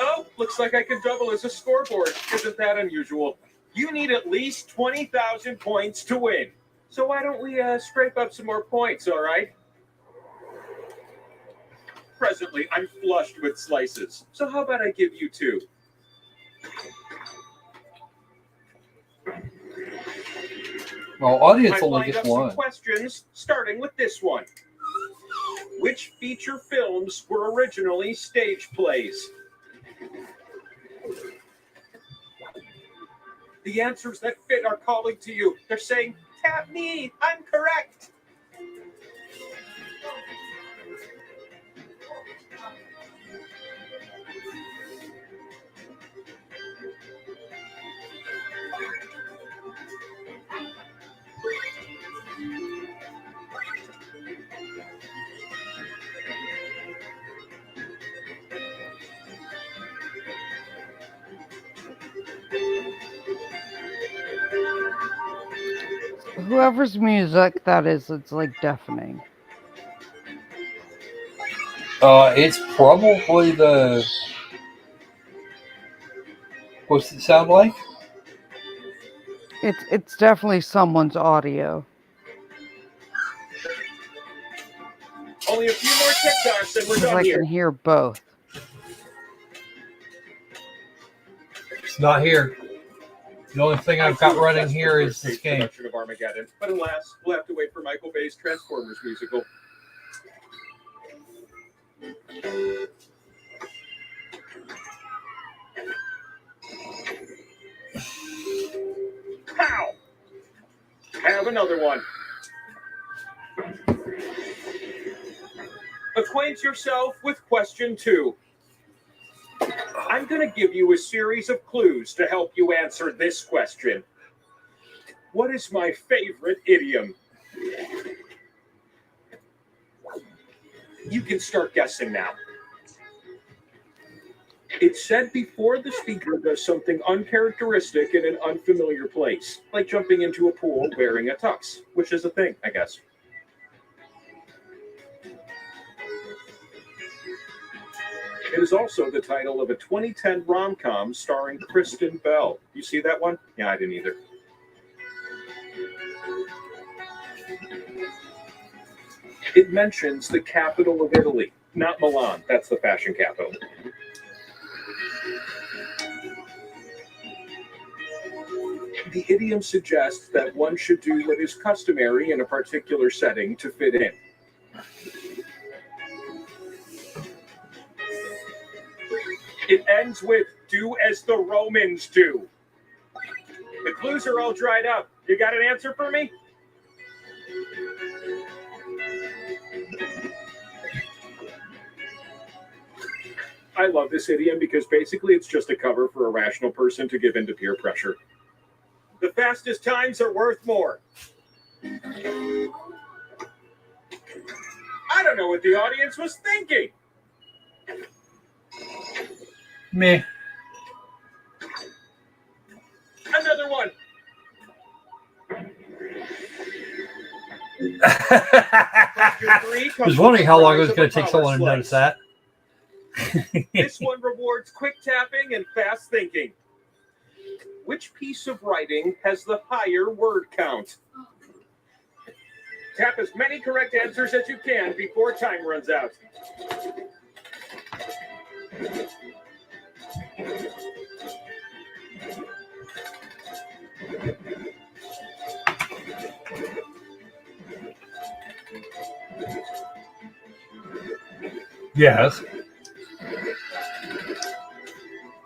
Oh, looks like I can double as a scoreboard. Isn't that unusual? You need at least 20,000 points to win. So why don't we scrape up some more points, all right? Presently, I'm flushed with slices. So how about I give you 2? Well, audience I only lined gets up some one. questions, starting with this one. Which feature films were originally stage plays? The answers that fit are calling to you. They're saying, tap me, I'm correct. Whoever's music that is, it's like deafening. It's probably the. What's it sound like? It's definitely someone's audio. Only a few more TikToks and we're Because done I here. can hear both. It's not here. The only thing I've got running here is this game. Production of Armageddon, but alas, we'll have to wait for Michael Bay's Transformers musical. Pow! Have another one. Acquaint yourself with question 2. I'm going to give you a series of clues to help you answer this question. What is my favorite idiom? You can start guessing now. It's said before the speaker does something uncharacteristic in an unfamiliar place, like jumping into a pool wearing a tux, which is a thing, I guess. It is also the title of a 2010 rom-com starring Kristen Bell. You see that one? Yeah, I didn't either. It mentions the capital of Italy, not Milan. That's the fashion capital. The idiom suggests that one should do what is customary in a particular setting to fit in. It ends with, do as the Romans do. The clues are all dried up. You got an answer for me? I love this idiom because basically it's just a cover for a rational person to give in to peer pressure. The fastest times are worth more. I don't know what the audience was thinking. Meh. Another one. I was wondering how long it was going to take someone to notice that. This one rewards quick tapping and fast thinking. Which piece of writing has the higher word count? Tap as many correct answers as you can before time runs out. Yes.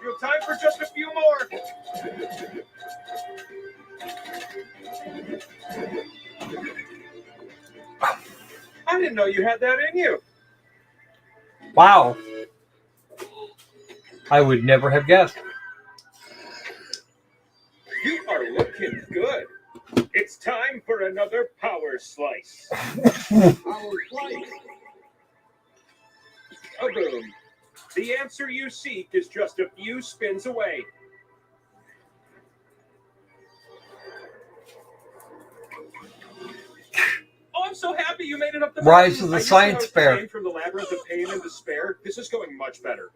You have time for just a few more. I didn't know you had that in you. Wow. I would never have guessed. You are looking good. It's time for another power slice. Power slice. A boom. The answer you seek is just a few spins away. Oh, I'm so happy you made it up the Rise mountain. of the I used to know Science the Fair. name from the labyrinth of pain and despair. This is going much better.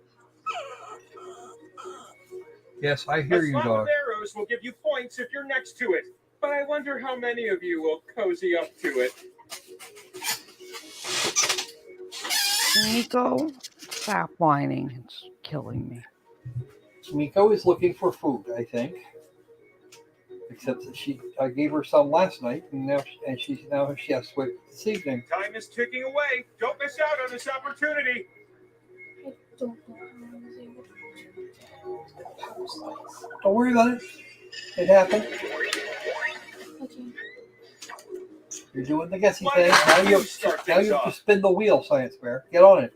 Yes, I hear A you, slot dog. of arrows will give you points if you're next to it, but I wonder how many of you will cozy up to it. Nico, stop whining. It's killing me. Miko is looking for food, I think. Except that I gave her some last night, and now she has to wait this evening. Time is ticking away. Don't miss out on this opportunity. I don't know how I was able to power slice. Don't worry about it. It happened. Okay. You're doing the guessing Why thing. don't Now you you have start now you things have to off? spin the wheel, Science Bear. Get on it.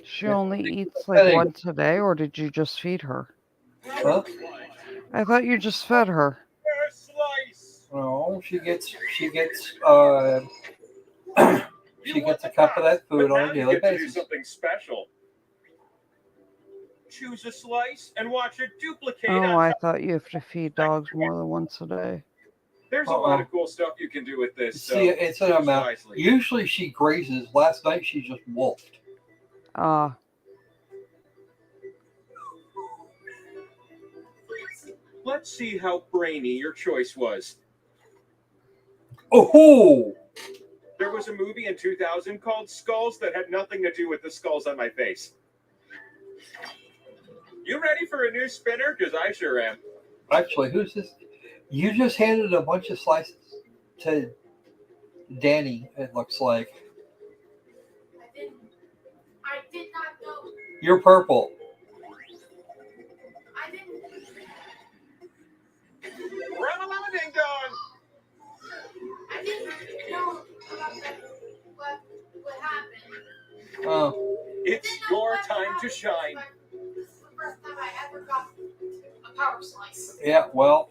She Yeah. only eats There like you once a day, or did you just feed her? Huh? I thought you just fed her. Slice. No, she gets she gets a cup of that food But on now a you daily get to do basis. something special. Choose a slice and watch it duplicate Oh, on I top. thought you have to feed dogs more than once a day. There's a lot of cool stuff you can do with this. So See, it's an choose amount. wisely. Usually she grazes. Last night she just wolfed. Let's see how brainy your choice was. Oh! There was a movie in 2000 called Skulls that had nothing to do with the skulls on my face. You ready for a new spinner? Because I sure am. Actually, who's this? You just handed a bunch of slices to Danny, it looks like. I did not know. You're purple. I didn't. Ram-a-lam-a-ding dong. I didn't know about that. What happened? Oh. It's your time to shine. This is the first time I ever got a power slice. Yeah, well.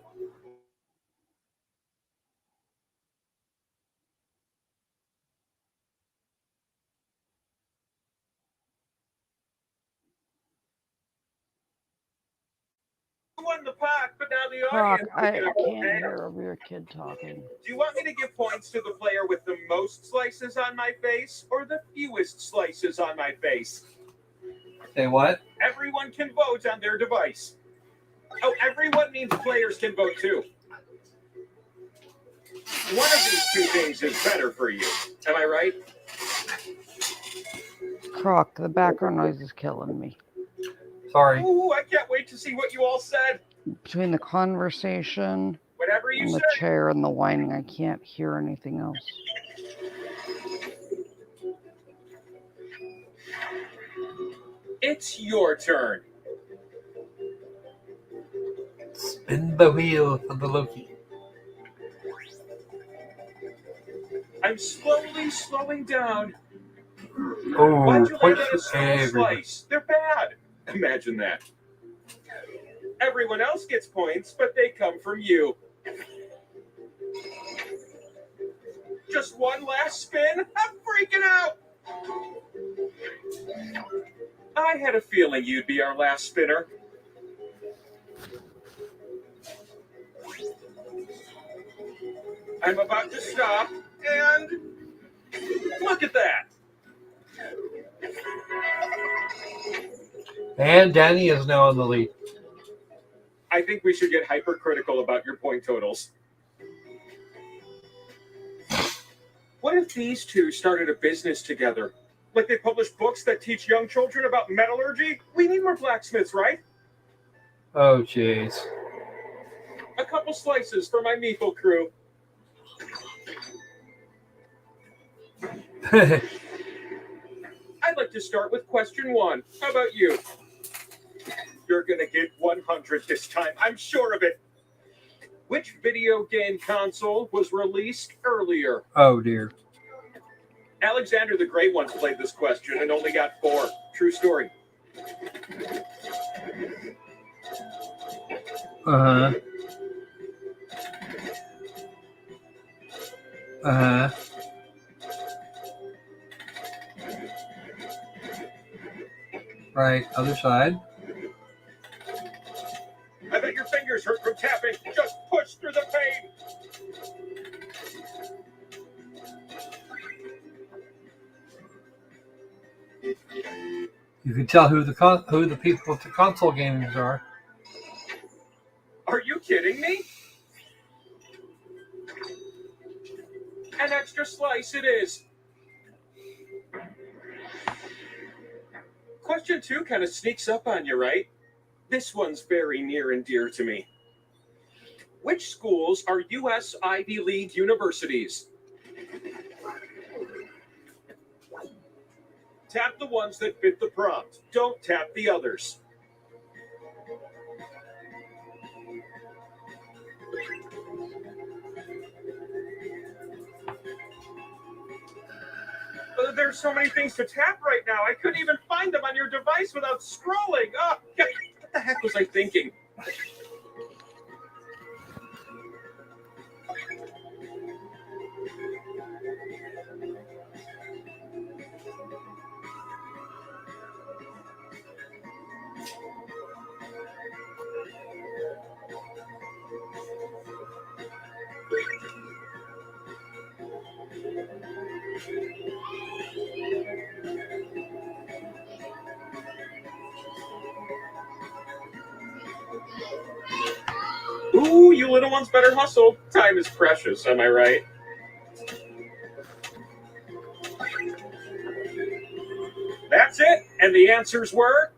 You won the pot, but now the Croc, audience. I will get a can't point. hear your kid talking. Do you want me to give points to the player with the most slices on my face or the fewest slices on my face? Say what? Everyone can vote on their device. Oh, everyone means players can vote too. One of these two things is better for you. Am I right? Croc, the background noise is killing me. Sorry. Ooh, I can't wait to see what you all said. Between the conversation Whatever you and the say. chair and the whining, I can't hear anything else. It's your turn. Spin the wheel for the Loki. I'm slowly slowing down. Oh, Why'd you land points on a for small everybody. slice? They're bad. Imagine that. Everyone else gets points, but they come from you. Just one last spin. I'm freaking out. I had a feeling you'd be our last spinner. I'm about to stop, and look at that. And Danny is now in the lead. I think we should get hypercritical about your point totals. What if these two started a business together? Like they publish books that teach young children about metallurgy? We need more blacksmiths, right? Oh, jeez. A couple slices for my meeple crew. I'd like to start with question 1. How about you? You're gonna get 100 this time, I'm sure of it. Which video game console was released earlier? Oh, dear. Alexander the Great once played this question and only got 4. True story. Uh-huh. Uh-huh. Right, other side. I bet your fingers hurt from tapping. Just push through the pain. You can tell who the people with the console gamers are. Are you kidding me? An extra slice it is. Question 2 kind of sneaks up on you, right? This one's very near and dear to me. Which schools are U.S. Ivy League universities? Tap the ones that fit the prompt. Don't tap the others. There's so many things to tap right now. I couldn't even find them on your device without scrolling. Oh, what the heck was I thinking? Ooh, you little ones better hustle. Time is precious, am I right? That's it. And the answers were?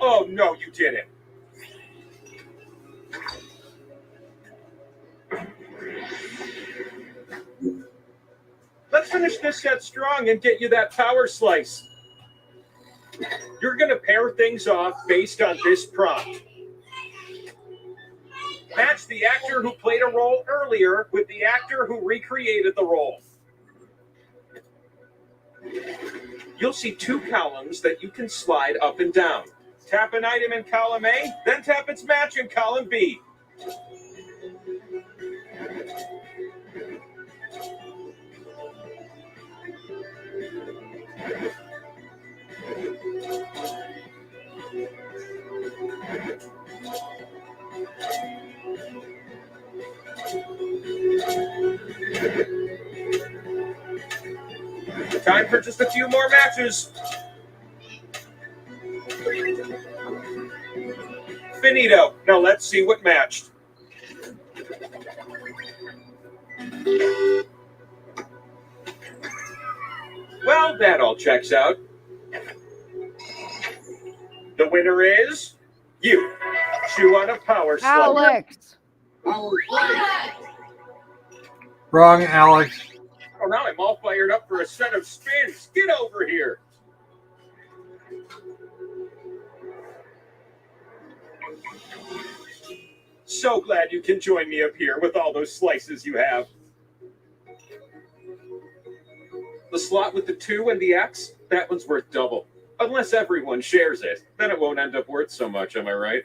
Oh, no, you didn't. Let's finish this set strong and get you that power slice. You're going to pair things off based on this prompt. Match the actor who played a role earlier with the actor who recreated the role. You'll see 2 columns that you can slide up and down. Tap an item in column A, then tap its match in column B. Time for just a few more matches. Finito. Now let's see what matched. Well, that all checks out. The winner is you. Chew on a power slug. Alex. Wrong, Alex. Oh, now I'm all fired up for a set of spins. Get over here. So glad you can join me up here with all those slices you have. The slot with the 2 and the X, that one's worth double. Unless everyone shares it, then it won't end up worth so much, am I right?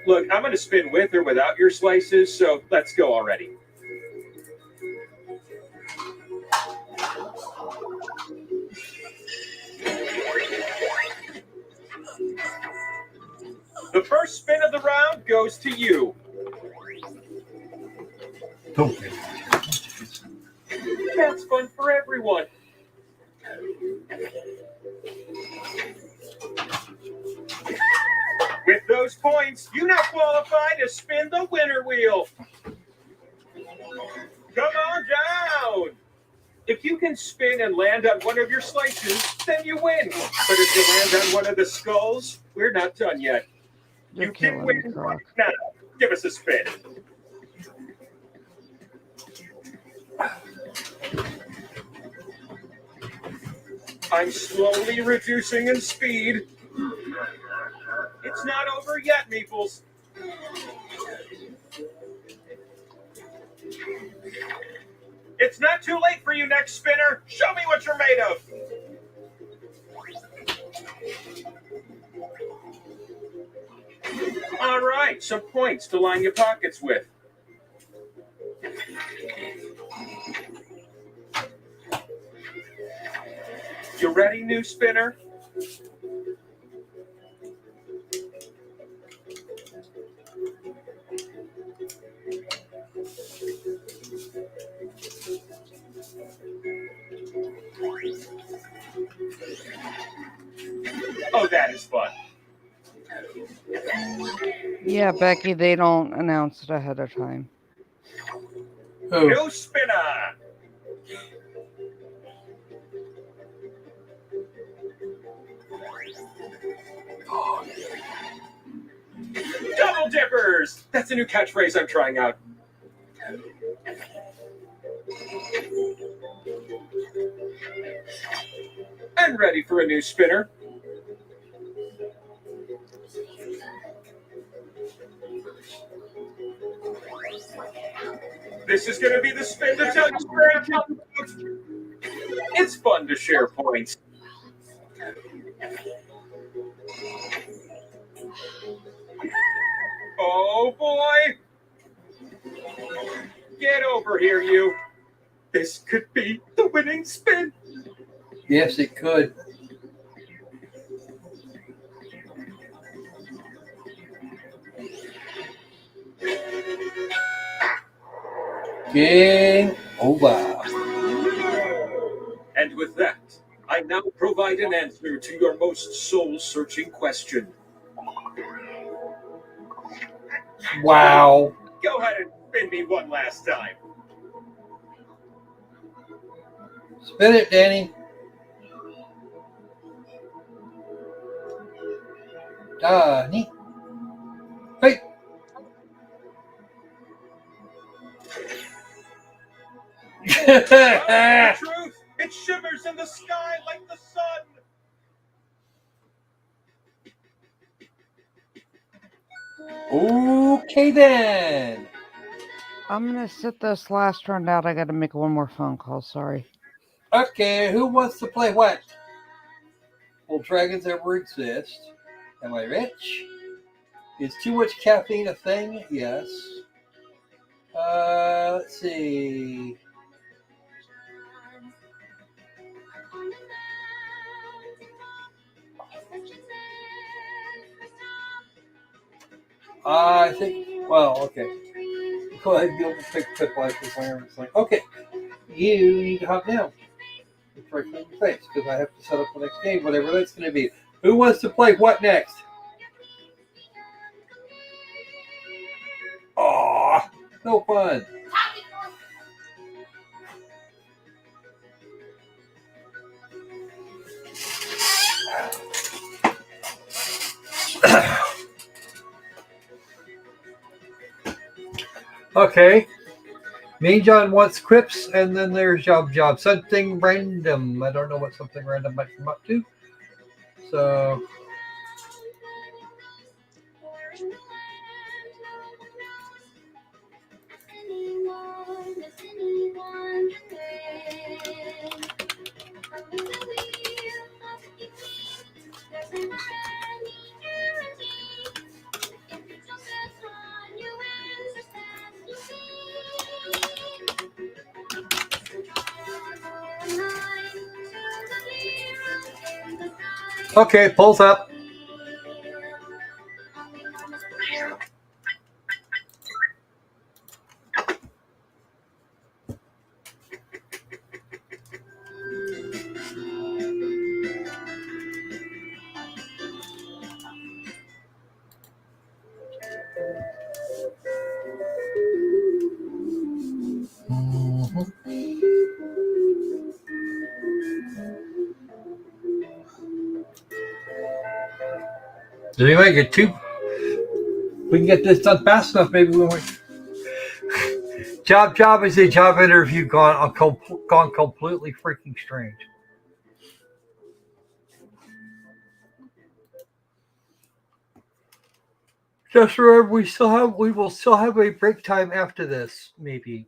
Look, I'm going to spin with or without your slices, so let's go already. The first spin of the round goes to you. Okay. That's fun for everyone. With those points, you now qualify to spin the winner wheel. Come on down. If you can spin and land on one of your slices, then you win. But if you land on one of the skulls, we're not done yet. You can win right now. Give us a spin. I'm slowly reducing in speed. It's not over yet, Meeples. It's not too late for you, next spinner. Show me what you're made of. All right, some points to line your pockets with. You ready, new spinner? Oh, that is fun. Yeah, Becky, they don't announce it ahead of time. New spinner. Double dippers. That's a new catchphrase I'm trying out. And ready for a new spinner. This is going to be the spin to tell you it's fun to share points. Oh boy! Get over here, you. This could be the winning spin. Yes, it could. Game over. And with that, I now provide an answer to your most soul-searching question. Wow. Go ahead and spin me one last time. Spin it, Danny. Danny. Hey. Well, the truth, it shimmers in the sky like the sun. Okay then. I'm gonna sit this last round out. I gotta make one more phone call. Sorry. Okay, who wants to play what? Will dragons ever exist? Am I rich? Is too much caffeine a thing? Yes. Let's see. I think, well, okay. Go ahead and go and pick quiplash with whenever it's like, okay, you need to hop down. It's right in your face because I have to set up the next game, whatever that's going to be. Who wants to play what next? Aw, no fun. Okay. Main John wants quips, and then there's job. Something random. I don't know what something random might come up to. So. Okay, pulls up. Did anybody get two? We can get this done fast enough. Maybe we won't. Job is a job interview gone completely freaking strange. Just remember, we will still have a break time after this. Maybe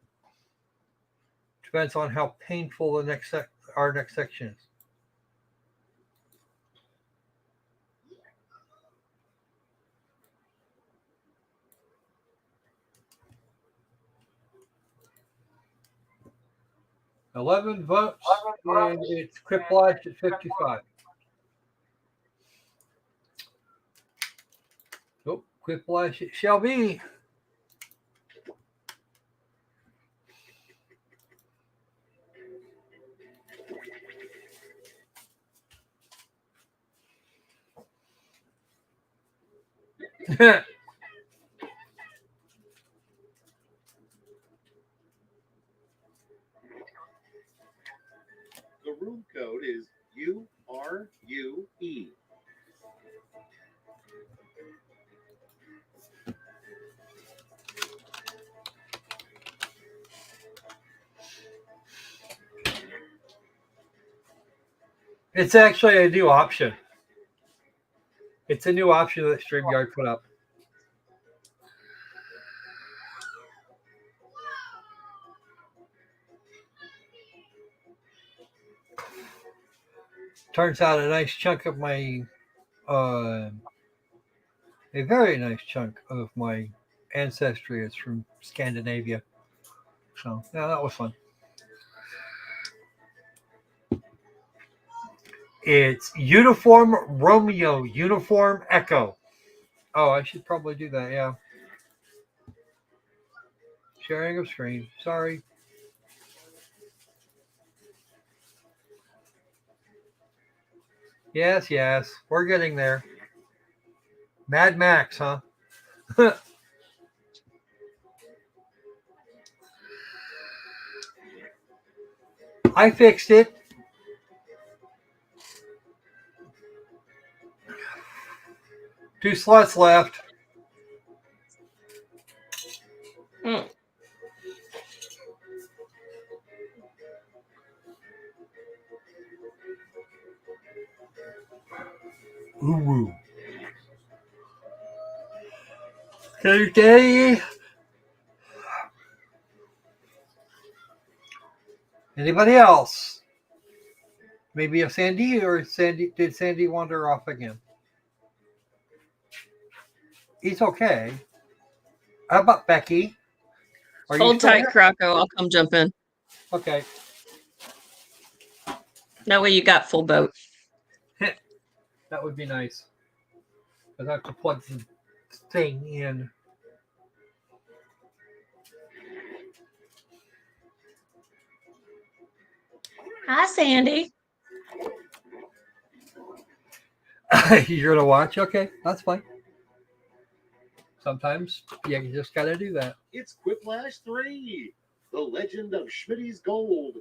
depends on how painful the our next section is. $11 votes, and it's Quiplash at 55. Oh, Quiplash it shall be. The room code is URUE. It's actually a new option. It's a new option that StreamYard put up. Turns out a nice chunk of my, a very nice chunk of my ancestry is from Scandinavia. So, yeah, that was fun. It's Uniform Romeo, Uniform Echo. Oh, I should probably do that, yeah. Sharing of screen. Sorry. Yes. We're getting there. Mad Max, huh? I fixed it. Two slots left. Ooh. Okay. Anybody else? Maybe a Sandy, or did Sandy wander off again? He's okay. How about Becky? Are you Hold still tight, there? Crocco. I'll come jump in. Okay. That way you got full boat. That would be nice. Because I have to plug thing in. Hi, Sandy. You're gonna watch? Okay, that's fine. Sometimes you just gotta do that. It's Quiplash 3, the legend of Schmitty's Gold.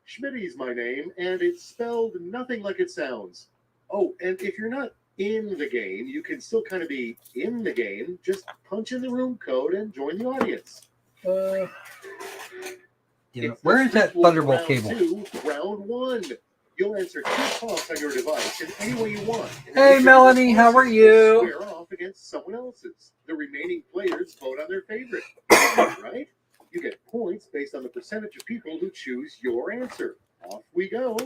Schmitty's my name, and it's spelled nothing like it sounds. Oh, and if you're not in the game, you can still kind of be in the game. Just punch in the room code and join the audience. Where is that Thunderbolt cable? Round 1. You'll answer 2 prompts on your device in any way you want. Hey, Melanie, how are you? Square off against someone else's. The remaining players vote on their favorite. Right? You get points based on the percentage of people who choose your answer. Off we go.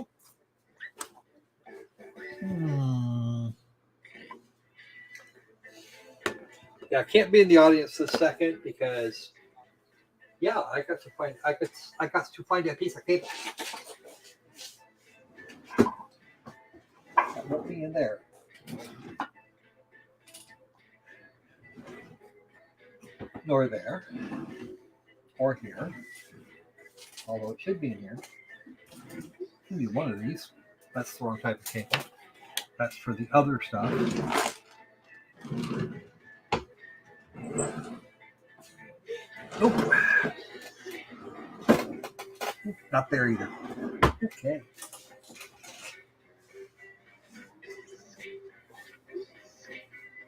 Yeah, I can't be in the audience this second because I got to find that piece of cable. That won't be in there. Nor there. Or here. Although it should be in here. It should be one of these. That's the wrong type of cable. That's for the other stuff. Nope. Not there either. Okay.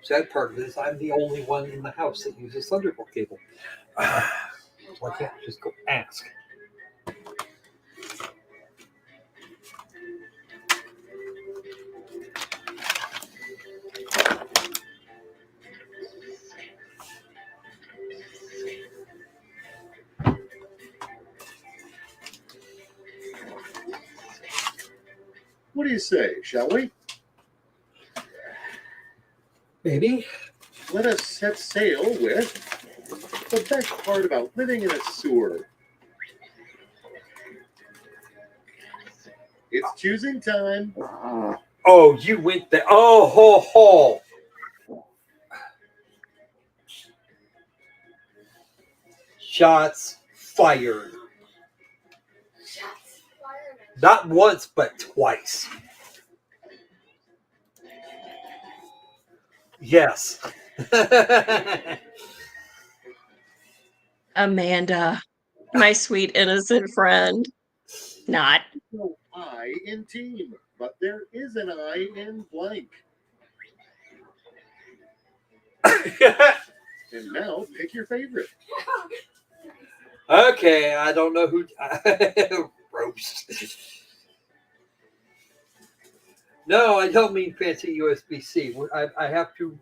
Sad part of it is I'm the only one in the house that uses Thunderbolt cable. So I can't just go ask. What do you say, shall we? Maybe. Let us set sail with the best part about living in a sewer. It's choosing time. Oh, you went there. Oh, ho, ho. Shots fired. Not once, but twice. Yes. Amanda, my sweet innocent friend. Not. No I in team, but there is an I in blank. And now pick your favorite. Okay, I don't know who. Roast. No, I don't mean fancy USB-C. I have to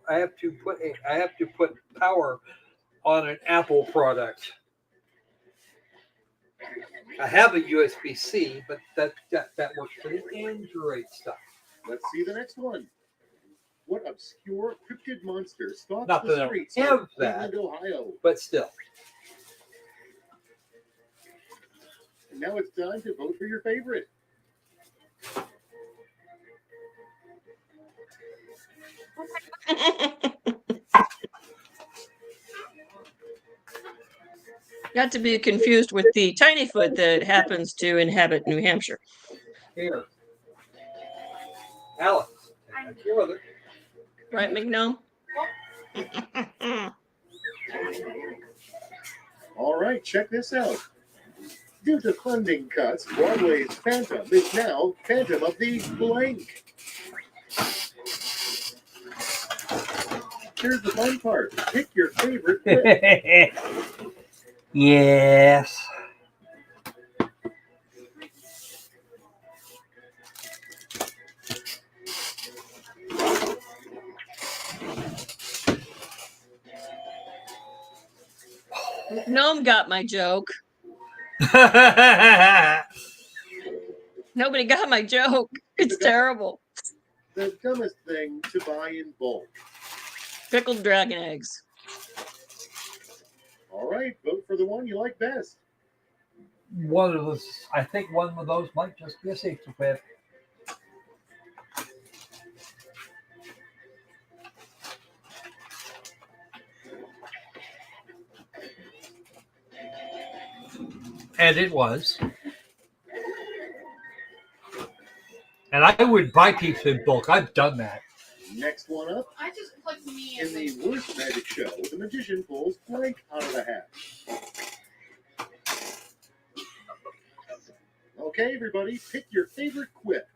put power on an Apple product. I have a USB-C, but that works for the Android stuff. Let's see the next one. What obscure cryptid monster stalks Not that the I streets have of that, Cleveland, Ohio? but still. And now it's time to vote for your favorite. Not to be confused with the tiny foot that happens to inhabit New Hampshire. Here. Alex, take your mother. Right, McGnome? All right, check this out. Due to funding cuts, Broadway's Phantom is now Phantom of the Blank. Here's the fun part. Pick your favorite bit. Yes. Gnome got my joke. Nobody got my joke. It's terrible. The dumbest thing to buy in bulk. Pickled dragon eggs. All right, vote for the one you like best. One of those, I think one of those might just be a safety pin. And it was. And I would buy pizza in bulk. I've done that. Next one up. In the worst magic show, the magician pulls blank out of the hat. Okay, everybody, pick your favorite quip.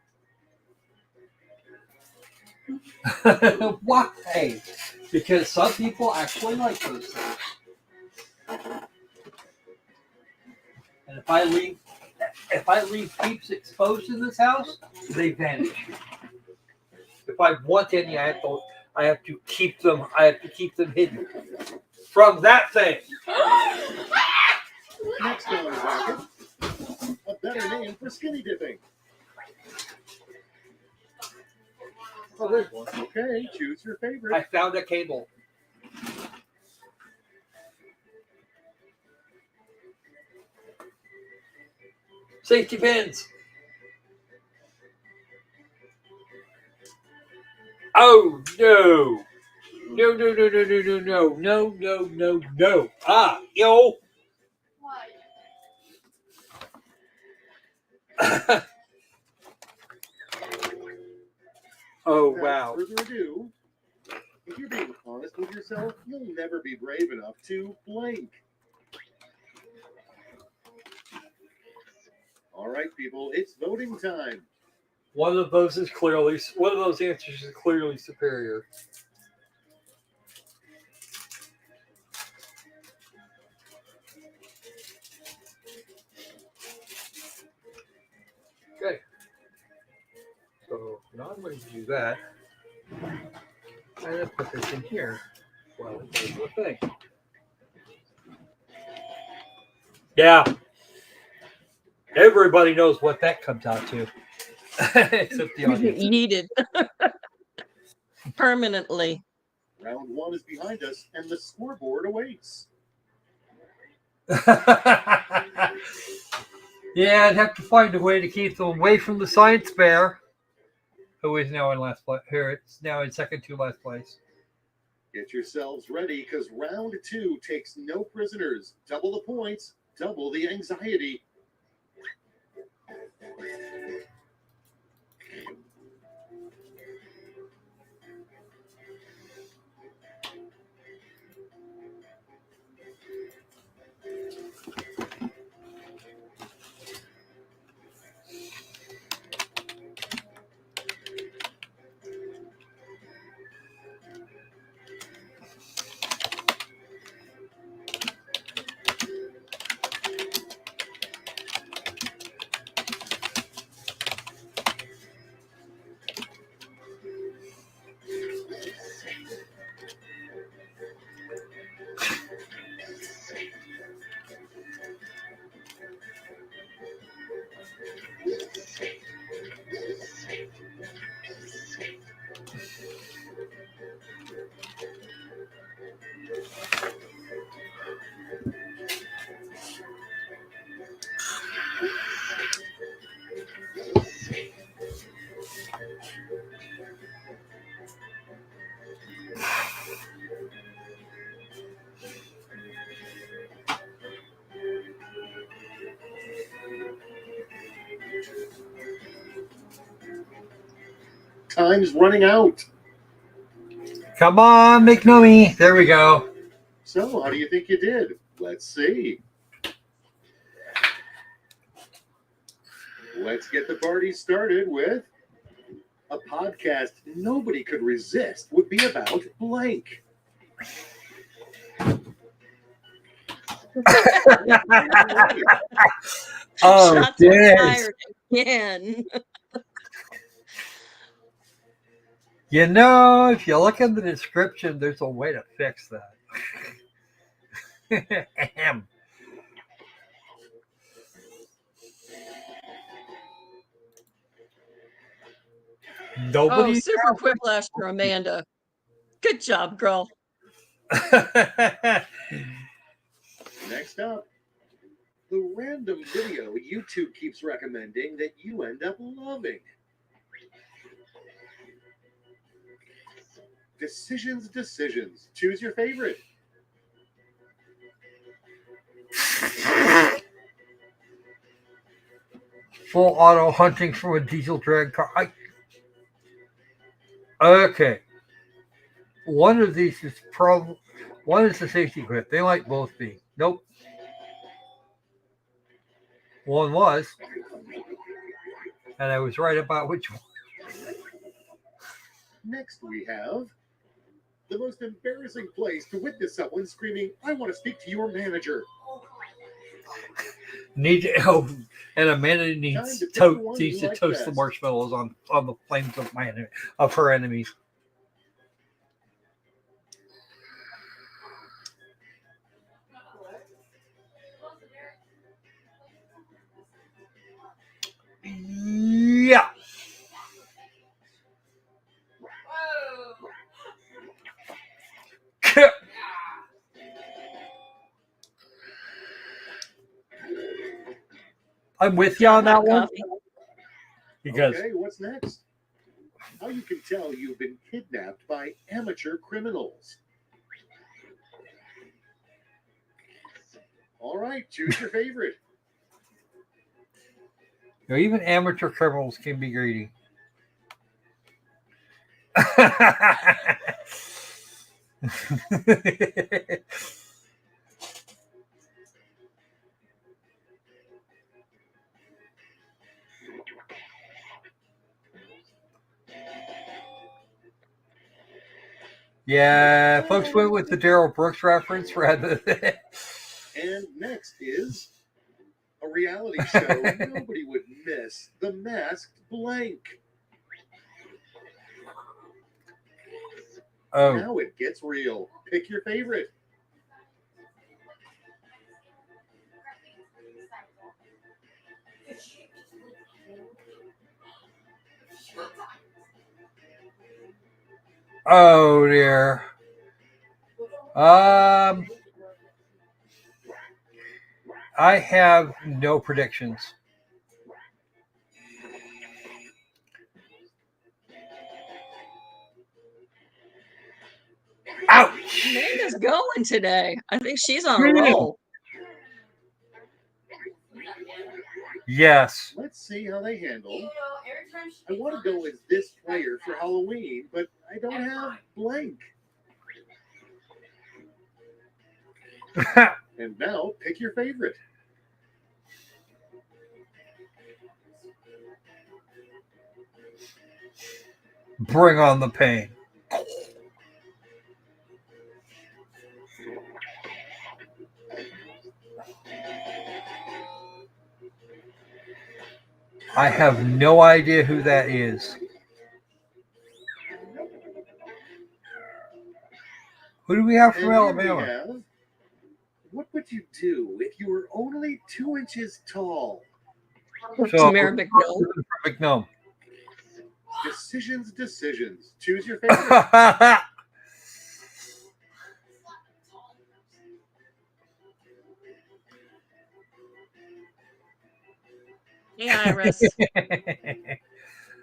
Why? Because some people actually like those things. And if I leave peeps exposed in this house, they vanish. If I want any, I have to keep them hidden from that thing. Next on the docket, a better name for skinny dipping. Oh, there's one. Okay, choose your favorite. I found a cable. Safety pins. Oh no. No, no, no, no, no, no, no, no, no, no, no. Ah, yo. Oh, wow. Without further ado, if you're being honest with yourself, you'll never be brave enough to blank. All right, people, it's voting time. One of those answers is clearly superior. Okay. So now I'm going to do that. And then put this in here. Well, it's the thing. Yeah. Everybody knows what that comes out to. Except the audience. Yeeted. Permanently. Round one is behind us, and the scoreboard awaits. Yeah, I'd have to find a way to keep them away from the science bear, who is now in last place. Here, it's now in second to last place. Get yourselves ready, because round two takes no prisoners. Double the points, double the anxiety. Time's running out. Come on, McNummy. There we go. So, how do you think you did? Let's see. Let's get the party started with a podcast nobody could resist would be about blank. Oh, Shots yes. fired again. You know, if you look in the description, there's a way to fix that. Ahem. Nobody. Oh, super quiplash for Amanda. Good job, girl. Next up, the random video YouTube keeps recommending that you end up loving. Decisions. Choose your favorite. Full auto hunting from a diesel drag car. Okay. One of these is one is the safety grip. They might both be. Nope. One was. And I was right about which one. Next we have the most embarrassing place to witness someone screaming, "I want to speak to your manager." And Amanda needs to toast the marshmallows on the flames of her enemies. Yeah. I'm with you on that one. Because okay, what's next? How you can tell you've been kidnapped by amateur criminals. All right, choose your favorite. Even amateur criminals can be greedy. Yeah, folks went with the Daryl Brooks reference rather than. And next is a reality show nobody would miss, The Masked Blank. Oh. Now it gets real. Pick your favorite. Oh dear. I have no predictions. Ouch! Amanda's going today. I think she's on a roll. Yes. Let's see how they handle. I want to go as this player for Halloween, but I don't have blank. And now pick your favorite. Bring on the pain. I have no idea who that is. Who do we have from Alabama? What would you do if you were only 2 inches tall? Tamara McNome. Decisions. Choose your favorite. Hey, Iris.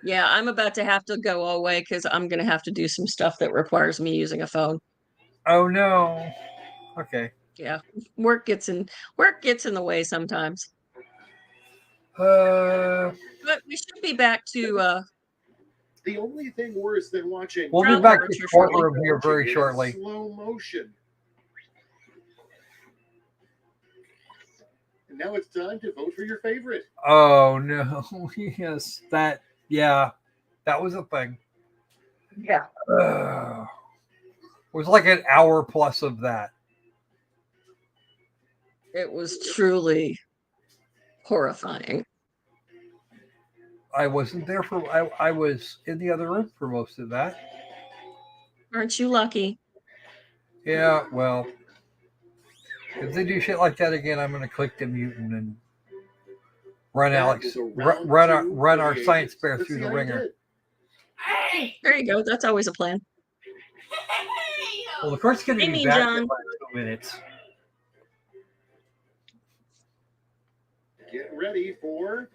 Yeah, I'm about to have to go away because I'm going to have to do some stuff that requires me using a phone. Oh no. Okay. Yeah, work gets in the way sometimes. But we should be back to. The only thing worse than watching. We'll be back to the courtroom here very shortly. Slow motion. And now it's time to vote for your favorite. Oh no. Yes, that was a thing. Yeah. It was like an hour plus of that. It was truly horrifying. I wasn't there for. I was in the other room for most of that. Aren't you lucky? Yeah. Well, if they do shit like that again, I'm going to click the mutant and run Alex. Run our science bear through the ringer. Hey, there you go. That's always a plan. Well, the court's going to be back in about 2 minutes. Get ready for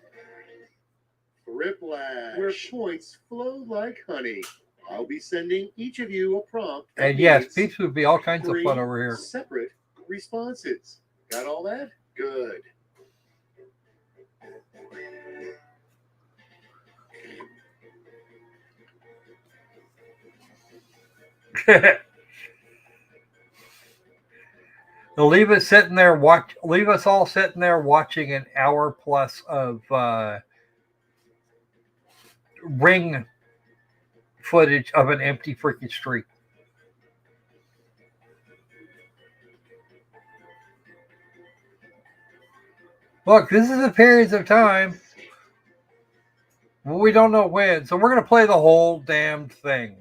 Riplash, where points flow like honey. I'll be sending each of you a prompt. And yes, peeps would be all kinds of fun over here. Separate responses. Got all that? Good. They'll leave us sitting there leave us all sitting there watching an hour plus of ring footage of an empty freaking street. Look, this is the periods of time. Well, we don't know when, so we're going to play the whole damn thing.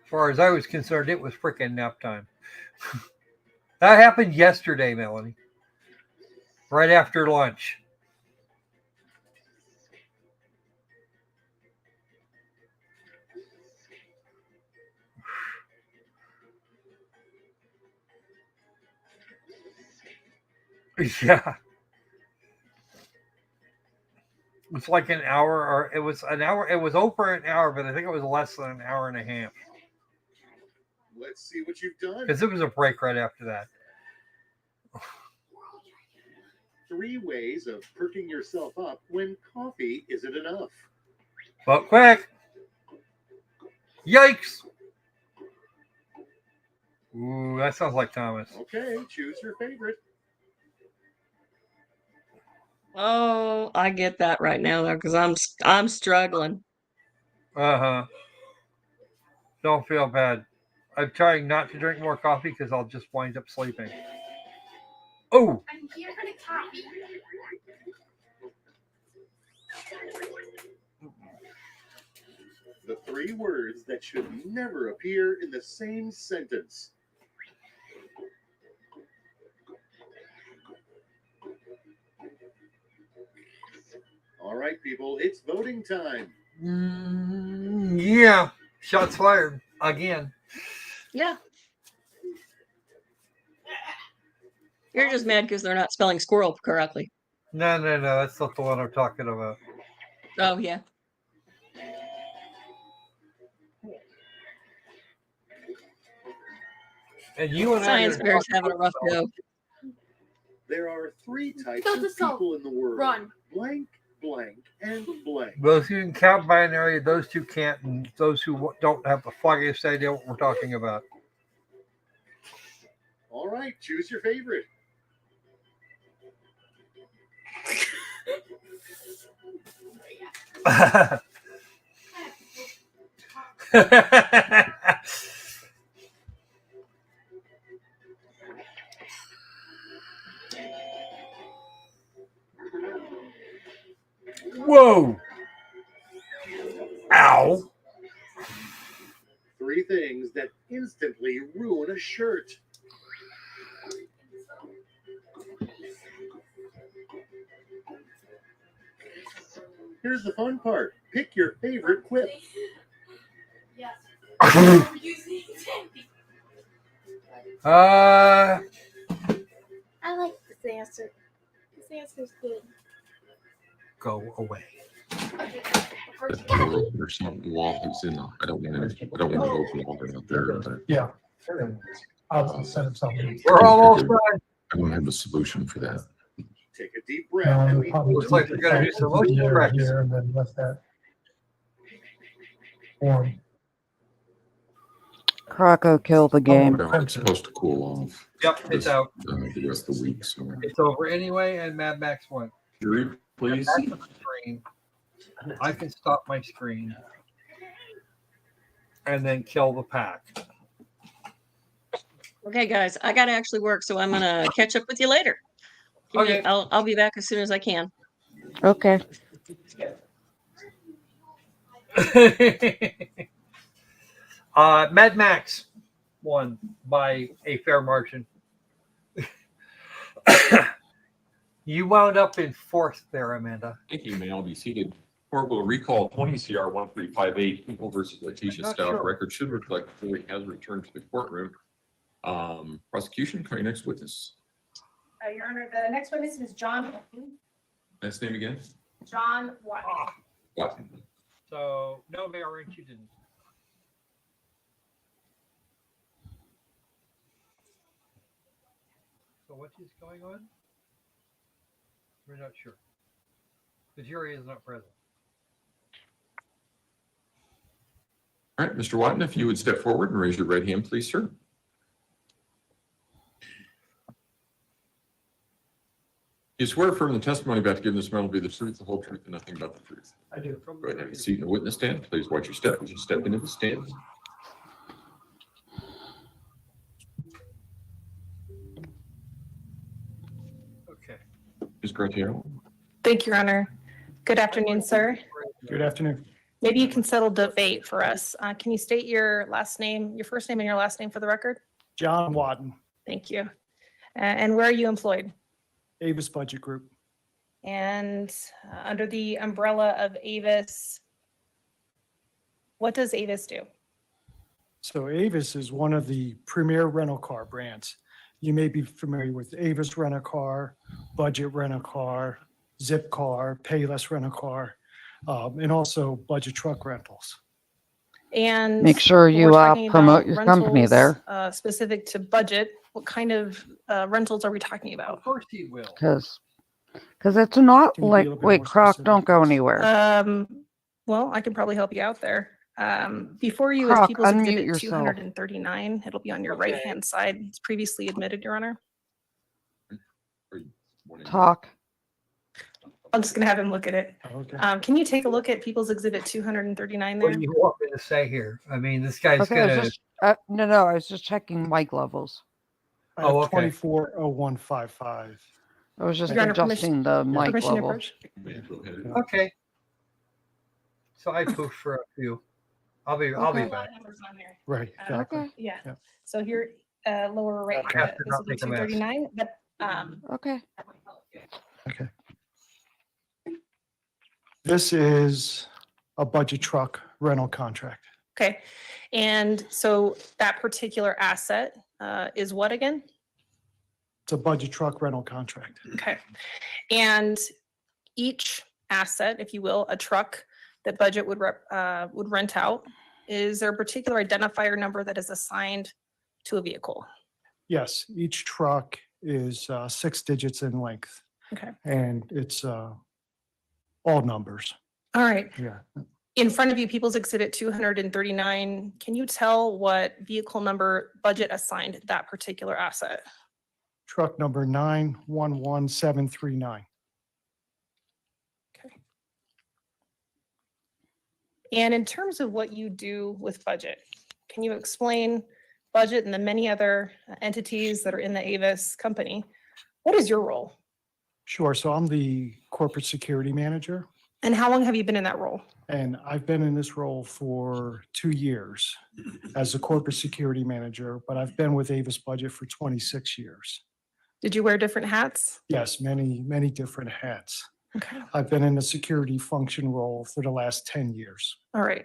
As far as I was concerned, it was freaking nap time. That happened yesterday, Melanie. Right after lunch. Yeah. It's like an hour, or it was an hour. It was over an hour, but I think it was less than an hour and a half. Let's see what you've done. Because it was a break right after that. 3 ways of perking yourself up when coffee isn't enough. But quick. Yikes. Ooh, that sounds like Thomas. Okay, choose your favorite. Oh, I get that right now though, because I'm struggling. Uh-huh. Don't feel bad. I'm trying not to drink more coffee because I'll just wind up sleeping. Oh! I'm here for the coffee. The 3 words that should never appear in the same sentence. All right, people, it's voting time. Yeah. Shots fired. Again. Yeah. You're just mad because they're not spelling squirrel correctly. No. That's not the one I'm talking about. Oh, yeah. And you and Science I fair's having a rough go. There are 3 types Go of to Stauch. people in the world. Run. Blank, blank, and blank. Those who can count binary, those two can't, and those who don't have the foggiest idea what we're talking about. All right, choose your favorite. Whoa! Ow! 3 things that instantly ruin a shirt. Here's the fun part. Pick your favorite quip. Yes. Uh, I like this answer. This answer's good. go away. Okay. There's something wall that's in. I don't want to open water out there. But Yeah. I'll set up something. We're almost done. I don't have a solution for that. Take a deep breath. And Looks like we're going to do some motion practice. Here and then let that form. Croco killed the game. It's supposed to cool off. Yep, it's out. The rest of the week. So It's over anyway, and Mad Max won. jury, please. Back to the screen. I can stop my screen and then kill the pack. Okay, guys, I got to actually work, so I'm going to catch up with you later. Okay. I'll be back as soon as I can. Okay. Mad Max won by a fair margin. You wound up in 4th there, Amanda. Thank you. May all be seated. Court will recall 20 CR 1358 People versus Letecia Not Stauch. sure. Record should reflect the jury has returned to the courtroom. Prosecution, call your next witness. Your Honor, the next witness is John. Last name again? John Watson. Watson. So, no, Mayor Lynch, you didn't. So, what is going on? We're not sure. The jury is not present. All right, Mr. Watton, if you would step forward and raise your right hand, please, sir. You swear affirm the testimony about to give in this matter will be the truth, the whole truth, and nothing but the truth. I do. Go ahead and have a seat in the witness stand. Please watch your step as you step into the stand. Okay. Ms. Gratiero. Thank you, Your Honor. Good afternoon, sir. Good afternoon. Maybe you can settle debate for us. Can you state your last name, your first name and your last name for the record? John Watton, Thank you. And where are you employed? Avis Budget Group. And under the umbrella of Avis, what does Avis do? So Avis is one of the premier rental car brands. You may be familiar with Avis Rent-A-Car, Budget Rent-A-Car, Zip Car, Payless Rent-A-Car, and also budget truck rentals. And Make sure when you we're talking promote about your company rentals, there. Specific to budget, what kind of rentals are we talking about? Of course he will. Because it's not Can you be a like, little bit wait, more Croc, specific, don't go please? anywhere. Well, I can probably help you out there. Before you is Croc, People's unmute Exhibit yourself. 239. It'll be on your right-hand side. It's previously admitted, Your Honor. Talk. I'm just gonna have him look at it. Okay. Can you take a look at People's Exhibit 239 What there? do you want me to say here? I mean, this guy's Okay, I was gonna. just, no, I was just checking mic levels. I have Oh, okay. 240155. I was just Your Honor, adjusting the mic Permission to level. approach? Okay. So I pushed for a few. I'll be A lot back. of numbers on there. Right, exactly. Okay. Yeah. Yeah. So here, lower right, I have to this not will be make a mess. 239, but Okay. Okay. This is a budget truck rental contract. okay. And so that particular asset is what again? It's a budget truck rental contract. Okay. And each asset, if you will, a truck that budget would rent out, is there a particular identifier number that is assigned to a vehicle? Yes, each truck is 6 digits in length, Okay. and it's all numbers. All right. Yeah. In front of you, People's Exhibit 239, can you tell what vehicle number budget assigned that particular asset? Truck number 911739. Okay. And in terms of what you do with budget, can you explain budget and the many other entities that are in the Avis company? What is your role? Sure. So I'm the corporate security manager, And how long have you been in that role? and I've been in this role for 2 years as a corporate security manager, but I've been with Avis Budget for 26 years. Did you wear different hats? Yes, many, many different hats. Okay. I've been in the security function role for the last 10 years. All right.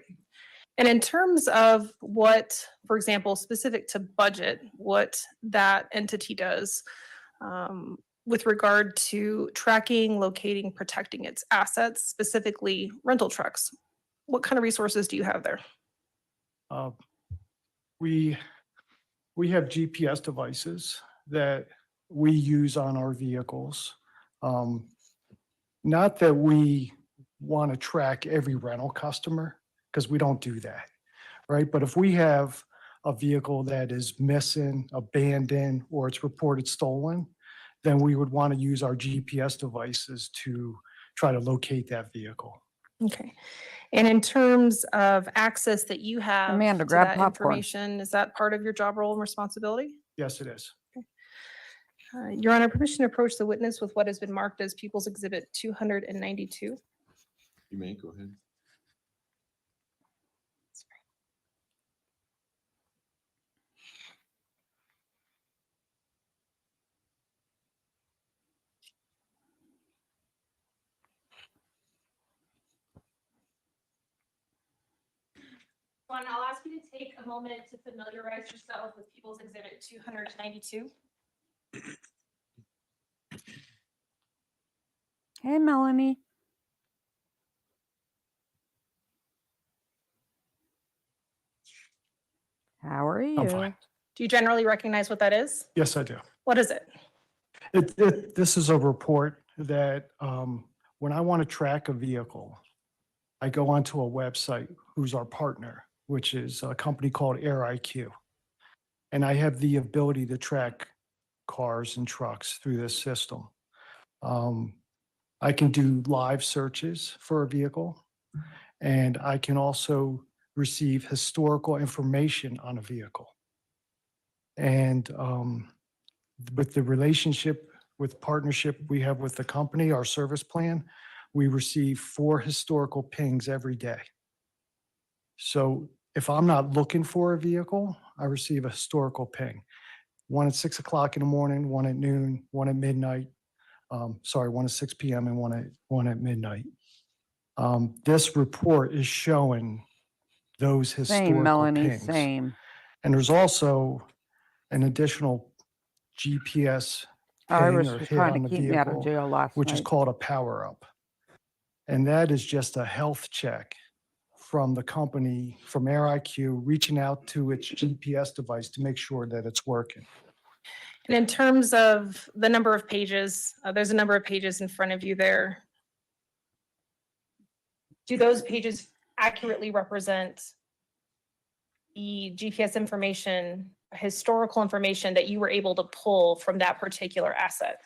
And in terms of what, for example, specific to budget, what that entity does with regard to tracking, locating, protecting its assets, specifically rental trucks, what kind of resources do you have there? We have GPS devices that we use on our vehicles. Not that we want to track every rental customer, because we don't do that, right? But if we have a vehicle that is missing, abandoned, or it's reported stolen, then we would want to use our GPS devices to try to locate that vehicle. Okay. And in terms of access that you have Amanda, to grab that popcorn. information, is that part of your job role and responsibility? Yes, it is. Your Honor, permission to approach the witness with what has been marked as People's Exhibit 292. You may go ahead. Juan, I'll ask you to take a moment to familiarize yourself with People's Exhibit 292. Hey, Melanie. How are you? I'm fine. Do you generally recognize what that is? Yes, I do. What is it? This is a report that when I want to track a vehicle, I go onto a website who's our partner, which is a company called Air IQ. And I have the ability to track cars and trucks through this system. I can do live searches for a vehicle, and I can also receive historical information on a vehicle. And with the relationship, with partnership we have with the company, our service plan, we receive 4 historical pings every day. So if I'm not looking for a vehicle, I receive a historical ping. One at 6 o'clock in the morning, one at noon, one at midnight. One at 6 p.m. and one at midnight. This report is showing those historical Same, Melanie, pings. same. And there's also an additional GPS Iris ping or was hit trying on to the keep me out of vehicle, jail last which is night. called a power up. And that is just a health check from the company, from Air IQ, reaching out to its GPS device to make sure that it's working. And in terms of the number of pages, there's a number of pages in front of you there. Do those pages accurately represent the GPS information, historical information that you were able to pull from that particular asset?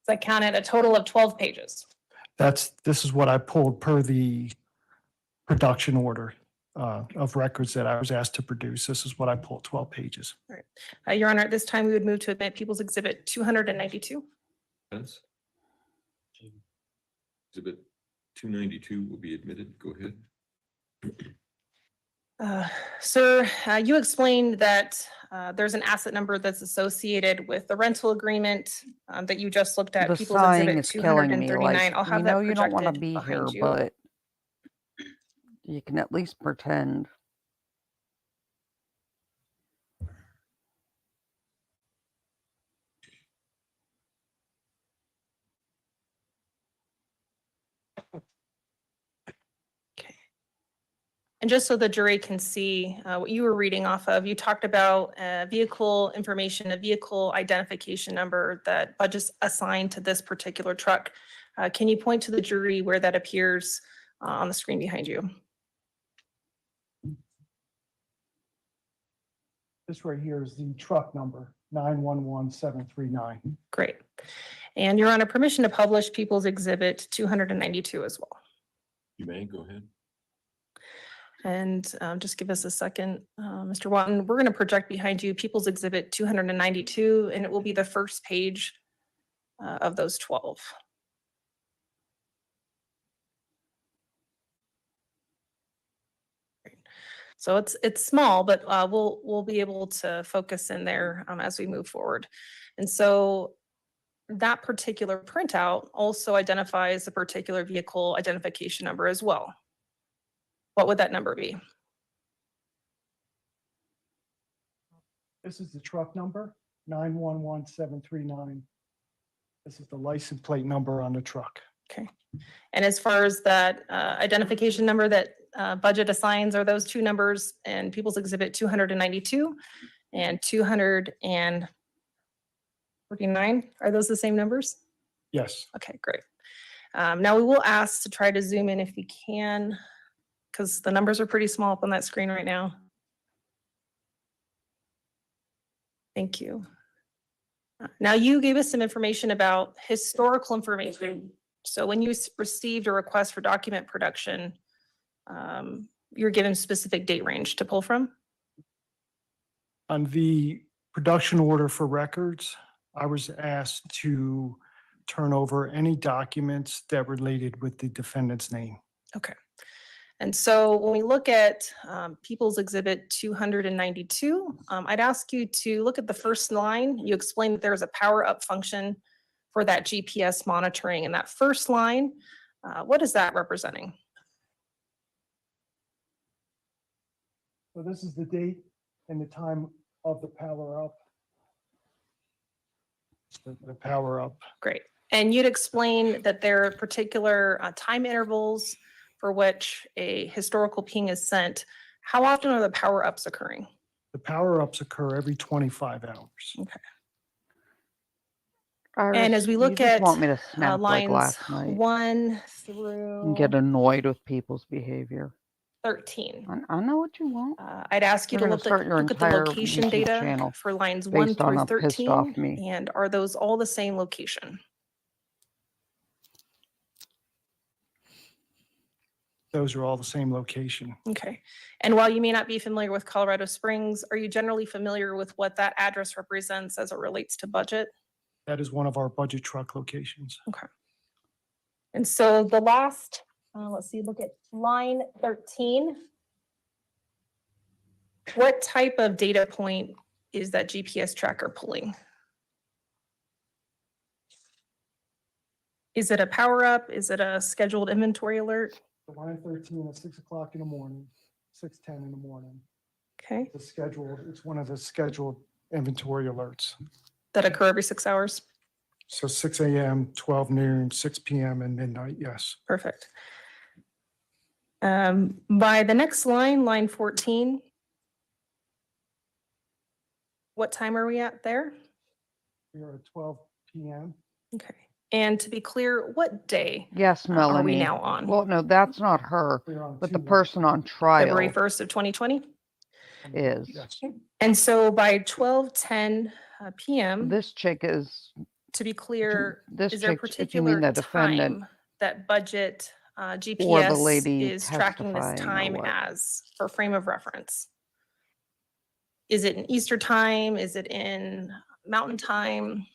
So I counted a total of 12 pages. This is what I pulled per the production order of records that I was asked to produce. This is what I pulled, 12 pages. All right. Your Honor, at this time, we would move to admit People's Exhibit 292. Defense? Exhibit 292 will be admitted. Go ahead. Sir, you explained that there's an asset number that's associated with the rental agreement that you just looked at. The People's sighing Exhibit is killing me. 239. Like, I'll have we that know you don't want to projected be here, behind you. but you can at least pretend. And just so the jury can see what you were reading off of, you talked about vehicle information, a vehicle identification number that budget's assigned to this particular truck. Can you point to the jury where that appears on the screen behind you? This right here is the truck number, 911739. Great. And you're on a permission to publish People's Exhibit 292 as well. You may go ahead. And just give us a second, Mr. Watton. We're going to project behind you People's Exhibit 292, and it will be the first page of those 12. So it's small, but we'll be able to focus in there as we move forward. And so that particular printout also identifies the particular vehicle identification number as well. What would that number be? This is the truck number, 911739. This is the license plate number on the truck. Okay. And as far as that identification number that budget assigns, are those two numbers in People's Exhibit 292 and 249? Are those the same numbers? Yes. Okay, great. Now we will ask to try to zoom in if we can, because the numbers are pretty small up on that screen right now. Thank you. Now you gave us some information about historical information. So when you received a request for document production, you're given specific date range to pull from? On the production order for records, I was asked to turn over any documents that related with the defendant's name. Okay. And so when we look at People's Exhibit 292, I'd ask you to look at the first line. You explained that there's a power up function for that GPS monitoring. And that first line, what is that representing? So this is the date and the time of the power up. The power up. Great. And you'd explain that there are particular time intervals for which a historical ping is sent. How often are the power ups occurring? The power ups occur every 25 hours. Okay. And as we you look just at want me to snap like lines last night 1 and get through annoyed with people's behavior. 13. I know what you want. I'd ask you You're to gonna start your look at the entire location YouTube data channel for lines 1 based on through a pissed off 13. me. And are those all the same location? Those are all the same location. Okay. And while you may not be familiar with Colorado Springs, are you generally familiar with what that address represents as it relates to budget? That is one of our budget truck locations. Okay. And so the last, let's see, look at line 13. What type of data point is that GPS tracker pulling? Is it a power up? Is it a scheduled inventory alert? The line 13 at 6 o'clock in the morning, 6:10 in the morning. Okay. The schedule, it's one of the scheduled inventory alerts. That occur every 6 hours? So 6 a.m., 12 noon, 6 p.m. and midnight, yes. Perfect. By the next line, line 14, what time are we at there? We are at 12 p.m. Okay. And to be clear, what day Yes, are Melanie. we now on? Well, no, that's not her, We're on but the Tuesday. person on trial February 1st of 2020? is. Yes. And so by 12:10 p.m., This chick is, to be clear, this is there a chick, if you mean particular the defendant time that budget or the GPS lady is tracking this testifying or time what? as for frame of reference? Is it in Eastern time? Is it in Mountain time?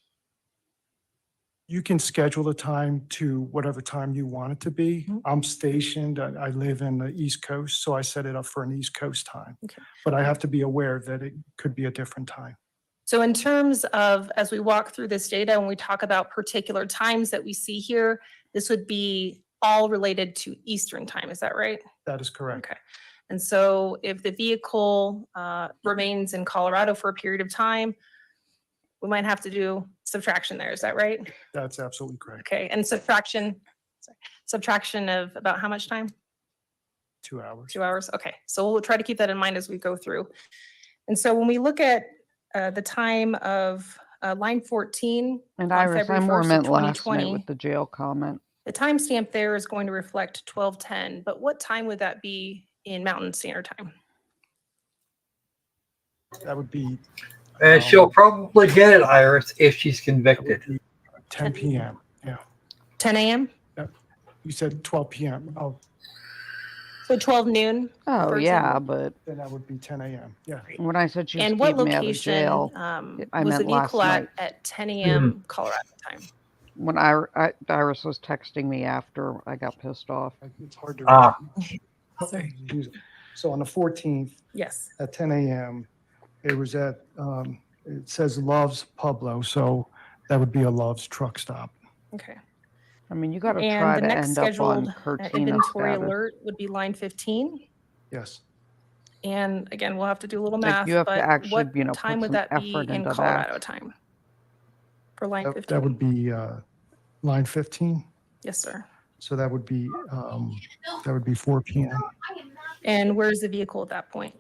You can schedule the time to whatever time you want it to be. Mhm. I'm stationed, I live in the East Coast, so I set it up for an East Coast time. Okay. But I have to be aware that it could be a different time. So in terms of, as we walk through this data and we talk about particular times that we see here, this would be all related to Eastern time, is that right? That is correct. Okay. And so if the vehicle remains in Colorado for a period of time, we might have to do subtraction there, is that right? That's absolutely correct. Okay, and subtraction of about how much time? 2 hours. 2 hours, okay. So we'll try to keep that in mind as we go through. And so when we look at the time of line 14 and on Iris, I February more 1st of meant last night 2020, with the jail comment. the timestamp there is going to reflect 12:10, but what time would that be in Mountain Standard Time? That would be And she'll probably get it, Iris, if she's convicted. 10 p.m. Yeah. 10 a.m.? You said 12 p.m. Oh, So 12 noon? Oh, 13? yeah, but then that would be 10 a.m. Yeah. when I said she was And what keeping me out of location jail, I was meant the last vehicle night. at 10 a.m. Colorado time? When Iris was texting me after I got pissed off. It's hard to Sorry. So on the 14th Yes. at 10 a.m., it was at, it says Love's Pueblo, so that would be a Love's truck stop. Okay. I mean, you got to And try the to next end up on scheduled Cortina inventory status. alert would be line 15. Yes. And again, we'll have to do a little Like, math, you have to but actually, what you know, time put would some that be effort in into Colorado that. time? For line That 15? would be line 15. Yes, sir. So that would be 4 p.m. And where's the vehicle at that point?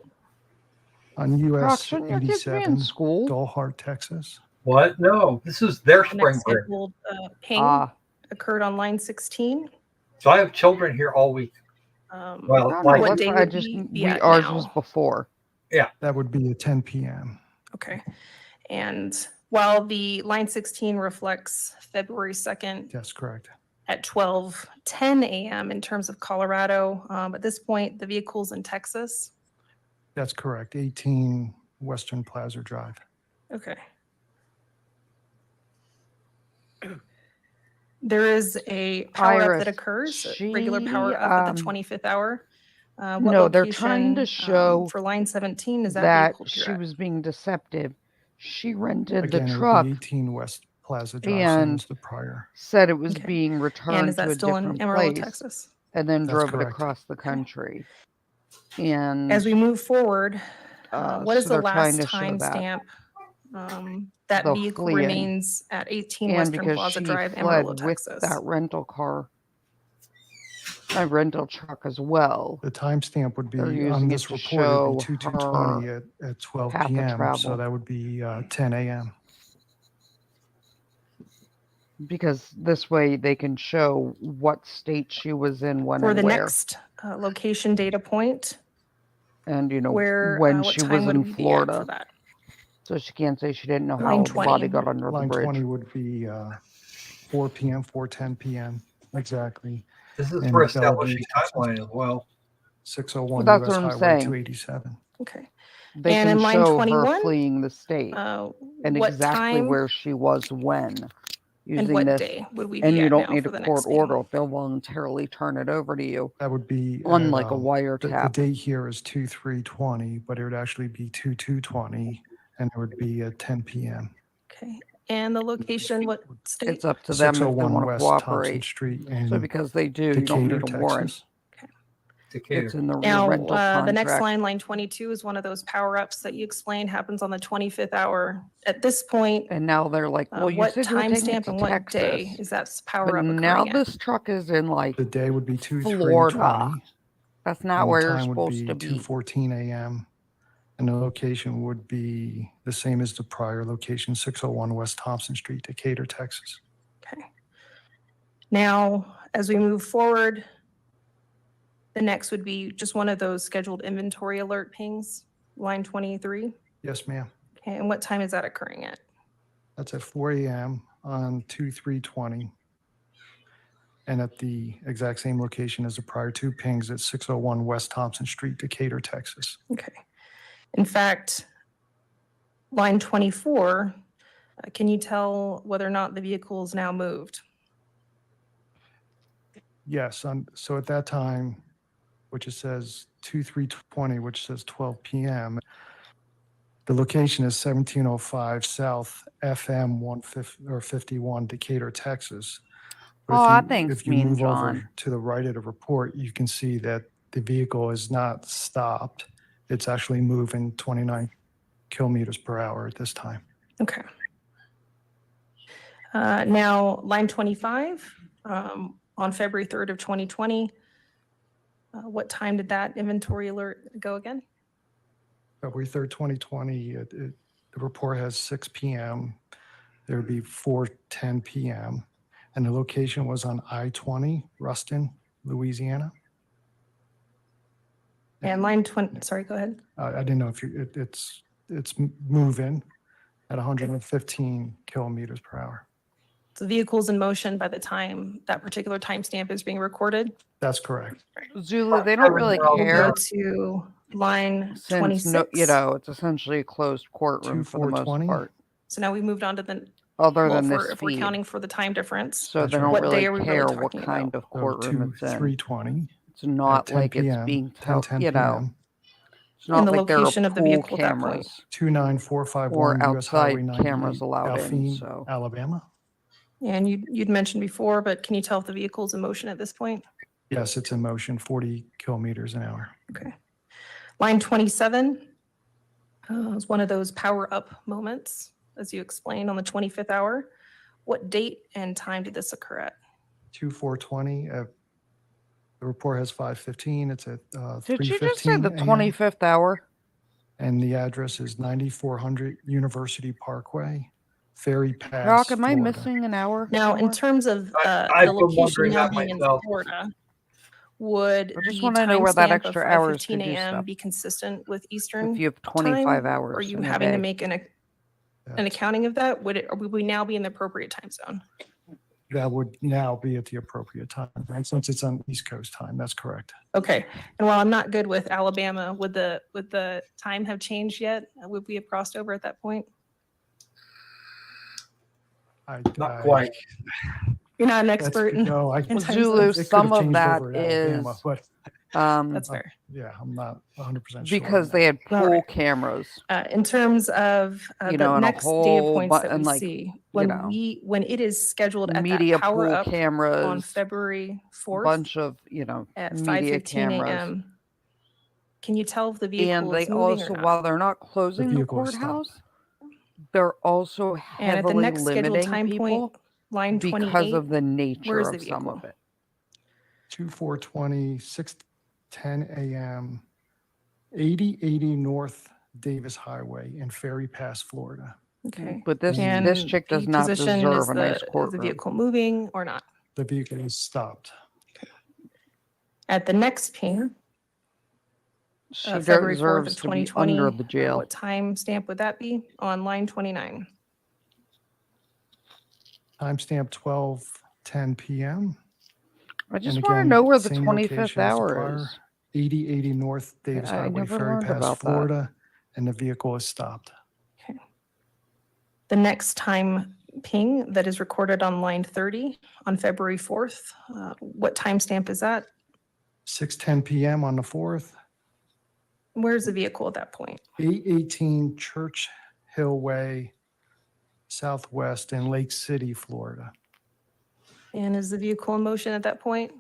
on US Brock, shouldn't your kids be in 87, school? Dolhart, Texas. What? No, this is their The spring next break. scheduled ping Ah. occurred on line 16. So I have children here all week. Well, No, like- no, what day I would just, we be at ours now? was before. Yeah. That would be at 10 p.m. Okay. And while the line 16 reflects February 2nd That's correct. at 12:10 a.m. in terms of Colorado, at this point, the vehicle's in Texas. That's correct. 18 Western Plaza Drive. Okay. There is a power up Iris, that occurs, a regular power she, up at the 25th hour. What no, they're trying to location, show for line 17 is that that vehicle she you're at? was being deceptive. She rented Again, the it truck would be 18 West Plaza Drive, same and as the prior. said it was Okay. being And returned is to that a still in different Amarillo, place Texas? and then That's drove it correct. across the country. And As we move forward, what is so the they're trying last to show that. timestamp that The vehicle fleeing. remains at 18 And Western because Plaza she Drive, fled Amarillo, with Texas? that rental car, a rental truck as well. The timestamp would be They're on using this it to report, it would show be 2/2/20 her at 12 path of p.m. travel. So that would be 10 a.m. Because this way they can show what state she was in when For and the where. next location data point, And, you know, where, when what she time was would in we be at for Florida. that? So she can't say she didn't know Line how the 20. body got under the Line bridge. 20 would be 4 p.m., 4:10 p.m. Exactly. This is And for Bellevue, establishing timeline as well. 601 That's US what I'm Highway saying. 287. Okay. They And can in line show her 21, fleeing the state and what exactly time where she was when and using what this. day would we And be you at don't now need for a the court next thing? order. They'll voluntarily turn it over to you. That would be Unlike a the wiretap. date here is 2/3/20, but it would actually be 2/2/20, and it would be at 10 p.m. Okay. And the location, what state? It's up to them if they 601 want to West Thompson cooperate. Street So in because they do, you don't Decatur, need a warrant. Texas. It's in your Now, rental the next contract. line, line 22, is one of those power-ups that you explained happens on the 25th hour. At this point, And now they're like, well, you what said you were taking it timestamp to and what day Texas. is that But power-up now occurring at? this truck is in like The day would be 2/3/20. Florida. That's not and where the you're time would supposed be to be. 2:14 a.m. And the location would be the same as the prior location, 601 West Thompson Street, Decatur, Texas. Okay. Now, as we move forward, the next would be just one of those scheduled inventory alert pings, line 23. Yes, ma'am. Okay, and what time is that occurring at? That's at 4 a.m. on 2/3/20. And at the exact same location as the prior two pings at 601 West Thompson Street, Decatur, Texas. Okay. In fact, line 24, can you tell whether or not the vehicle is now moved? Yes, so at that time, which it says 2/3/20, which says 12 p.m., the location is 1705 South FM 51, Decatur, Texas. But Oh, if thanks, if you Mean move John. over to the right of the report, you can see that the vehicle is not stopped. It's actually moving 29 kilometers per hour at this time. Okay. Now, line 25, on February 3rd of 2020, what time did that inventory alert go again? February 3rd, 2020, the report has 6 p.m. There would be 4:10 p.m. And the location was on I-20, Ruston, Louisiana. And line 20, sorry, go ahead. I didn't know if it's moving at 115 kilometers per hour. So the vehicle's in motion by the time that particular timestamp is being recorded. That's correct. Zulu, they don't really We'll care go to line since 26. it's essentially a closed courtroom for the most 4:20. part. So now we moved on to the, Other well, than if this if we're feed. counting for the time difference. So they don't what really day are we care really what talking kind about? of courtroom it's in. 3:20. It's not at 10 like it's p.m., being 10 you know. p.m. It's not And the like there are location of the pool vehicle at that point. cameras 29451 or US Highway outside 98, cameras allowed in. Alpine, So Alabama. And you'd mentioned before, but can you tell if the vehicle's in motion at this point? Yes, it's in motion, 40 kilometers an hour. Okay. Line 27 is one of those power up moments, as you explained on the 25th hour. What date and time did this occur at? 2/4/20. The report has 5:15. It's at did you just say 3:15 the a.m. 25th hour? And the address is 9400 University Parkway, Ferry Pass, Doc, am I Florida. missing an hour? Now, in somewhere? terms of I've the been location wondering now that being in myself. Florida, would I just the wanna know where that timestamp of extra hours to 5:15 do a.m. stuff. be consistent with Eastern If you have 25 time? hours Or are you in a having to day. make an accounting of that? Or would we now be in the appropriate time zone? That would now be at the appropriate time. And since it's on East Coast time, that's correct. Okay. And while I'm not good with Alabama, would the time have changed yet? Would we have crossed over at that point? Not quite. You're not an That's- expert in, no, I- in time Zulu, zones? It could some have of changed that over in Alabama, is but That's fair. yeah, I'm not 100% sure. because on they had All pool right. in In terms of You the know, and a next data whole points bu- that we and, like, see, you know, when it is scheduled at media that power pool up on cameras, February 4th bunch of at media 5:15 cameras. a.m., can you tell if the And vehicle they is moving or also, not? while they're not closing the vehicle is stopped. courthouse, they're also And at the heavily next scheduled limiting time people point, line because 28, of the nature where's of the some vehicle? of it. 2/4/20, 6:10 a.m., 8080 North Davis Highway in Ferry Pass, Florida. Okay. But this And chick does P not position, deserve is a nice is the courtroom. vehicle moving or not? The vehicle is stopped. At the next ping, She February 4th deserves of to be 2020, under the jail. what time stamp would that be on line 29? Timestamp 12:10 p.m. I just And want to again, know where the same 25th location as the hour prior, is. 8080 North Davis I Highway never Ferry learned Pass, about that. Florida, and the vehicle is stopped. Okay. The next time ping that is recorded on line 30 on February 4th, what timestamp is that? 6:10 p.m. on the 4th, Where's the vehicle at that point? 818 Church Hill Way, Southwest in Lake City, Florida. And is the vehicle in motion at that point?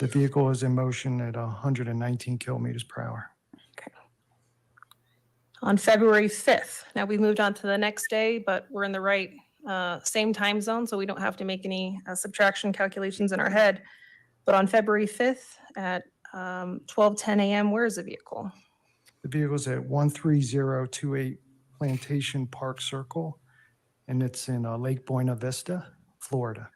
The vehicle is in motion at 119 kilometers per hour. On February 5th. Now we moved on to the next day, but we're in the right same time zone, so we don't have to make any subtraction calculations in our head. But on February 5th at 12:10 a.m., where is the vehicle? The vehicle is at 13028 Plantation Park Circle, and it's in Lake Buena Vista, Florida.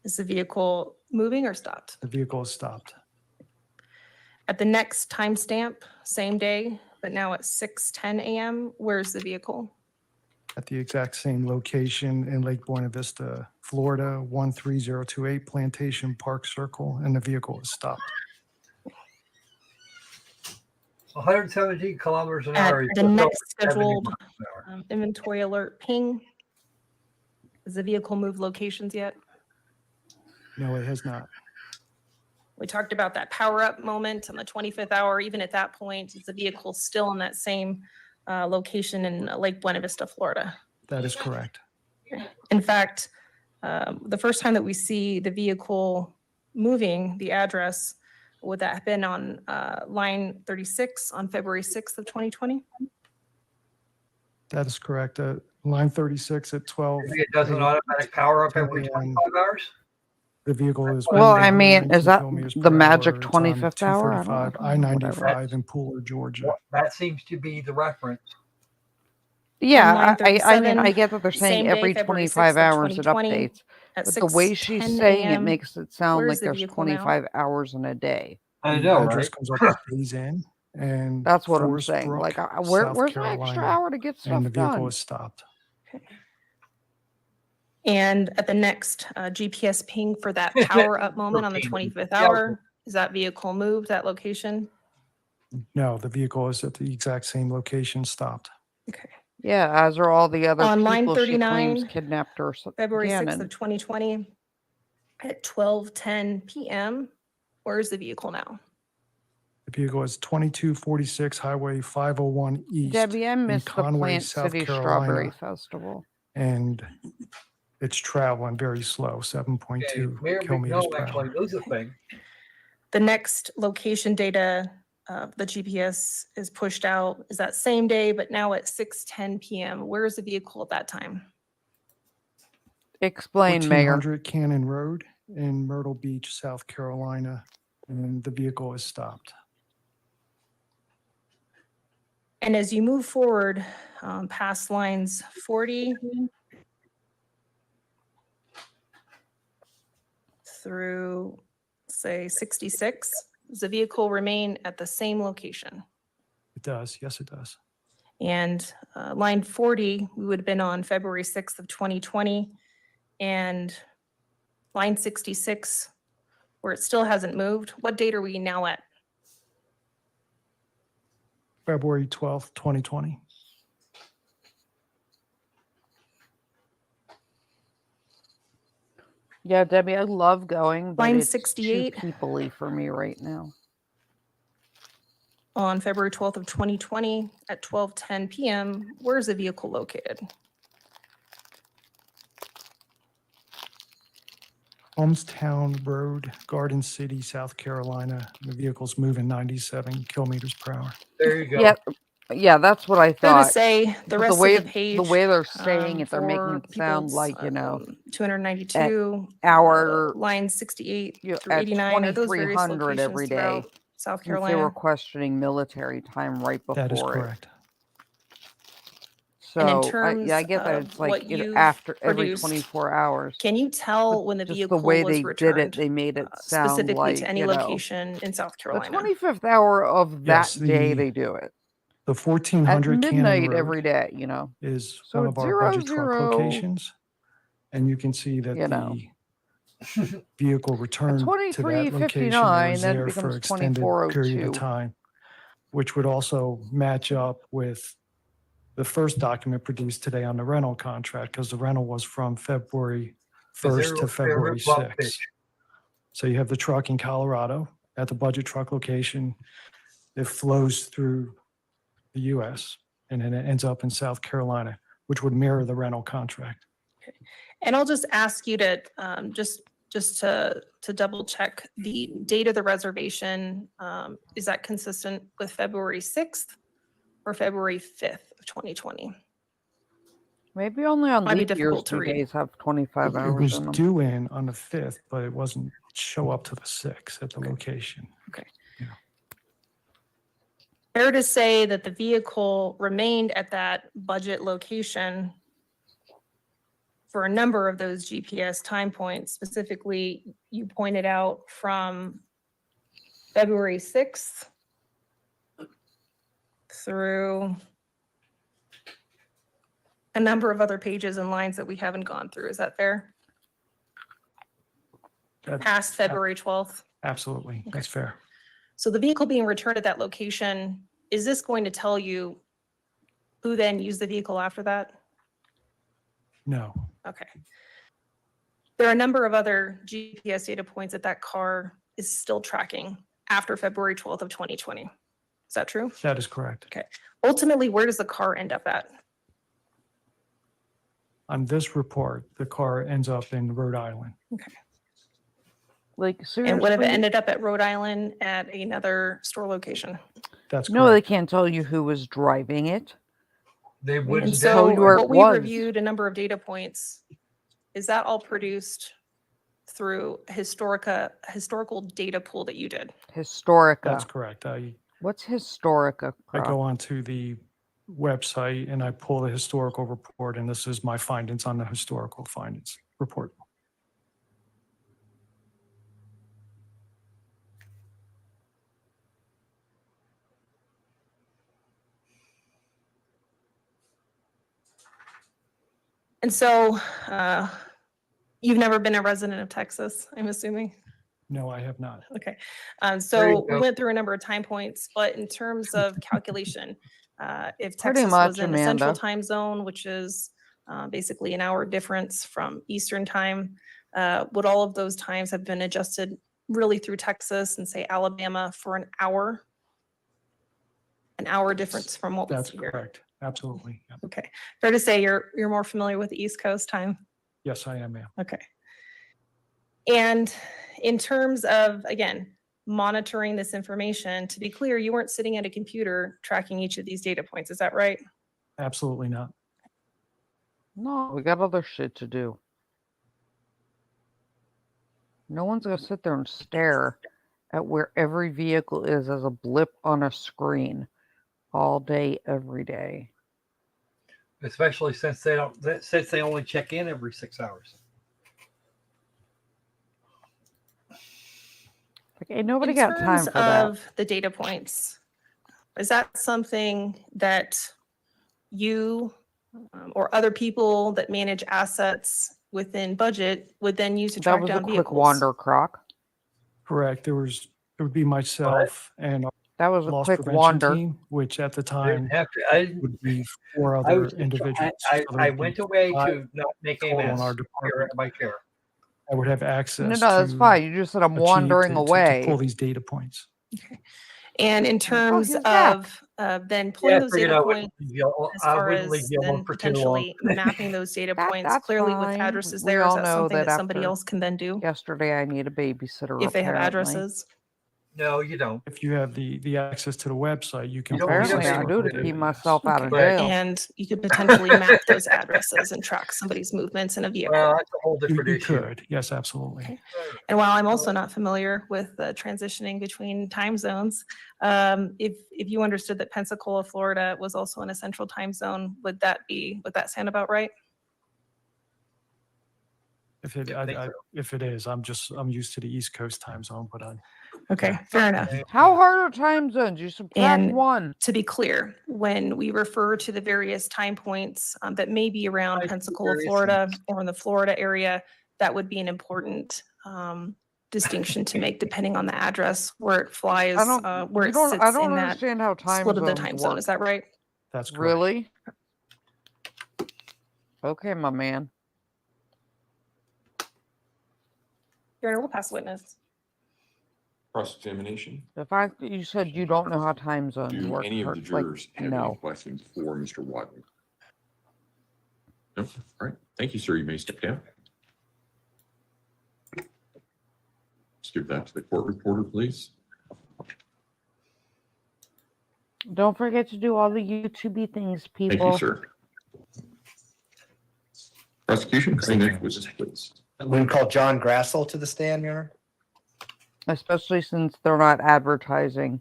Is the vehicle moving or stopped? The vehicle is stopped. At the next timestamp, same day, but now at 6:10 a.m., where's the vehicle? At the exact same location in Lake Buena Vista, Florida, 13028 Plantation Park Circle, and the vehicle is stopped. 117 kilometers an At hour. the next scheduled 70 miles an hour. inventory alert ping, has the vehicle moved locations yet? No, it has not. We talked about that power up moment on the 25th hour. Even at that point, is the vehicle still in that same location in Lake Buena Vista, Florida? That is correct. In fact, the first time that we see the vehicle moving, the address, would that have been on line 36 on February 6th of 2020? That is correct. Line 36 at 12. Maybe it doesn't automatic power up every 10 25 hours? The vehicle is. Well, I mean, 119 is that kilometers the per magic hour. It's on 25th hour? I don't 235 know, whatever. I-95 in Pooler, Georgia. That seems to be the reference. Yeah, line I mean, I 37, get that they're saying same day, every February 25 6th of hours it 2020 updates. at But the way she's 6:10 saying it a.m. makes it sound Where's like the there's vehicle now? 25 hours in a day. I The know, address right? comes up as Days Inn and That's what I'm Forest saying. Brook, Like, South where's my extra Carolina, hour to get stuff and the vehicle done? is stopped. And at the next GPS ping for that power up moment on the 25th hour, is that vehicle moved, that location? No, the vehicle is at the exact same location, stopped. Okay. Yeah, as are all the other On line people she claims 39, kidnapped her. February 6th Gannon. of 2020 at 12:10 p.m. Where's the vehicle now? The vehicle is 2246 Highway 501 East Debbie, I in missed the Conway, Plant South City Carolina. Strawberry Festival. And it's traveling very slow, 7.2 kilometers per actually hour. knows a thing. The next location data, the GPS is pushed out, is that same day, but now at 6:10 p.m. Where is the vehicle at that time? Explain, Mayor. 1400 Cannon Road in Myrtle Beach, South Carolina, and the vehicle is stopped. And as you move forward past lines 40 through, say, 66, does the vehicle remain at the same location? It does, yes, it does. And line 40, we would have been on February 6th of 2020. And line 66, where it still hasn't moved, what date are we now at? February 12th, 2020. Yeah, Debbie, I love going, but Line it's 68. too people-y for me right now. On February 12th of 2020 at 12:10 p.m., where is the vehicle located? Homestown Road, Garden City, South Carolina. The vehicle's moving 97 kilometers per hour. There you go. Yeah, yeah, that's what I Fair to thought. say, the But rest way, of the page. the way they're saying it, they're making for it sound people's, like, you know, 292, hour line 68 through at 89, are those various 2300 every locations day. throughout South Since they were Carolina? questioning military time right before That is it. correct. And in So yeah, I terms get that of it's like what you've after every produced, 24 hours. can you tell But when the just vehicle the way was they did returned? it, they made it sound Specifically to like, any you know, location in South the Carolina? 25th hour of Yes, that day the they do it. the At 1400 Cannon midnight Road every day, you know. is So one it's of our budget truck 00, locations. And you can see that you know. the vehicle At returned to that location or 23:59, was then it there for becomes extended period of 24:02. time, which would also match up with the first document produced today on the rental contract, because the rental was from February 1st to February 6th. So you have the truck in Colorado at the budget truck location. It flows through the US and then it ends up in South Carolina, which would mirror the rental contract. And I'll just ask you to, just to double check the date of the reservation. Is that consistent with February 6th or February 5th of 2020? Maybe only on Might be leap years difficult to do read. days have 25 It hours was in them. due in on the 5th, but it wasn't show up to the 6th at the location. Okay. Yeah. Fair to say that the vehicle remained at that budget location for a number of those GPS time points. Specifically, you pointed out from February 6th through a number of other pages and lines that we haven't gone through. Is that fair? Past February 12th? Absolutely, that's fair. So the vehicle being returned at that location, is this going to tell you who then used the vehicle after that? No, Okay. There are a number of other GPS data points that that car is still tracking after February 12th of 2020. Is that true? that is correct. Okay. Ultimately, where does the car end up at? On this report, the car ends up in Rhode Island. Okay. Like And would have seriously? ended up at Rhode Island at another store location. That's No, they correct. can't tell you who was driving it. They And wouldn't so tell you where what it we was. reviewed, a number of data points, is that all produced through a historical data pool that you did? Historica. That's correct. What's Historica? I Croc? go onto the website and I pull the historical report, and this is my findings on the historical findings report. And so you've never been a resident of Texas, I'm assuming? No, I have not. Okay. There you So we go. went through a number of time points, but in terms of calculation, if Pretty Texas much, was in a central Amanda. time zone, which is basically an hour difference from Eastern time, would all of those times have been adjusted really through Texas and say Alabama for an hour? An hour difference from what we That's see here? correct. Absolutely. Yeah. Okay. Fair to say you're more familiar with the East Coast time? Yes, I am, ma'am. Okay. And in terms of, again, monitoring this information, to be clear, you weren't sitting at a computer tracking each of these data points. Is that right? Absolutely not. No, we got other shit to do. No one's gonna sit there and stare at where every vehicle is as a blip on a screen all day, every day. Especially since they only check in every 6 hours. Like, ain't nobody In got time terms for that. of the data points, is that something that you or other people that manage assets within budget would then use to That track was a down quick vehicles? wander, Croc. Correct. It would be myself and our That was a loss quick prevention wander. team, which at the I time didn't have to. I would be 4 I other was. individuals. I So there I would be went away 5 to not make a total in mess. our Chair department. at my chair. I would have No, access that's to fine. You just said I'm achieve wandering to away. pull these data points. And in Oh, terms he's back. of then Yeah, pulling I those figured data I wouldn't points leave you. as I far wouldn't leave as you alone then for too long. potentially mapping those data points That's clearly with fine. addresses We there, is all that know something that that somebody after else can then do yesterday I need a babysitter if they have apparently. addresses? No, you don't. If you have the access to the website, you can. You don't need a Apparently, I paper do to copy. keep myself out of But- jail. And you could potentially map those addresses and track somebody's movements in a vehicle. Well, that's a whole You different you issue. could, yes, absolutely. And while I'm also not familiar with transitioning between time zones, if you understood that Pensacola, Florida was also in a central time zone, would that sound about right? If it, if it is, I'm used to the East Coast time zone, but Okay, fair enough. How hard are time zones? You subtract And one. to be clear, when we refer to the various time points that may be around Pensacola, various Florida, or in the Florida area, that would be an important distinction to make depending on the address where it flies, where it sits I don't in that understand how time split of the zones time zone. work. Is that right? that's correct. Really? Okay, my man. Your Honor, we'll pass witness. Cross-examination. The fact that you said you don't know how time zones Do work. any of the hurts, jurors have any no. questions for Mr. Wadley? No? All right. Thank you, sir. You may step down. Let's give that to the court reporter, please. Don't forget to do all the YouTube things, people. Thank you, sir. Prosecution, call the next witness, please. I'm going to call John Grassel to the stand, Your Honor. Especially since they're not advertising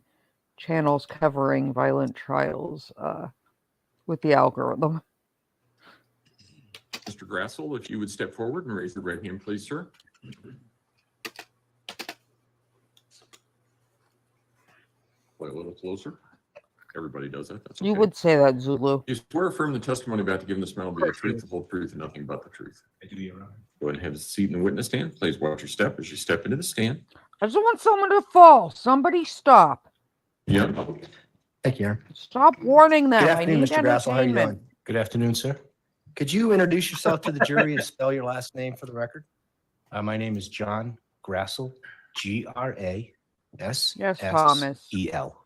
channels covering violent trials with the algorithm. Mr. Grassel, if you would step forward and raise your right hand, please, sir. Play a little closer. Everybody does that. That's okay. You would say that, Zulu. You swear or affirm the testimony about to give in this matter will be the truth, the whole truth, and nothing but the truth. I do, Your Honor. Go ahead and have a seat in the witness stand. Please watch your step as you step into the stand. I just want someone to fall. Somebody stop. Yeah. Thank you, Your Honor. Stop warning them. Good I afternoon, need Mr. Grassel. How are you entertainment. doing? Good afternoon, sir. Could you introduce yourself to the jury and spell your last name for the record? My name is John Grassel, Grassel. Yes, Thomas. E-L.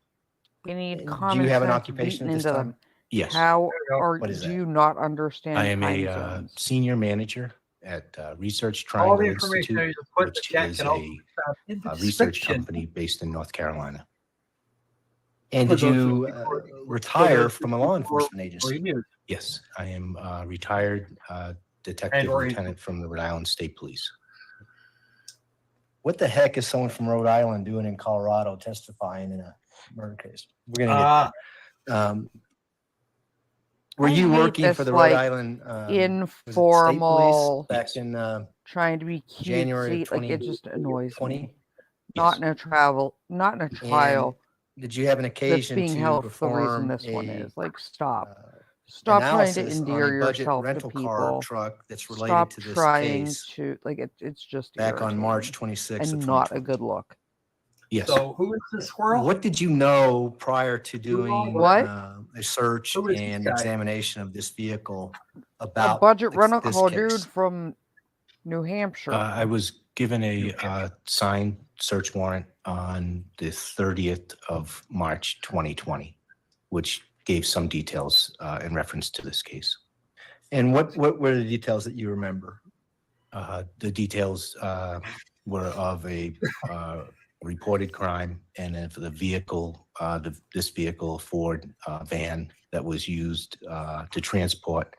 We need Do common you have an sense occupation beaten at this into time? them. Yes. How or What is do that? you not understand I am time a zones? senior manager at Research All Triangle the information Institute, you just put in the which chat is can also be found in the a research description. company based in North Carolina. And For did those you people- retire for those from a people law who are enforcement agency? renewed. Yes, I am retired detective or- lieutenant from the Rhode Island State Police. What the heck is someone from Rhode Island doing in Colorado testifying in a murder case? We're gonna get there. Were I you hate working for this, the Rhode like, Island was it state informal, police back in trying to be January cutesy, of like it just annoys 2020? me. Not in a not in a trial Did you have an that's occasion being to held for the reason perform this one a is. Like, stop trying to analysis on a endear budget yourself to rental car people. truck that's related Stop to this trying case to like it's just back on March irritating 26th and of not 2020? a good look. Yes. So who is the squirrel? What did you know prior to doing What? a search Who is this and guy? examination of this vehicle A about budget this rental car dude case? from New Hampshire. I was given a signed search warrant on the 30th of March 2020, which gave some details in reference to this case. And what were the details that you remember? The details were of a reported crime and then for the vehicle, this vehicle, Ford van that was used to transport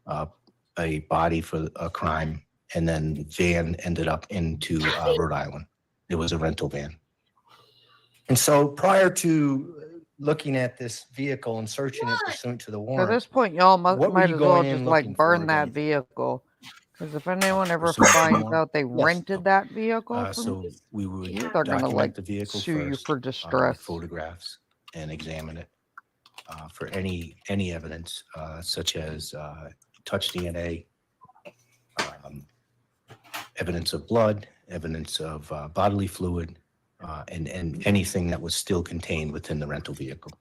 a body for a crime, and then the van ended up into Rhode Island. It was a rental van. And so prior to looking at this vehicle and searching it pursuant to the At warrant, this point, y'all what were might you as well going in just like looking burn for, that Dave? vehicle. Because if anyone ever Pursuant to the finds warrant? out they Yes. rented that vehicle from So we would you, they're gonna document like the vehicle sue you first, for distress. photographs, and examine it for any evidence such as touch DNA, evidence of blood, evidence of bodily fluid, and anything that was still contained within the rental vehicle.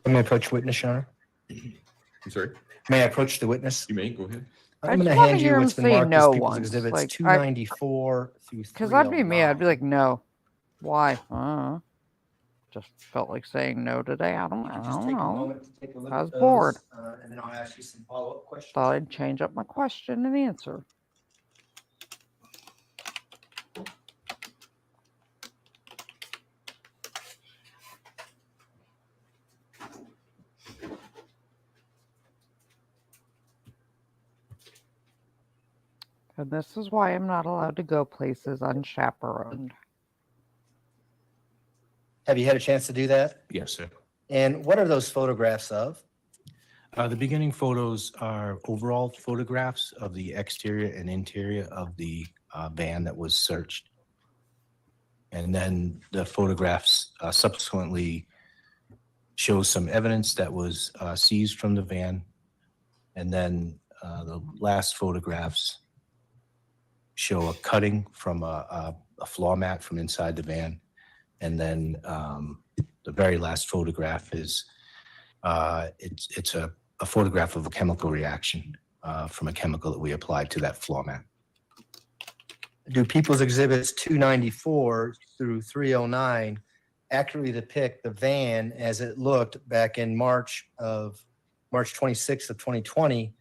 I'm going to approach witness, Your Honor. I'm sorry. May I approach the witness? You may go ahead. I I'm going just to wanna hand hear you him what's been say marked as no People's once, Exhibits like, 294 through 309. Because I'd be me, I'd be like, no. Why? Just felt like saying no today. I don't Take a know. moment to take a look I at was those, bored. and then I'll ask you some follow-up questions. Thought I'd change up my question and answer. And this is why I'm not allowed to go places unchaperoned. Have you had a chance to do that? Yes, sir. And what are those photographs of? The beginning photos are overall photographs of the exterior and interior of the van that was searched. And then the photographs subsequently show some evidence that was seized from the van. And then the last photographs show a cutting from a floor mat from inside the van. And then the very last photograph is it's a photograph of a chemical reaction from a chemical that we applied to that floor mat. Do People's Exhibits 294 through 309 accurately depict the van as it looked back in March 26th of 2020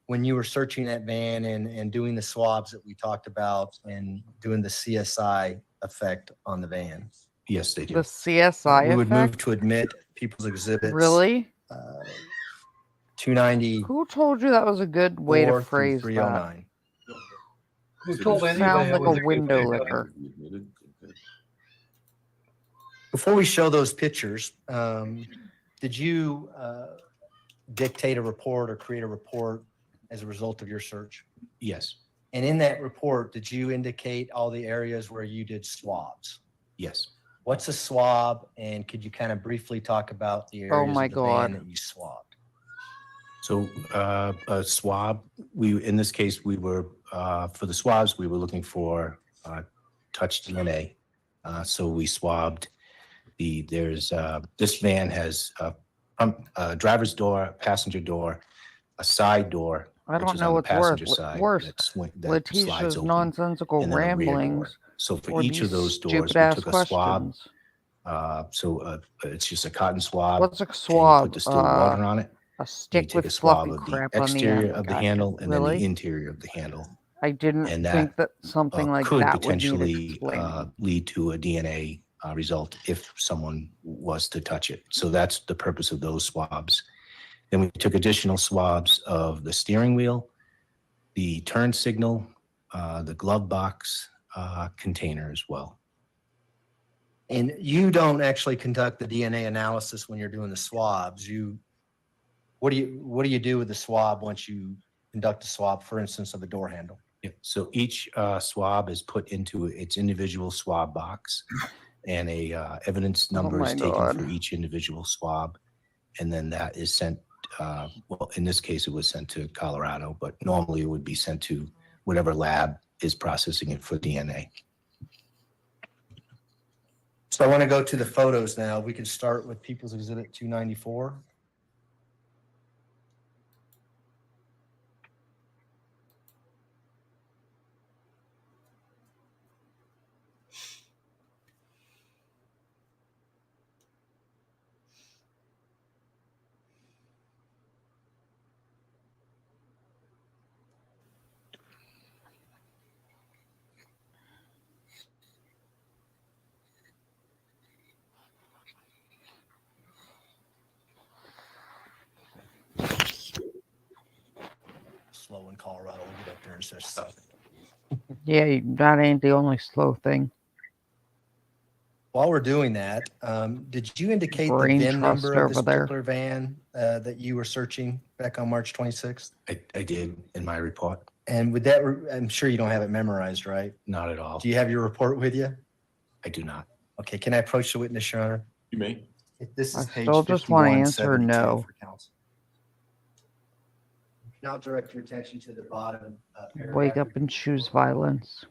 when you were searching that van and doing the swabs that we talked about and doing the CSI effect on the van? Yes, they do. The CSI We would move effect? to admit People's Exhibits. Really? 290. Who told you that was a good way to phrase that? 309. Who told anybody Sounds that like was a window good way? licker. Before we show those pictures, did you dictate a report or create a report as a result of your search? Yes. And in that report, did you indicate all the areas where you did swabs? Yes. What's a swab? And could you kind of briefly talk about the areas my of the God. van that you swabbed? So a swab, in this case, we were, for the swabs, we were looking for touch DNA. So we swabbed this van has a driver's door, passenger door, a side door, I which don't is know on the what's passenger worse. side Worse, that slides Leticia's open, nonsensical and then a rear door. ramblings. So for or each of these those doors, we stupid-ass took a swab. questions. It's just a cotton swab. What's a And you swab? put distilled water on it. A And you stick take with a swab fluffy of the crap on the exterior end. of the Gotcha. handle and then Really? the interior of the handle. I didn't And think that something like could that would need potentially explaining. lead to a DNA result if someone was to touch it. So that's the purpose of those swabs. Then we took additional swabs of the steering wheel, the turn signal, the glove box container as well. And you don't actually conduct the DNA analysis when you're doing the swabs. What do you do with the swab once you conduct a swab, for instance, of a door handle? Yeah. So each swab is put into its individual swab box, and a evidence number my is taken God. for each individual swab, and then that is sent. Well, in this case, it was sent to Colorado, but normally it would be sent to whatever lab is processing it for DNA. So I want to go to the photos now. We can start with People's Exhibit 294. Slow in Colorado. We'll get up there and start stuff. Yeah, that ain't the only slow thing. While we're doing that, did you indicate the Brain VIN trust number of this over there. particular van that you were searching back on March 26th? I did in my report. And with that, I'm sure you don't have it memorized, right? Not at all. Do you have your report with you? I do not. Okay, can I approach the witness, Your Honor? You may. This I is page still just want to answer 5172 no. for counsel. Now direct your attention to the bottom. Wake up and choose violence.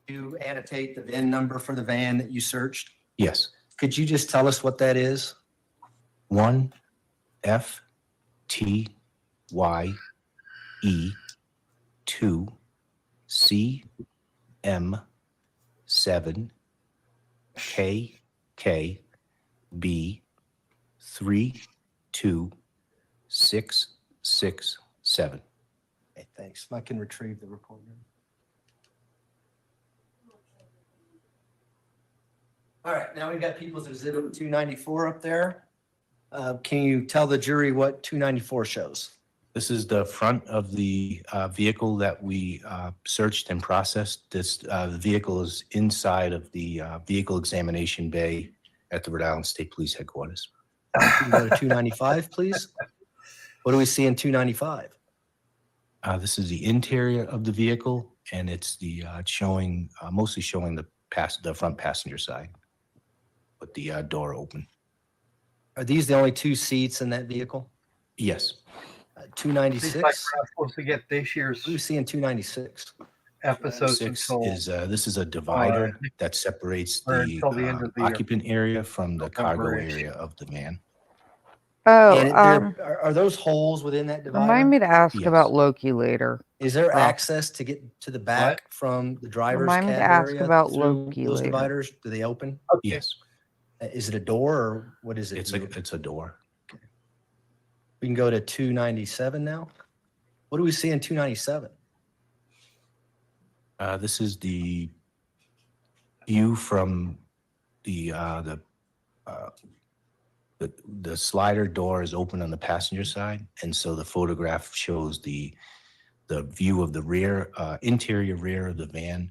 You annotate the VIN number for the van that you searched. Yes. Could you just tell us what that is? 1 F T Y E 2 C M 7 K K B 3 2 6 6 7. Okay, thanks. I can retrieve the report now. All right, now we've got People's Exhibit 294 up there. Can you tell the jury what 294 shows? This is the front of the vehicle that we searched and processed. The vehicle is inside of the vehicle examination bay at the Rhode Island State Police Headquarters. We can go to 295, please. What do we see in 295? This is the interior of the vehicle, and it's the mostly showing the front passenger side with the door open. Are these the only two seats in that vehicle? Yes. 296. Seems like we're not supposed to get this year's What do we see in 296? episodes Six until is this is a divider that separates or the until the end of the year. occupant area from the cargo November-ish. area of the van. Oh, And are those holes within that divider? remind me to ask Yes. about Loki later. Is there Well, access to get to the back from the driver's Remind me to cab ask area about through Loki those later. dividers? Do they open? Yes, Is it a door or what is it? it's a door. We can go to 297 now. What do we see in 297? This is the view from the slider door is open on the passenger side, and so the photograph shows the view of the rear interior rear of the van,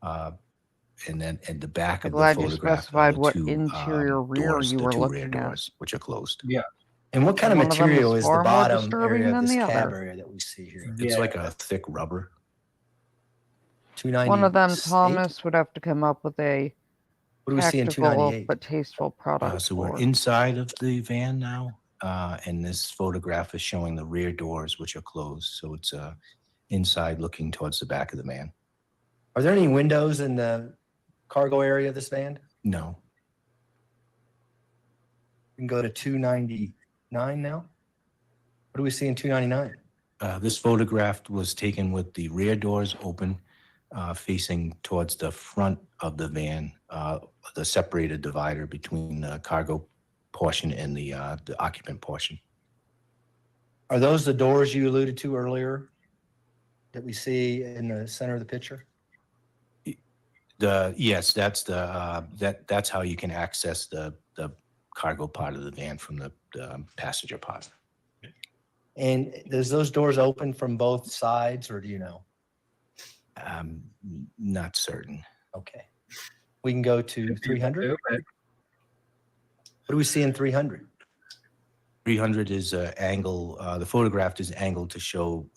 and then at the back I'm of the glad you photograph specified the what two interior rear doors, you the were two rear looking at. doors, which are closed. Yeah. And what kind of One of them material is is the far more bottom disturbing area of than this the cab other. area that we see here? It's Yeah. like a thick rubber. 298. One of them, Thomas, would have to come up with a What do we see in tactical 298? but tasteful product. So we're for. inside of the van now, and this photograph is showing the rear doors, which are closed. So it's inside looking towards the back of the van. Are there any windows in the cargo area of this van? No. We can go to 299 now. What do we see in 299? This photograph was taken with the rear doors open, facing towards the front of the van, the separated divider between the cargo portion and the occupant portion. Are those the doors you alluded to earlier that we see in the center of the picture? Yes, that's that's how you can access the cargo part of the van from the passenger part. And does those doors open from both sides, or do you know? Not certain. Okay. We can go to 300. What do we see in 300? 300 is angle. The photograph is angled to show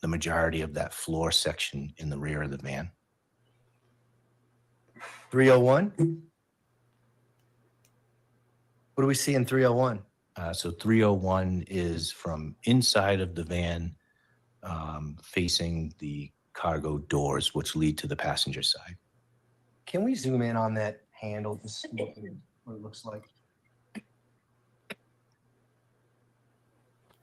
the majority of that floor section in the rear of the van. 301. What do we see in 301? So 301 is from inside of the van, facing the cargo doors, which lead to the passenger side. Can we zoom in on that handle to see what it looks like?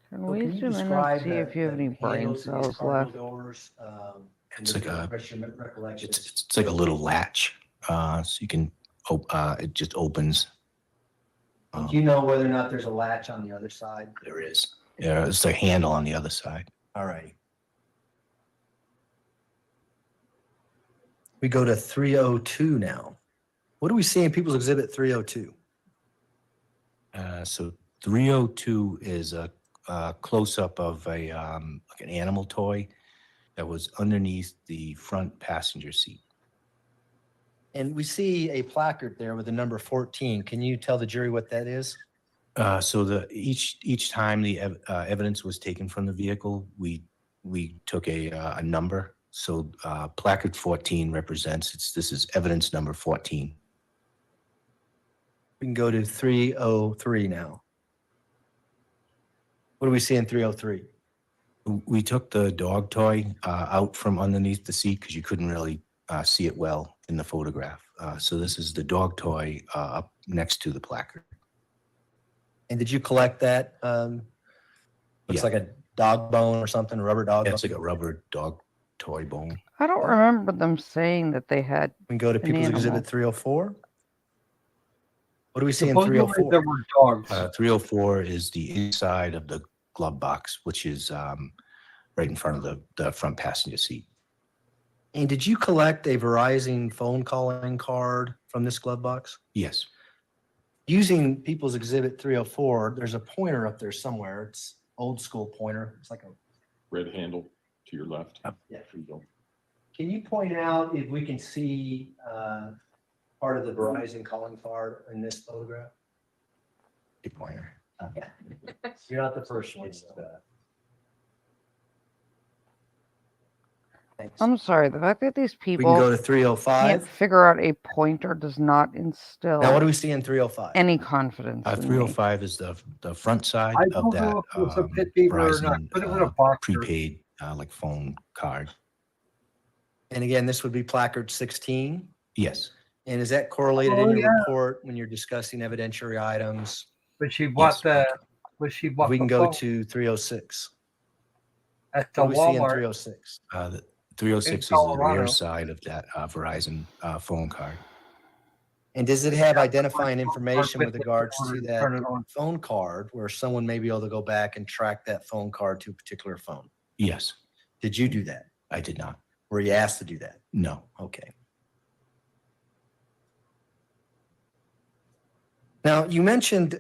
Can So we can you zoom in and describe see if you have any brain handles of these cells cargo left? doors, and It's the like a recollections? it's like a little latch, so you can it just opens. Do you know whether or not there's a latch on the other side? There is. Yeah, it's a handle on the other side. All right. We go to 302 now. What do we see in People's Exhibit 302? So 302 is a close-up of a like an animal toy that was underneath the front passenger seat. And we see a placard there with the number 14. Can you tell the jury what that is? So each time the evidence was taken from the vehicle, we took a number. So placard 14 represents this is evidence number 14. We can go to 303 now. What do we see in 303? We took the dog toy out from underneath the seat because you couldn't really see it well in the photograph. So this is the dog toy up next to the placard. And did you collect that? Looks like a dog bone or something, a rubber dog bone? It's like a rubber dog toy bone. I don't remember them saying that they had. We can go to an People's animal. Exhibit 304. What do we see in Supposedly 304? there were dogs. 304 is the inside of the glove box, which is right in front of the front passenger seat. And did you collect a Verizon phone calling card from this glove box? Yes. Using People's Exhibit 304, there's a pointer up there somewhere. It's old school pointer. It's like a Red handle to your left. Yeah. There you go. Can you point out if we can see part of the Verizon calling card in this photograph? Your pointer. Okay. You're not the first one. Thanks. I'm sorry, the fact that these We can people go to can't 305. figure out a pointer does not instill Now, what do we see in 305? any confidence in me. 305 is the front side I of don't that know if it was a pit fever or not. Verizon Put it in a box. prepaid like phone card. And again, this would be placard 16. Yes. And is that correlated Oh, in your yeah. report when you're discussing evidentiary items? But she bought the. But she bought. We can the go phone to 306. at the What do we see in Walmart. 306? The 306 is the Colorado. rear side of that Verizon phone card. And does it have identifying information with with it, regards or to that turn it on. phone card where someone may be able to go back and track that phone card to a particular phone? Yes. Did you do that? I did not. Were you asked to do that? No. Okay. Now, you mentioned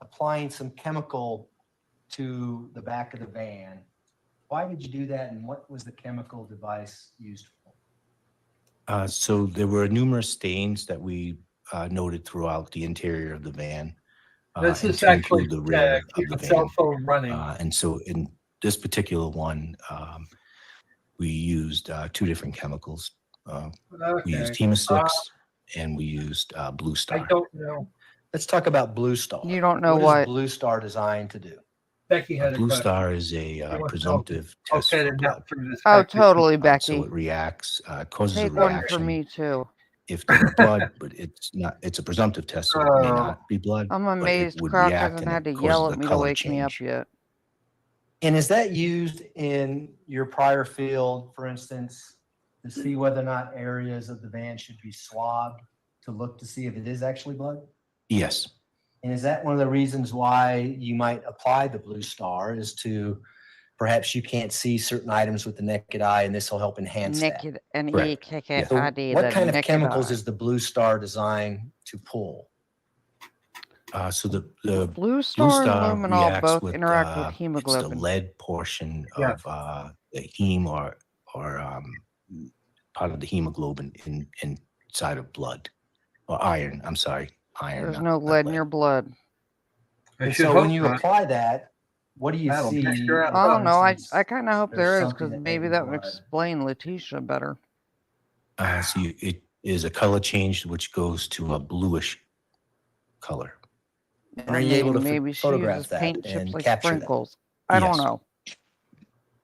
applying some chemical to the back of the van. Why did you do that, and what was the chemical device used for? So there were numerous stains that we noted throughout the interior of the van. This and is to include actually the rear keep of the a cell van. phone running. And so in this particular one, we used two different chemicals. We used Okay. Hemosix and we used Blue I Star. don't know. Let's talk about Blue Star. You don't know What what. is Blue Star designed to do? Becky had a Blue question. Star is a wants to presumptive I'll test set for it blood. down through this. Oh, factory. totally, So Becky. it reacts, causes a Take one for reaction. me too. If there's blood, but it's not, it's a presumptive test, so it may Oh. not be blood. I'm but it amazed would Croc react hasn't and had it to causes yell a at me to color wake me up change. yet. And is that used in your prior field, for instance, to see whether or not areas of the van should be swabbed to look to see if it is actually blood? Yes. And is that one of the reasons why you might apply the Blue Star, is to perhaps you can't see certain items with the naked eye, and this will help enhance that? Naked and Correct. EKK So ID. what the kind of naked chemicals eye. is the Blue Star designed to pull? So the Blue Star and Star luminol reacts both with, interact with it's the hemoglobin. lead portion Yeah. of the heme or part of the hemoglobin inside of blood or iron. I'm sorry, iron. There's not- no not lead in your blood. I And should so hope when you not. apply that, what do you That'll see? catch your ass. I don't know. I For kind of hope there's there is, something because that may maybe be that would blood. explain Letecia better. It is a color change which goes to a bluish color. And are you able to maybe she photograph uses that paint chips and like capture that? sprinkles. I don't Yes. know.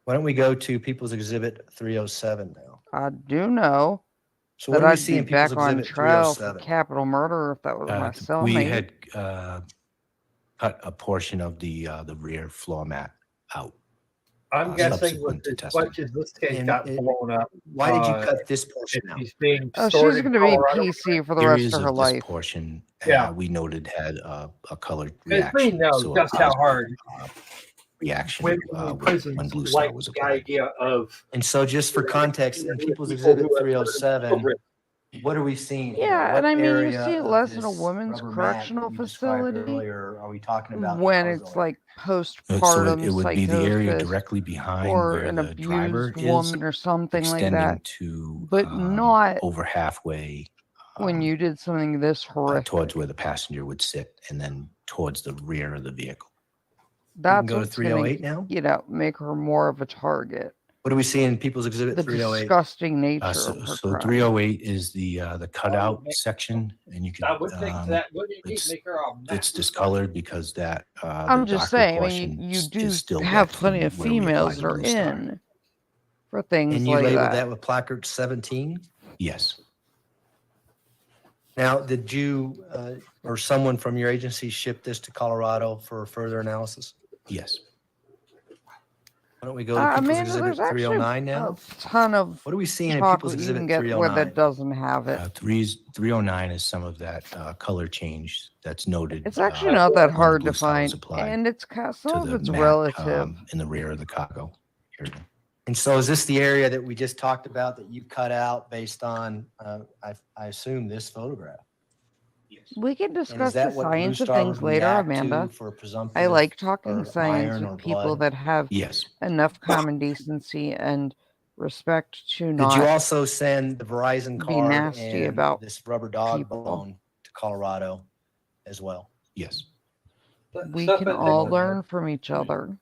Why don't we go to People's Exhibit 307 now? I do know So what that do we I'd see be in People's back on Exhibit trial for 307? capital murder if that was my We cellmate. had cut a portion of the rear floor mat out. I'm guessing subsequent with to as testing. much as this case And got it- blown up. Why did you cut this If portion out? he's being Oh, stored she's in going to be Colorado. PC for the rest Areas of her of this life. portion, Yeah. we noted had a color Because we reaction. know so it just how caused, hard reaction women in when prisons Blue Star like was the applied. idea of. And so just for context, in People's people Exhibit who have 307, children. what are we seeing here? Yeah, What and I mean, you area see it of less in a this women's rubber mat correctional you described facility earlier are we talking about? when the puzzle it's area? like So postpartum it would be the area psychosis directly behind or where an the driver abused is, woman or something like extending that, to but not over halfway when you did something this horrific. towards where the passenger would sit, and then towards the rear of the vehicle. That's go to what's gonna, 308 now? make her more of a target. What do we see in People's Exhibit The 308? disgusting nature of So, her so crime. 308 is the cutout section, and you can I would think that would indeed it's- make her a it's discolored because that I'm the just doctor saying, I portion mean, you is do still have wet plenty from of where we applied females the that are Blue Star. in for things And you like labeled that. that with placard 17? Yes. Now, did you or someone from your agency ship this to Colorado for further analysis? Yes. Why don't we go to People's Amanda, Exhibit there's actually 309 now? a ton of What are we seeing in chocolate People's you can Exhibit get where 309? that doesn't have it. 309 is some of that color change that's noted. It's actually not that when the hard to Blue Star was find, applied and it's some to of the it's mat, relative. in the rear of the cargo area. And so is this the area that we just talked about that you cut out based on, I assume, this photograph? We can And is discuss the that what Blue science of Star things would later, react to Amanda. for I presumptive like talking or science iron or with people blood? that have Yes. enough common decency and respect to Did not you also send the Verizon be card nasty and about this rubber dog people. bone to Colorado as well? Yes. We Stuff can that all takes- learn from each other.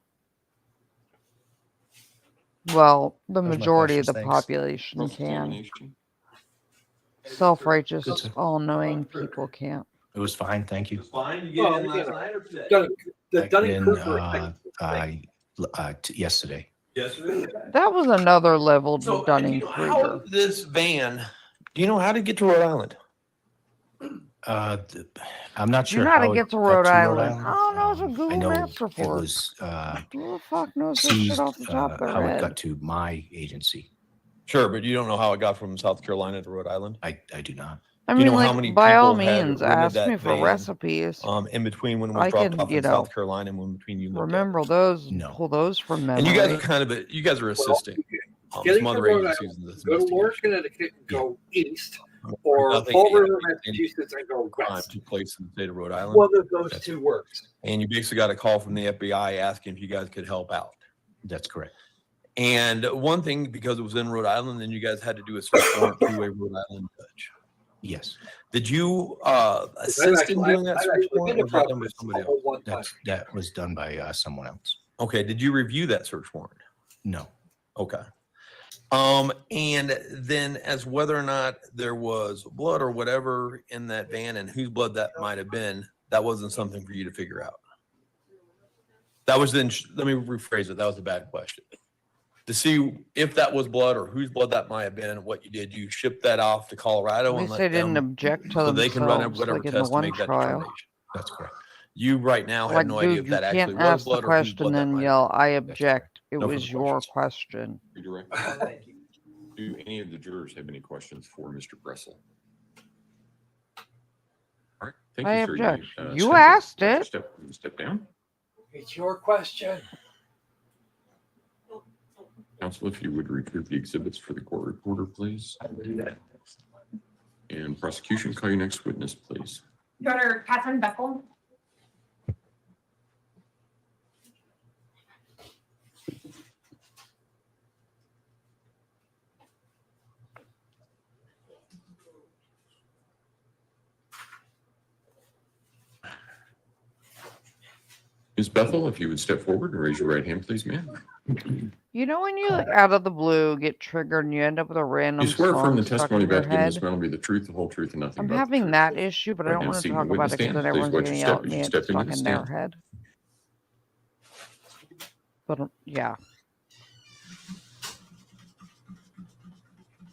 Well, the Those are my majority of the questions, thanks. population can. Self-righteous, Good, sir. all-knowing people can't. It was fine, thank you. Well, we did the Back in, Dunning-Kruger effect. yesterday. That was another level So, to and you know, how Dunning-Kruger. did this van, do you know how to get to Rhode Island? I'm not Do you sure know how how to it get to got Rhode to Island? I don't know. It's a I Google know Maps it report. was Who the fuck knows this seized, shit off the top of their how it head? got to my agency. Sure, but you don't know how it got from South Carolina to Rhode Island? I do not. I Do you mean, know how like, many by all people had means, rented ask that me for van, recipes. in between when it I was dropped can, off you in know, South Carolina and when between you lived there? remember those, No. pull those from And you guys memory. are kind of, you guys are assisting. Getting some to other Rhode agencies in Island, this go to Lower investigation. Connecticut and go east, or Nothing Fall yet. River, Massachusetts, and go Crime west. took place in the state of Rhode Island. One of those two works. And you basically got a call from the FBI asking if you guys could help out. That's correct. And one thing, because it was in Rhode Island, then you guys had to do a search warrant to a Rhode Island judge. Yes. Did you assist in doing that I've search actually warrant, been or was that done by to somebody Providence else? one time. That was done by someone else. Okay, did you review that search warrant? No. Okay. And then as whether or not there was blood or whatever in that van and whose blood that might have been, that wasn't something for you to figure out. That was then, let me rephrase it. That was a bad question. To see if that was blood or whose blood that might have been and what you did, you shipped that off to Colorado At and least let they didn't them, object to so they can run themselves, whatever like in the test to one make that trial. determination. That's correct. You right now have Like, no idea dude, if you that actually can't was ask the blood or whose question blood that and might have yell, I object. It No was further your questions. question. Thank you. Do any of the jurors have any questions for Mr. Bressel? All right, thank I you, sir. object. You step asked down. it. Step down. It's your question. Counsel, if you would retrieve the exhibits for the court reporter, please. And prosecution, call your next witness, please. Dr. Catherine Beckel. Ms. Bethel, if you would step forward and raise your right hand, please, ma'am. You know when you, like, out of the blue, get triggered and you end up with a random You swear from the song stuck testimony in your about to give Ms. head? Reynolds be the truth, the whole truth, and nothing I'm but the having truth. that issue, but I don't And want to seeing talk the about witness it because then stand, please everyone's watch going to your yell step at as me. you It's step into stuck the in their stand. head. But yeah.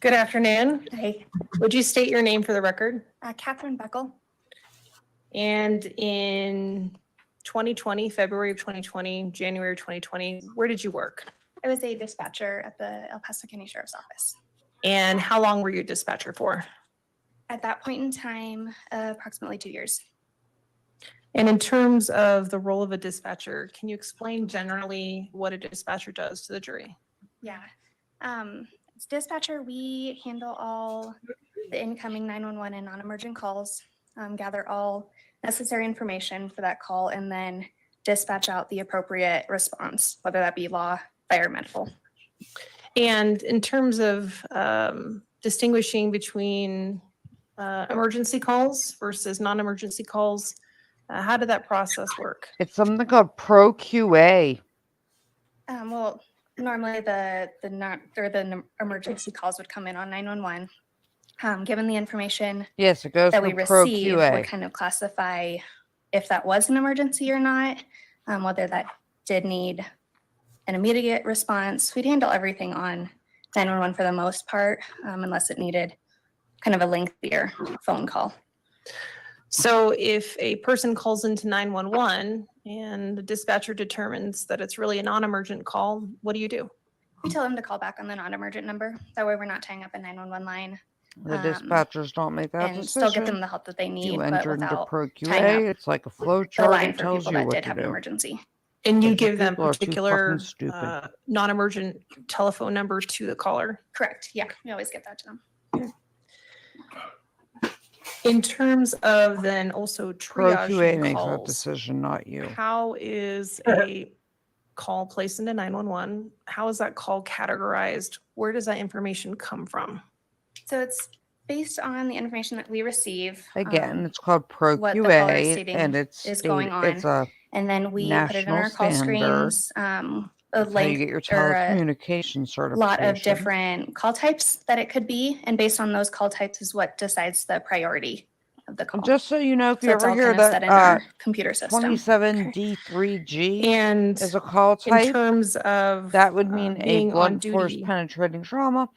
Good afternoon. Hi, Would you state your name for the record? Catherine Beckel. And in 2020, February of 2020, January of 2020, where did you work? I was a dispatcher at the El Paso County Sheriff's Office. And how long were you a dispatcher for? At that point in time, approximately 2 years. And in terms of the role of a dispatcher, can you explain generally what a dispatcher does to the jury? Yeah. As dispatcher, we handle all the incoming 911 and non-emergent calls, gather all necessary information for that call, and then dispatch out the appropriate response, whether that be law, fire, medical. And in terms of distinguishing between emergency calls versus non-emergency calls, how did that process work? It's something called Pro QA. Well, normally the emergency calls would come in on 911. Given the information Yes, it goes that we for Pro receive, QA. would kind of classify if that was an emergency or not, whether that did need an immediate response. We'd handle everything on 911 for the most part, unless it needed kind of a lengthier phone call. So if a person calls into 911 and the dispatcher determines that it's really a non-emergent call, what do you do? We tell them to call back on the non-emergent number. That way we're not tying up a 911 line. The dispatchers don't make that and decision. still get them the help that they need, You but enter into without Pro tying QA. up It's like a flow the chart. line It for tells people you that what did to have an do. emergency. And you But give them people are too particular fucking stupid. non-emergent telephone number to the caller? Correct. Yeah, we always get that to them. In terms of then also Pro QA triaging makes that calls, decision, not you. how is a call placed into 911? How is that call categorized? Where does that information come from? So it's based on the information that we receive. Again, it's called Pro what the caller is QA, stating and it's is going on. It's a And then we put it in national our call standard. screens, a That's how you get link your or a telecommunication certification. lot of different call types that it could be. And based on those call types is what decides the priority of the call. Just so you know, if So you it's ever all hear kind of set that in our computer system. 27D3G And is a call in type, terms of that would mean a being on blunt force duty penetrating trauma,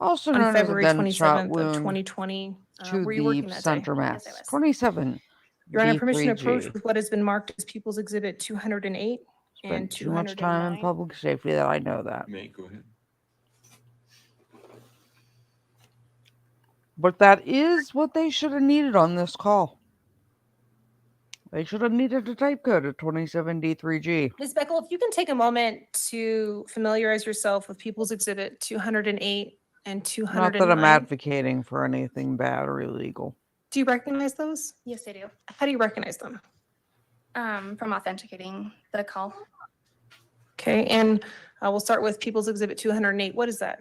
also on known as a February gunshot 27th of wound 2020, to were you the working that day? center mass. 27 Your Honor, permission to approach D3G. with what has been marked as People's Exhibit 208 and Spent too much time in 209. public safety that I know that. May, go ahead. But that is what they should have needed on this call. They should have needed a type code of 27D3G. Ms. Beckel, if you can take a moment to familiarize yourself with People's Exhibit 208 and Not 209. that I'm advocating for anything bad or illegal. Do you recognize those? Yes, I do. How do you recognize them? From authenticating the call. Okay, and we'll start with People's Exhibit 208. What is that?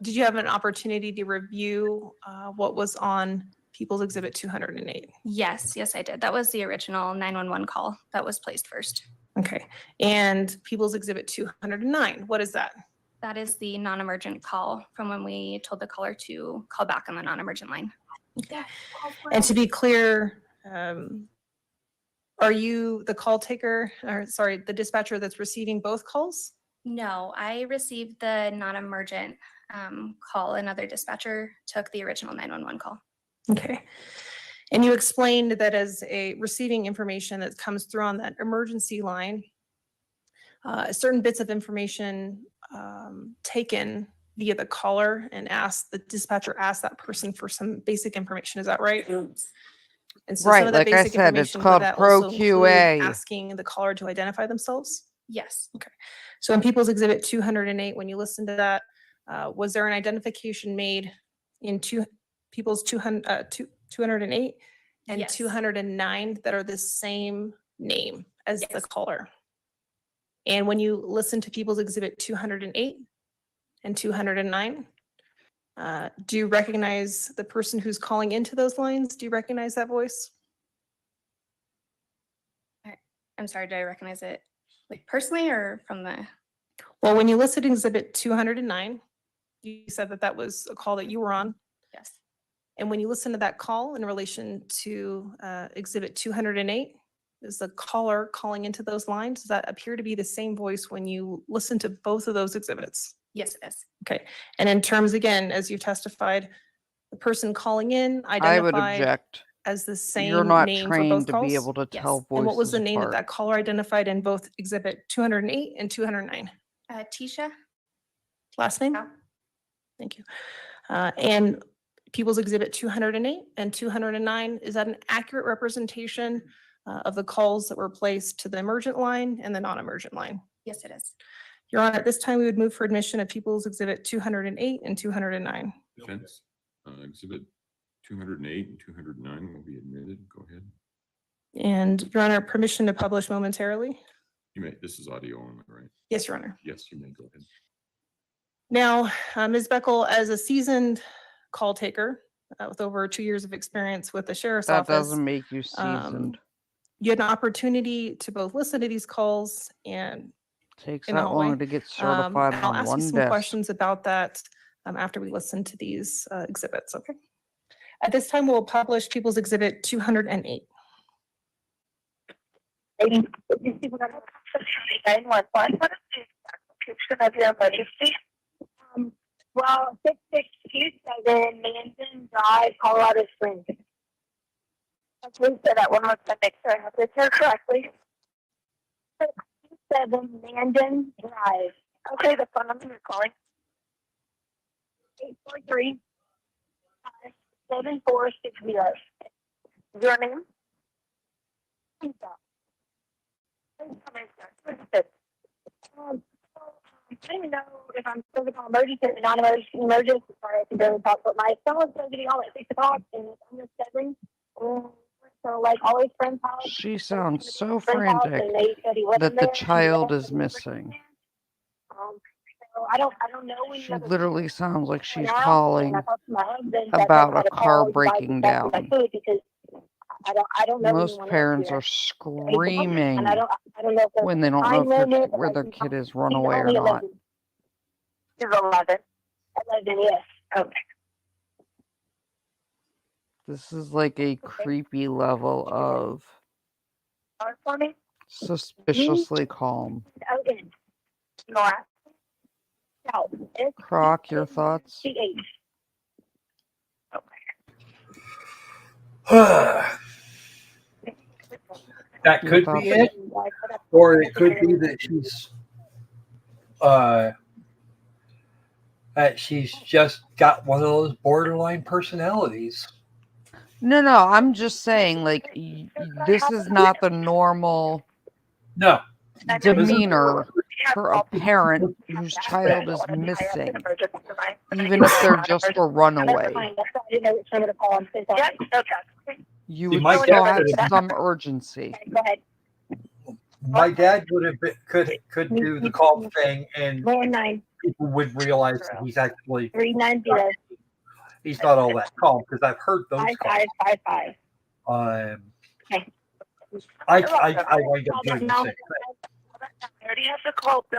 Did you have an opportunity to review what was on People's Exhibit 208? Yes, I did. That was the original 911 call that was placed first. Okay, and People's Exhibit 209, what is that? That is the non-emergent call from when we told the caller to call back on the non-emergent line. And to be clear, are you the call taker, or sorry, the dispatcher that's receiving both calls? No, I received the non-emergent call. Another dispatcher took the original 911 call. Okay. And you explained that as a receiving information that comes through on that emergency line, certain bits of information taken via the caller and the dispatcher asked that person for some basic information. Is that right? And so Right, some of that like I basic said, it's information, would called that Pro also include QA. asking the caller to identify themselves? Yes. Okay. So in People's Exhibit 208, when you listen to that, was there an identification made in People's 208 and Yes. 209 that are the same name as the caller? And when you listen to People's Exhibit 208 and 209, do you recognize the person who's calling into those lines? Do you recognize that voice? I'm sorry, did I recognize it like personally or from the? Well, when you listed Exhibit 209, you said that that was a call that you were on. Yes. And when you listen to that call in relation to Exhibit 208, is the caller calling into those lines? Does that appear to be the same voice when you listen to both of those exhibits? Yes, it is. Okay. And in terms, again, as you testified, the person calling in I would identified object. as the same You're not name for both trained to calls? be able to tell voices And what was the name that apart. that caller identified in both Exhibit 208 and 209? Tisha. Last name? Thank you. And People's Exhibit 208 and 209, is that an accurate representation of the calls that were placed to the emergent line and the non-emergent line? Yes, it is. Your Honor, at this time, we would move for admission of People's Exhibit 208 and 209. Defense, exhibit 208 and 209 will be admitted. Go ahead. And Your Honor, permission to publish momentarily? You may, this is audio only, right? Yes, Your Honor. Yes, you may go ahead. Now, Ms. Beckel, as a seasoned call taker with over 2 years of experience with the Sheriff's That Office. doesn't make you seasoned. You had an opportunity to both listen to these calls and Takes in the that hallway. long to get certified I'll on ask you one some desk. questions about that after we listen to these exhibits, okay? At this time, we'll publish People's Exhibit 208. Well, 6627 Manson Drive, Colorado Springs. Please say that one more time, make sure I have this here correctly. 627 Mandan Drive. Okay, the phone number you're calling. 843 7460. Your name? don't even know if I'm supposed to call emergency or non-emergency. Emergency, sorry, I can barely talk, but my son was supposed to be home at 6 o'clock, and it's almost 7. So, like, always friend's house. She sounds so Friend's house, frantic and they said he wasn't that the there. child is missing. So I don't know any She other literally sounds like she's now, and I calling talked to my husband that about knows a how to car call you guys breaking as fast as I down. could because I don't know Most anyone else parents here. are screaming And I don't know if there's when a they don't know time if their, limit. where their kid is run He's away or only not. 11. He's 11. 11, yes. Okay. This is like a creepy level of For me? suspiciously calm. Owen. Nora. South. Croc, your thoughts? S-C-H. That Your could thoughts? be it, or it could be that she's just got one of those borderline personalities. No, I'm just saying, like, this is not the normal demeanor for a parent whose child is missing, even if they're just a runaway. You would still have some urgency. My dad would have been, could do the calm thing, and people would realize that he's actually 390. he's not all that calm, because I've heard those calls. 5555. I wind up doing the same thing.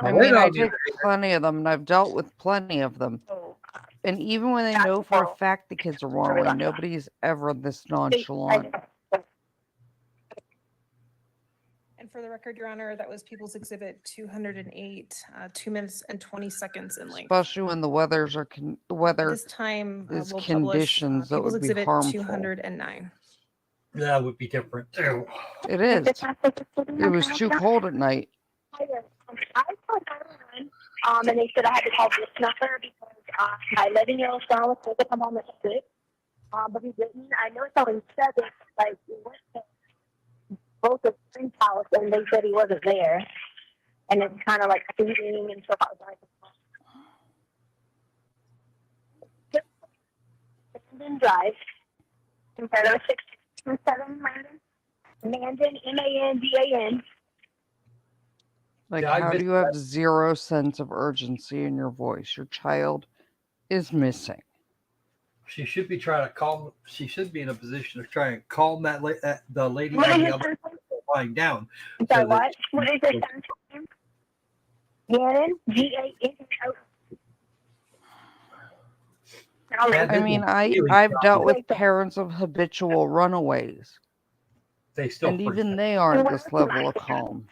I mean, I take plenty of them, and I've dealt with plenty of them. And even when they know for a fact the kids are runaway, nobody's ever this nonchalant. And for the record, Your Honor, that was People's Exhibit 208, 2 minutes and 20 seconds in length. Especially when the weathers are the weather This time is we'll conditions publish that People's would be Exhibit harmful. 209. That would be different too. It is. It was too cold at night. I called 911, and they said I had to call this number because my 11-year-old son was supposed to come home at 6, but he didn't. I know it's only 7, like, we went to both of friend's house, and they said he wasn't there, and it's kind of like feeding and stuff. I was like, Mandan Drive, Imperial 627 Mandan, M-A-N-D-A-N. Like, Yeah, I how do missed you have that. zero sense of urgency in your voice? Your child is missing. She should be trying to calm. She should be in a position of trying to calm the lady on the other lying down. Sorry, what? What is your son's name? Gannon, G-A-N-O. I mean, I've dealt with parents of habitual runaways, They still and even they aren't this level of calm.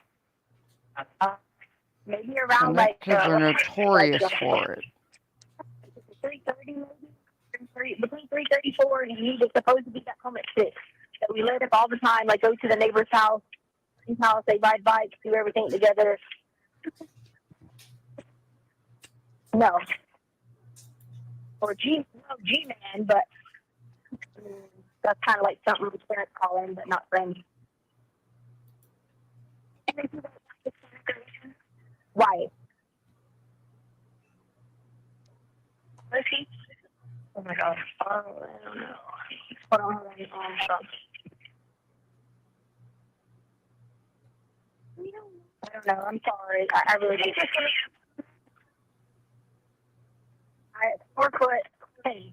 Maybe around And their like kids are notorious for it. 3:30 maybe, between 3:34 and he was supposed to be back home at 6. So we lit up all the time, like go to the neighbor's house, they ride bikes, do everything together. No. Or G-Man, but that's kind of like something parents call him, but not friends. Why? Loki? Oh my gosh. Oh, I don't know. Hold on. I don't know. I'm sorry. I really do. I 4 foot. Hey.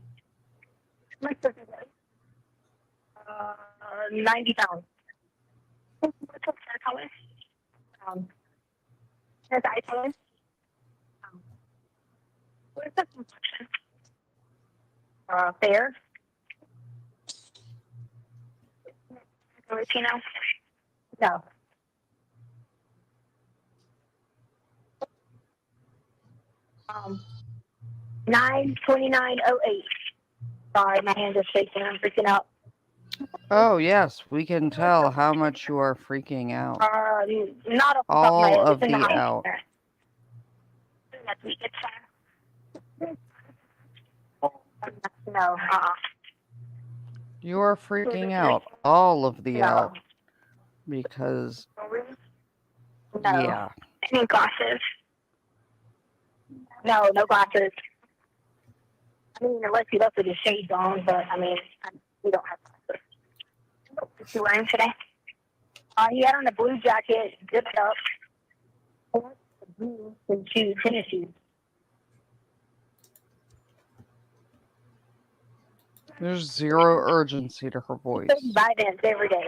90 pounds. What's up, color? His eye color? What is the complexion? Fair? Latino? No. Um, 92908. Sorry, my hand is shaking. I'm freaking out. Oh, yes, we can tell how much you are freaking out. Not all of the out. No. You are freaking out. All of the out. Because, No. yeah. I need glasses. No, no glasses. I mean, unless he left with his shades on, but I mean, we don't have glasses. What's he wearing today? He had on a blue jacket, zipped up, blue and shoes, tennis shoes. There's zero urgency to her voice. Buy dance every day.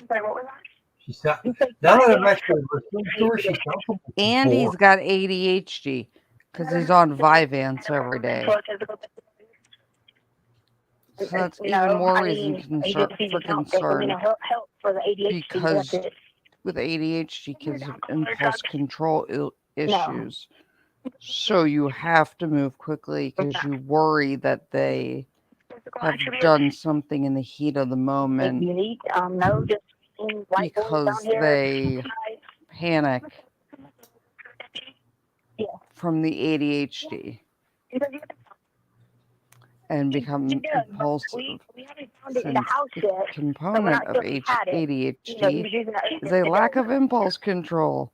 Sorry, what was that? She sound, now that I'm actually listening to her, she sounds almost And he's bored. got ADHD because he's on Vyvanse every day. So that's even more reason for concern. Help for the ADHD. Because with ADHD, kids have impulse control issues. So you have to move quickly because you worry that they have done something in the heat of the moment because they panic from the ADHD and become impulsive. Since the component of ADHD is a lack of impulse control.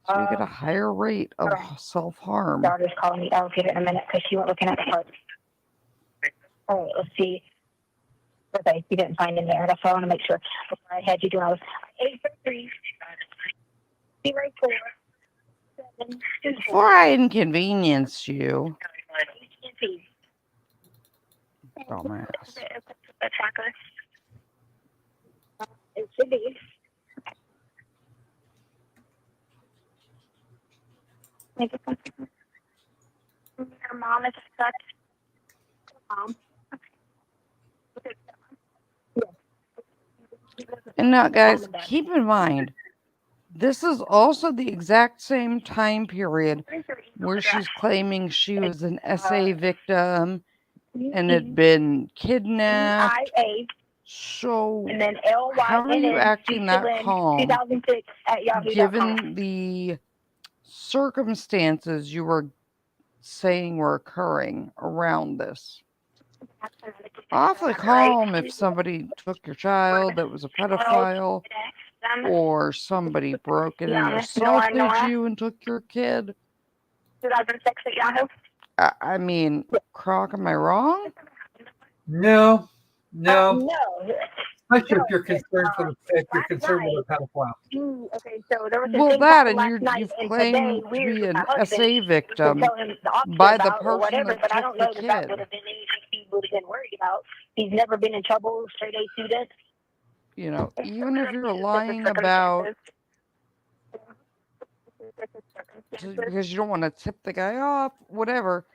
So you get a higher rate of self-harm. Daughter's calling me. I'll give it in a minute because she went looking at the parts. All right, let's see. Okay, you didn't find in there. That's all I want to make sure. Before I had you doing, I was 833 04 7 Before I inconvenience you, dumbass. It should be. Her mom is stuck. Mom. And now, guys, keep in mind, this is also the exact same time period where she's claiming she was an SA victim and had been kidnapped. So, and then how are you acting that calm, 2006 at yahoo.com. given the circumstances you were saying were occurring around this? Awfully calm if somebody took your child that was a pedophile, or somebody broke in and assaulted you and took your kid. 2006 at Yahoo. I mean, Croc, am I wrong? No. No. Especially if you're concerned for if you're concerned with a pedophile. Okay, so there was Well, that and you've claimed to be an SA victim by the person that but I took don't the know that kid. would have been anything he would have been worried about. He's never been in trouble, straight A student. You know, even if you're lying about because you don't want to tip the guy off, whatever.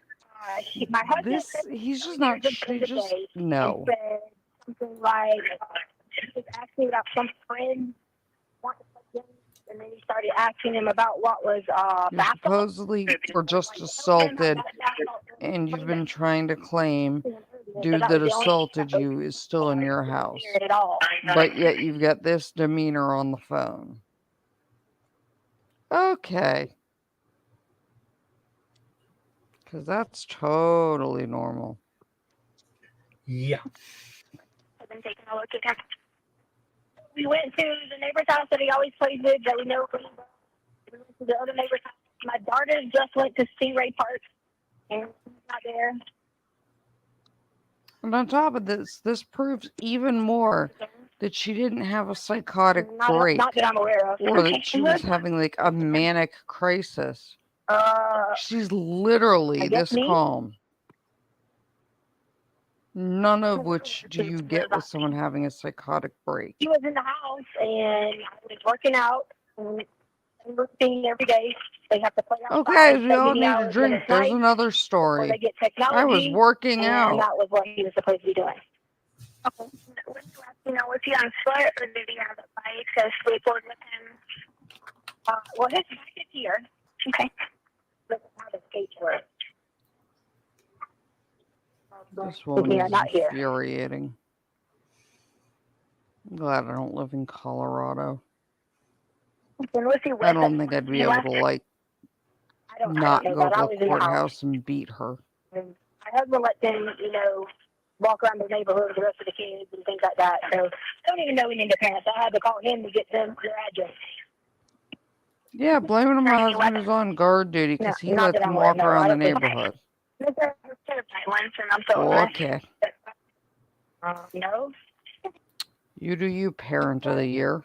He's just not. She just no. Something like he was asking about some friend wanting to play games, and then he started asking him about what was You supposedly were just assaulted, and you've been trying to claim dude that assaulted you is still in your house, but yet you've got this demeanor on the phone. Okay. Because that's totally normal. Yeah. I've been taking a look at him. We went to the neighbor's house that he always plays with, that we know. We went to the other neighbor's house. My daughter just went to Stingray Park, and he's not there. And on top of this, this proves even more that she didn't have a psychotic break, Not that I'm aware of. or that she was having like a manic crisis. She's literally this calm. None of which do you get with someone having a psychotic break. He was in the house, and I was working out, and routine every day. They have to play outside. Okay, we all need a drink. There's another story. They get technology, I was working out. And that was what he was supposed to be doing. Okay. Was he on foot, or did he have a bike to skateboard with him? Well, his bike is here. Okay. Doesn't have a skateboard. This woman is infuriating. I'm glad I don't live in Colorado. I don't think I'd be able to, like, not go to the courthouse and beat her. My husband lets them, walk around the neighborhood with the rest of the kids and things like that. So I don't even know any of the parents. I had to call him to get them their address. Yeah, blame it on my husband who's on guard duty because he lets him walk around the neighborhood. Okay. No. You do you, parent of the year.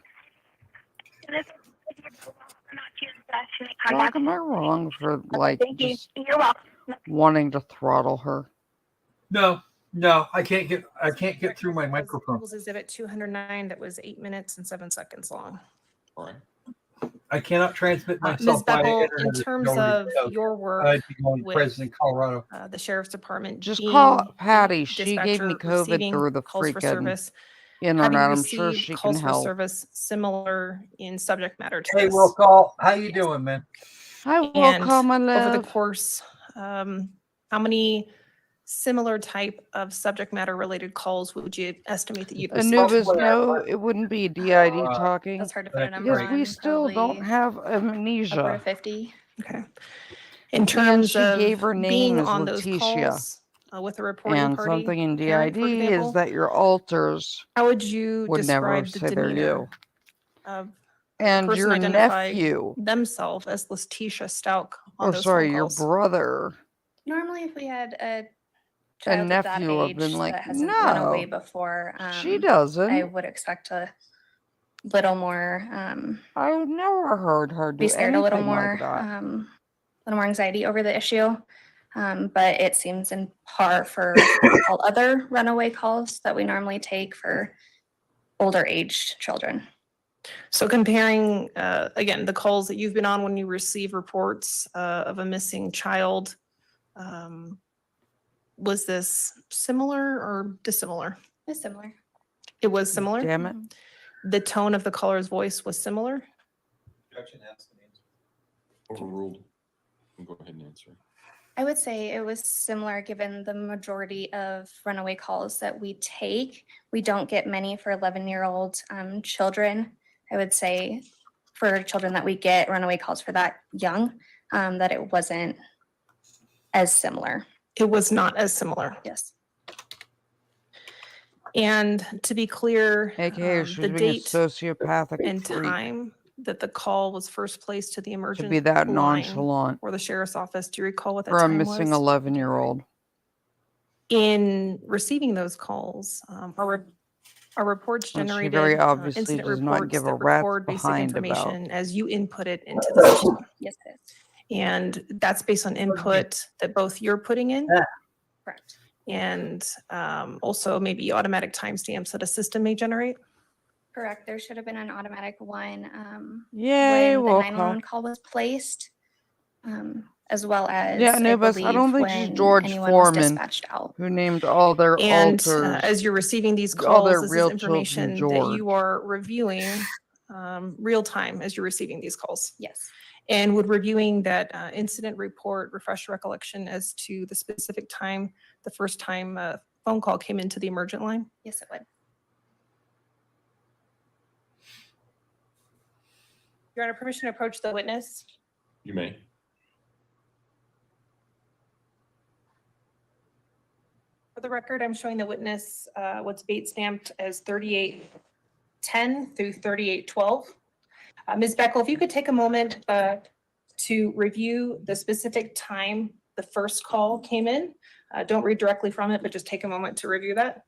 Doc, am I wrong for like just wanting to throttle her? No, I can't get through my microphone. People's Exhibit 209 that was 8 minutes and 7 seconds long. All right. I cannot transmit Ms. myself by Beckel, internet. in It's terms already of closed. your work I'd be going to with President Colorado. The Sheriff's Department, Just being call the Patty. She gave me dispatcher COVID receiving through the calls for freaking service, have internet. you I'm sure received she can calls for help. service similar in subject matter to Hey, this? Will Call, how you doing, man? I will And call my over the love. course, how many similar type of subject matter related calls would you estimate that you'd receive? Anubis, no, it wouldn't be DID talking. That's hard to put a number Because on. we still don't Probably have upward of amnesia. 50. Okay. In terms she of gave her name being as on those Letecia. calls with a reporting And party, something in parent, for DID is example, that your alters how would you would never describe the say they're demeanor you. of And the person your identifying nephew, themselves as Letecia Stauch on or those sorry, phone your calls? brother, Normally, if we had a a child of that nephew have age been like, that hasn't run away no, before, she I doesn't. would expect a little more, I've never heard her do be scared a little anything more, like that. little more anxiety over the issue. But it seems in par for all other runaway calls that we normally take for older aged children. So comparing, again, the calls that you've been on when you receive reports of a missing child, was this similar or dissimilar? It's similar. It was similar? Damn it. The tone of the caller's voice was similar? Overruled. Go ahead and answer. I would say it was similar given the majority of runaway calls that we take. We don't get many for 11-year-old children. I would say for children that we get runaway calls for that young, that it wasn't as similar. It was not as similar. Yes. And to be clear, AKA she was the being a date sociopathic and freak time that the call was first placed to the to emergent be that line nonchalant or the sheriff's office, do you recall what that for a time missing was? 11-year-old. In receiving those calls, our reports And she generated very obviously incident does not reports give a that rat's record basic behind about. information as you input it into the system. Yes, it is. And that's based on input that both you're putting in Correct. and also maybe automatic timestamps that a system may generate. Correct. There should have been an automatic one Yay, when the will 911 call. call was placed, as well as Yeah, I Anubis, I don't believe think she's when George anyone was Foreman dispatched out. who named all their And alters, as you're receiving these all their calls, this is real children information that you George. are reviewing real time as you're receiving these calls. Yes. And would reviewing that incident report refresh your recollection as to the specific time, the first time a phone call came into the emergent line? Yes, it would. Your Honor, permission to approach the witness? You may. For the record, I'm showing the witness what's date stamped as 3810 through 3812. Ms. Beckel, if you could take a moment to review the specific time the first call came in. Don't read directly from it, but just take a moment to review that.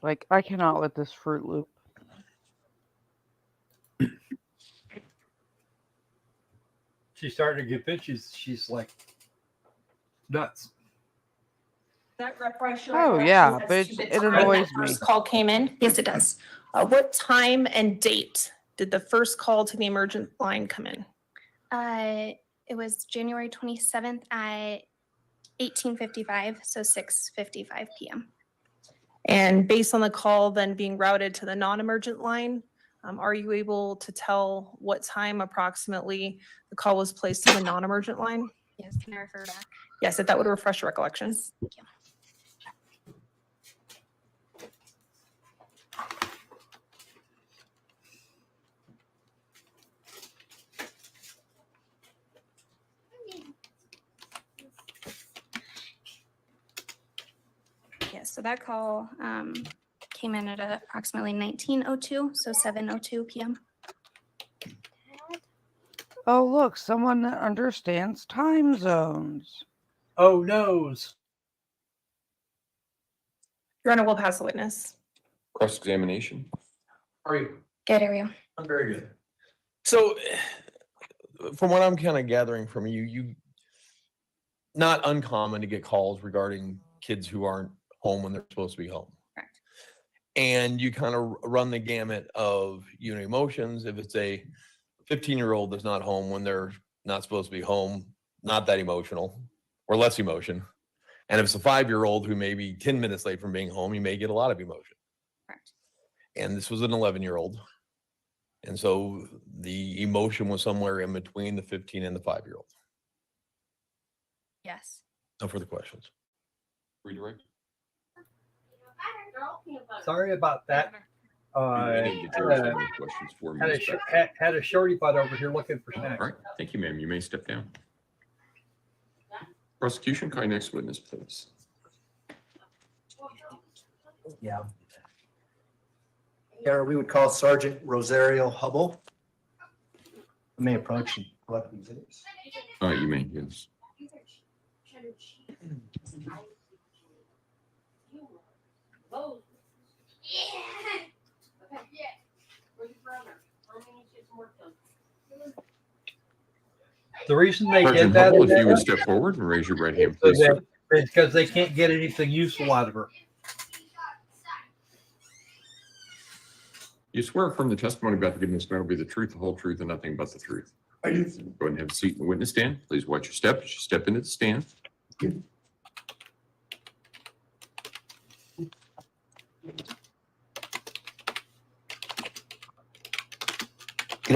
Like, I cannot with this Fruit Loop. She's starting to get fit. She's like nuts. That refresh your Oh, yeah, recollection but as to the it time that annoys me. first call came in? Yes, it does. What time and date did the first call to the emergent line come in? It was January 27th at 18:55, so 6:55 p.m. And based on the call then being routed to the non-emergent line, are you able to tell what time approximately the call was placed to the non-emergent line? Yes, can I refer back? Yes, if that would refresh your recollection. Thank you. so that call came in at approximately 19:02, so 7:02 p.m. Oh, look, someone that understands time zones. Oh, noes. Your Honor, we'll pass the witness. Cross-examination. How are you? Good, are you? I'm very good. So, from what I'm kind of gathering from you, not uncommon to get calls regarding kids who aren't home when they're supposed to be home. Correct. And you kind of run the gamut of, emotions. If it's a 15-year-old that's not home when they're not supposed to be home, not that emotional or less emotion. And if it's a 5-year-old who may be 10 minutes late from being home, you may get a lot of emotion. Correct. And this was an 11-year-old. And so the emotion was somewhere in between the 15 and the 5-year-old. Yes. No further questions. Redirect. Sorry about that. I think the jurors have any questions for me. Had a shorty butt over here looking for snacks. All right, thank you, ma'am. You may step down. Prosecution, call your next witness, please. Yeah. Here we would call Sergeant Rosario Hubble. I may approach and collect these exhibits. You may, yes. The reason they Sergeant did that Hubble, if you would step forward and raise your right hand, please, sir. is because they can't get anything useful out of her. You swear affirm the testimony about the giving will be the truth, the whole truth, and nothing but the truth. I do. Go ahead and have a seat in the witness stand. Please watch your step as you step into the stand. Good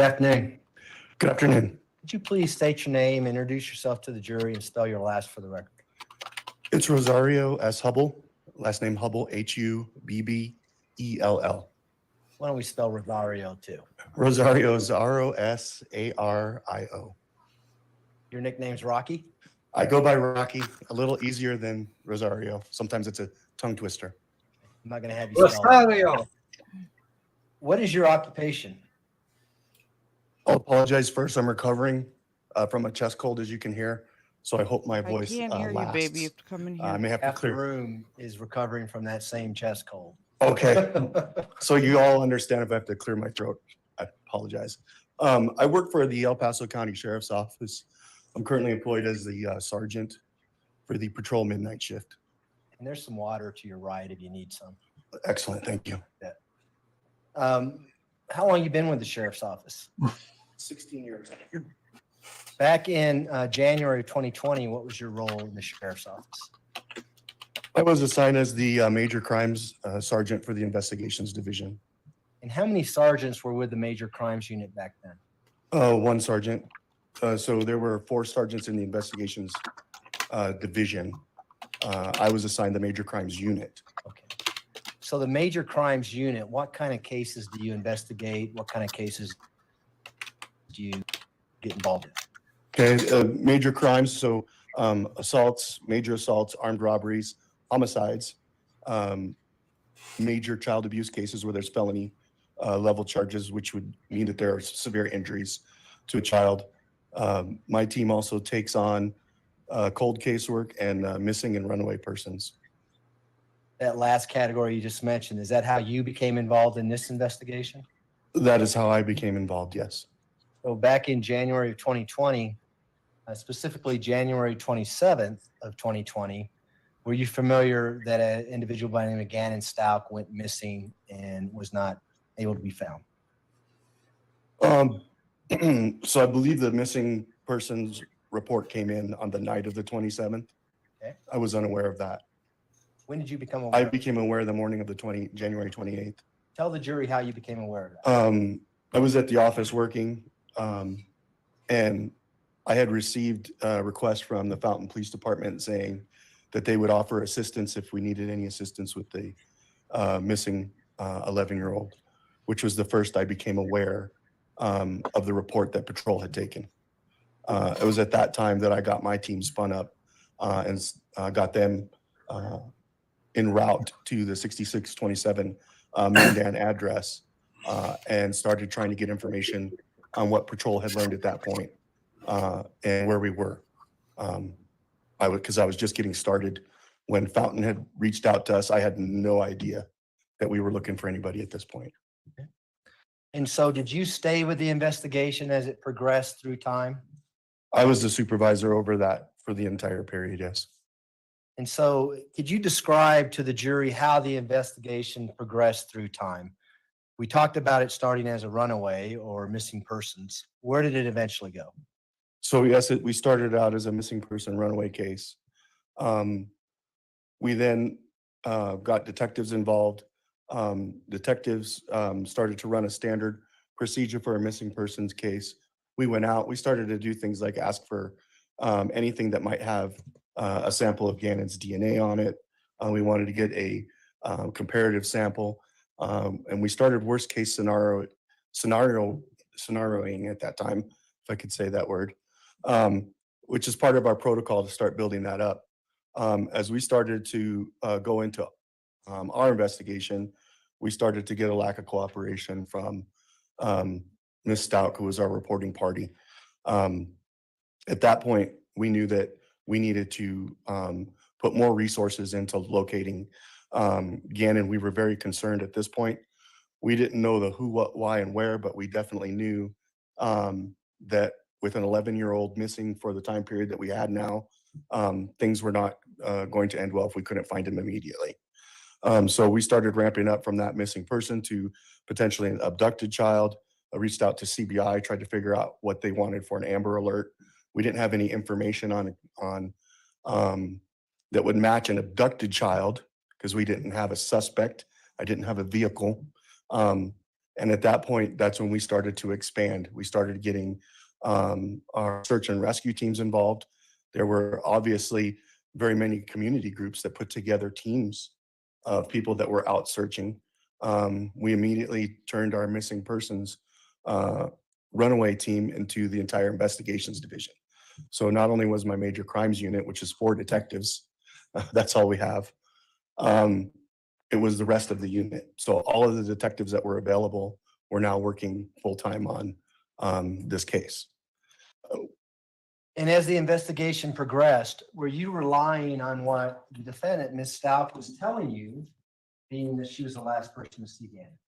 afternoon. Good afternoon. Could you please state your name, introduce yourself to the jury, and spell your last for the record? It's Rosario S. Hubble, last name Hubble, Hubbell. Why don't we spell Rosario too? Rosario is Rosario. Your nickname's Rocky? I go by Rocky, a little easier than Rosario. Sometimes it's a tongue twister. I'm not going to have you spell Rosario. it. What is your occupation? I'll apologize first. I'm recovering from a chest cold, as you can hear. So I hope my voice I can't hear you, baby. You have to come in here. I may have to Half the clear. room is recovering from that same chest cold. Okay. So you all understand if I have to clear my throat. I apologize. I work for the El Paso County Sheriff's Office. I'm currently employed as the sergeant for the patrol midnight shift. And there's some water to your right if you need some. Excellent. Thank you. How long you been with the sheriff's office? 16 years. Back in January of 2020, what was your role in the sheriff's office? I was assigned as the major crimes sergeant for the investigations division. And how many sergeants were with the major crimes unit back then? One sergeant. So there were 4 sergeants in the investigations division. I was assigned the major crimes unit. Okay. So the major crimes unit, what kind of cases do you investigate? What kind of cases do you get involved in? Okay, major crimes. So assaults, major assaults, armed robberies, homicides, major child abuse cases where there's felony level charges, which would mean that there are severe injuries to a child. My team also takes on cold casework and missing and runaway persons. That last category you just mentioned, is that how you became involved in this investigation? That is how I became involved, yes. So back in January of 2020, specifically January 27th of 2020, were you familiar that an individual by the name of Gannon Stauch went missing and was not able to be found? So I believe the missing persons report came in on the night of the 27th. Okay. I was unaware of that. When did you become aware? I became aware the morning of the January 28th. Tell the jury how you became aware of that. I was at the office working, and I had received a request from the Fountain Police Department saying that they would offer assistance if we needed any assistance with the missing 11-year-old, which was the first I became aware of the report that patrol had taken. It was at that time that I got my team spun up and got them en route to the 6627 Mandan address and started trying to get information on what patrol had learned at that point and where we were. Because I was just getting started when Fountain had reached out to us. I had no idea that we were looking for anybody at this point. And so did you stay with the investigation as it progressed through time? I was the supervisor over that for the entire period, yes. And so could you describe to the jury how the investigation progressed through time? We talked about it starting as a runaway or missing persons. Where did it eventually go? So yes, we started out as a missing person runaway case. We then got detectives involved. Detectives started to run a standard procedure for a missing persons case. We went out, we started to do things like ask for anything that might have a sample of Gannon's DNA on it. We wanted to get a comparative sample. And we started worst case scenarioing at that time, if I could say that word, which is part of our protocol to start building that up. As we started to go into our investigation, we started to get a lack of cooperation from Ms. Stauch, who was our reporting party. At that point, we knew that we needed to put more resources into locating Gannon. We were very concerned at this point. We didn't know the who, what, why, and where, but we definitely knew that with an 11-year-old missing for the time period that we had now, things were not going to end well if we couldn't find him immediately. So we started ramping up from that missing person to potentially an abducted child. I reached out to CBI, tried to figure out what they wanted for an Amber Alert. We didn't have any information on that would match an abducted child because we didn't have a suspect. I didn't have a vehicle. And at that point, that's when we started to expand. We started getting our search and rescue teams involved. There were obviously very many community groups that put together teams of people that were out searching. We immediately turned our missing persons runaway team into the entire investigations division. So not only was my major crimes unit, which is 4 detectives, that's all we have. It was the rest of the unit. So all of the detectives that were available were now working full-time on this case. And as the investigation progressed, were you relying on what the defendant, Ms. Stauch, was telling you, being that she was the last person to see Gannon?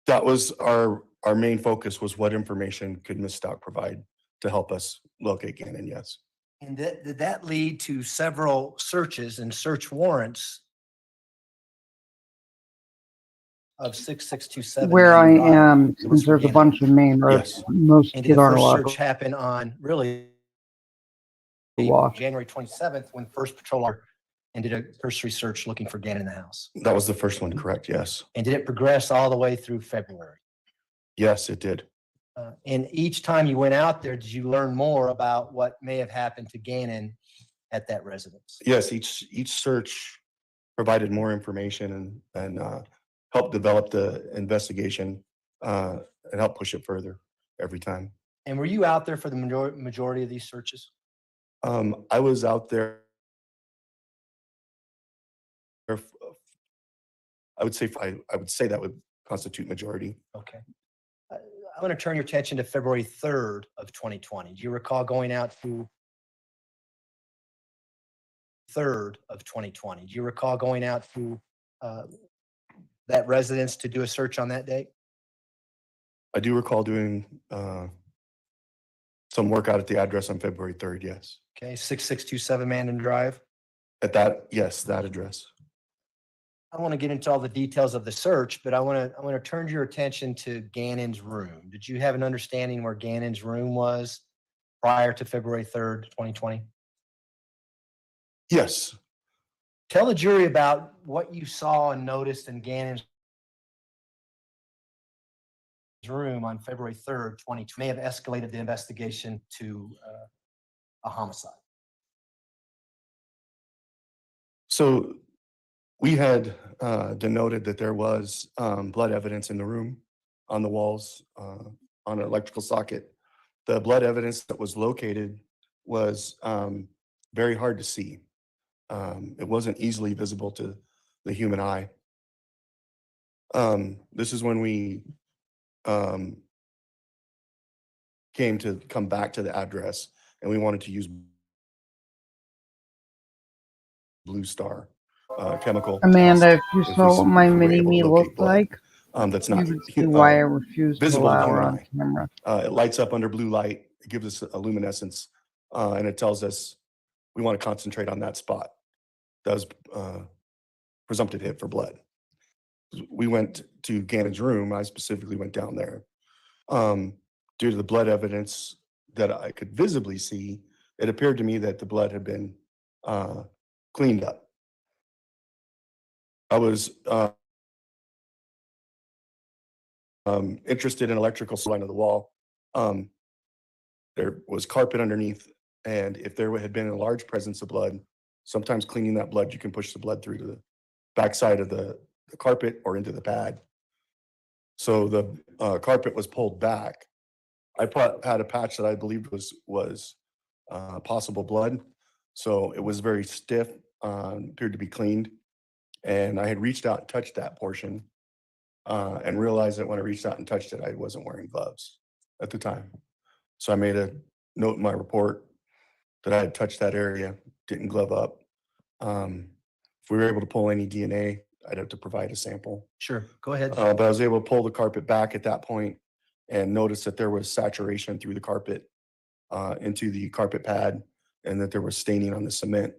That was our main focus, was what information could Ms. Stauch provide to help us locate Gannon, yes. And did that lead to several searches and search warrants of 6627? Where I Manning Drive? am, since there's a bunch of main roads, Yes. most And did kids the aren't first allowed search to happen on really walk. January 27th when first patrol officer and did a cursory search looking for Gannon in the house? That was the first one, correct, yes. And did it progress all the way through February? Yes, it did. And each time you went out there, did you learn more about what may have happened to Gannon at that residence? Yes, each search provided more information and helped develop the investigation and help push it further every time. And were you out there for the majority of these searches? I was out there. I would say that would constitute majority. Okay. I want to turn your attention to February 3rd of 2020. Do you recall going out to 3rd of 2020? Do you recall going out to that residence to do a search on that date? I do recall doing some work out at the address on February 3rd, yes. Okay, 6627 Mandan Drive. At that, yes, that address. I want to get into all the details of the search, but I want to turn your attention to Gannon's room. Did you have an understanding where Gannon's room was prior to February 3rd, 2020? Yes. Tell the jury about what you saw and noticed in Gannon's room on February 3rd, 2020. May have escalated the investigation to a homicide. So we had denoted that there was blood evidence in the room, on the walls, on an electrical socket. The blood evidence that was located was very hard to see. It wasn't easily visible to the human eye. This is when we come back to the address, and we wanted to use Blue Star chemical Amanda, test if you if saw what my we were mini able to me locate looked blood like, that's you not would see why I refused to visible to the allow her human on eye. camera. It lights up under blue light. It gives us a luminescence, and it tells us we want to concentrate on that spot. That was presumptive hit for blood. We went to Gannon's room. I specifically went down there. Due to the blood evidence that I could visibly see, it appeared to me that the blood had been cleaned up. I was interested in electrical line of the wall. There was carpet underneath, and if there had been a large presence of blood, sometimes cleaning that blood, you can push the blood through to the backside of the carpet or into the pad. So the carpet was pulled back. I had a patch that I believed was possible blood, so it was very stiff, appeared to be cleaned, and I had reached out and touched that portion, and realized that when I reached out and touched it, I wasn't wearing gloves at the time. So I made a note in my report that I had touched that area, didn't glove up. If we were able to pull any DNA, I'd have to provide a sample. Sure, go ahead. But I was able to pull the carpet back at that point and notice that there was saturation through the carpet into the carpet pad, and that there was staining on the cement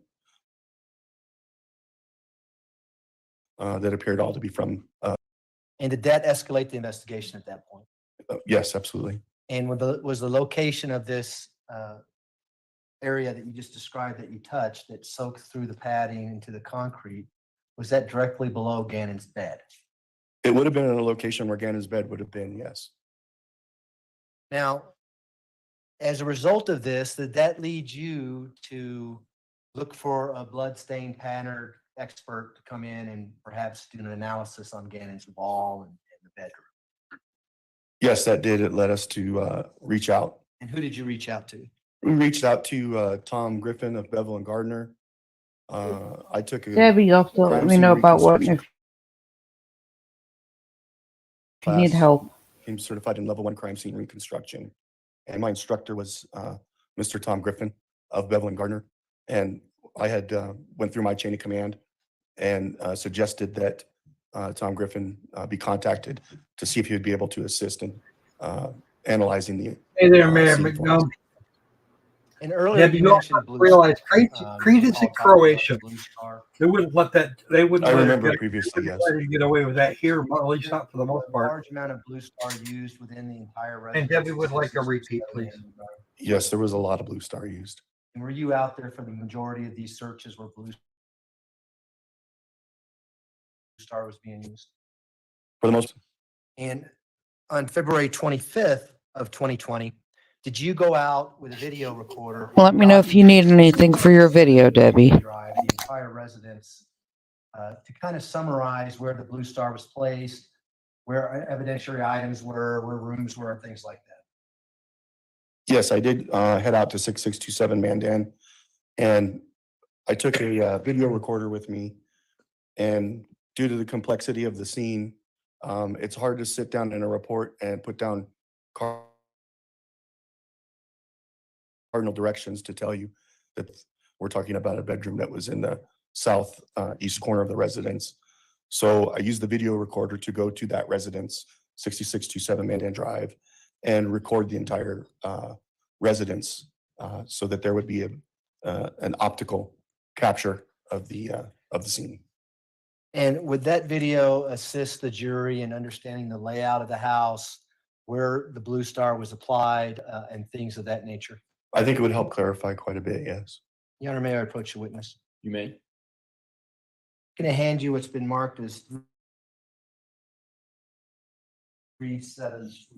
that appeared all to be from. And did that escalate the investigation at that point? Yes, absolutely. And was the location of this area that you just described that you touched that soaked through the padding into the concrete, was that directly below Gannon's bed? It would have been in a location where Gannon's bed would have been, yes. Now, as a result of this, did that lead you to look for a blood-stained pattern expert to come in and perhaps do an analysis on Gannon's wall and the bedroom? Yes, that did. It led us to reach out. And who did you reach out to? We reached out to Tom Griffin of Bevel and Gardner. I took a Debbie, you'll have to let crime me scene know about what if reconstruction you need help. Became certified in level 1 crime scene reconstruction. And my instructor was Mr. Tom Griffin of Bevel and Gardner. And I had went through my chain of command and suggested that Tom Griffin be contacted to see if he would be able to assist in analyzing the. Hey there, Mayor scene McNum. photos. And earlier Have you you mentioned Blue realized Star. Crete is in Croatia. Blue Star. They wouldn't let that. They wouldn't. I let remember it get, previously, yes. let it get away with that here, at least not for the most A part. large amount of Blue Star used within the entire And residence. Debbie would like a repeat, please. Yes, there was a lot of Blue Star used. And were you out there for the majority of these searches where Blue Star was being used? For the most. And on February 25th of 2020, did you go out with a video recorder? Let me know if you need anything for your video, Debbie. Drive the entire residence to kind of summarize where the Blue Star was placed, where evidentiary items were, where rooms were, and things like that. Yes, I did head out to 6627 Mandan, and I took a video recorder with me. And due to the complexity of the scene, it's hard to sit down in a report and put down cardinal directions to tell you that we're talking about a bedroom that was in the south east corner of the residence. So I used the video recorder to go to that residence, 6627 Mandan Drive, and record the entire residence so that there would be an optical capture of the scene. And would that video assist the jury in understanding the layout of the house, where the Blue Star was applied, and things of that nature? I think it would help clarify quite a bit, yes. Your Honor, may I approach the witness? You may. Going to hand you what's been marked as 373.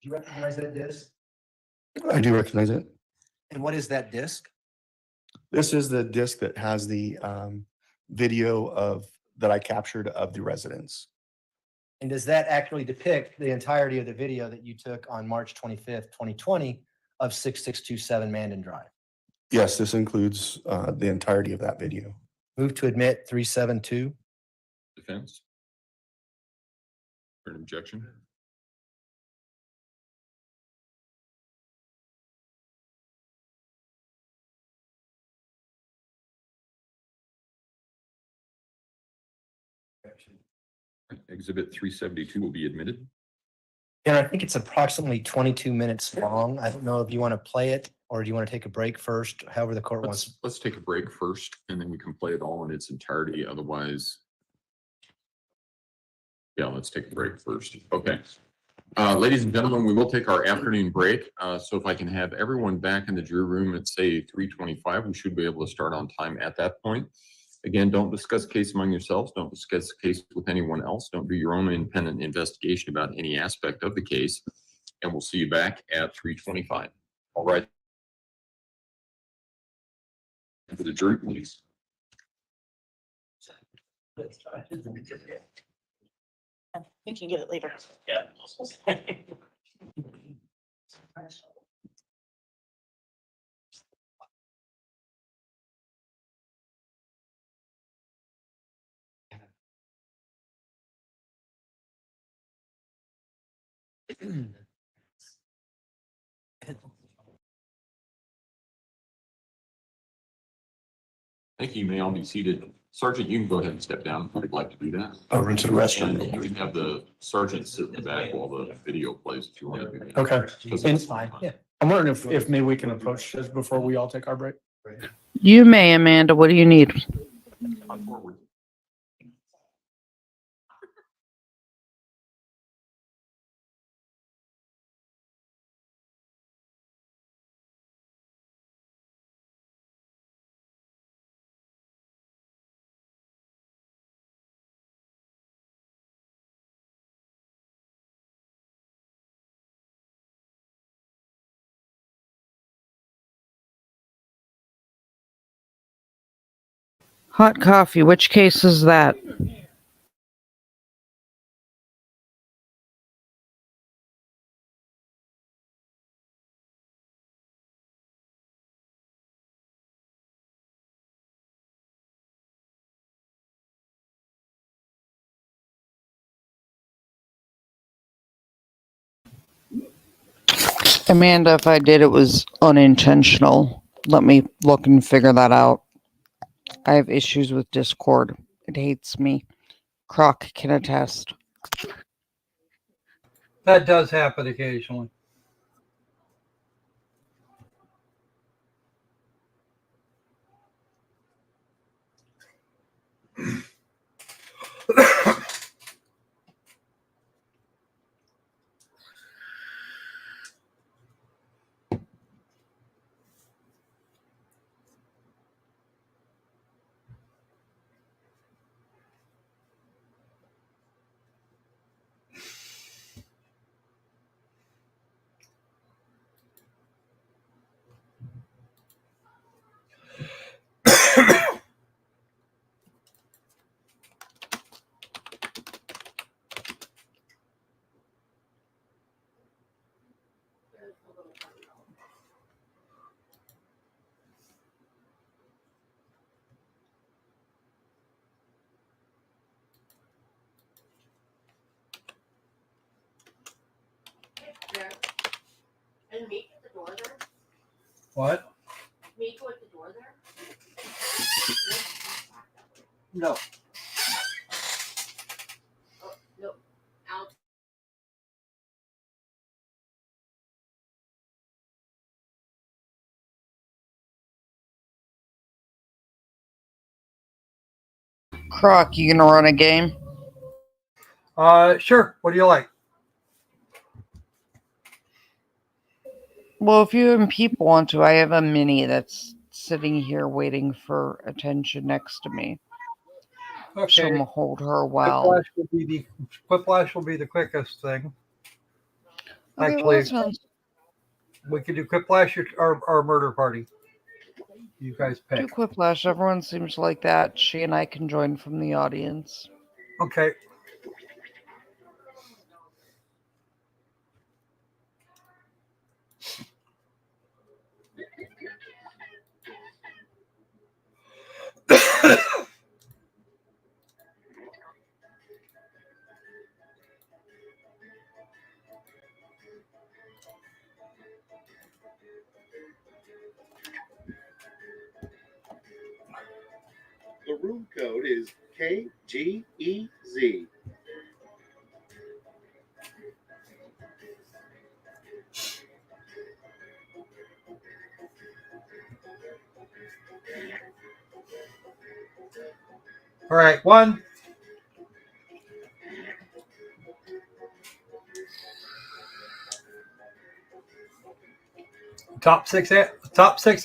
Do you recognize that disc? I do recognize it. And what is that disc? This is the disc that has the video that I captured of the residence. And does that actually depict the entirety of the video that you took on March 25th, 2020 of 6627 Mandan Drive? Yes, this includes the entirety of that video. Move to admit 372. Defense? For an objection? Exhibit 372 will be admitted. And I think it's approximately 22 minutes long. I don't know if you want to play it or do you want to take a break first, however the court wants. Let's take a break first and then we can play it all in its entirety. Otherwise, yeah, let's take a break first. Okay. Ladies and gentlemen, we will take our afternoon break. So if I can have everyone back in the jury room at say 3:25, we should be able to start on time at that point. Again, don't discuss case among yourselves. Don't discuss the case with anyone else. Don't do your own independent investigation about any aspect of the case. And we'll see you back at 3:25. All right. For the jury, please. You can get it later. Yeah. Thank you. You may all be seated. Sergeant, you can go ahead and step down if you'd like to do that. Over into the restroom. And you can have the sergeant sit in the back while the video plays if you want to do that. Okay. Because And it's fine. Yeah. I'm wondering if maybe we can approach this before we all take our break. You may, Amanda. What do you need? On forward. Hot coffee. Which case is that? Amanda, if I did, it was unintentional. Let me look and figure that out. I have issues with Discord. It hates me. Croc can attest. That does happen occasionally. And meet at the door there? What? Meet at the door there? No. Oh, no. Out. Croc, you gonna run a game? Sure. What do you like? Well, if you and people want to, I have a mini that's sitting here waiting for attention next to me. Okay. So I'm gonna hold her while. Quiplash will be the quickest thing. Okay, Actually, well, that sounds. we could do Quiplash or Murder Party. You guys pick. Do Quiplash. Everyone seems to like that. She and I can join from the audience. Okay. The room code is KGEZ. All right, one. Top six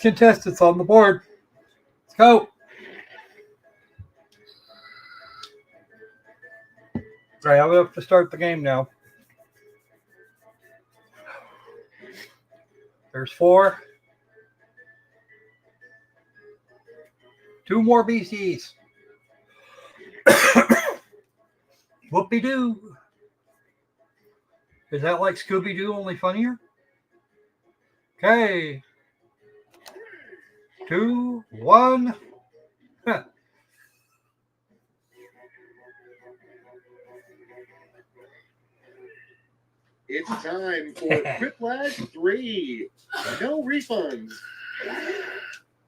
contestants on the board. Let's go. All right, I'm going to have to start the game now. There's 4. 2 more BCs. Whoopie-doo. Is that like Scooby-Doo, only funnier? Okay. 2, 1. It's time for Quiplash 3. No refunds.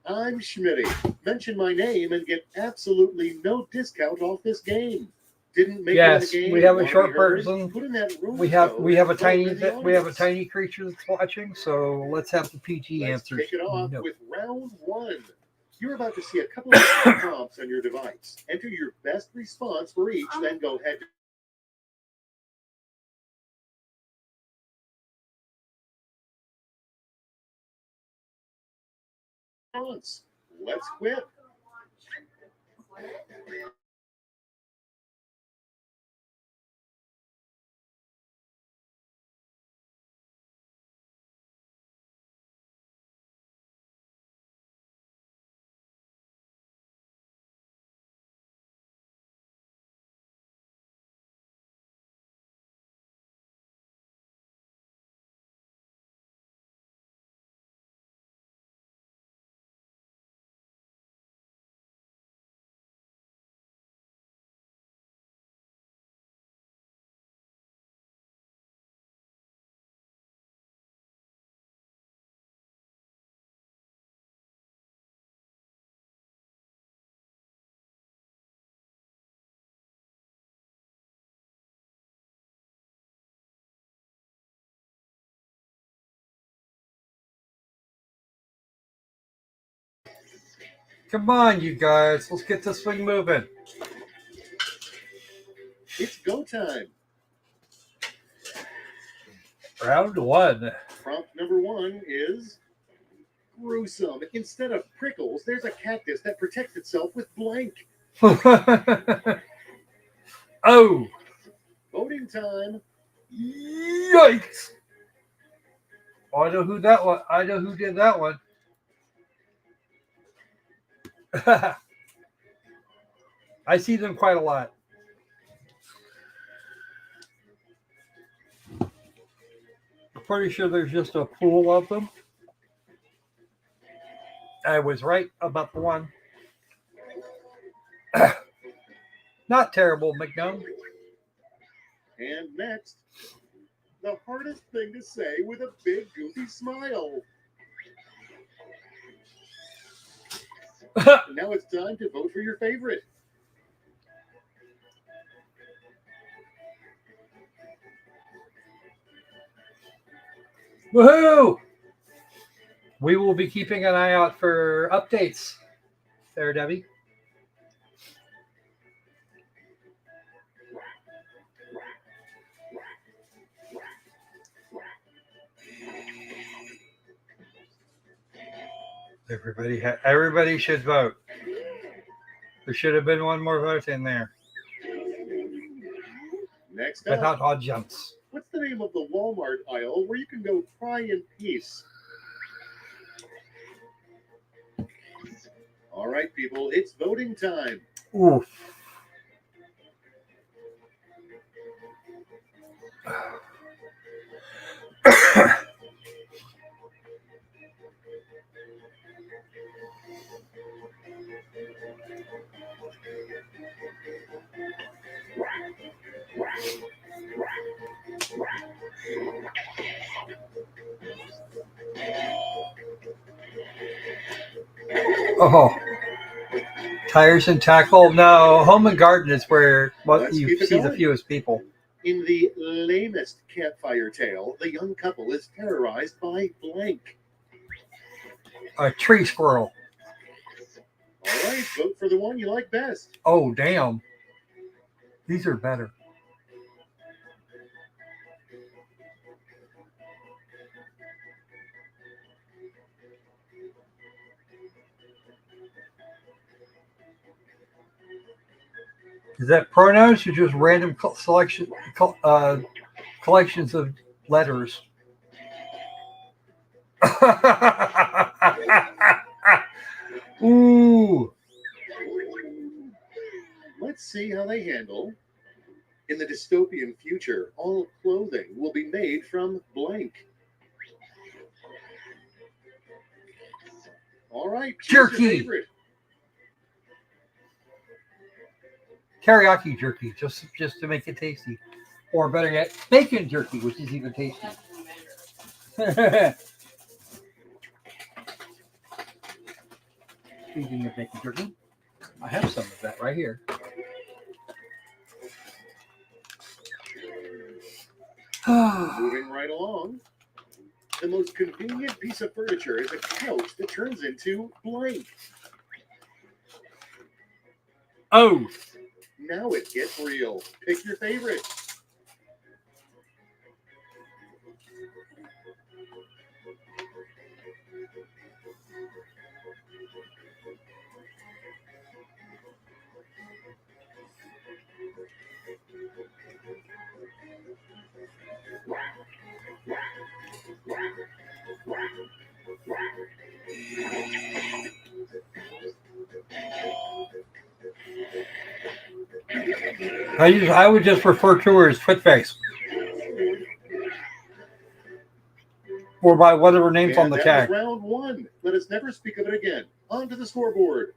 I'm Schmitty. Mention my name and get absolutely no discount off this game. Didn't make Yes, it in the game. we have a Wanna short be heard? person. Put in that room We have code a and tiny vote in the we have a audience. tiny creature that's watching. So let's have the PG Let's answers. kick it off No. with round 1. You're about to see a couple of prompts on your device. Enter your best response for each, then go head to response. Let's quit. Come on, you guys. Let's get this thing moving. It's go time. Round 1. Prompt number 1 is gruesome. Instead of prickles, there's a cactus that protects itself with blank. Oh. Voting time. Yikes. Oh, I know who that one. I know who did that one. I see them quite a lot. I'm pretty sure there's just a pool of them. I was right about the one. Not terrible, McNum. And next, the hardest thing to say with a big goofy smile. Now it's time to vote for your favorite. Woohoo! We will be keeping an eye out for updates there, Debbie. Everybody should vote. There should have been one more vote in there. Next up, Without audience. what's the name of the Walmart aisle where you can go cry in peace? All right, people, it's voting time. Oof. Oh, Tires and tackle? No, home and garden is where Let's you keep it see the going. fewest people. In the lamest campfire tale, the young couple is terrorized by blank. A tree squirrel. All right, vote for the one you like best. Oh, damn. These are better. Is that pronouns or just random collections of letters? Ooh. Let's see how they handle. In the dystopian future, all clothing will be made from blank. All right, choose your Jerky. favorite. Teriyaki jerky, just to make it tasty. Or better yet, bacon jerky, which is even tasty. Speaking of bacon jerky, I have some of that right here. Moving right along. The most convenient piece of furniture is a couch that turns into blank. Oh. Now it gets real. Pick your favorite. I would just refer to her as Footface. Or by whatever name's on the that tag. was round one. Let us never speak of it again. On to the scoreboard.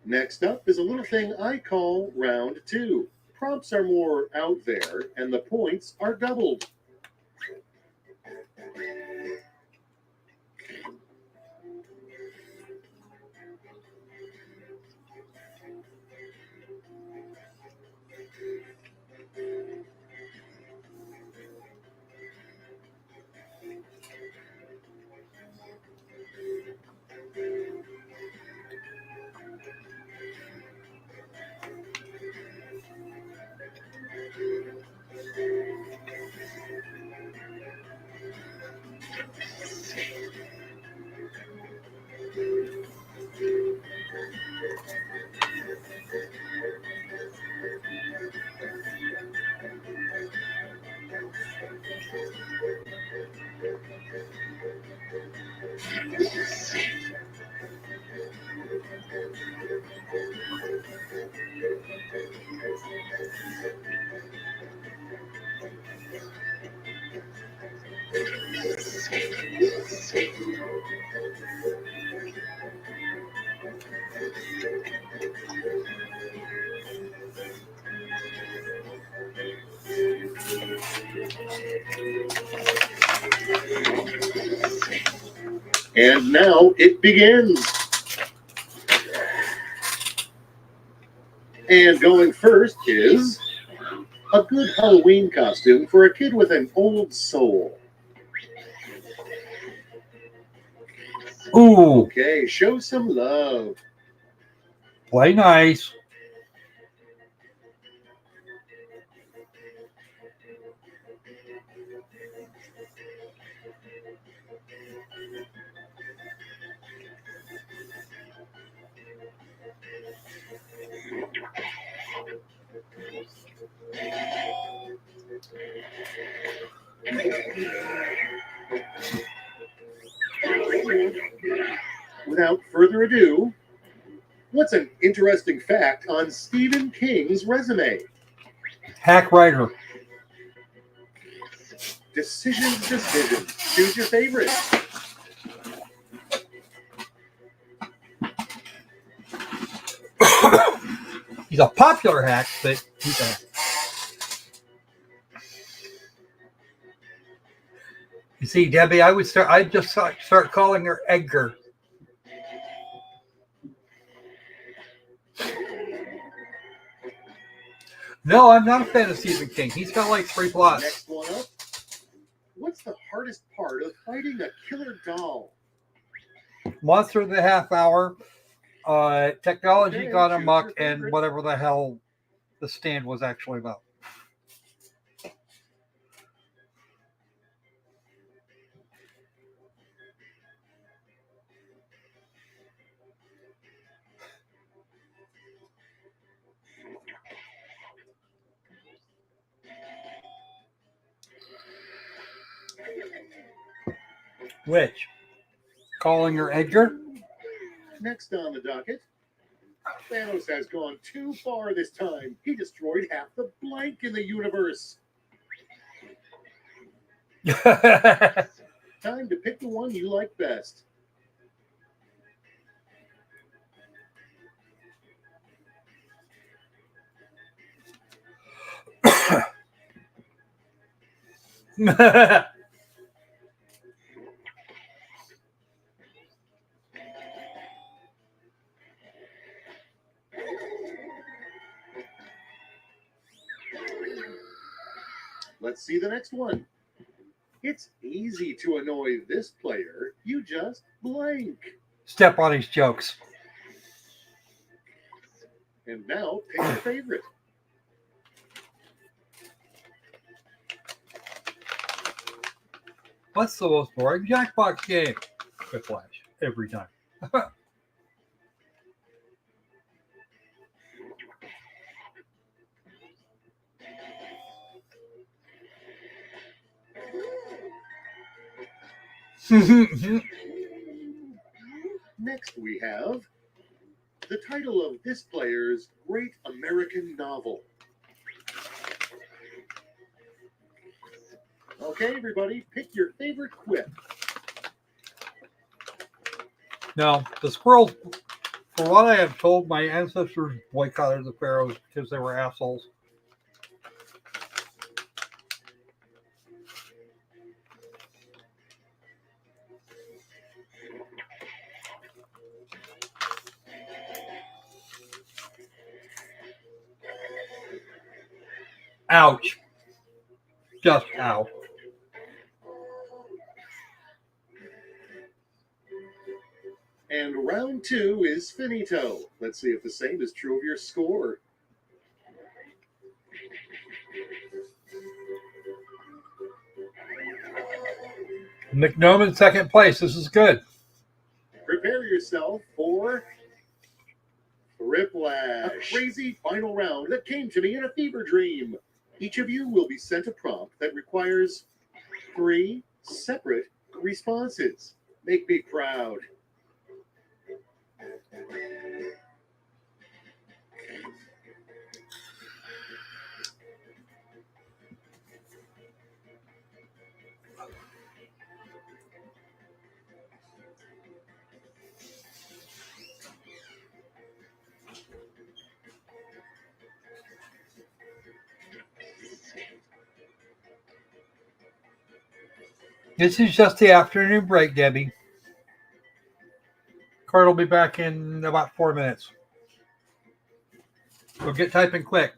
Next up is a little thing I call round two. Prompts are more out there, and the points are doubled. And now it begins. And going first is a good Halloween costume for a kid with an old soul. Ooh. Okay, show some love. Play nice. Without further ado, what's an interesting fact on Stephen King's resume? Hack writer. Decisions. Choose your favorite. He's a popular hack, but he's a You see, Debbie, I'd just start calling her Edgar. No, I'm not a fan of Stephen King. He's got like 3 plots. Next one up. What's the hardest part of fighting a killer doll? Monster of the Half Hour, technology Okay, gone choose amok, your and favorite. whatever the hell the stand was actually about. Which? Calling her Edgar? Next on the docket. Thanos has gone too far this time. He destroyed half the blank in the universe. Time to pick the one you like best. Let's see the next one. It's easy to annoy this player. You just blank. Step on his jokes. And now pick your favorite. What's the most boring Jackbox game? Whiplash. Every time. Next we have the title of this player's great American novel. Okay, everybody, pick your favorite quip. Now, the squirrels, for what I have told, my ancestors boycotted the pharaohs because they were assholes. Ouch. Just ow. And round 2 is finito. Let's see if the same is true of your score. McNome in second place. This is good. Prepare yourself for Whiplash, a crazy final round that came to me in a fever dream. Each of you will be sent a prompt that requires 3 separate responses. Make me proud. This is just the afternoon break, Debbie. Card will be back in about 4 minutes. So get typing quick.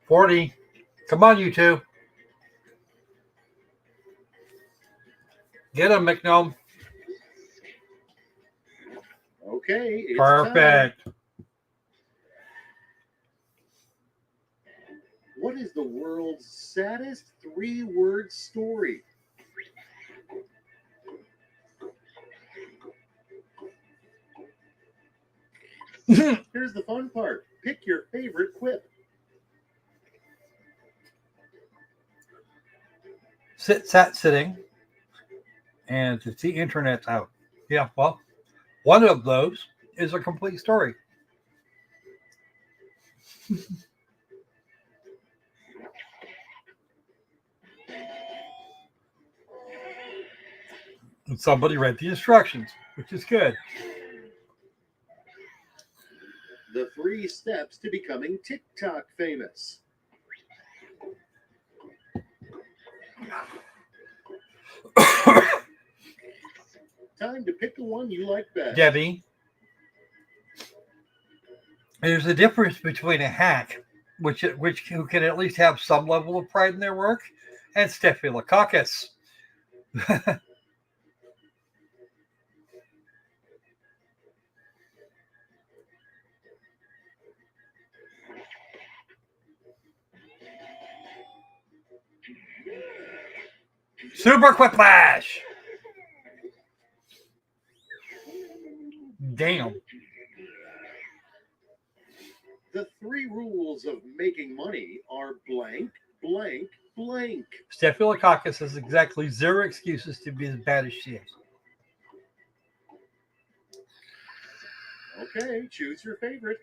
$40. Come on, you two. Get him, McNome. Okay, it's Perfect. time. What is the world's saddest 3-word story? Here's the fun part. Pick your favorite quip. Sitting. And if the internet's out. Yeah, well, one of those is a complete story. And somebody read the instructions, which is good. The 3 steps to becoming TikTok famous. Time to pick the one you like best. Debbie, there's a difference between a hack, who can at least have some level of pride in their work, and Staphylococcus. Super Quiplash! Damn. The 3 rules of making money are blank, blank, blank. Staphylococcus has exactly 0 excuses to be as bad as she is. Okay, choose your favorite.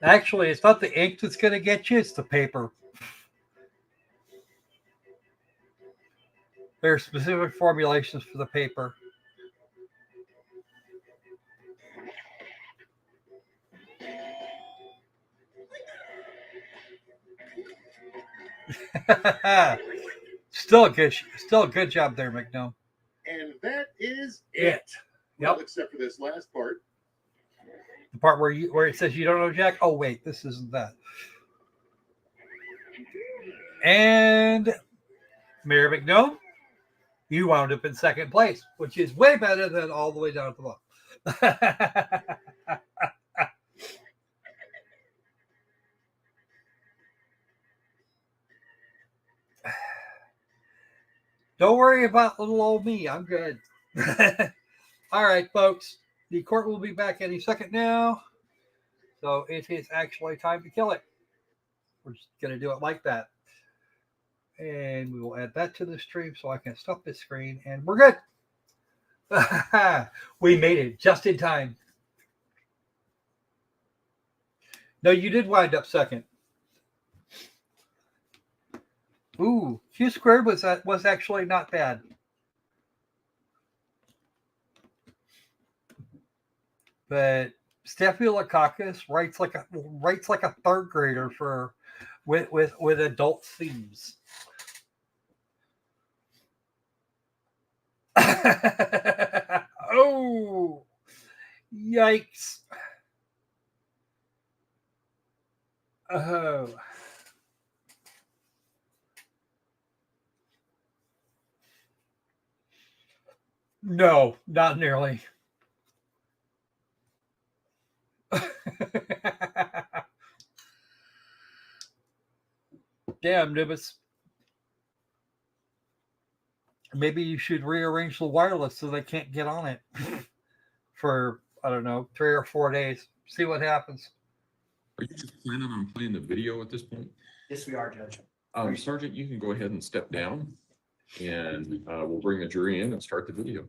Actually, it's not the ink that's going to get you, it's the paper. There are specific formulations for the paper. Still a good job there, McNo. And that is It. Well, Yep. except for this last part. The part where it says you don't know Jack. Oh wait, this isn't that. And Mayor McNo, you wound up in 2nd place, which is way better than all the way down at the bottom. Don't worry about little old me. I'm good. All right, folks. The court will be back any second now. So it is actually time to kill it. We're just going to do it like that. And we will add that to the stream so I can stop this screen. And we're good. We made it just in time. No, you did wind up 2nd. Ooh, Q squared was actually not bad. But Staphylococcus writes like a 3rd grader with adult themes. Oh, yikes. Oh. No, not nearly. Damn, Nibus. Maybe you should rearrange the wireless so they can't get on it for, I don't know, 3 or 4 days. See what happens. Are you just planning on playing the video at this point? Yes, we are, Judge. Sergeant, you can go ahead and step down and we'll bring the jury in and start the video.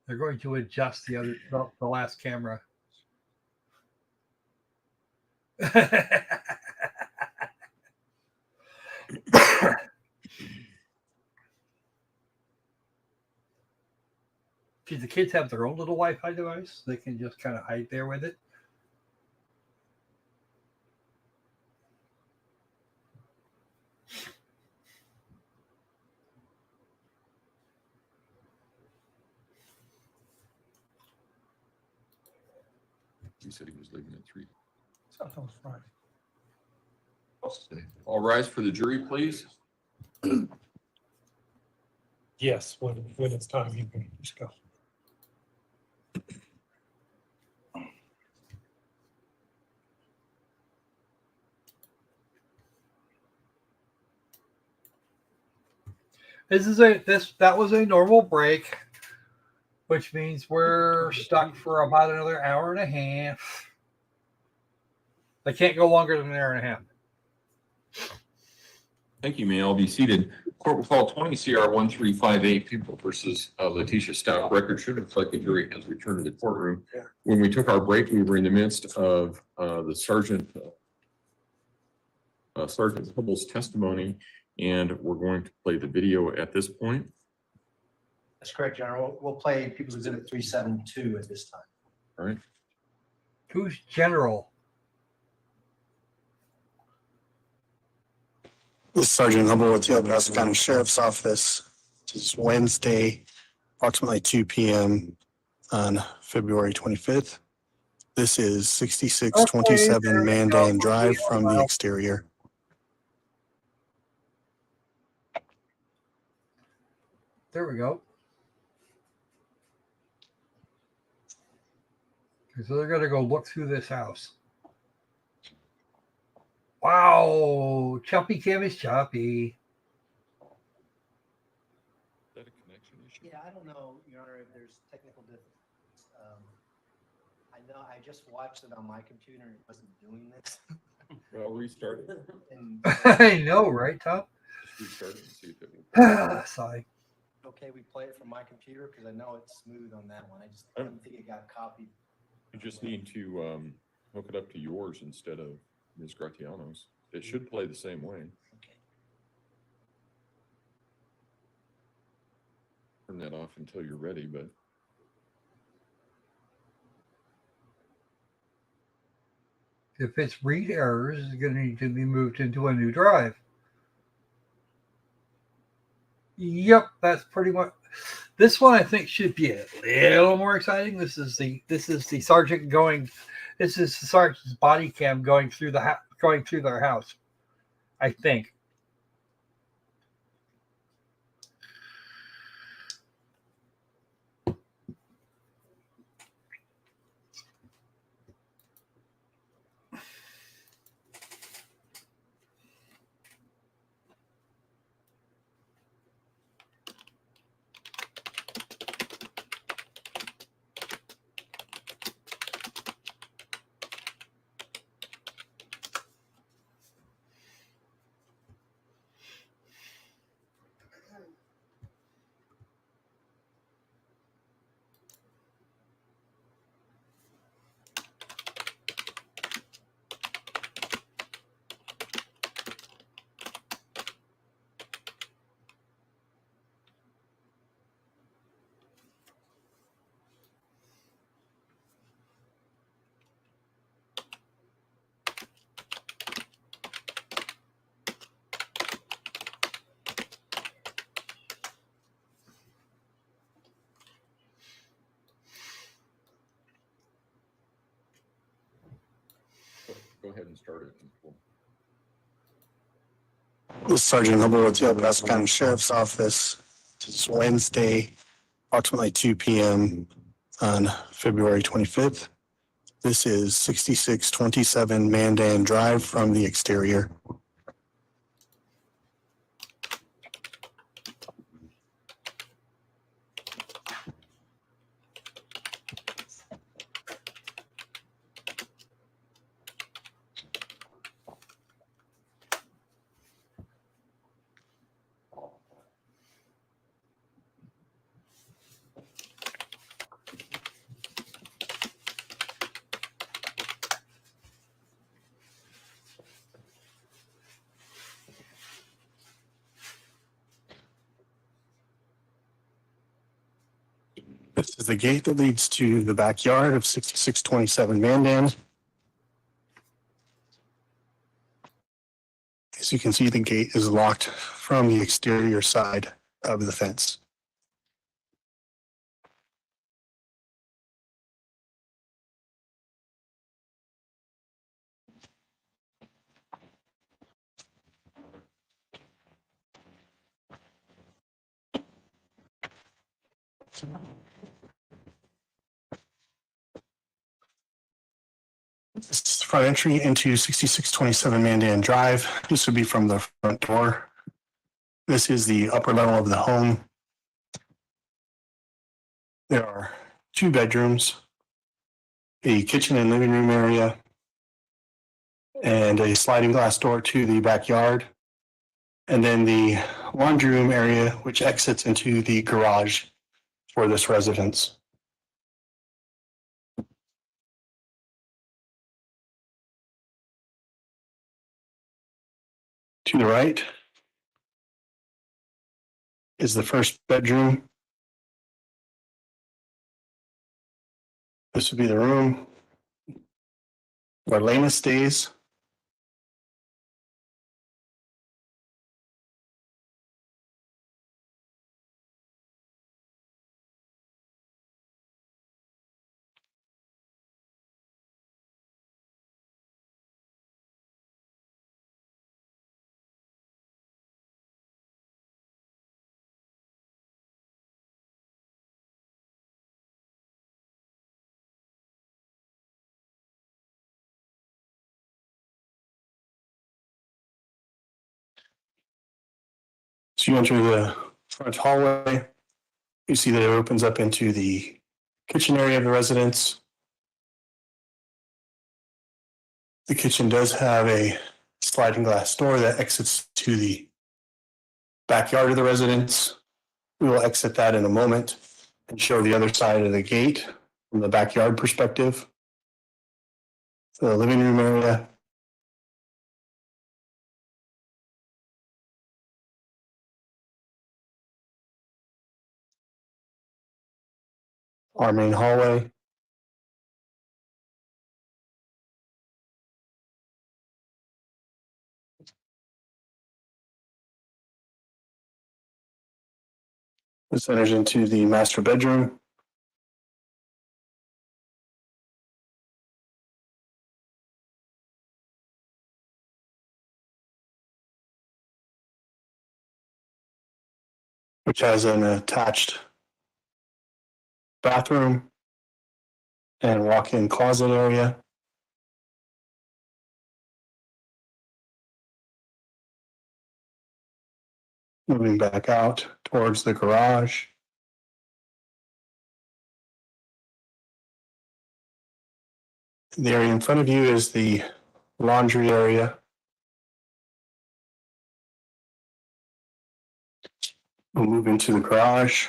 They're going to adjust the last camera. See, the kids have their own little Wi-Fi device. They can just kind of hide there with it. He said he was leaving at 3. So that was Friday. All rise for the jury, please. Yes, when it's time, you can just go. That was a normal break, which means we're stuck for about another hour and a half. They can't go longer than an hour and a half. Thank you, May all be seated. Court will call 20 CR 1358 People versus Letecia Stauch. Record should reflect the jury has returned to the courtroom. When we took our break, we were in the midst of the Sergeant Hubble's testimony, and we're going to play the video at this point. That's correct, General. We'll play People's Exhibit 372 at this time. All right. Who's General? This is Sergeant Hubble with the El Paso County Sheriff's Office. This is Wednesday, approximately 2 p.m. on February 25th. This is 6627 Mandan Drive from the exterior. There we go. So they're going to go look through this house. Wow, choppy cam is choppy. Is that a connection issue? Yeah, I don't know, Your Honor, if there's technical difficulties. I know I just watched it on my computer and it wasn't doing this. Well, restart it. And I know, right, Tom? Just restart it and see if it will. Sorry. okay, we play it from my computer because I know it's smooth on that one. I just didn't think it got copied. You just need to hook it up to yours instead of Ms. Gratiano's. It should play the same way. Okay. Turn that off until you're ready, but If it's read errors, it's going to need to be moved into a new drive. Yep, that's pretty much. This one I think should be a little more exciting. This is the sergeant going. This is the sergeant's body cam going through their house, I think. go ahead and start it. This is Sergeant Hubble with the El Paso County Sheriff's Office. This is Wednesday, approximately 2 p.m. on February 25th. This is 6627 Mandan Drive from the exterior. This is the gate that leads to the backyard of 6627 Mandan. As you can see, the gate is locked from the exterior side of the fence. This is the front entry into 6627 Mandan Drive. This would be from the front door. This is the upper level of the home. There are 2 bedrooms, a kitchen and living room area, and a sliding glass door to the backyard. and then the laundry room area, which exits into the garage for this residence. To the right is the first bedroom. This would be the room where Lena stays. So you enter the front hallway. You see that it opens up into the kitchen area of the residence. The kitchen does have a sliding glass door that exits to the backyard of the residence. We will exit that in a moment and show the other side of the gate from the backyard perspective. The living room area. Our main hallway. This enters into the master bedroom. Which has an attached bathroom and walk-in closet area. Moving back out towards the garage. The area in front of you is the laundry area. We'll move into the garage.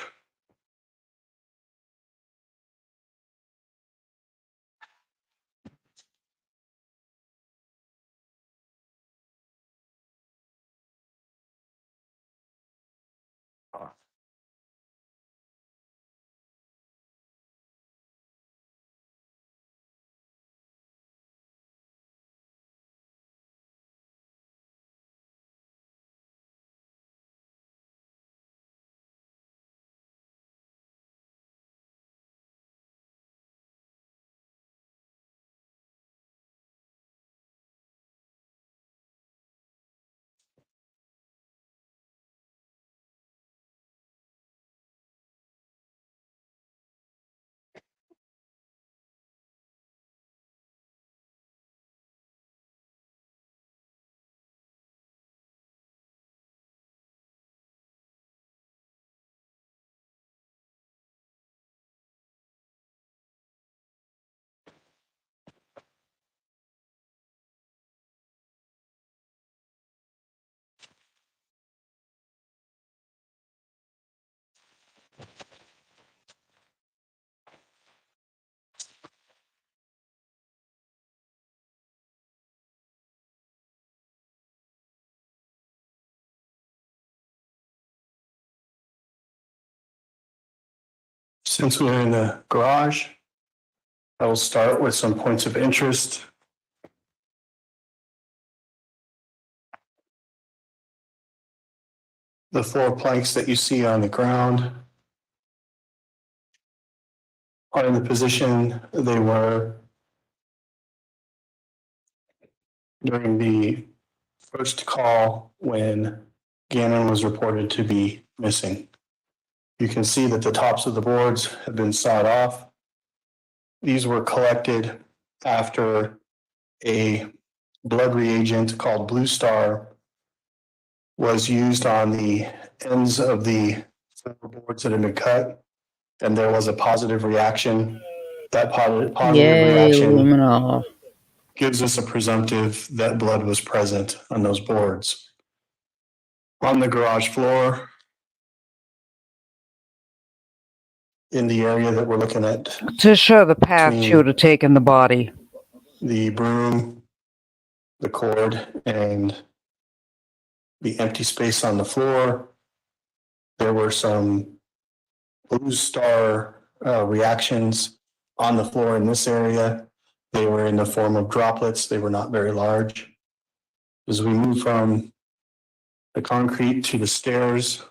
Since we're in the garage, I will start with some points of interest. The 4 planks that you see on the ground are in the position they were during the first call when Gannon was reported to be missing. You can see that the tops of the boards have been sawed off. These were collected after a blood reagent called Blue Star was used on the ends of the 4 boards that had been cut, and there was a positive reaction. That positive reaction Luminol. gives us a presumptive that blood was present on those boards. On the garage floor, in the area that we're looking at, To show the path she between would have taken the body. the broom, the cord, and the empty space on the floor, there were some blue star reactions on the floor in this area. They were in the form of droplets. They were not very large. As we move from the concrete to the stairs,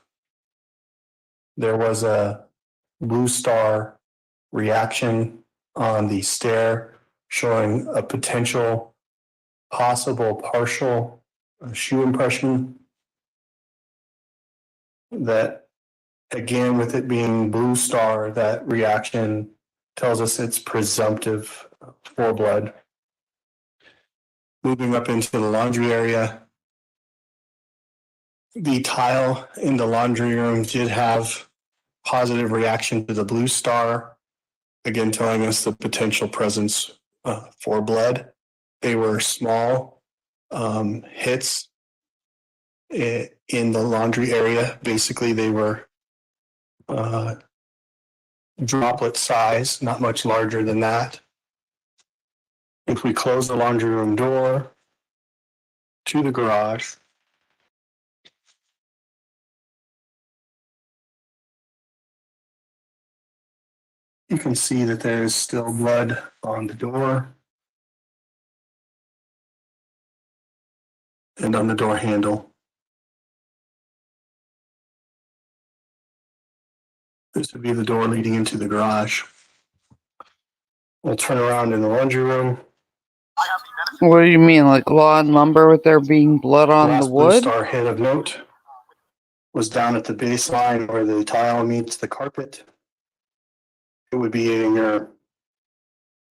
there was a blue star reaction on the stair showing a potential possible partial shoe impression that, again, with it being blue star, that reaction tells us it's presumptive for blood. Moving up into the laundry area, the tile in the laundry room did have positive reaction to the blue star, again telling us the potential presence for blood. They were small hits in the laundry area. Basically, they were droplet size, not much larger than that. If we close the laundry room door to the garage, you can see that there is still blood on the door and on the door handle. This would be the door leading into the garage. We'll turn around in the laundry room. What do you mean, like lawn lumber with there being blood on the Last blue wood? star hit of note was down at the baseline where the tile meets the carpet. It would be in your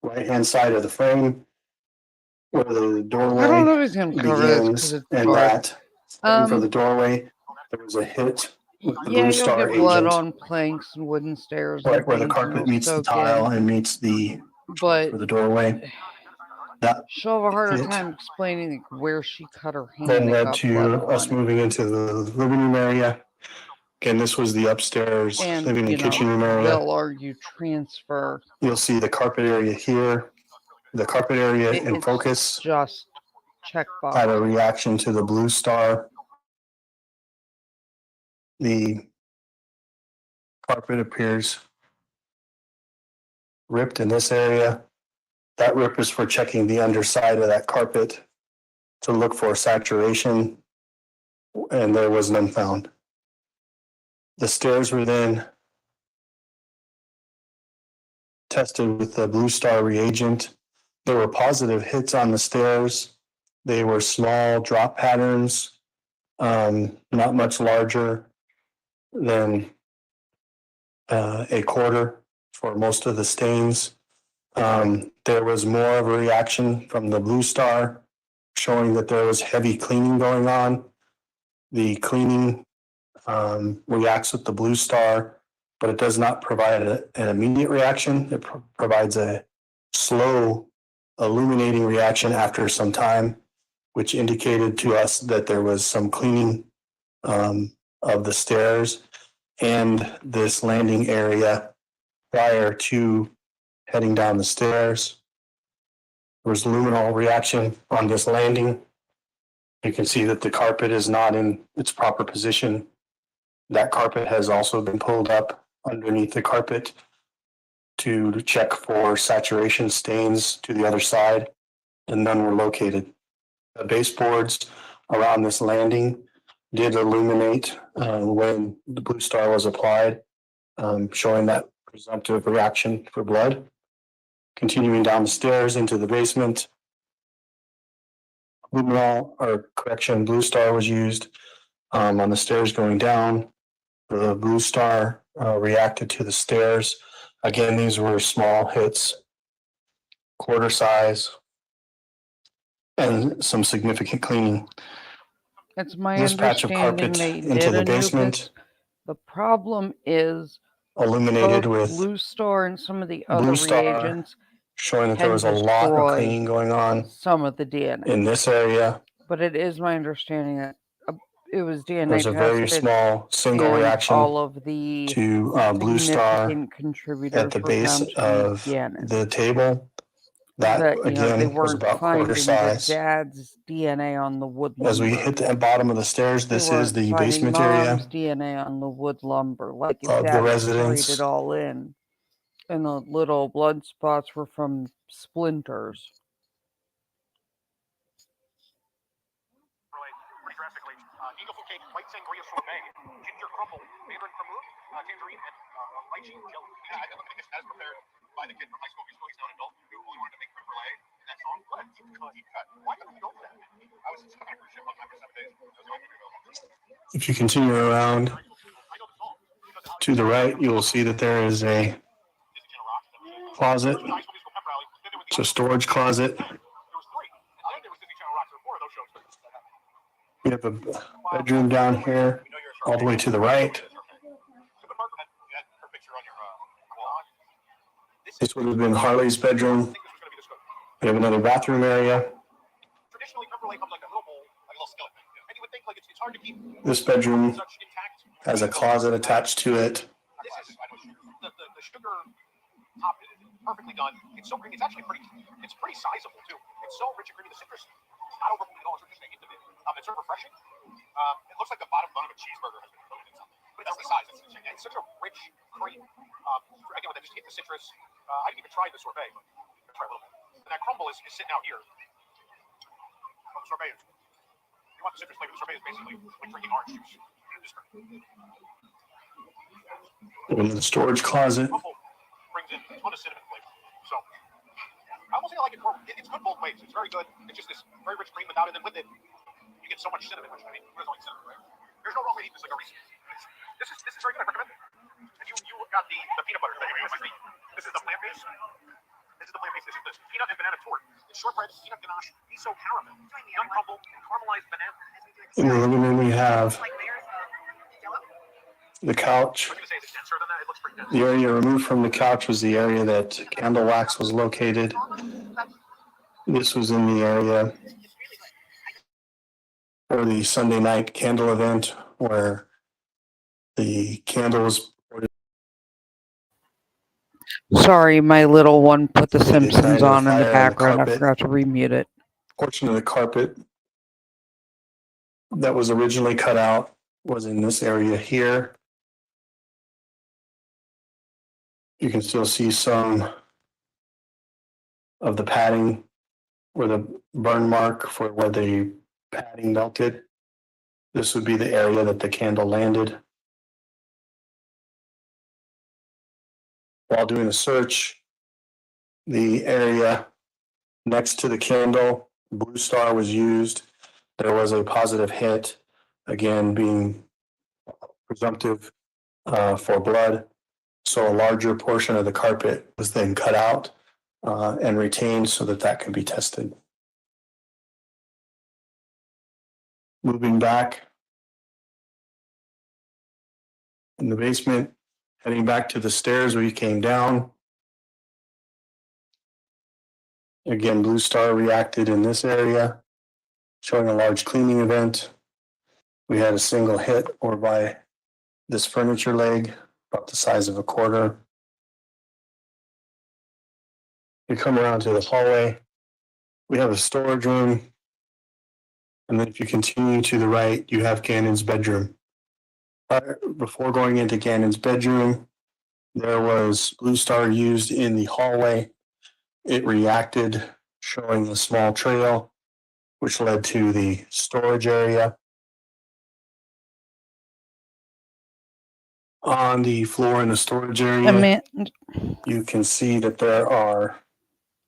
right-hand side of the frame where the doorway I don't know if he's gonna cover this because begins, it's and dark. that frame for the doorway, there was a hit with the Yeah, blue you'll star get blood agent on planks and wooden stairs right and where the things, and carpet it'll meets the soak tile in. and meets the But for the doorway. That she'll have a harder hit time explaining like, where she cut her hand then that led got blood to us on it. moving into the living room area. Again, this was the upstairs And, living you and know, kitchen room area. they'll argue transfer. You'll see the carpet area here. The carpet area in It's focus just checkbox. had a reaction to the blue star. The carpet appears ripped in this area. That rip is for checking the underside of that carpet to look for saturation, and there was none found. The stairs were then tested with the blue star reagent. There were positive hits on the stairs. They were small drop patterns, not much larger than a quarter for most of the stains. There was more of a reaction from the blue star, showing that there was heavy cleaning going on. The cleaning reacts with the blue star, but it does not provide an immediate reaction. It provides a slow illuminating reaction after some time, which indicated to us that there was some cleaning of the stairs and this landing area prior to heading down the stairs. There was luminol reaction on this landing. You can see that the carpet is not in its proper position. That carpet has also been pulled up underneath the carpet to check for saturation stains to the other side, and none were located. The baseboards around this landing did illuminate when the blue star was applied, showing that presumptive reaction for blood. Continuing down the stairs into the basement, luminol, or correction, blue star was used on the stairs going down. The blue star reacted to the stairs. Again, these were small hits, quarter size, and some significant cleaning. It's my This patch of understanding carpet they into did the a basement nucleus. The problem is illuminated both with blue star and some of the other blue star, reagents showing that there can was a lot of destroy cleaning going on some of the DNA. in this area. But it is my understanding that It was DNA There's a very tested, small single and reaction all of the to Blue Star significant at contributors the were base found to be of Gannon. the table. That That, you know, they again was weren't about quarter finding the size. dad's DNA on the wood As we lumber. hit the bottom of the stairs, They this is weren't the finding basement mom's area DNA on the wood lumber. Like if of the dad had carried residence. it all in. And the little blood spots were from splinters. Pretty drastically. Eagle cake, white sangria sorbet, ginger crumble, mandarin vermouth, tangerine, and lychee jelly. Yeah, I think as prepared by the kid from high school. He's now an adult who only wanted to make creme brulee in that song. What a deep cut. Why couldn't we go for that? I was stuck on a cruise ship one time for 7 days. It was the only thing available. If you continue around to the right, you will see that there is a closet. It's a storage closet. We have a bedroom down here, all the way to the right. This would have been Harley's bedroom. We have another bathroom area. This bedroom has a closet attached to it. The sugar top is perfectly done. It's so creamy. It's actually it's pretty sizable too. It's so rich and creamy. The citrus is not overwhelming at all. It's interesting. It's sort of refreshing. It looks like the bottom bun of a cheeseburger has been coated in something. But that's the size. It's such a rich cream. Again, when they just hit the citrus, I didn't even try the sorbet. But I'm gonna try a little bit. And that crumble is sitting out here. The sorbet is. You want the citrus flavor? The sorbet is basically like drinking orange juice. In the storage closet. Brings in a ton of cinnamon flavor. So I almost think I like it more. It's good both ways. It's very good. It's just this very rich cream without it. And with it, you get so much cinnamon. Which I mean, who doesn't like cinnamon, right? There's no wrong way to eat this like a Reese. This is very good. I recommend it. And you got the peanut butter today. This is the plant based. This is the plant based. This is the peanut and banana torte. It's shortbread, peanut ganache, miso caramel, young crumble, and caramelized banana. In the living room, we have the couch. The area removed from the couch was the area that candle wax was located. This was in the area for the Sunday night candle event where the candle was Sorry, my little one put The Simpsons on in the fire background. I carpet. forgot to remute it. Portion of the carpet that was originally cut out was in this area here. You can still see some of the padding where the burn mark for where the padding melted. This would be the area that the candle landed. While doing a search, the area next to the candle, Blue Star was used. There was a positive hit, again being presumptive for blood. So a larger portion of the carpet was then cut out and retained so that that could be tested. Moving back in the basement, heading back to the stairs where you came down. Again, Blue Star reacted in this area, showing a large cleaning event. We had a single hit or by this furniture leg, about the size of a quarter. We come around to the hallway. We have a storage room. And then if you continue to the right, you have Gannon's bedroom. Before going into Gannon's bedroom, there was Blue Star used in the hallway. It reacted, showing a small trail, which led to the storage area. On the floor in the storage area, you can see that there are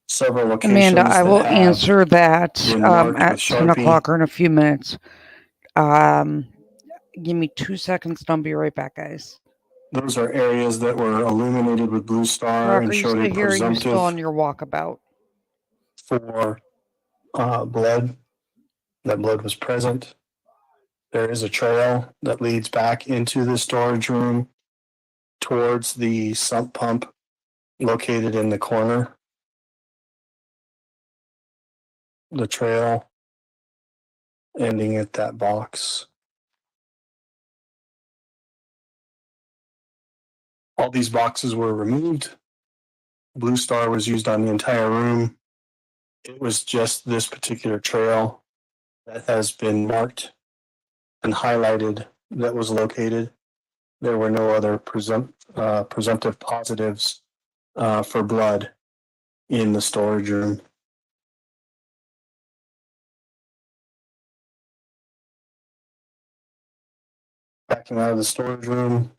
several locations. Amanda, I that will have answer that been marked at with 10 Sharpie. o'clock or in a few minutes. Give me 2 seconds and I'll be right back, guys. Those are areas that were illuminated with Blue Star Brock, and are you showed still a here? Or are you still on presumptive your walkabout? for blood. That blood was present. There is a trail that leads back into the storage room towards the sump pump located in the corner. The trail ending at that box. All these boxes were removed. Blue Star was used on the entire room. It was just this particular trail that has been marked and highlighted that was located. There were no other presumptive positives for blood in the storage room. Backing out of the storage room,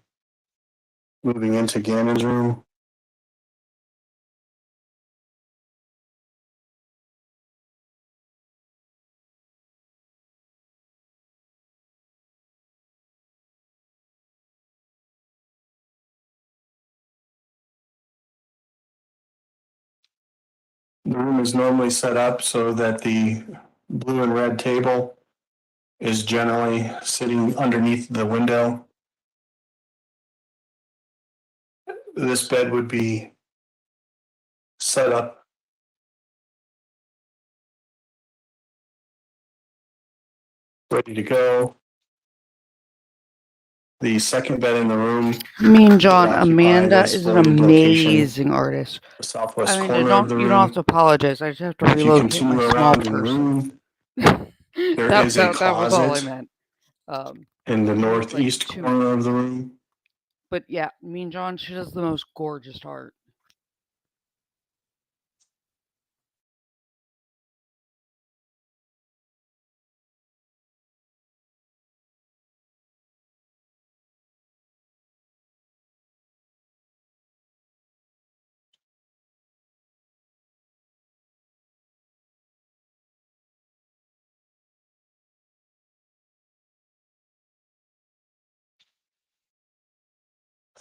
moving into Gannon's room. The room is normally set up so that the blue and red table is generally sitting underneath the window. This bed would be set up ready to go. The second bed in the room. Me and John, would occupy Amanda this is an forward location, amazing artist. the southwest I mean, corner of the you don't have room. to apologize. I just have to If you relocate my continue small around in the person. room, there is a That was all I closet meant. in the There's, like, northeast two- corner of the room. But yeah, me and John, she does the most gorgeous art.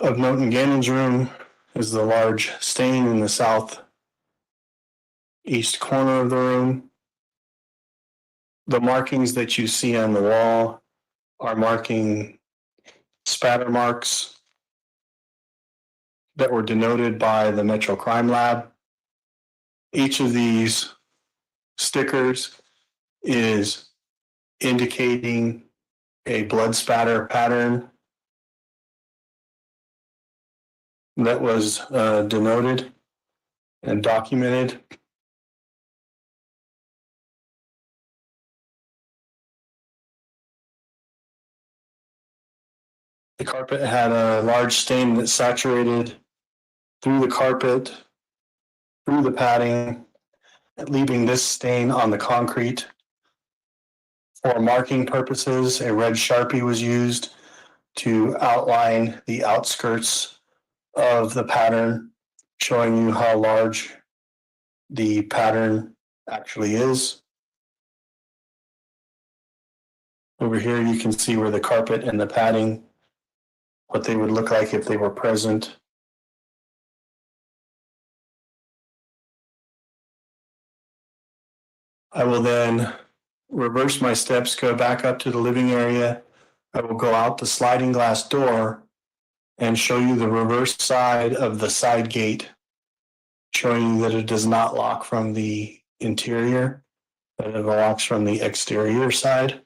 Of note in Gannon's room is the large stain in the southeast corner of the room. The markings that you see on the wall are marking spatter marks that were denoted by the Metro Crime Lab. Each of these stickers is indicating a blood spatter pattern that was denoted and documented. The carpet had a large stain that saturated through the carpet, through the padding, leaving this stain on the concrete. For marking purposes, a red Sharpie was used to outline the outskirts of the pattern, showing you how large the pattern actually is. Over here, you can see where the carpet and the padding, what they would look like if they were present. I will then reverse my steps, go back up to the living area. I will go out the sliding glass door and show you the reverse side of the side gate, showing you that it does not lock from the interior, but it locks from the exterior side.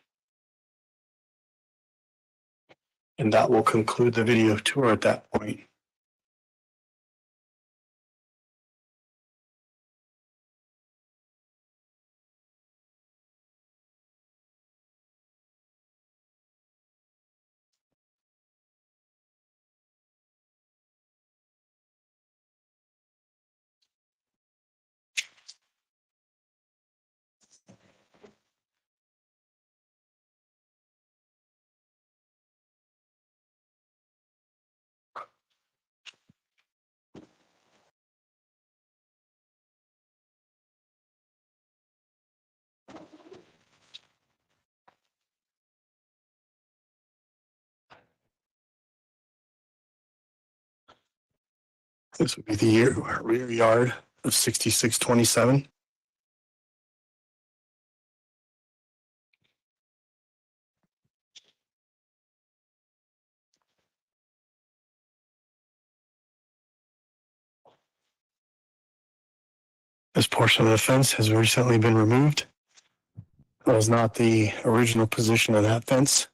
And that will conclude the video tour at that point. This would be the rear yard of 6627. This portion of the fence has recently been removed. That was not the original position of that fence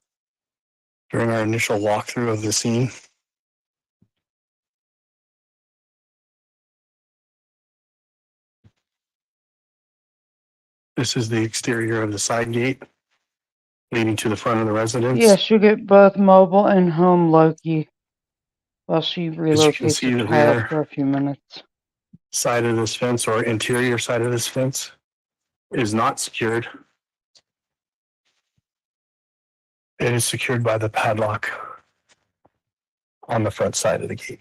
during our initial walkthrough of the scene. This is the exterior of the side gate leading to the front of the residence. Yeah, she'll get both mobile and home Loki while she As you can relocates see, her the child rear for a few minutes. side of this fence or interior side of this fence is not secured. It is secured by the padlock on the front side of the gate.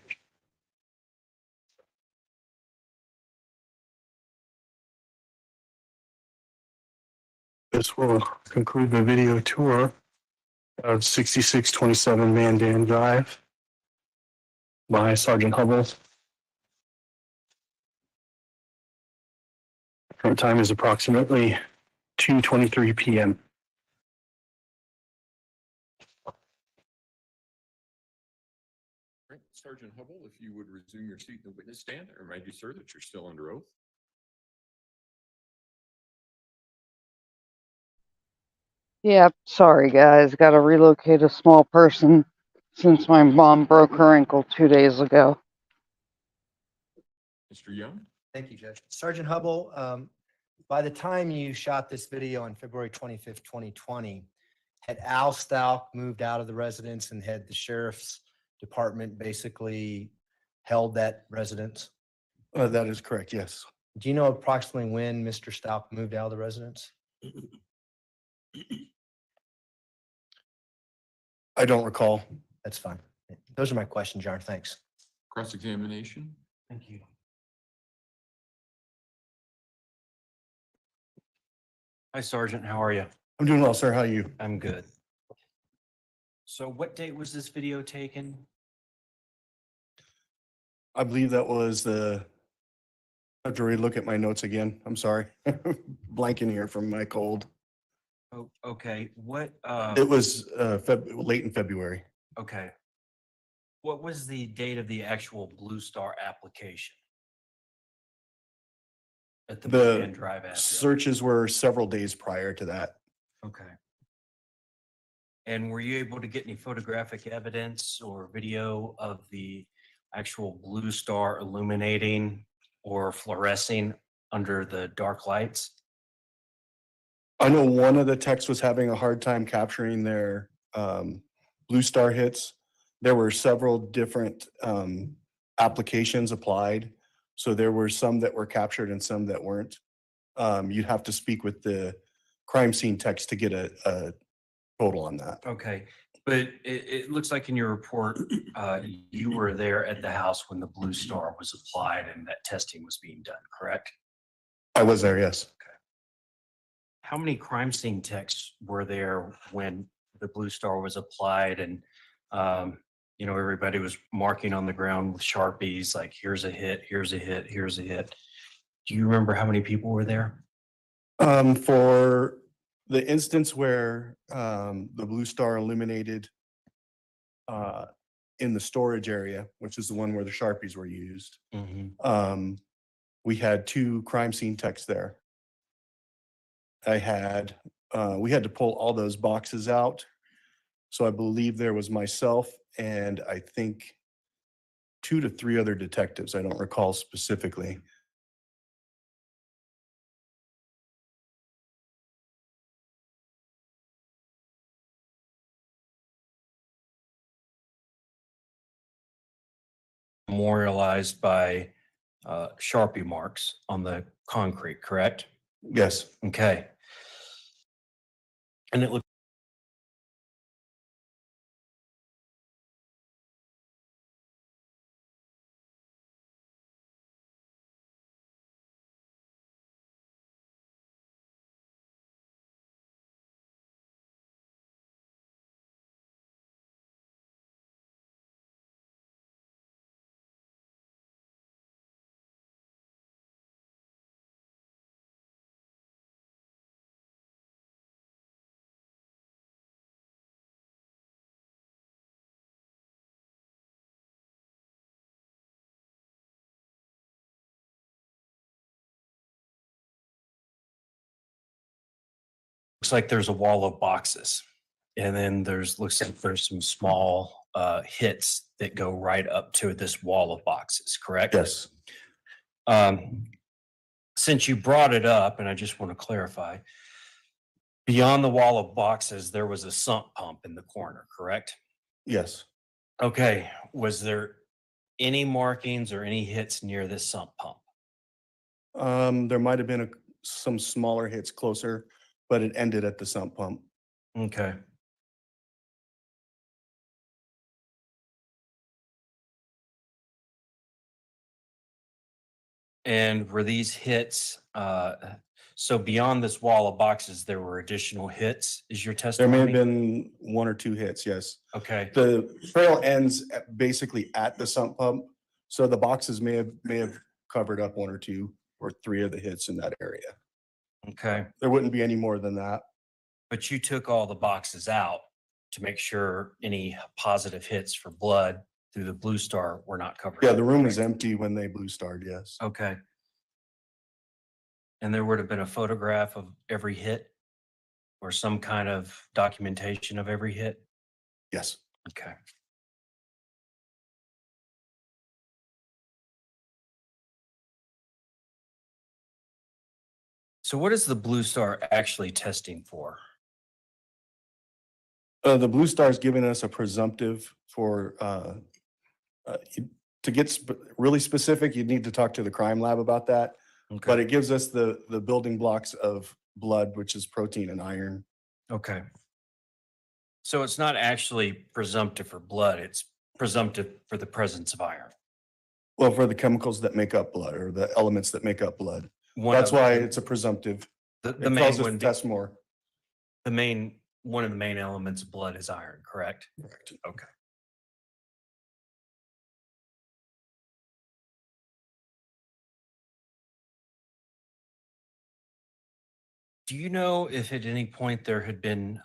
This will conclude the video tour of 6627 Mandan Drive by Sergeant Hubble. Current time is approximately 2:23 p.m. Right, Sergeant Hubble, if you would resume your seat in the witness stand, I remind you, sir, that you're still under oath. Yeah, sorry guys, gotta relocate a small person since my mom broke her ankle 2 days ago. Mr. Young? Thank you, Judge. Sergeant Hubble, by the time you shot this video on February 25th, 2020, had Al Stauch moved out of the residence and had the sheriff's department basically held that residence? That is correct, yes. Do you know approximately when Mr. Stauch moved out of the residence? I don't recall. That's fine. Those are my questions, John. Thanks. Cross-examination? Thank you. Hi, Sergeant. How are you? I'm doing well, sir. How are you? I'm good. So what date was this video taken? I believe that was I have to relook at my notes again. I'm sorry. Blanking here from my cold. Oh, okay. What, It was late in February. okay. What was the date of the actual Blue Star application? At the Mandan The Drive address? searches were several days prior to that. Okay. And were you able to get any photographic evidence or video of the actual Blue Star illuminating or fluorescing under the dark lights? I know one of the techs was having a hard time capturing their Blue Star hits. There were several different applications applied. So there were some that were captured and some that weren't. You'd have to speak with the crime scene techs to get a total on that. Okay, but it looks like in your report, you were there at the house when the Blue Star was applied and that testing was being done, correct? I was there, yes. How many crime scene techs were there when the Blue Star was applied and, you know, everybody was marking on the ground with Sharpies, like here's a hit, here's a hit, here's a hit. Do you remember how many people were there? For the instance where the Blue Star illuminated in the storage area, which is the one where the Sharpies were used, we had 2 crime scene techs there. we had to pull all those boxes out. So I believe there was myself and I think 2 to 3 other detectives. I don't recall specifically. Memorialized by Sharpie marks on the concrete, correct? Yes. Okay. And it looked like there's a wall of boxes. And then looks like there's some small hits that go right up to this wall of boxes, correct? Yes. since you brought it up, and I just want to clarify, beyond the wall of boxes, there was a sump pump in the corner, correct? Yes. Okay. Was there any markings or any hits near this sump pump? There might have been some smaller hits closer, but it ended at the sump pump. Okay. And were these hits, so beyond this wall of boxes, there were additional hits, is your There testimony? may have been 1 or 2 hits, yes. Okay. The trail ends basically at the sump pump, so the boxes may have covered up 1 or 2 or 3 of the hits in that area. Okay. There wouldn't be any more than that. But you took all the boxes out to make sure any positive hits for blood through the Blue Star were not covered. Yeah, up, the room was correct? empty when they blue starred, yes. Okay. And there would have been a photograph of every hit or some kind of documentation of every hit? Yes. Okay. So what is the Blue Star actually testing for? The blue star is giving us a presumptive for, to get really specific, you'd need to talk to the crime lab about that. But it gives us the building blocks of blood, which is protein and iron. Okay. So it's not actually presumptive for blood, it's presumptive for the presence of iron. Well, for the chemicals that make up blood or the elements that make up blood. That's why it's a presumptive. The It main tells us one, to test more. one of the main elements of blood is iron, correct? Correct. Okay. Do you know if at any point there had been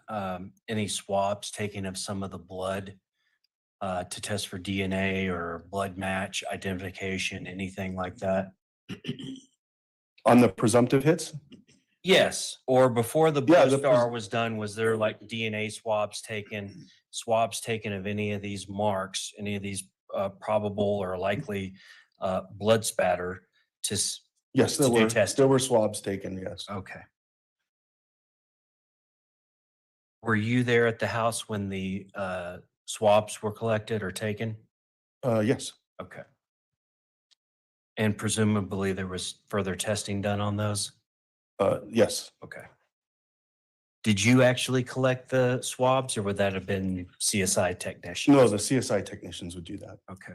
any swabs taken of some of the blood to test for DNA or blood match identification, anything like that? On the presumptive hits? Yes, or before the Blue Yeah, Star was done, was there like DNA swabs taken of any of these marks, any of these probable or likely blood spatter Yes, there to do were. testing? There were swabs taken, yes. Okay. Were you there at the house when the swabs were collected or taken? Yes. Okay. And presumably there was further testing done on those? Yes. Okay. Did you actually collect the swabs or would that have been CSI technicians? No, the CSI technicians would do that. Okay.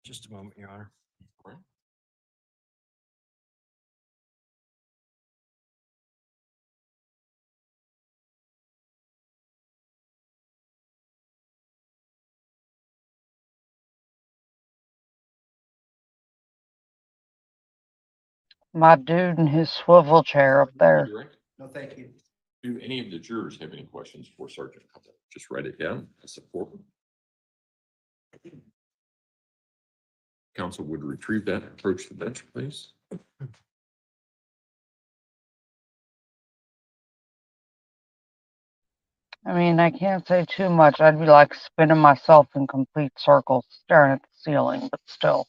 Just a moment, Your Honor. My dude in his swivel chair up there. No, thank you. Do any of the jurors have any questions for Sergeant? Just write it down as support. Council would retrieve that, approach the bench, please. I mean, I can't say too much. I'd be like spinning myself in complete circles, staring at the ceiling, but still.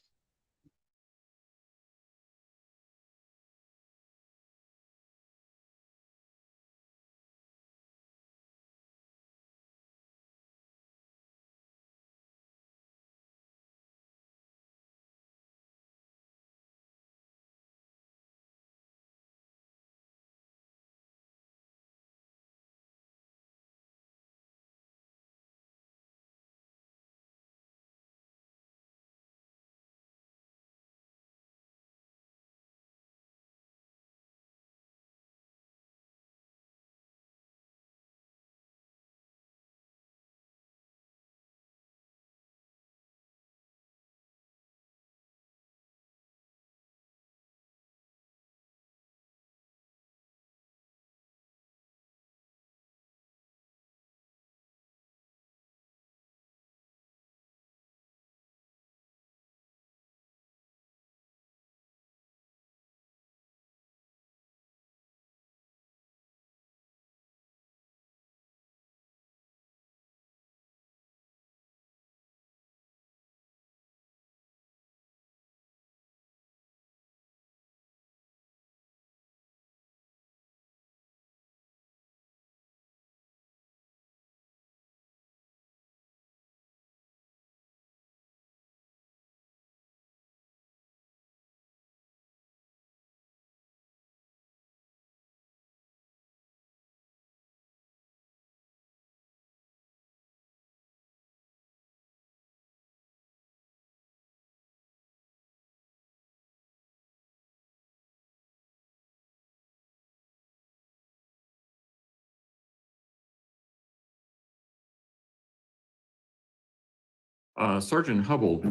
Sergeant Hubble,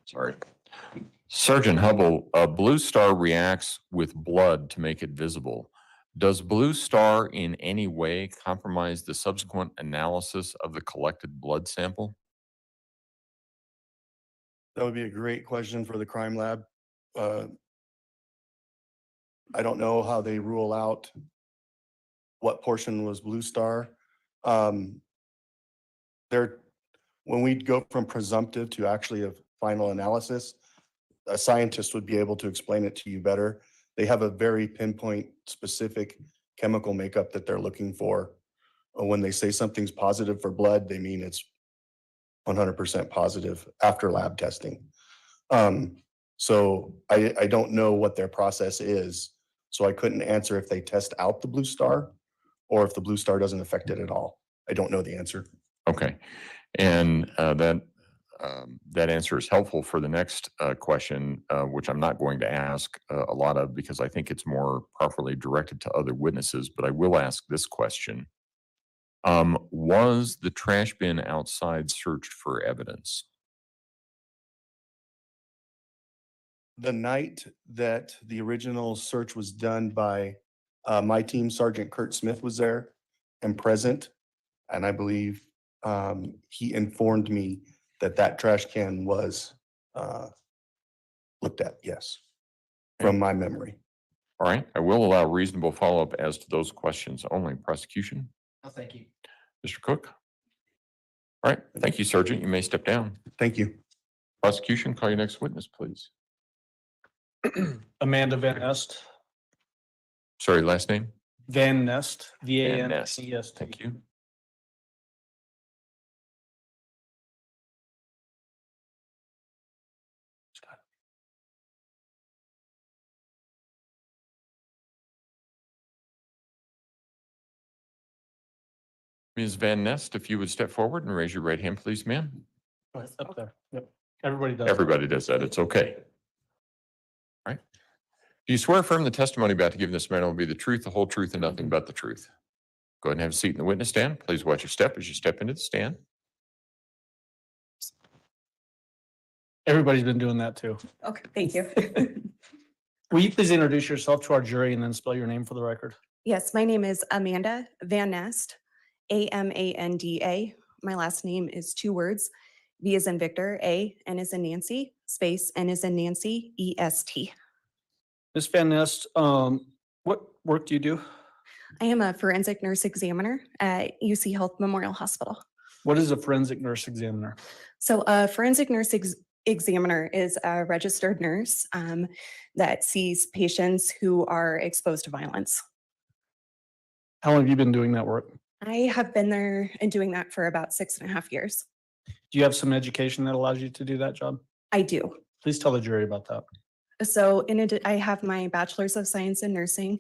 sorry. Sergeant Hubble, Blue Star reacts with blood to make it visible. Does Blue Star in any way compromise the subsequent analysis of the collected blood sample? That would be a great question for the crime lab. I don't know how they rule out what portion was Blue Star. When we go from presumptive to actually a final analysis, a scientist would be able to explain it to you better. They have a very pinpoint specific chemical makeup that they're looking for. When they say something's positive for blood, they mean it's 100% positive after lab testing. So I don't know what their process is. So I couldn't answer if they test out the Blue Star or if the Blue Star doesn't affect it at all. I don't know the answer. Okay. And that answer is helpful for the next question, which I'm not going to ask a lot of because I think it's more properly directed to other witnesses, but I will ask this question. Was the trash bin outside searched for evidence? The night that the original search was done by my team, Sergeant Kurt Smith was there and present. And I believe he informed me that that trash can was looked at, yes, from my memory. All right. I will allow reasonable follow-up as to those questions only. Prosecution? No, thank you. Mr. Cook? All right. Thank you, Sergeant. You may step down. Thank you. Prosecution, call your next witness, please. Amanda Van Nest. Sorry, last name? Van Nest. Van Nest. V-A-N-N-E-S-T. Thank you. Ms. Van Nest, if you would step forward and raise your right hand, please, ma'am. Up there. Yep. Everybody does. Everybody does that. It's okay. All right. Do you swear affirm the testimony about to give in this matter will be the truth, the whole truth, and nothing but the truth? Go ahead and have a seat in the witness stand. Please watch your step as you step into the stand. Everybody's been doing that too. Okay, thank you. Will you please introduce yourself to our jury and then spell your name for the record? Yes, my name is Amanda Van Nest, Amanda. My last name is 2 words. V as in Victor, A, N as in Nancy, space, N as in Nancy, E-S-T. Ms. Van Nest, what work do you do? I am a forensic nurse examiner at UC Health Memorial Hospital. What is a forensic nurse examiner? So a forensic nurse examiner is a registered nurse that sees patients who are exposed to violence. How long have you been doing that work? I have been there and doing that for about 6.5 years. Do you have some education that allows you to do that job? I do. Please tell the jury about that. So I have my bachelor's of science in nursing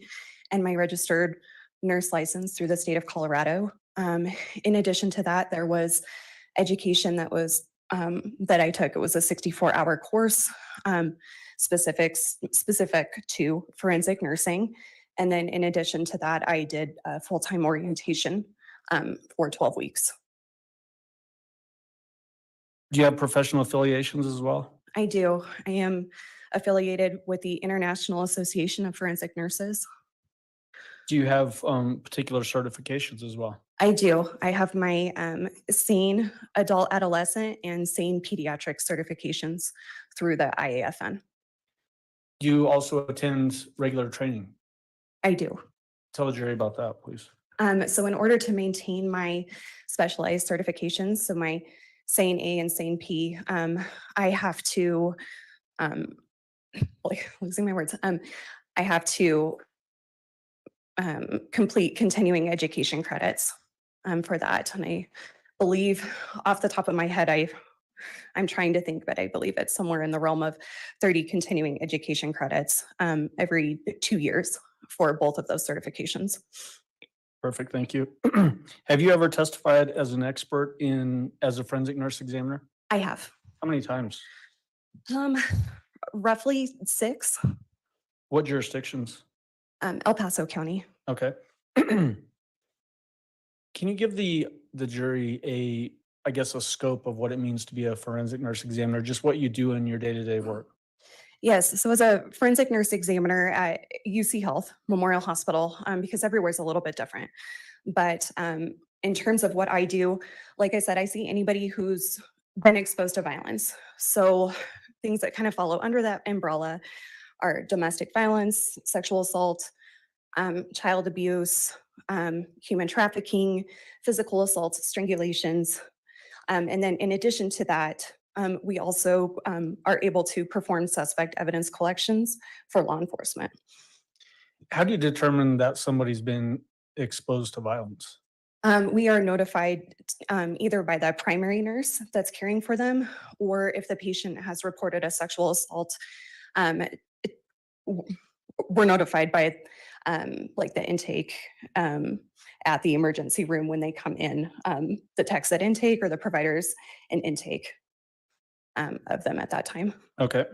and my registered nurse license through the state of Colorado. In addition to that, there was education that was that I took. It was a 64-hour course specific to forensic nursing. And then in addition to that, I did a full-time orientation for 12 weeks. Do you have professional affiliations as well? I do. I am affiliated with the International Association of Forensic Nurses. Do you have particular certifications as well? I do. I have my SANE adult adolescent and SANE pediatric certifications through the IAFN. Do you also attend regular training? I do. Tell the jury about that, please. So in order to maintain my specialized certifications, so my SANE A and SANE P, I have to, losing my words, I have to complete continuing education credits for that. And I believe off the top of my head, I'm trying to think, but I believe it's somewhere in the realm of 30 continuing education credits every 2 years for both of those certifications. Perfect, thank you. Have you ever testified as an expert as a forensic nurse examiner? I have. How many times? Roughly 6. What jurisdictions? El Paso County. Okay. Can you give the jury I guess, a scope of what it means to be a forensic nurse examiner, just what you do in your day-to-day work? Yes, so as a forensic nurse examiner at UC Health, Memorial Hospital, because everywhere's a little bit different. But in terms of what I do, like I said, I see anybody who's been exposed to violence. So things that kind of follow under that umbrella are domestic violence, sexual assault, child abuse, human trafficking, physical assaults, strangulations. And then in addition to that, we also are able to perform suspect evidence collections for law enforcement. How do you determine that somebody's been exposed to violence? We are notified either by the primary nurse that's caring for them, or if the patient has reported a sexual assault, we're notified by like the intake at the emergency room when they come in, the techs at intake or the providers in intake of them at that time. Okay.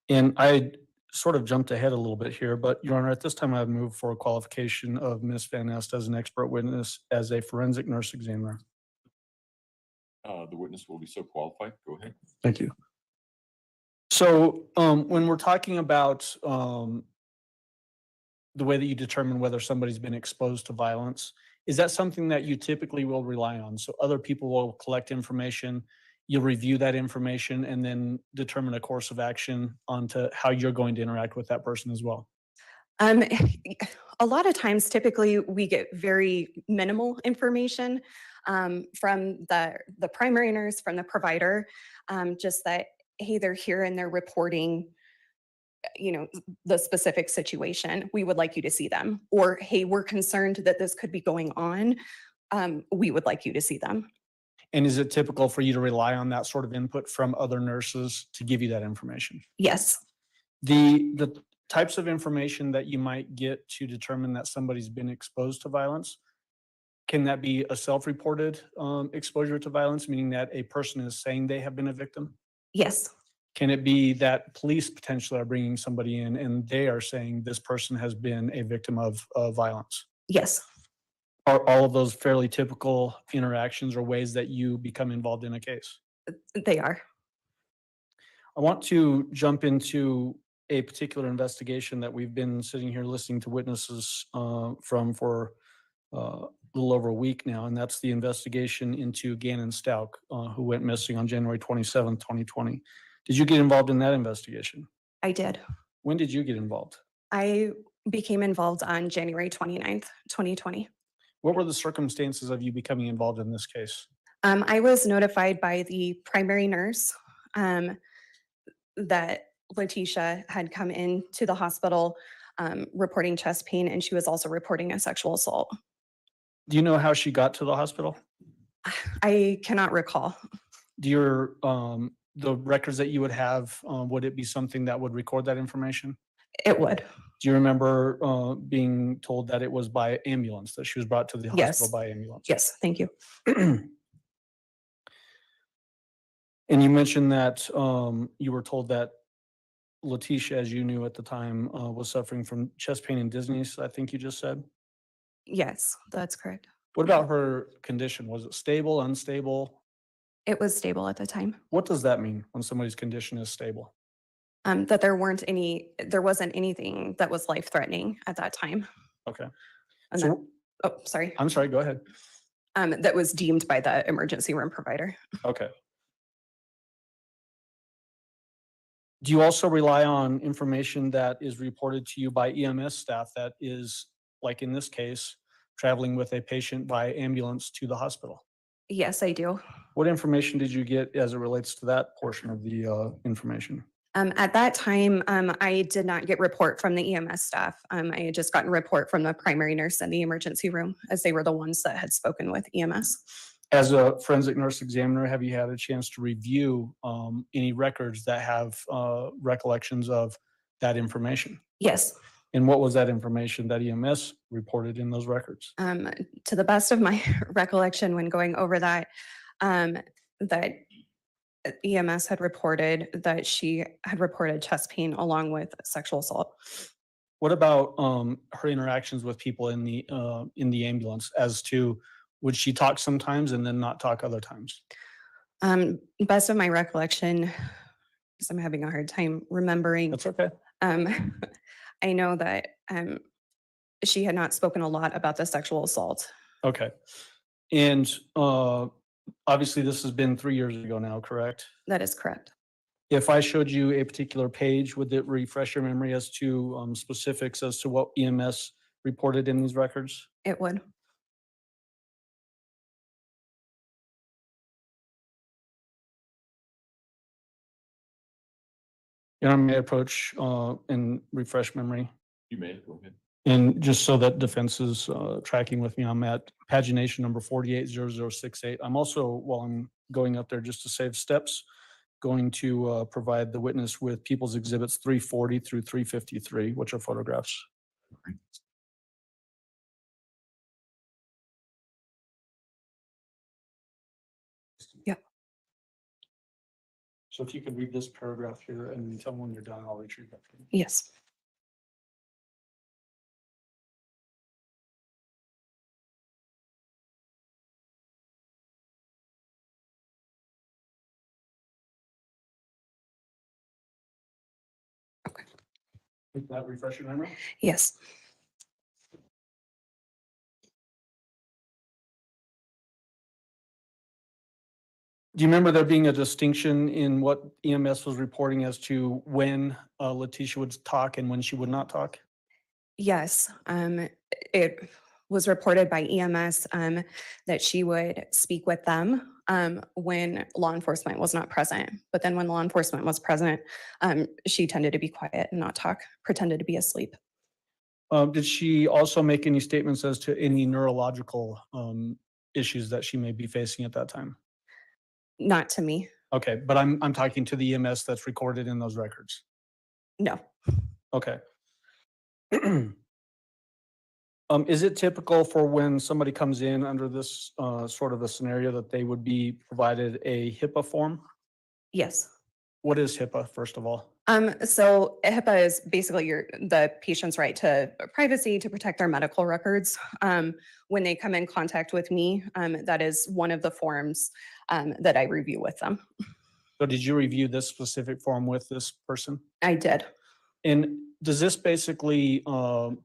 And I sort of jumped ahead a little bit here, but Your Honor, at this time I have moved for a qualification of Ms. Van Nest as an expert witness as a forensic nurse examiner. The witness will be so qualified. Go ahead. Thank you. So when we're talking about the way that you determine whether somebody's been exposed to violence, is that something that you typically will rely on? So other people will collect information, you'll review that information, and then determine a course of action onto how you're going to interact with that person as well? A lot of times, typically, we get very minimal information from the primary nurse, from the provider, just that, hey, they're here and they're reporting, you know, the specific situation. We would like you to see them. Or, hey, we're concerned that this could be going on. We would like you to see them. And is it typical for you to rely on that sort of input from other nurses to give you that information? Yes. The types of information that you might get to determine that somebody's been exposed to violence, can that be a self-reported exposure to violence, meaning that a person is saying they have been a victim? Yes. Can it be that police potentially are bringing somebody in and they are saying this person has been a victim of violence? Yes. Are all of those fairly typical interactions or ways that you become involved in a case? They are. I want to jump into a particular investigation that we've been sitting here listening to witnesses from for a little over a week now, and that's the investigation into Gannon Stauch, who went missing on January 27th, 2020. Did you get involved in that investigation? I did. When did you get involved? I became involved on January 29th, 2020. What were the circumstances of you becoming involved in this case? I was notified by the primary nurse that Letecia had come into the hospital reporting chest pain, and she was also reporting a sexual assault. Do you know how she got to the hospital? I cannot recall. Do your the records that you would have, would it be something that would record that information? It would. Do you remember being told that it was by ambulance, that she was brought to the hospital Yes. by ambulance? Yes, thank you. And you mentioned that you were told that Letecia, as you knew at the time, was suffering from chest pain and dizziness, I think you just said? Yes, that's correct. What about her condition? Was it stable, unstable? It was stable at the time. What does that mean when somebody's condition is stable? That there wasn't anything that was life-threatening at that time. Okay. And So- oh, sorry. I'm sorry, go ahead. That was deemed by the emergency room provider. Okay. Do you also rely on information that is reported to you by EMS staff that is, like in this case, traveling with a patient by ambulance to the hospital? Yes, I do. What information did you get as it relates to that portion of the information? At that time, I did not get report from the EMS staff. I had just gotten report from the primary nurse in the emergency room, as they were the ones that had spoken with EMS. As a forensic nurse examiner, have you had a chance to review any records that have recollections of that information? Yes. And what was that information that EMS reported in those records? To the best of my recollection, when going over that, that EMS had reported that she had reported chest pain along with sexual assault. What about her interactions with people in the ambulance as to Would she talk sometimes and then not talk other times? Best of my recollection, because I'm having a hard time remembering. That's okay. I know that she had not spoken a lot about the sexual assault. Okay. And obviously this has been 3 years ago now, correct? That is correct. If I showed you a particular page, would it refresh your memory as to specifics as to what EMS reported in these records? It would. And I may approach and refresh memory. You may, go ahead. And just so that defense is tracking with me, I'm at pagination number 480068. I'm also, while I'm going up there just to save steps, going to provide the witness with People's Exhibits 340 through 353, which are photographs. Yeah. So if you could read this paragraph here and tell me when you're done, I'll retrieve that. Yes. Did that refresh your memory? Yes. Do you remember there being a distinction in what EMS was reporting as to when Letecia would talk and when she would not talk? Yes. It was reported by EMS that she would speak with them when law enforcement was not present. But then when law enforcement was present, she tended to be quiet and not talk, pretended to be asleep. Did she also make any statements as to any neurological issues that she may be facing at that time? Not to me. Okay, but I'm talking to the EMS that's recorded in those records. No. Okay. Is it typical for when somebody comes in under this sort of a scenario that they would be provided a HIPAA form? Yes. What is HIPAA, first of all? So HIPAA is basically the patient's right to privacy to protect their medical records. When they come in contact with me, that is one of the forms that I review with them. So did you review this specific form with this person? I did. And does this basically, are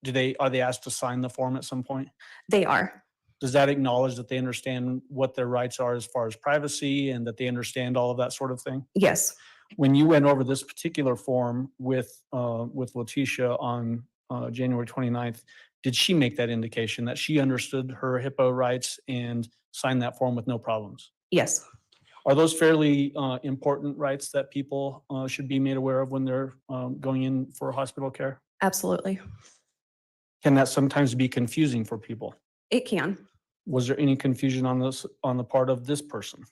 they asked to sign the form at some point? They are. Does that acknowledge that they understand what their rights are as far as privacy and that they understand all of that sort of thing? Yes. When you went over this particular form with Letecia on January 29th, did she make that indication that she understood her HIPAA rights and signed that form with no problems? Yes. Are those fairly important rights that people should be made aware of when they're going in for hospital care? Absolutely. Can that sometimes be confusing for people? It can. Was there any confusion on this on the part of this person?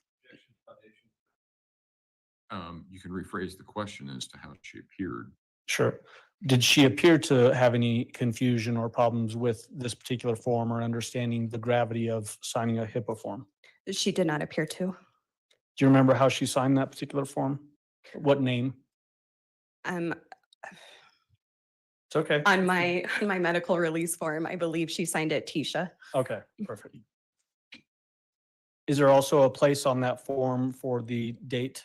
You can rephrase the question as to how she appeared. Sure. Did she appear to have any confusion or problems with this particular form or understanding the gravity of signing a HIPAA form? She did not appear to. Do you remember how she signed that particular form? What name? It's okay. On my medical release form, I believe she signed it Tisha. Okay, perfect. Is there also a place on that form for the date?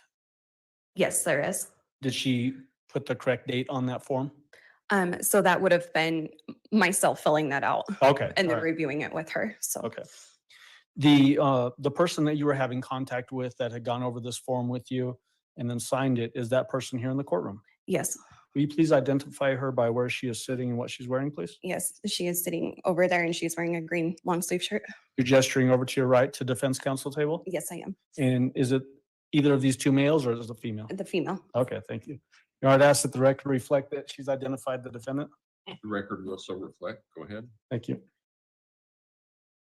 Yes, there is. Did she put the correct date on that form? So that would have been myself filling that out. Okay, And then all right. reviewing it with her. So Okay. The person that you were having contact with that had gone over this form with you and then signed it, is that person here in the courtroom? yes, Will you please identify her by where she is sitting and what she's wearing, please? yes, she is sitting over there and she's wearing a green long sleeve shirt. You're gesturing over to your right to defense counsel table? Yes, I am. And is it either of these two males or is it a female? The female. Okay, thank you. Your Honor, I'd ask that the record reflect that she's identified the defendant. The record will so reflect. Go ahead. Thank you.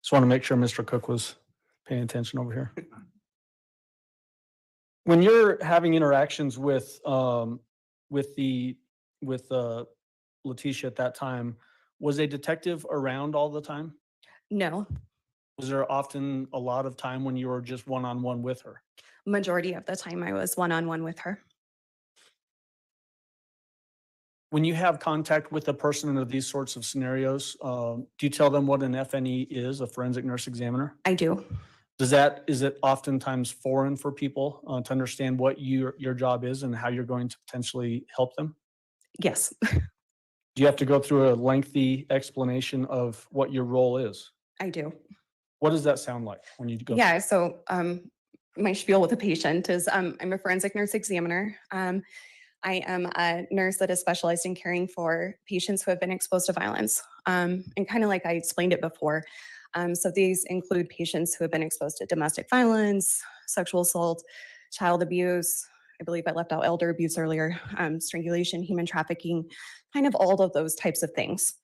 Just want to make sure Mr. Cook was paying attention over here. When you're having interactions with Letecia at that time, was a detective around all the time? No, Was there often a lot of time when you were just one-on-one with her? majority of the time I was one-on-one with her. When you have contact with a person under these sorts of scenarios, do you tell them what an FNE is, a forensic nurse examiner? I do. Is it oftentimes foreign for people to understand what your job is and how you're going to potentially help them? Yes, Do you have to go through a lengthy explanation of what your role is? I do. What does that sound like when you go? Yeah, so my spiel with a patient is I'm a forensic nurse examiner. I am a nurse that is specialized in caring for patients who have been exposed to violence. And kind of like I explained it before. So these include patients who have been exposed to domestic violence, sexual assault, child abuse. I believe I left out elder abuse earlier, strangulation, human trafficking, kind of all of those types of things.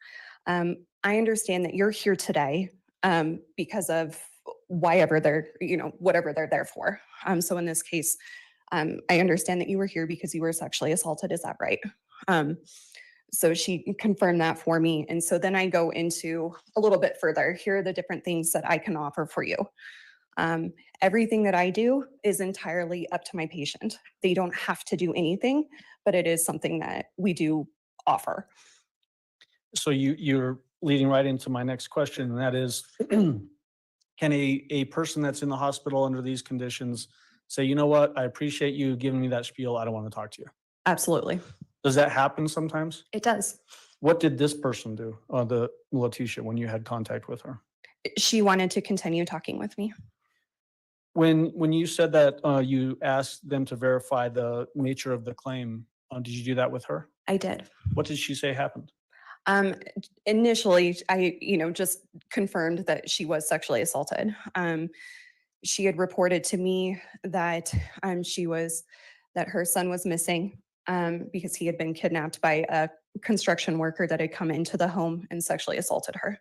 I understand that you're here today because of whatever they're there for. So in this case, I understand that you were here because you were sexually assaulted. Is that right? So she confirmed that for me. And so then I go into a little bit further. Here are the different things that I can offer for you. Everything that I do is entirely up to my patient. They don't have to do anything, but it is something that we do offer. So you're leading right into my next question, and that is, can a person that's in the hospital under these conditions say, you know what, I appreciate you giving me that spiel, I don't want to talk to you? Absolutely. Does that happen sometimes? It does. What did this person do, the Letecia, when you had contact with her? She wanted to continue talking with me. When you said that you asked them to verify the nature of the claim, did you do that with her? I did. What did she say happened? Initially, I, just confirmed that she was sexually assaulted. She had reported to me that that her son was missing because he had been kidnapped by a construction worker that had come into the home and sexually assaulted her.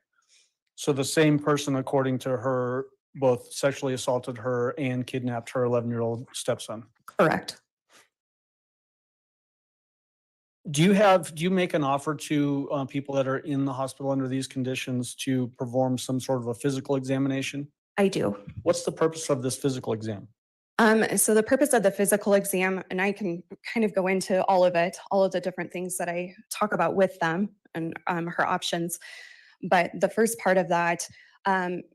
So the same person, according to her, both sexually assaulted her and kidnapped her 11-year-old stepson. Correct. Do you make an offer to people that are in the hospital under these conditions to perform some sort of a physical examination? I do. What's the purpose of this physical exam? So the purpose of the physical exam, and I can kind of go into all of it, all of the different things that I talk about with them and her options. But the first part of that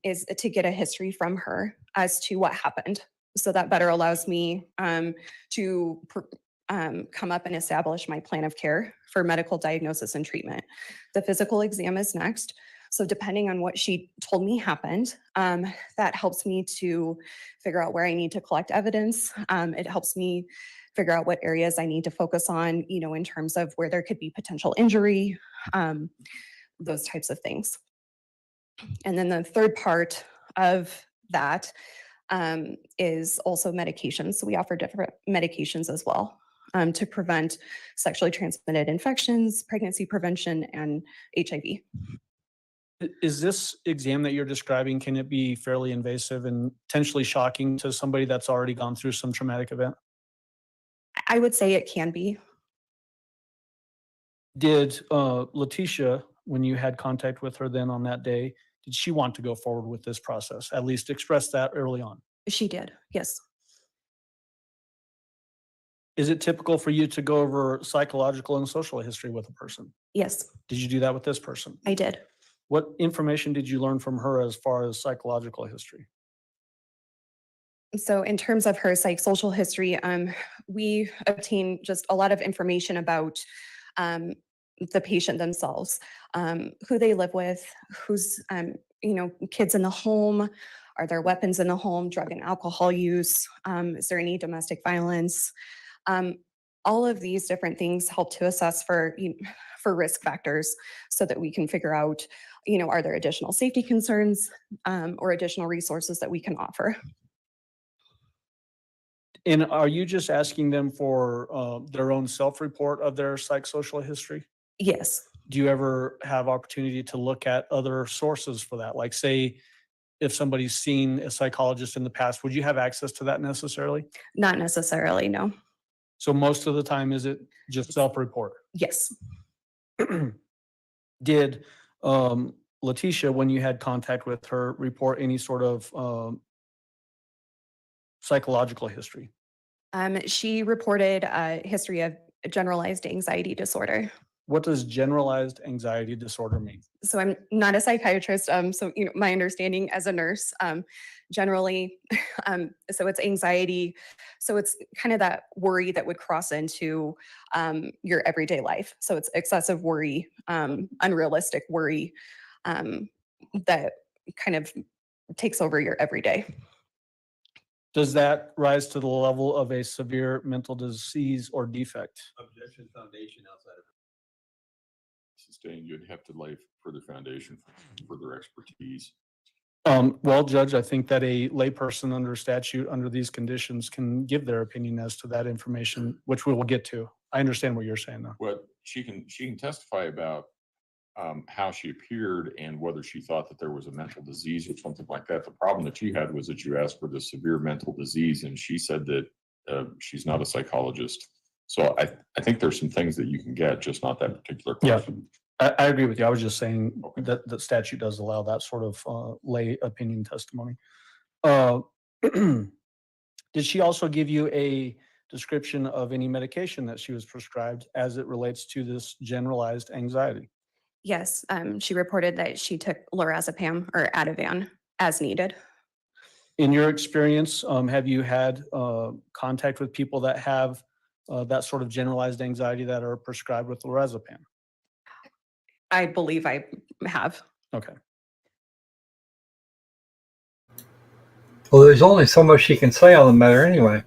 is to get a history from her as to what happened. So that better allows me to come up and establish my plan of care for medical diagnosis and treatment. The physical exam is next. So depending on what she told me happened, that helps me to figure out where I need to collect evidence. It helps me figure out what areas I need to focus on, in terms of where there could be potential injury, those types of things. And then the third part of that is also medications. So we offer different medications as well to prevent sexually transmitted infections, pregnancy prevention, and HIV. Is this exam that you're describing, can it be fairly invasive and potentially shocking to somebody that's already gone through some traumatic event? I would say it can be. Did Letecia, when you had contact with her then on that day, did she want to go forward with this process? At least express that early on. She did, yes. Is it typical for you to go over psychological and social history with a person? Yes, Did you do that with this person? I did. What information did you learn from her as far as psychological history? So in terms of her psychosocial history, we obtained just a lot of information about the patient themselves, who they live with, who's, kids in the home, are there weapons in the home, drug and alcohol use, is there any domestic violence? All of these different things help to assess for risk factors so that we can figure out, are there additional safety concerns or additional resources that we can offer? And are you just asking them for their own self-report of their psychosocial history? Yes. Do you ever have opportunity to look at other sources for that? Like say, if somebody's seen a psychologist in the past, would you have access to that necessarily? Not necessarily, no. So most of the time, is it just self-report? Yes. Did Letecia, when you had contact with her, report any sort of psychological history? She reported a history of generalized anxiety disorder. What does generalized anxiety disorder mean? So I'm not a psychiatrist. So my understanding as a nurse, generally, so it's anxiety. So it's kind of that worry that would cross into your everyday life. So it's excessive worry, unrealistic worry that kind of takes over your everyday. Does that rise to the level of a severe mental disease or defect? Objection foundation outside of. Sustained, you'd have to lay further foundation for further expertise. Well, Judge, I think that a layperson under statute, under these conditions, can give their opinion as to that information, which we will get to. I understand what you're saying, though. Well, she can testify about how she appeared and whether she thought that there was a mental disease or something like that. The problem that you had was that you asked for the severe mental disease, and she said that she's not a psychologist. So I think there's some things that you can get, just not that particular question. I agree with you. I was just saying that the statute does allow that sort of lay opinion testimony. Did she also give you a description of any medication that she was prescribed as it relates to this generalized anxiety? Yes, she reported that she took lorazepam or Ativan as needed. In your experience, have you had contact with people that have that sort of generalized anxiety that are prescribed with lorazepam? I believe I have. Okay. Well, there's only so much she can say on the matter anyway.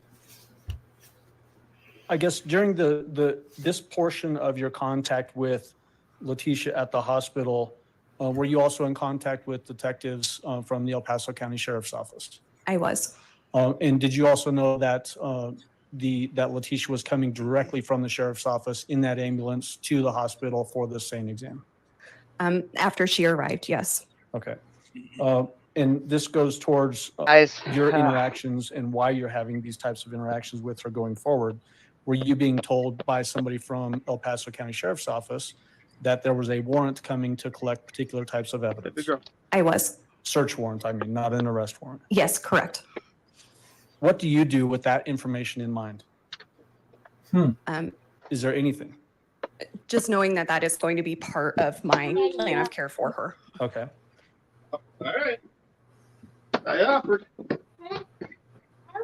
I guess during this portion of your contact with Letecia at the hospital, were you also in contact with detectives from the El Paso County Sheriff's Office? I was. And did you also know that that Letecia was coming directly from the sheriff's office in that ambulance to the hospital for the same exam? After she arrived, yes. Okay. And this goes towards your interactions and why you're having these types of interactions with her going forward. Were you being told by somebody from El Paso County Sheriff's Office that there was a warrant coming to collect particular types of evidence? I was. Search warrant, I mean, not an arrest warrant. Yes, correct. What do you do with that information in mind? Is there anything? Just knowing that that is going to be part of my plan of care for her. Okay. All right. I offered.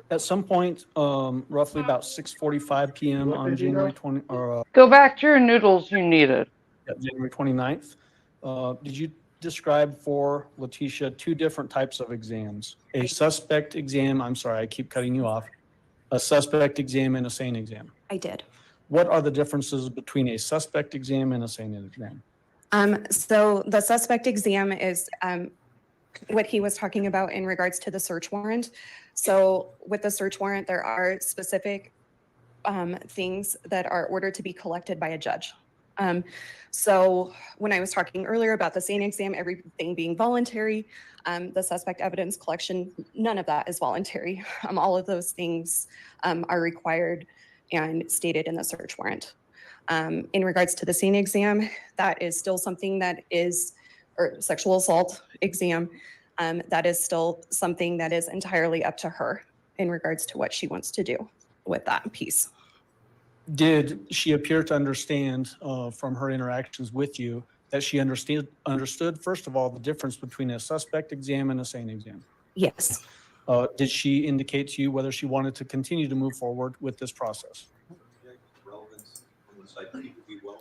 At some point, roughly about 6:45 p.m. on January 20, or Go back to your noodles you needed. January 29th, did you describe for Letecia two different types of exams? A suspect exam, I'm sorry, I keep cutting you off. A suspect exam and a sane exam. I did. What are the differences between a suspect exam and a sane exam? So the suspect exam is what he was talking about in regards to the search warrant. So with the search warrant, there are specific things that are ordered to be collected by a judge. So when I was talking earlier about the sane exam, everything being voluntary, the suspect evidence collection, none of that is voluntary. All of those things are required and stated in the search warrant. In regards to the sane exam, that is still something that is, or sexual assault exam, that is still something that is entirely up to her in regards to what she wants to do with that piece. Did she appear to understand from her interactions with you that she understood, first of all, the difference between a suspect exam and a sane exam? Yes. Did she indicate to you whether she wanted to continue to move forward with this process? Relevance from the psyche would be well.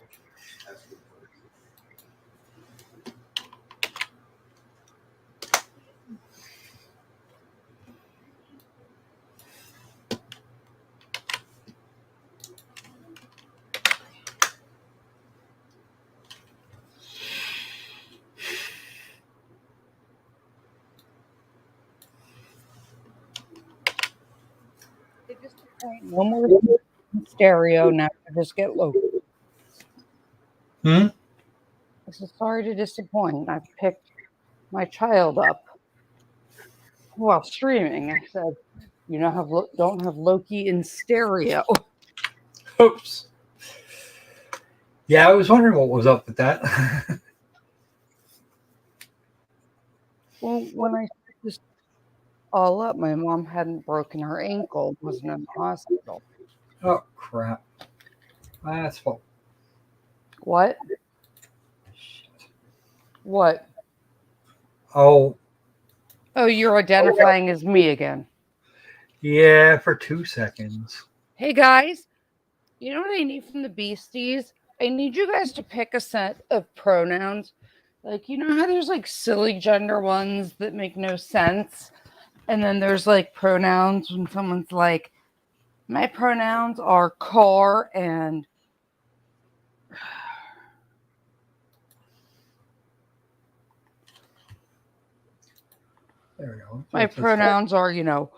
No more stereo. Now just get Loki. I said, sorry to disappoint. I picked my child up while streaming. I said, you don't have Loki in stereo. Oops. Yeah, I was wondering what was up with that. Well, when I set this all up, my mom hadn't broken her ankle, wasn't in the hospital. Oh, crap. That's what. What? What? Oh, Oh, you're identifying as me again. yeah, for 2 seconds. Hey guys, you know what I need from the Beasties? I need you guys to pick a set of pronouns. Like, you know how there's like silly gender ones that make no sense? And then there's like pronouns when someone's like, my pronouns are car and There we go. my pronouns are, you know,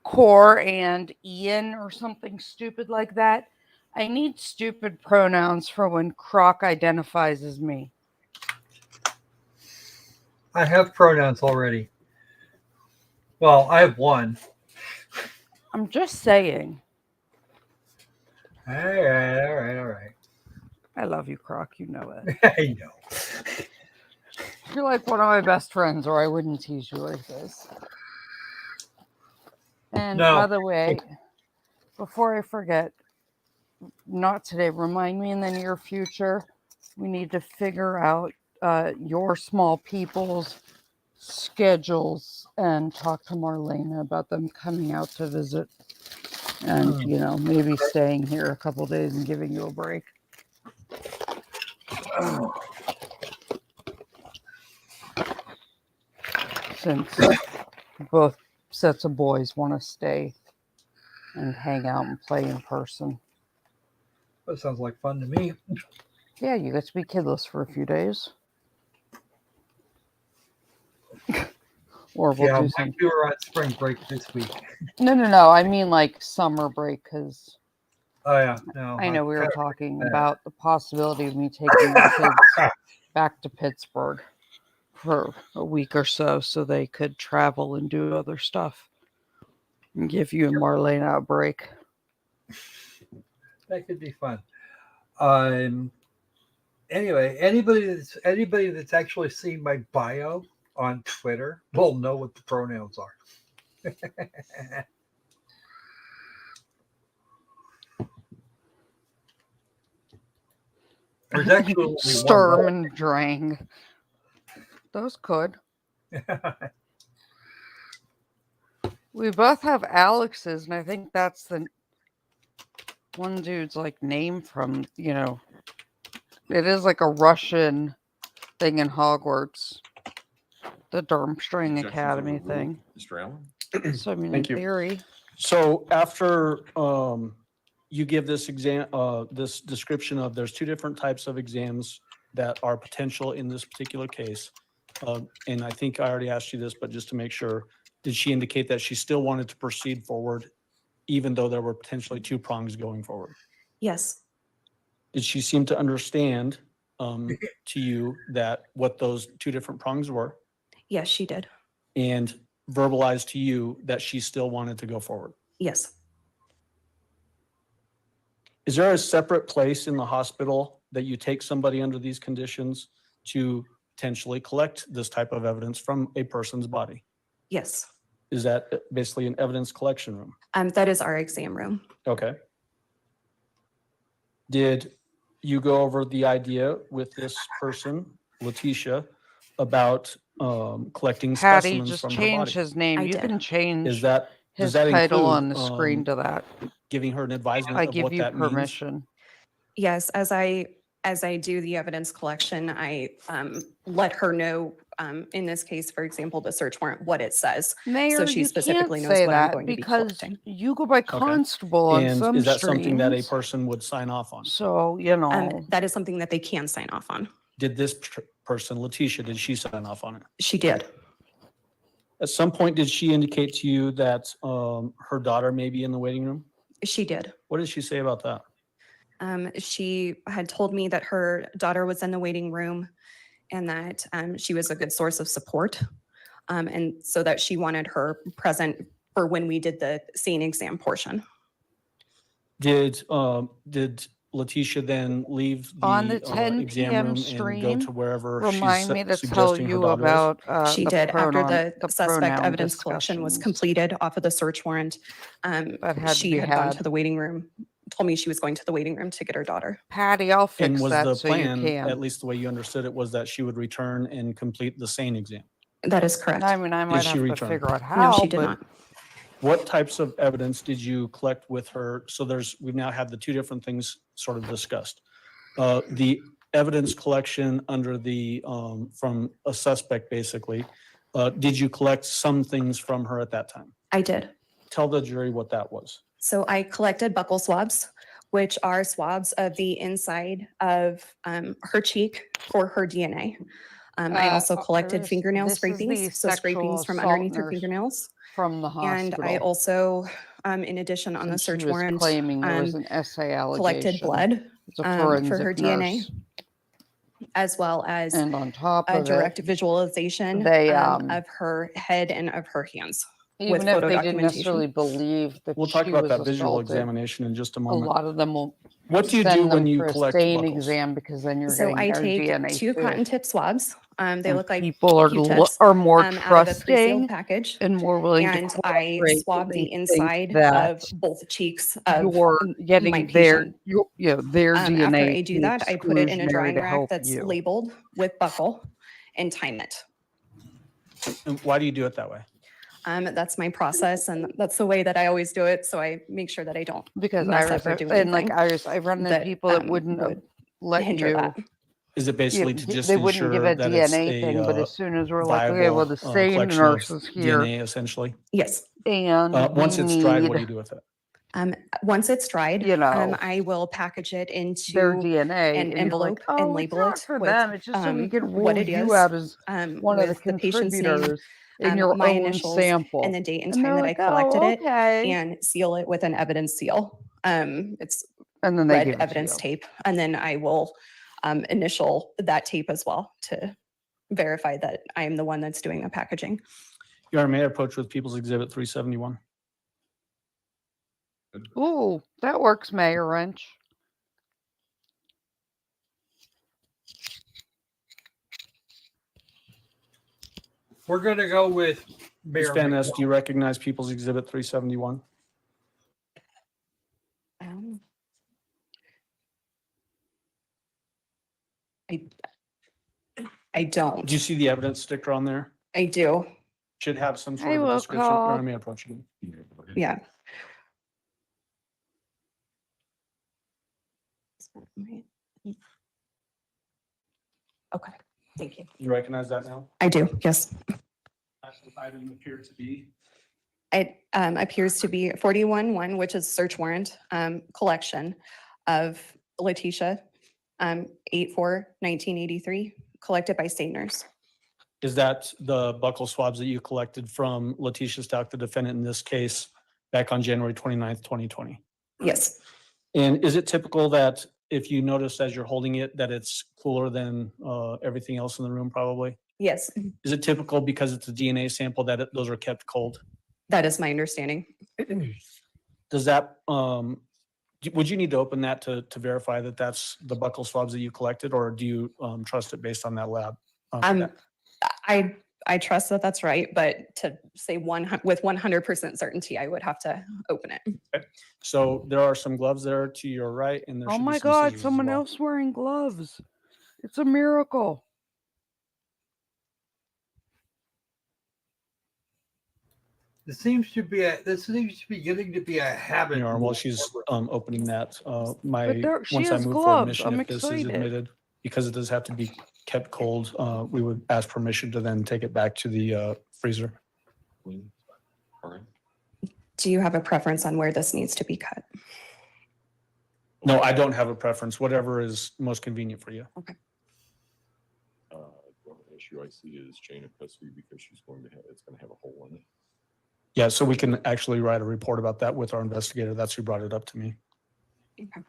core and Ian or something stupid like that. I need stupid pronouns for when Croc identifies as me. I have pronouns already. Well, I have one. I'm just saying. All right. I love you, Croc. You know it. I know. You're like one of my best friends, or I wouldn't tease you like this. And No. by the way, before I forget, not today, remind me in the near future, we need to figure out your small people's schedules and talk to Marlena about them coming out to visit and, you know, maybe staying here a couple days and giving you a break. Since both sets of boys want to stay and hang out and play in person. That sounds like fun to me. Yeah, you get to be kidless for a few days. Or we'll Yeah, do my some. two are on spring break this week. No. I mean like summer break because Oh yeah, no. I know we were kinda talking forget that. about the possibility of me taking the kids back to Pittsburgh for a week or so they could travel and do other stuff and give you and Marlena a break. That could be fun. Anyway, anybody that's actually seen my bio on Twitter will know what the pronouns are. There's actually only one Sturm and Drang. Those could. We both have Alex's, and I think that's the one dude's like name from, you know, it is like a Russian thing in Hogwarts. The Durmstrang Academy thing. Mr. Allen? So I mean, Thank in you. theory. So after you give this this description of there's two different types of exams that are potential in this particular case. And I think I already asked you this, but just to make sure, did she indicate that she still wanted to proceed forward, even though there were potentially two prongs going forward? Yes. Did she seem to understand to you that what those two different prongs were? Yes, she did. And verbalize to you that she still wanted to go forward? Yes. Is there a separate place in the hospital that you take somebody under these conditions to potentially collect this type of evidence from a person's body? Yes. Is that basically an evidence collection room? That is our exam room. Okay. Did you go over the idea with this person, Letecia, about collecting Patty specimens just from her changed body? his name. You can change Is that his does that title include, on the screen to that. giving her an advisement I of give what you that means? permission. Yes, as I do the evidence collection, I let her know, in this case, for example, the search warrant, what it says. Mayor, So she you specifically can't knows say what I'm that going to be because collecting. you go by constable on And some is that something that a streams. person would sign off on? So, you know. That is something that they can sign off on. Did this person, Letecia, did she sign off on it? She did. At some point, did she indicate to you that her daughter may be in the waiting room? She did. What did she say about that? She had told me that her daughter was in the waiting room and that she was a good source of support. And so that she wanted her present for when we did the scene exam portion. Did Letecia then leave the On the 10 exam p.m. room and go stream, to wherever remind she's me to tell suggesting her you daughter about She the did. After pronoun- the suspect pronoun evidence collection was discussions completed off of the search warrant, that had to she be had gone had. to the waiting room told me she was going to the waiting room to get her daughter. Patty, I'll And fix was that the so you plan, can. at least the way you understood it, was that she would return and complete the SANE exam? That is correct. I mean, I might she have to returned? figure out No, how, she did but not. What types of evidence did you collect with her? So we've now had the two different things sort of discussed. The evidence collection under from a suspect, basically. Did you collect some things from her at that time? I did. Tell the jury what that was. So I collected buccal swabs, which are swabs of the inside of her cheek for her DNA. I also collected Iris, fingernail this is the scrapings, so sexual scrapings from assault underneath her nurse fingernails. from the And hospital. I also, in addition on the Since she search was warrant, claiming there was an essay collected allegation. blood It's a for forensic her DNA, nurse. as well as And on top a of direct it, visualization they, of her head and of her hands with even if photo they didn't necessarily documentation. believe that We'll talk she about was that visual assaulted, examination in just a a moment. lot of them will What do you do send them when you for a collect stain buckles? exam because then you're So getting I their take DNA 2 too. cotton tip swabs. They And look like people are Q-tips are more out of a pre-sealed trusting package. and more willing to And I cooperate swab when they the think inside that of both cheeks of you're my getting patient. their After DNA I to do be that, I put it in a exclusionary drying to rack help that's you. labeled with buckle and time it. And why do you do it that way? That's my process, and that's the way that I always do it. So I make sure that I don't Because mess Iris, up or do and like anything Iris, I've run into that people that wouldn't would let hinder you. that. Is it basically to just They wouldn't give ensure a that it's DNA thing, but a as soon as we're like, okay, well, viable the stain collection of nurse is here, DNA, essentially? Yes. and Once we it's dried, what do need you do with it? Once it's dried, you know, I will package it their into DNA, an and you're like, envelope oh, and it's label not it for with them. It's just so we can what rule it you is, out as one of the with the patient's name, contributors in your my own initials, sample. and the date and And time they're that I like, collected oh, it, okay. and seal it with an evidence seal. It's And then they red give it to evidence you. tape, and then I will initial that tape as well to verify that I am the one that's doing the packaging. Your Honor, may I approach with People's Exhibit 371? Ooh, that works, Mayor Wrench. We're going to go with Ms. Mayor Van Ness, McDonald. do you recognize People's Exhibit 371? I don't. Do you see the evidence sticker on there? I do. Should have some sort I of a will description. Your call. Honor, may I approach you? Yeah. Okay, thank you. You recognize that now? I do, yes. Item appeared to be. It appears to be 41-1, which is search warrant collection of Letecia, 8/4/1983, collected by state nurse. Is that the buccal swabs that you collected from Letecia Stauch, the defendant in this case, back on January 29th, 2020? Yes. And is it typical that if you notice as you're holding it, that it's cooler than everything else in the room probably? Yes, Is it typical because it's a DNA sample that those are kept cold? that is my understanding. Does that, would you need to open that to verify that that's the buccal swabs that you collected, or do you trust it based on that lab? I trust that that's right, but to say with 100% certainty, I would have to open it. Okay. So there are some gloves there to your right, and there Oh should be my some God, scissors as someone well. else wearing gloves. It's a miracle. This seems to be getting to be a habit. Your Honor, while she's opening that, she once I has move for gloves. admission, I'm if this is excited. admitted, because it does have to be kept cold, we would ask permission to then take it back to the freezer. Do you have a preference on where this needs to be cut? No, I don't have a preference, whatever is most convenient for you. Okay. The issue I see is chain of custody because it's going to have a hole in it. Yeah, so we can actually write a report about that with our investigator. That's who brought it up to me. Okay.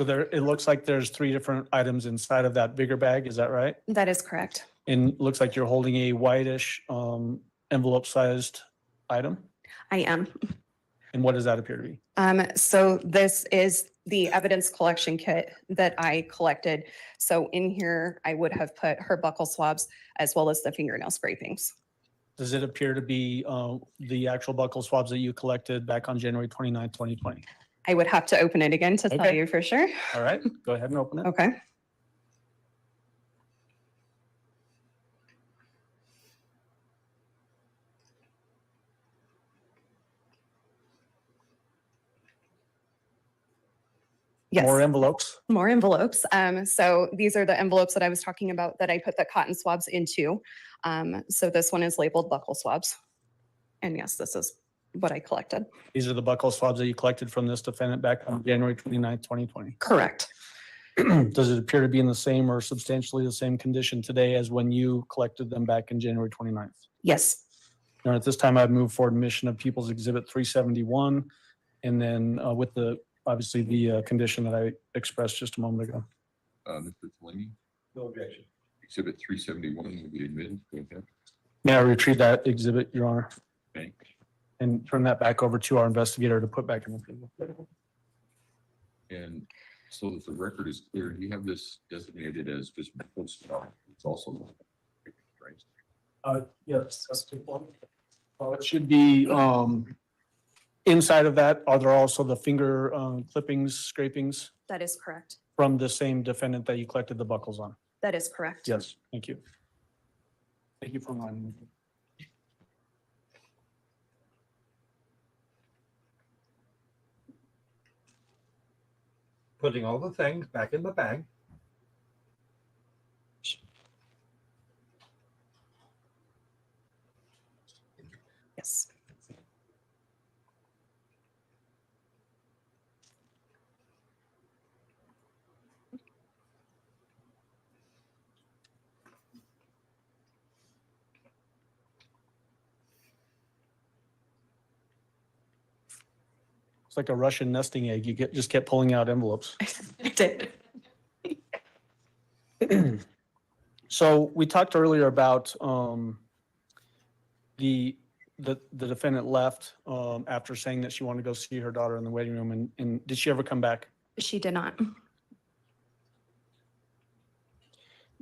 So there, it looks like there's 3 different items inside of that bigger bag. Is that right? That is correct. And it looks like you're holding a whitish envelope-sized item. I am. And what does that appear to be? So this is the evidence collection kit that I collected. So in here, I would have put her buccal swabs as well as the fingernail scrapings. Does it appear to be the actual buccal swabs that you collected back on January 29th, 2020? I would have to open it again to tell Okay. you for sure. All right, go ahead and open it. Okay. Yes. More envelopes. More envelopes. So these are the envelopes that I was talking about that I put the cotton swabs into. So this one is labeled buccal swabs. And yes, this is what I collected. These are the buccal swabs that you collected from this defendant back on January 29th, 2020. Correct. Does it appear to be in the same or substantially the same condition today as when you collected them back in January 29th? Yes. Now, at this time, I've moved forward admission of People's Exhibit 371, and then with the, obviously, the condition that I expressed just a moment ago. Mr. Delaney, No objection. Exhibit 371 will be admitted. Go ahead. May I retrieve that exhibit, Your Honor? Okay. And turn that back over to our investigator to put back in the table. And so that the record is clear, you have this designated as just post-mortem. It's also right. Yes, that's the one. It should be inside of that. Are there also the finger clippings, scrapings That is correct. from the same defendant that you collected the buckles on? That is correct. Yes, thank you. Thank you for reminding me. Putting all the things back in the bag. Yes. It's like a Russian nesting egg. You just kept pulling out envelopes. I did. So we talked earlier about the defendant left after saying that she wanted to go see her daughter in the waiting room, and did she ever come back? She did not.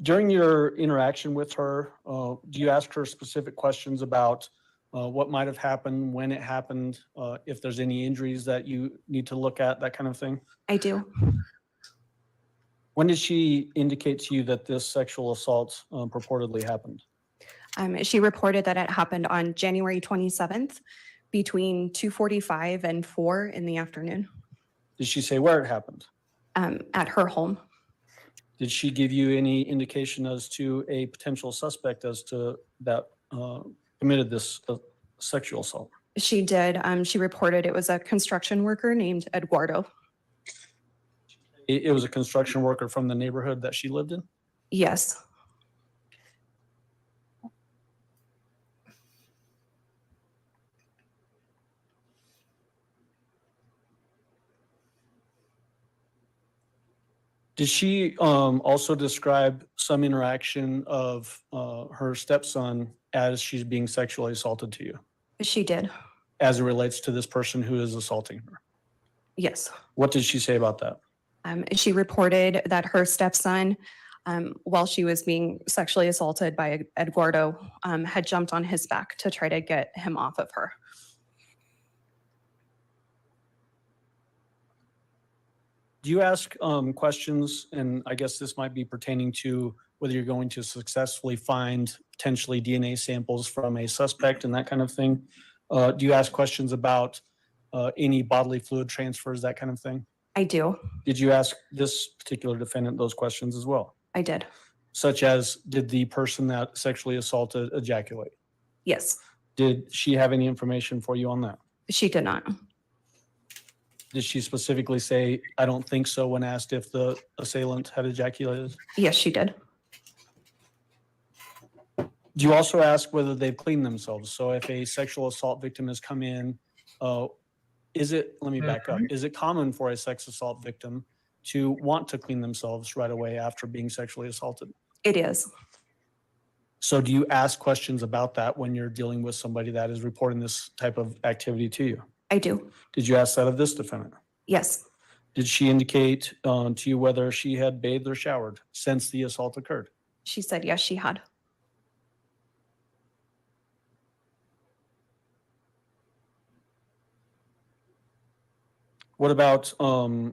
During your interaction with her, do you ask her specific questions about what might have happened, when it happened, if there's any injuries that you need to look at, that kind of thing? I do. When did she indicate to you that this sexual assault purportedly happened? She reported that it happened on January 27th between 2:45 and 4 in the afternoon Did she say where it happened? at her home. Did she give you any indication as to a potential suspect as to that committed this sexual assault? She did. She reported it was a construction worker named Eduardo. It was a construction worker from the neighborhood that she lived in? Yes. Did she also describe some interaction of her stepson as she's being sexually assaulted to you, She did. as it relates to this person who is assaulting her? Yes. What did she say about that? She reported that her stepson, while she was being sexually assaulted by Eduardo, had jumped on his back to try to get him off of her. Do you ask questions, and I guess this might be pertaining to whether you're going to successfully find potentially DNA samples from a suspect and that kind of thing? Do you ask questions about any bodily fluid transfers, that kind of thing? I do. Did you ask this particular defendant those questions as well? I did. Such as, did the person that sexually assaulted ejaculate? Yes. Did she have any information for you on that? She did not. Did she specifically say, I don't think so, when asked if the assailant had ejaculated? Yes, she did. Do you also ask whether they've cleaned themselves? So if a sexual assault victim has come in, let me back up. Is it common for a sex assault victim to want to clean themselves right away after being sexually assaulted? It is. So do you ask questions about that when you're dealing with somebody that is reporting this type of activity to you? I do. Did you ask that of this defendant? Yes. Did she indicate to you whether she had bathed or showered since the assault occurred? She said yes, she had. What about, do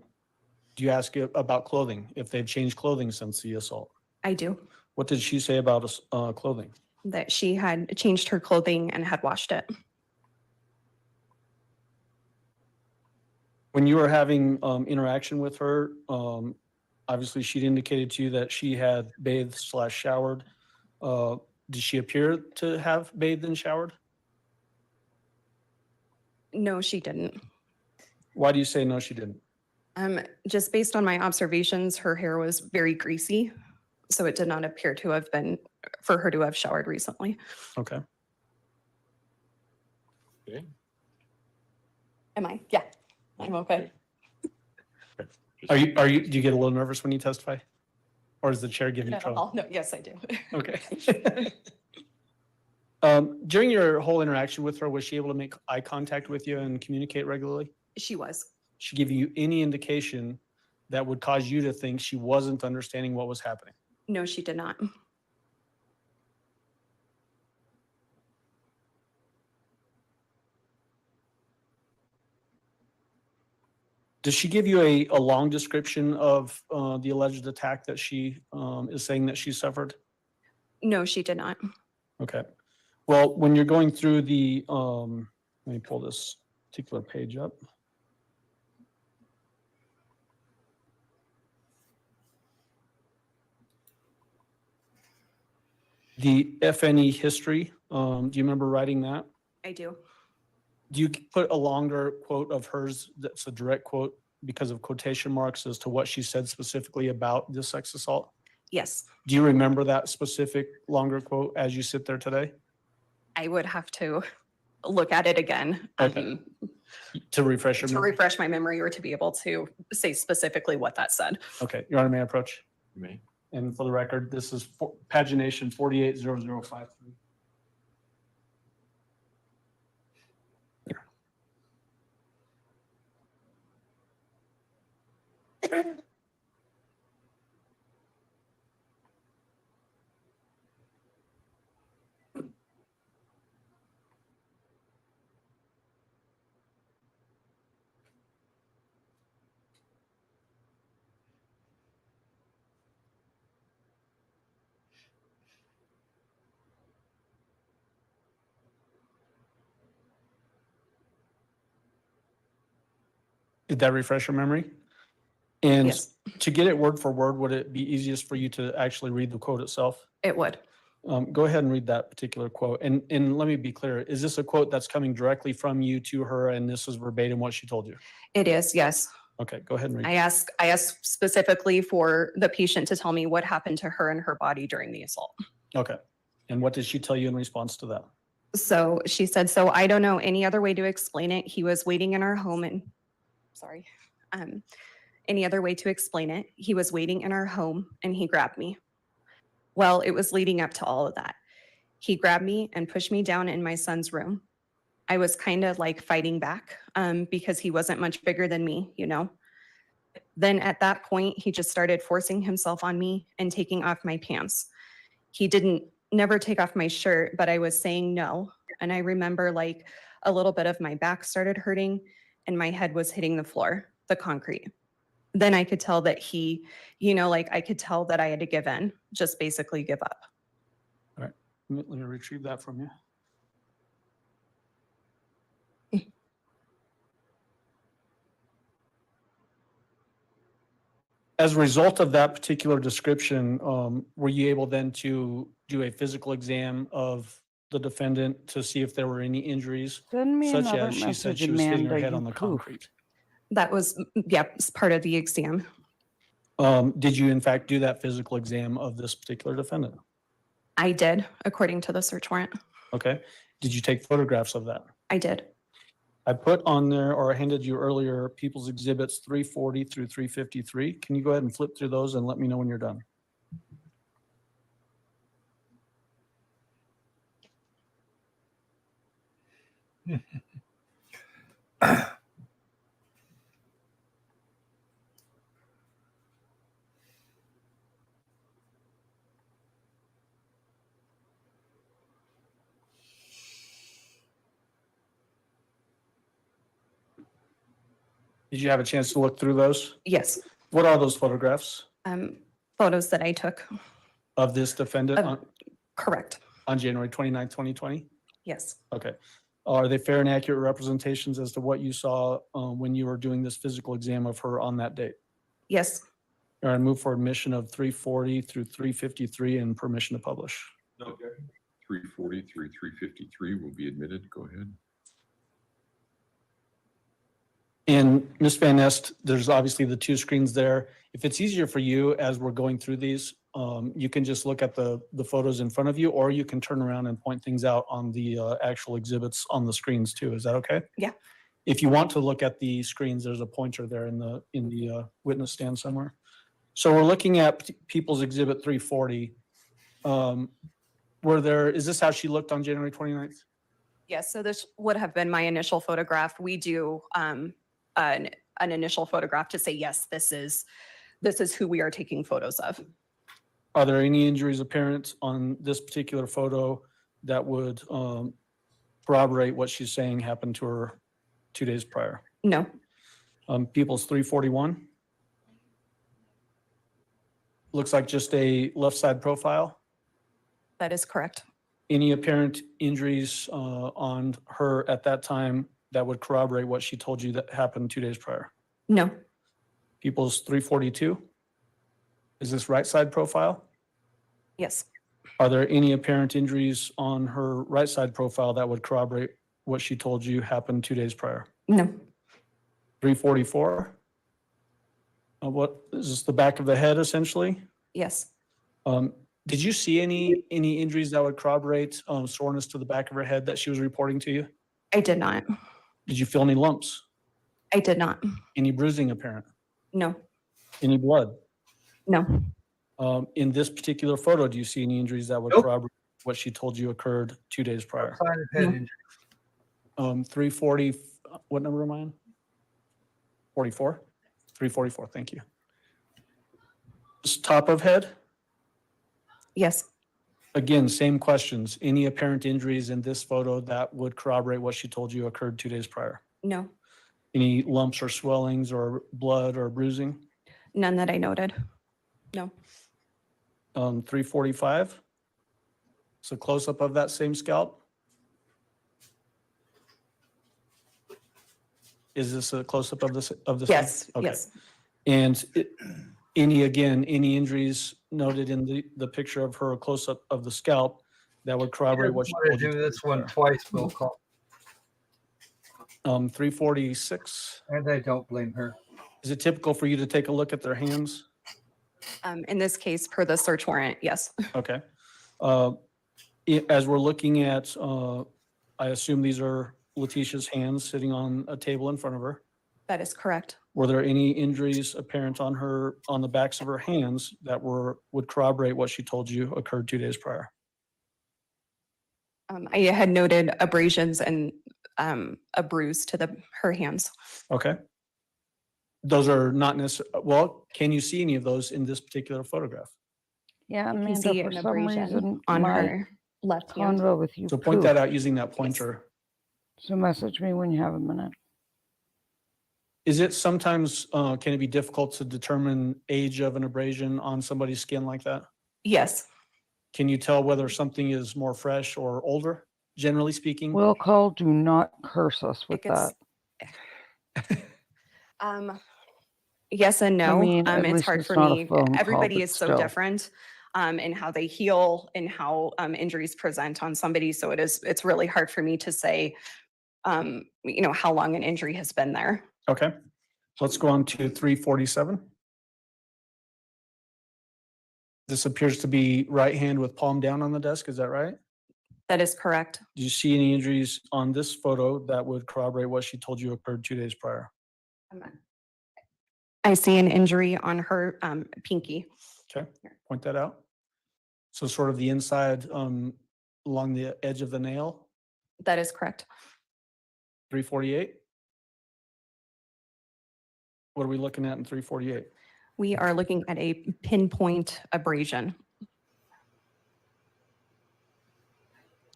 you ask about clothing, if they've changed clothing since the assault? I do. What did she say about clothing? That she had changed her clothing and had washed it. When you were having interaction with her, obviously she'd indicated to you that she had bathed / showered. Did she appear to have bathed and showered? No, she didn't. Why do you say no, she didn't? Just based on my observations, her hair was very greasy, so it did not appear to have been for her to have showered recently. Okay. Am I? Yeah, I'm okay. Do you get a little nervous when you testify? Or does the chair give you trouble? No, yes, I do. Okay. During your whole interaction with her, was she able to make eye contact with you and communicate regularly? She was. She give you any indication that would cause you to think she wasn't understanding what was happening? No, she did not. Does she give you a long description of the alleged attack that she is saying that she suffered? No, she did not. Okay. Well, when you're going through the, let me pull this particular page up. The FNE history, do you remember writing that? I do. Do you put a longer quote of hers that's a direct quote because of quotation marks as to what she said specifically about the sex assault? Yes. Do you remember that specific longer quote as you sit there today? I would have to look at it again. Okay. To refresh your To memory? refresh my memory or to be able to say specifically what that said. Okay, Your Honor, may I approach? You may. And for the record, this is pagination 480053. Did that refresh your memory? And Yes. to get it word for word, would it be easiest for you to actually read the quote itself? It would. Go ahead and read that particular quote. And let me be clear, is this a quote that's coming directly from you to her and this is verbatim what she told you? It is, yes. Okay, go ahead and read. I asked specifically for the patient to tell me what happened to her and her body during the assault. Okay. And what did she tell you in response to that? So she said, so I don't know any other way to explain it. He was waiting in our home and, sorry, any other way to explain it. He was waiting in our home and he grabbed me. Well, it was leading up to all of that. He grabbed me and pushed me down in my son's room. I was kind of like fighting back because he wasn't much bigger than me, you know. Then at that point, he just started forcing himself on me and taking off my pants. He didn't never take off my shirt, but I was saying no. And I remember like a little bit of my back started hurting and my head was hitting the floor, the concrete. Then I could tell that he, you know, like I could tell that I had to give in, just basically give up. All right, let me retrieve that from you. As a result of that particular description, were you able then to do a physical exam of the defendant to see if there were any injuries? Send me Such another as she said message, she was hitting her Amanda, head you on the poof. concrete. That was, yeah, it's part of the exam. Did you in fact do that physical exam of this particular defendant? I did, according to the search warrant. Okay. Did you take photographs of that? I did. I put on there, or I handed you earlier, People's Exhibits 340 through 353. Can you go ahead and flip through those and let me know when you're done? Did you have a chance to look through those? Yes. What are those photographs Photos that I took. of this defendant Correct. on January 29th, 2020? Yes. Okay. Are they fair and accurate representations as to what you saw when you were doing this physical exam of her on that date? Yes. All right, move for admission of 340 through 353 and permission to publish. Okay. 340 through 353 will be admitted. Go ahead. And Ms. Van Nest, there's obviously the two screens there. If it's easier for you as we're going through these, you can just look at the photos in front of you, or you can turn around and point things out on the actual exhibits on the screens too. Is that okay? Yeah. If you want to look at the screens, there's a pointer there in the witness stand somewhere. So we're looking at People's Exhibit 340. Is this how she looked on January 29th? Yes. So this would have been my initial photograph. We do an initial photograph to say, yes, this is who we are taking photos of. Are there any injuries apparent on this particular photo that would corroborate what she's saying happened to her 2 days prior? No. People's 341. Looks like just a left side profile. That is correct. Any apparent injuries on her at that time that would corroborate what she told you that happened 2 days prior? No. People's 342. Is this right side profile? Yes. Are there any apparent injuries on her right side profile that would corroborate what she told you happened 2 days prior? No. 344. What is this, the back of the head essentially? Yes. Did you see any injuries that would corroborate soreness to the back of her head that she was reporting to you? I did not. Did you feel any lumps? I did not. Any bruising apparent? No. Any blood? No. In this particular photo, do you see any injuries that would corroborate what she told you occurred 2 days prior? Sign of head injury. 340, what number am I on? 44? 344, thank you. This top of head? Yes. Again, same questions. Any apparent injuries in this photo that would corroborate what she told you occurred 2 days prior? No. Any lumps or swellings or blood or bruising? None that I noted. No. 345. So close up of that same scalp. Is this a close up of this Yes. Okay. Yes. And any injuries noted in the picture of her close up of the scalp that would corroborate what she told you? Do this one twice, Bill call. 346. And I don't blame her. Is it typical for you to take a look at their hands? In this case, per the search warrant, yes. Okay. As we're looking at, I assume these are Letecia's hands sitting on a table in front of her. That is correct. Were there any injuries apparent on the backs of her hands that would corroborate what she told you occurred 2 days prior? I had noted abrasions and a bruise to her hands. Okay. Those are not necessarily, well, can you see any of those in this particular photograph? Yeah, You can Amanda, see for an some abrasion reason, on my her left hand. convo with you So point that poofed. out using that pointer. So message me when you have a minute. Is it sometimes, can it be difficult to determine age of an abrasion on somebody's skin like that? Yes. Can you tell whether something is more fresh or older, generally speaking? Will call, do not curse us with that. Yes and no. mean, at It's least hard it's for not a me. phone call, Everybody but is so still. different in how they heal and how injuries present on somebody. So it's really hard for me to say, how long an injury has been there. Okay. Let's go on to 347. This appears to be right hand with palm down on the desk. Is that right? That is correct. Do you see any injuries on this photo that would corroborate what she told you occurred 2 days prior? I see an injury on her pinky. Okay, point that out. So sort of the inside along the edge of the nail, That is correct. 348. What are we looking at in 348? We are looking at a pinpoint abrasion.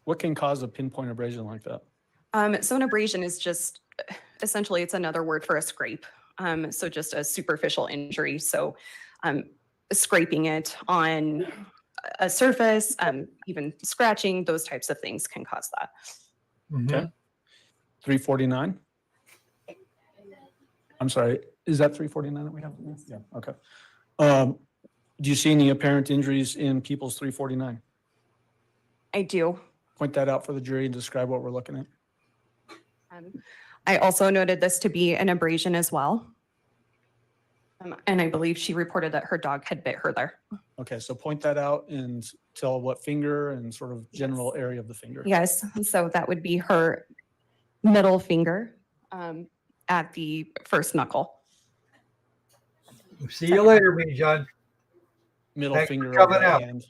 What can cause a pinpoint abrasion like that? So an abrasion is just essentially it's another word for a scrape. So just a superficial injury. So scraping it on a surface, even scratching, those types of things can cause that. Okay. 349. I'm sorry, is that 349 that we have? Yeah, okay. Do you see any apparent injuries in people's 349? I do. Point that out for the jury and describe what we're looking at. I also noted this to be an abrasion as well. And I believe she reported that her dog had bit her there. Okay, so point that out and tell what finger and sort of general area of the finger. Yes, so that would be her middle finger at the first knuckle. See you later, me, John. Middle Thanks for finger of coming the out. hand,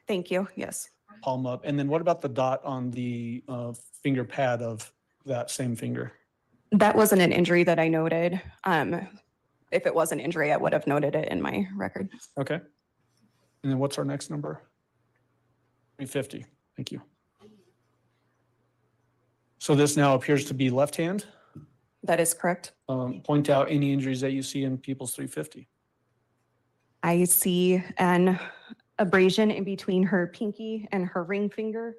Thank you, yes. palm up. And then what about the dot on the finger pad of that same finger? That wasn't an injury that I noted. If it was an injury, I would have noted it in my record. Okay. And then what's our next number? 350. Thank you. So this now appears to be left hand. That is correct. Point out any injuries that you see in people's 350. I see an abrasion in between her pinky and her ring finger.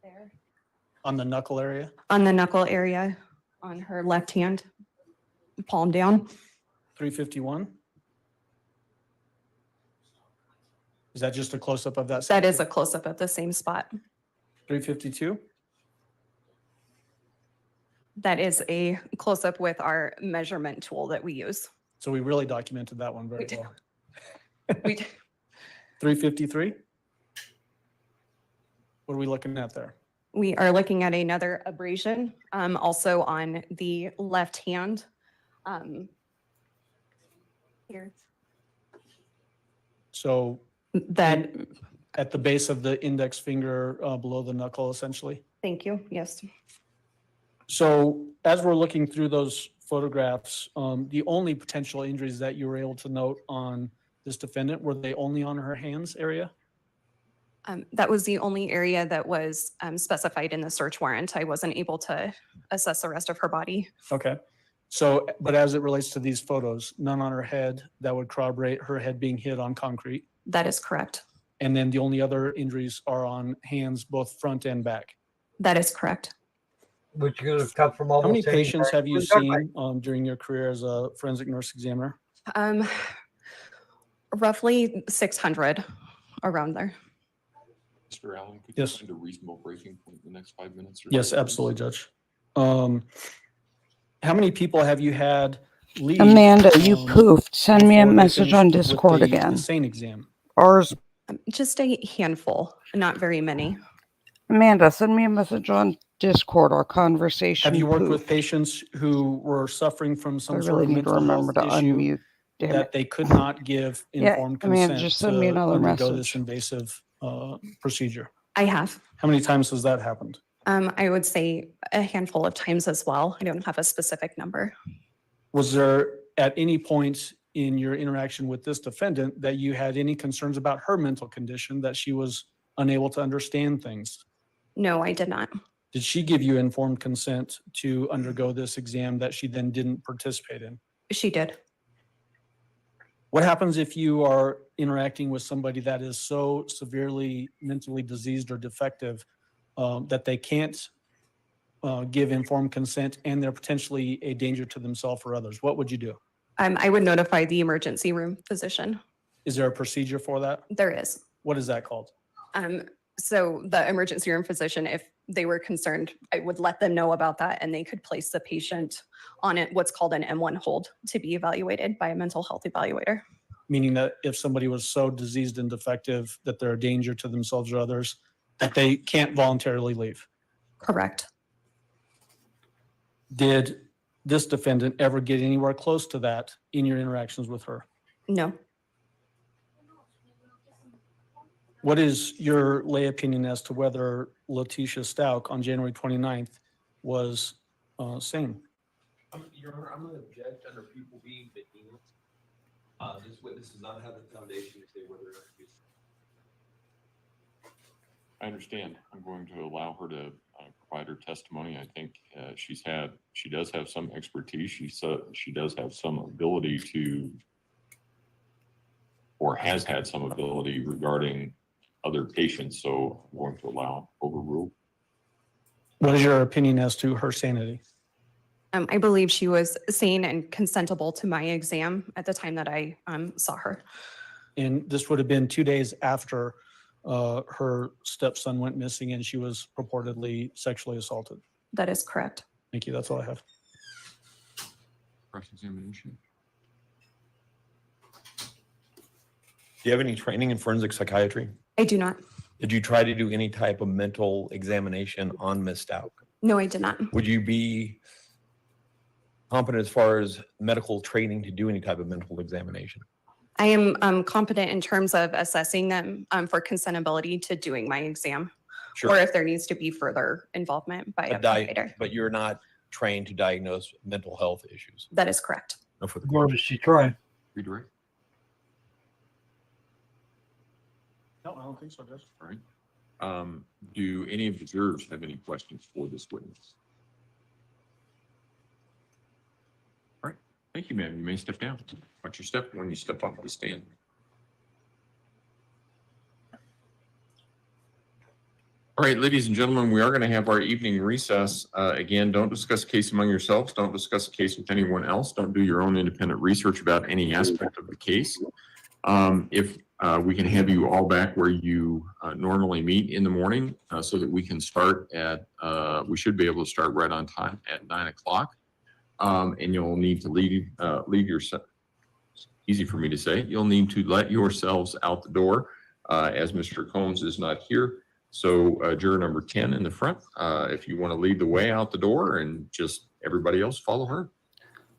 There. On the knuckle area? On the knuckle area on her left hand, palm down. 351? Is that just a close-up of that? That is a close-up of the same spot. 352? That is a close-up with our measurement tool that we use. So we really documented that one very We well. We did. 353? What are we looking at there? We are looking at another abrasion, also on the left hand. Here. So That, at the base of the index finger below the knuckle, essentially. thank you, yes. So as we're looking through those photographs, the only potential injuries that you were able to note on this defendant, were they only on her hands area? That was the only area that was specified in the search warrant. I wasn't able to assess the rest of her body. Okay. So, but as it relates to these photos, none on her head that would corroborate her head being hit on concrete. That is correct. And then the only other injuries are on hands, both front and back. That is correct. Which could have come from almost. How many anywhere. patients have you seen during your career as a forensic nurse examiner? Roughly 600 around there. Mr. Allen, could Yes. you find a reasonable breaking point in the next 5 minutes? Or Yes, so? absolutely, Judge. How many people have you had leave? Amanda, you poofed. Send me a before they message finished on with Discord the again. insane exam. Ours, Just a handful, not very many. Amanda, send me a message on Discord. Our conversation. Have you worked with poofed. patients who were suffering from I some sort really of need to mental remember health to issue unmute. Damn that it. they could not give Yeah, informed Amanda, consent just send me to another undergo message. this invasive procedure? I have. How many times has that happened? I would say a handful of times as well. I don't have a specific number. Was there at any point in your interaction with this defendant that you had any concerns about her mental condition, that she was unable to understand things? No, I did not. Did she give you informed consent to undergo this exam that she then didn't participate in? She did. What happens if you are interacting with somebody that is so severely mentally diseased or defective that they can't give informed consent and they're potentially a danger to themselves or others? What would you do? I would notify the emergency room physician. Is there a procedure for that? There is. What is that called? So the emergency room physician, if they were concerned, I would let them know about that and they could place the patient on it, what's called an M1 hold, to be evaluated by a mental health evaluator. meaning that if somebody was so diseased and defective that they're a danger to themselves or others, that they can't voluntarily leave. Correct. Did this defendant ever get anywhere close to that in your interactions with her? No. What is your lay opinion as to whether Letecia Stauch on January 29th was sane? Your Honor, I'm going to object under people being behemoth. This witness does not have the foundation to say whether or not he's. I understand. I'm going to allow her to provide her testimony. I think she does have some expertise. She does have some ability to, or has had some ability regarding other patients. So I'm going to allow overrule. What is your opinion as to her sanity? I believe she was sane and consentable to my exam at the time that I saw her. And this would have been 2 days after her stepson went missing and she was purportedly sexually assaulted. That is correct. Thank you. That's all I have. Cross-examination. Do you have any training in forensic psychiatry? I do not. Did you try to do any type of mental examination on Ms. Stauch? No, I did not. Would you be competent as far as medical training to do any type of mental examination? I am competent in terms of assessing them for consentability to doing my exam. Sure. Or if there needs to be further involvement by a provider. But you're not trained to diagnose mental health issues. That is correct. No further Nor does she try. Redirect. No, I don't think so, Judge. All right. Do any of the jurors have any questions for this witness? All right. Thank you, ma'am. You may step down. Watch your step when you step off the stand. All right, ladies and gentlemen, we are going to have our evening recess. Again, don't discuss a case among yourselves. Don't discuss a case with anyone else. Don't do your own independent research about any aspect of the case. If we can have you all back where you normally meet in the morning so that we can start at, we should be able to start right on time at 9 o'clock. And you'll need to leave yourself, easy for me to say, you'll need to let yourselves out the door as Mr. Combs is not here. So juror number 10 in the front, if you want to lead the way out the door and just everybody else follow her.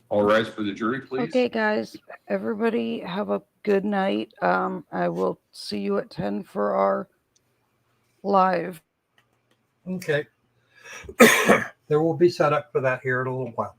All rise for the jury, please. Okay, guys, everybody have a good night. I will see you at 10 for our live. Okay. There will be set up for that here in a little while.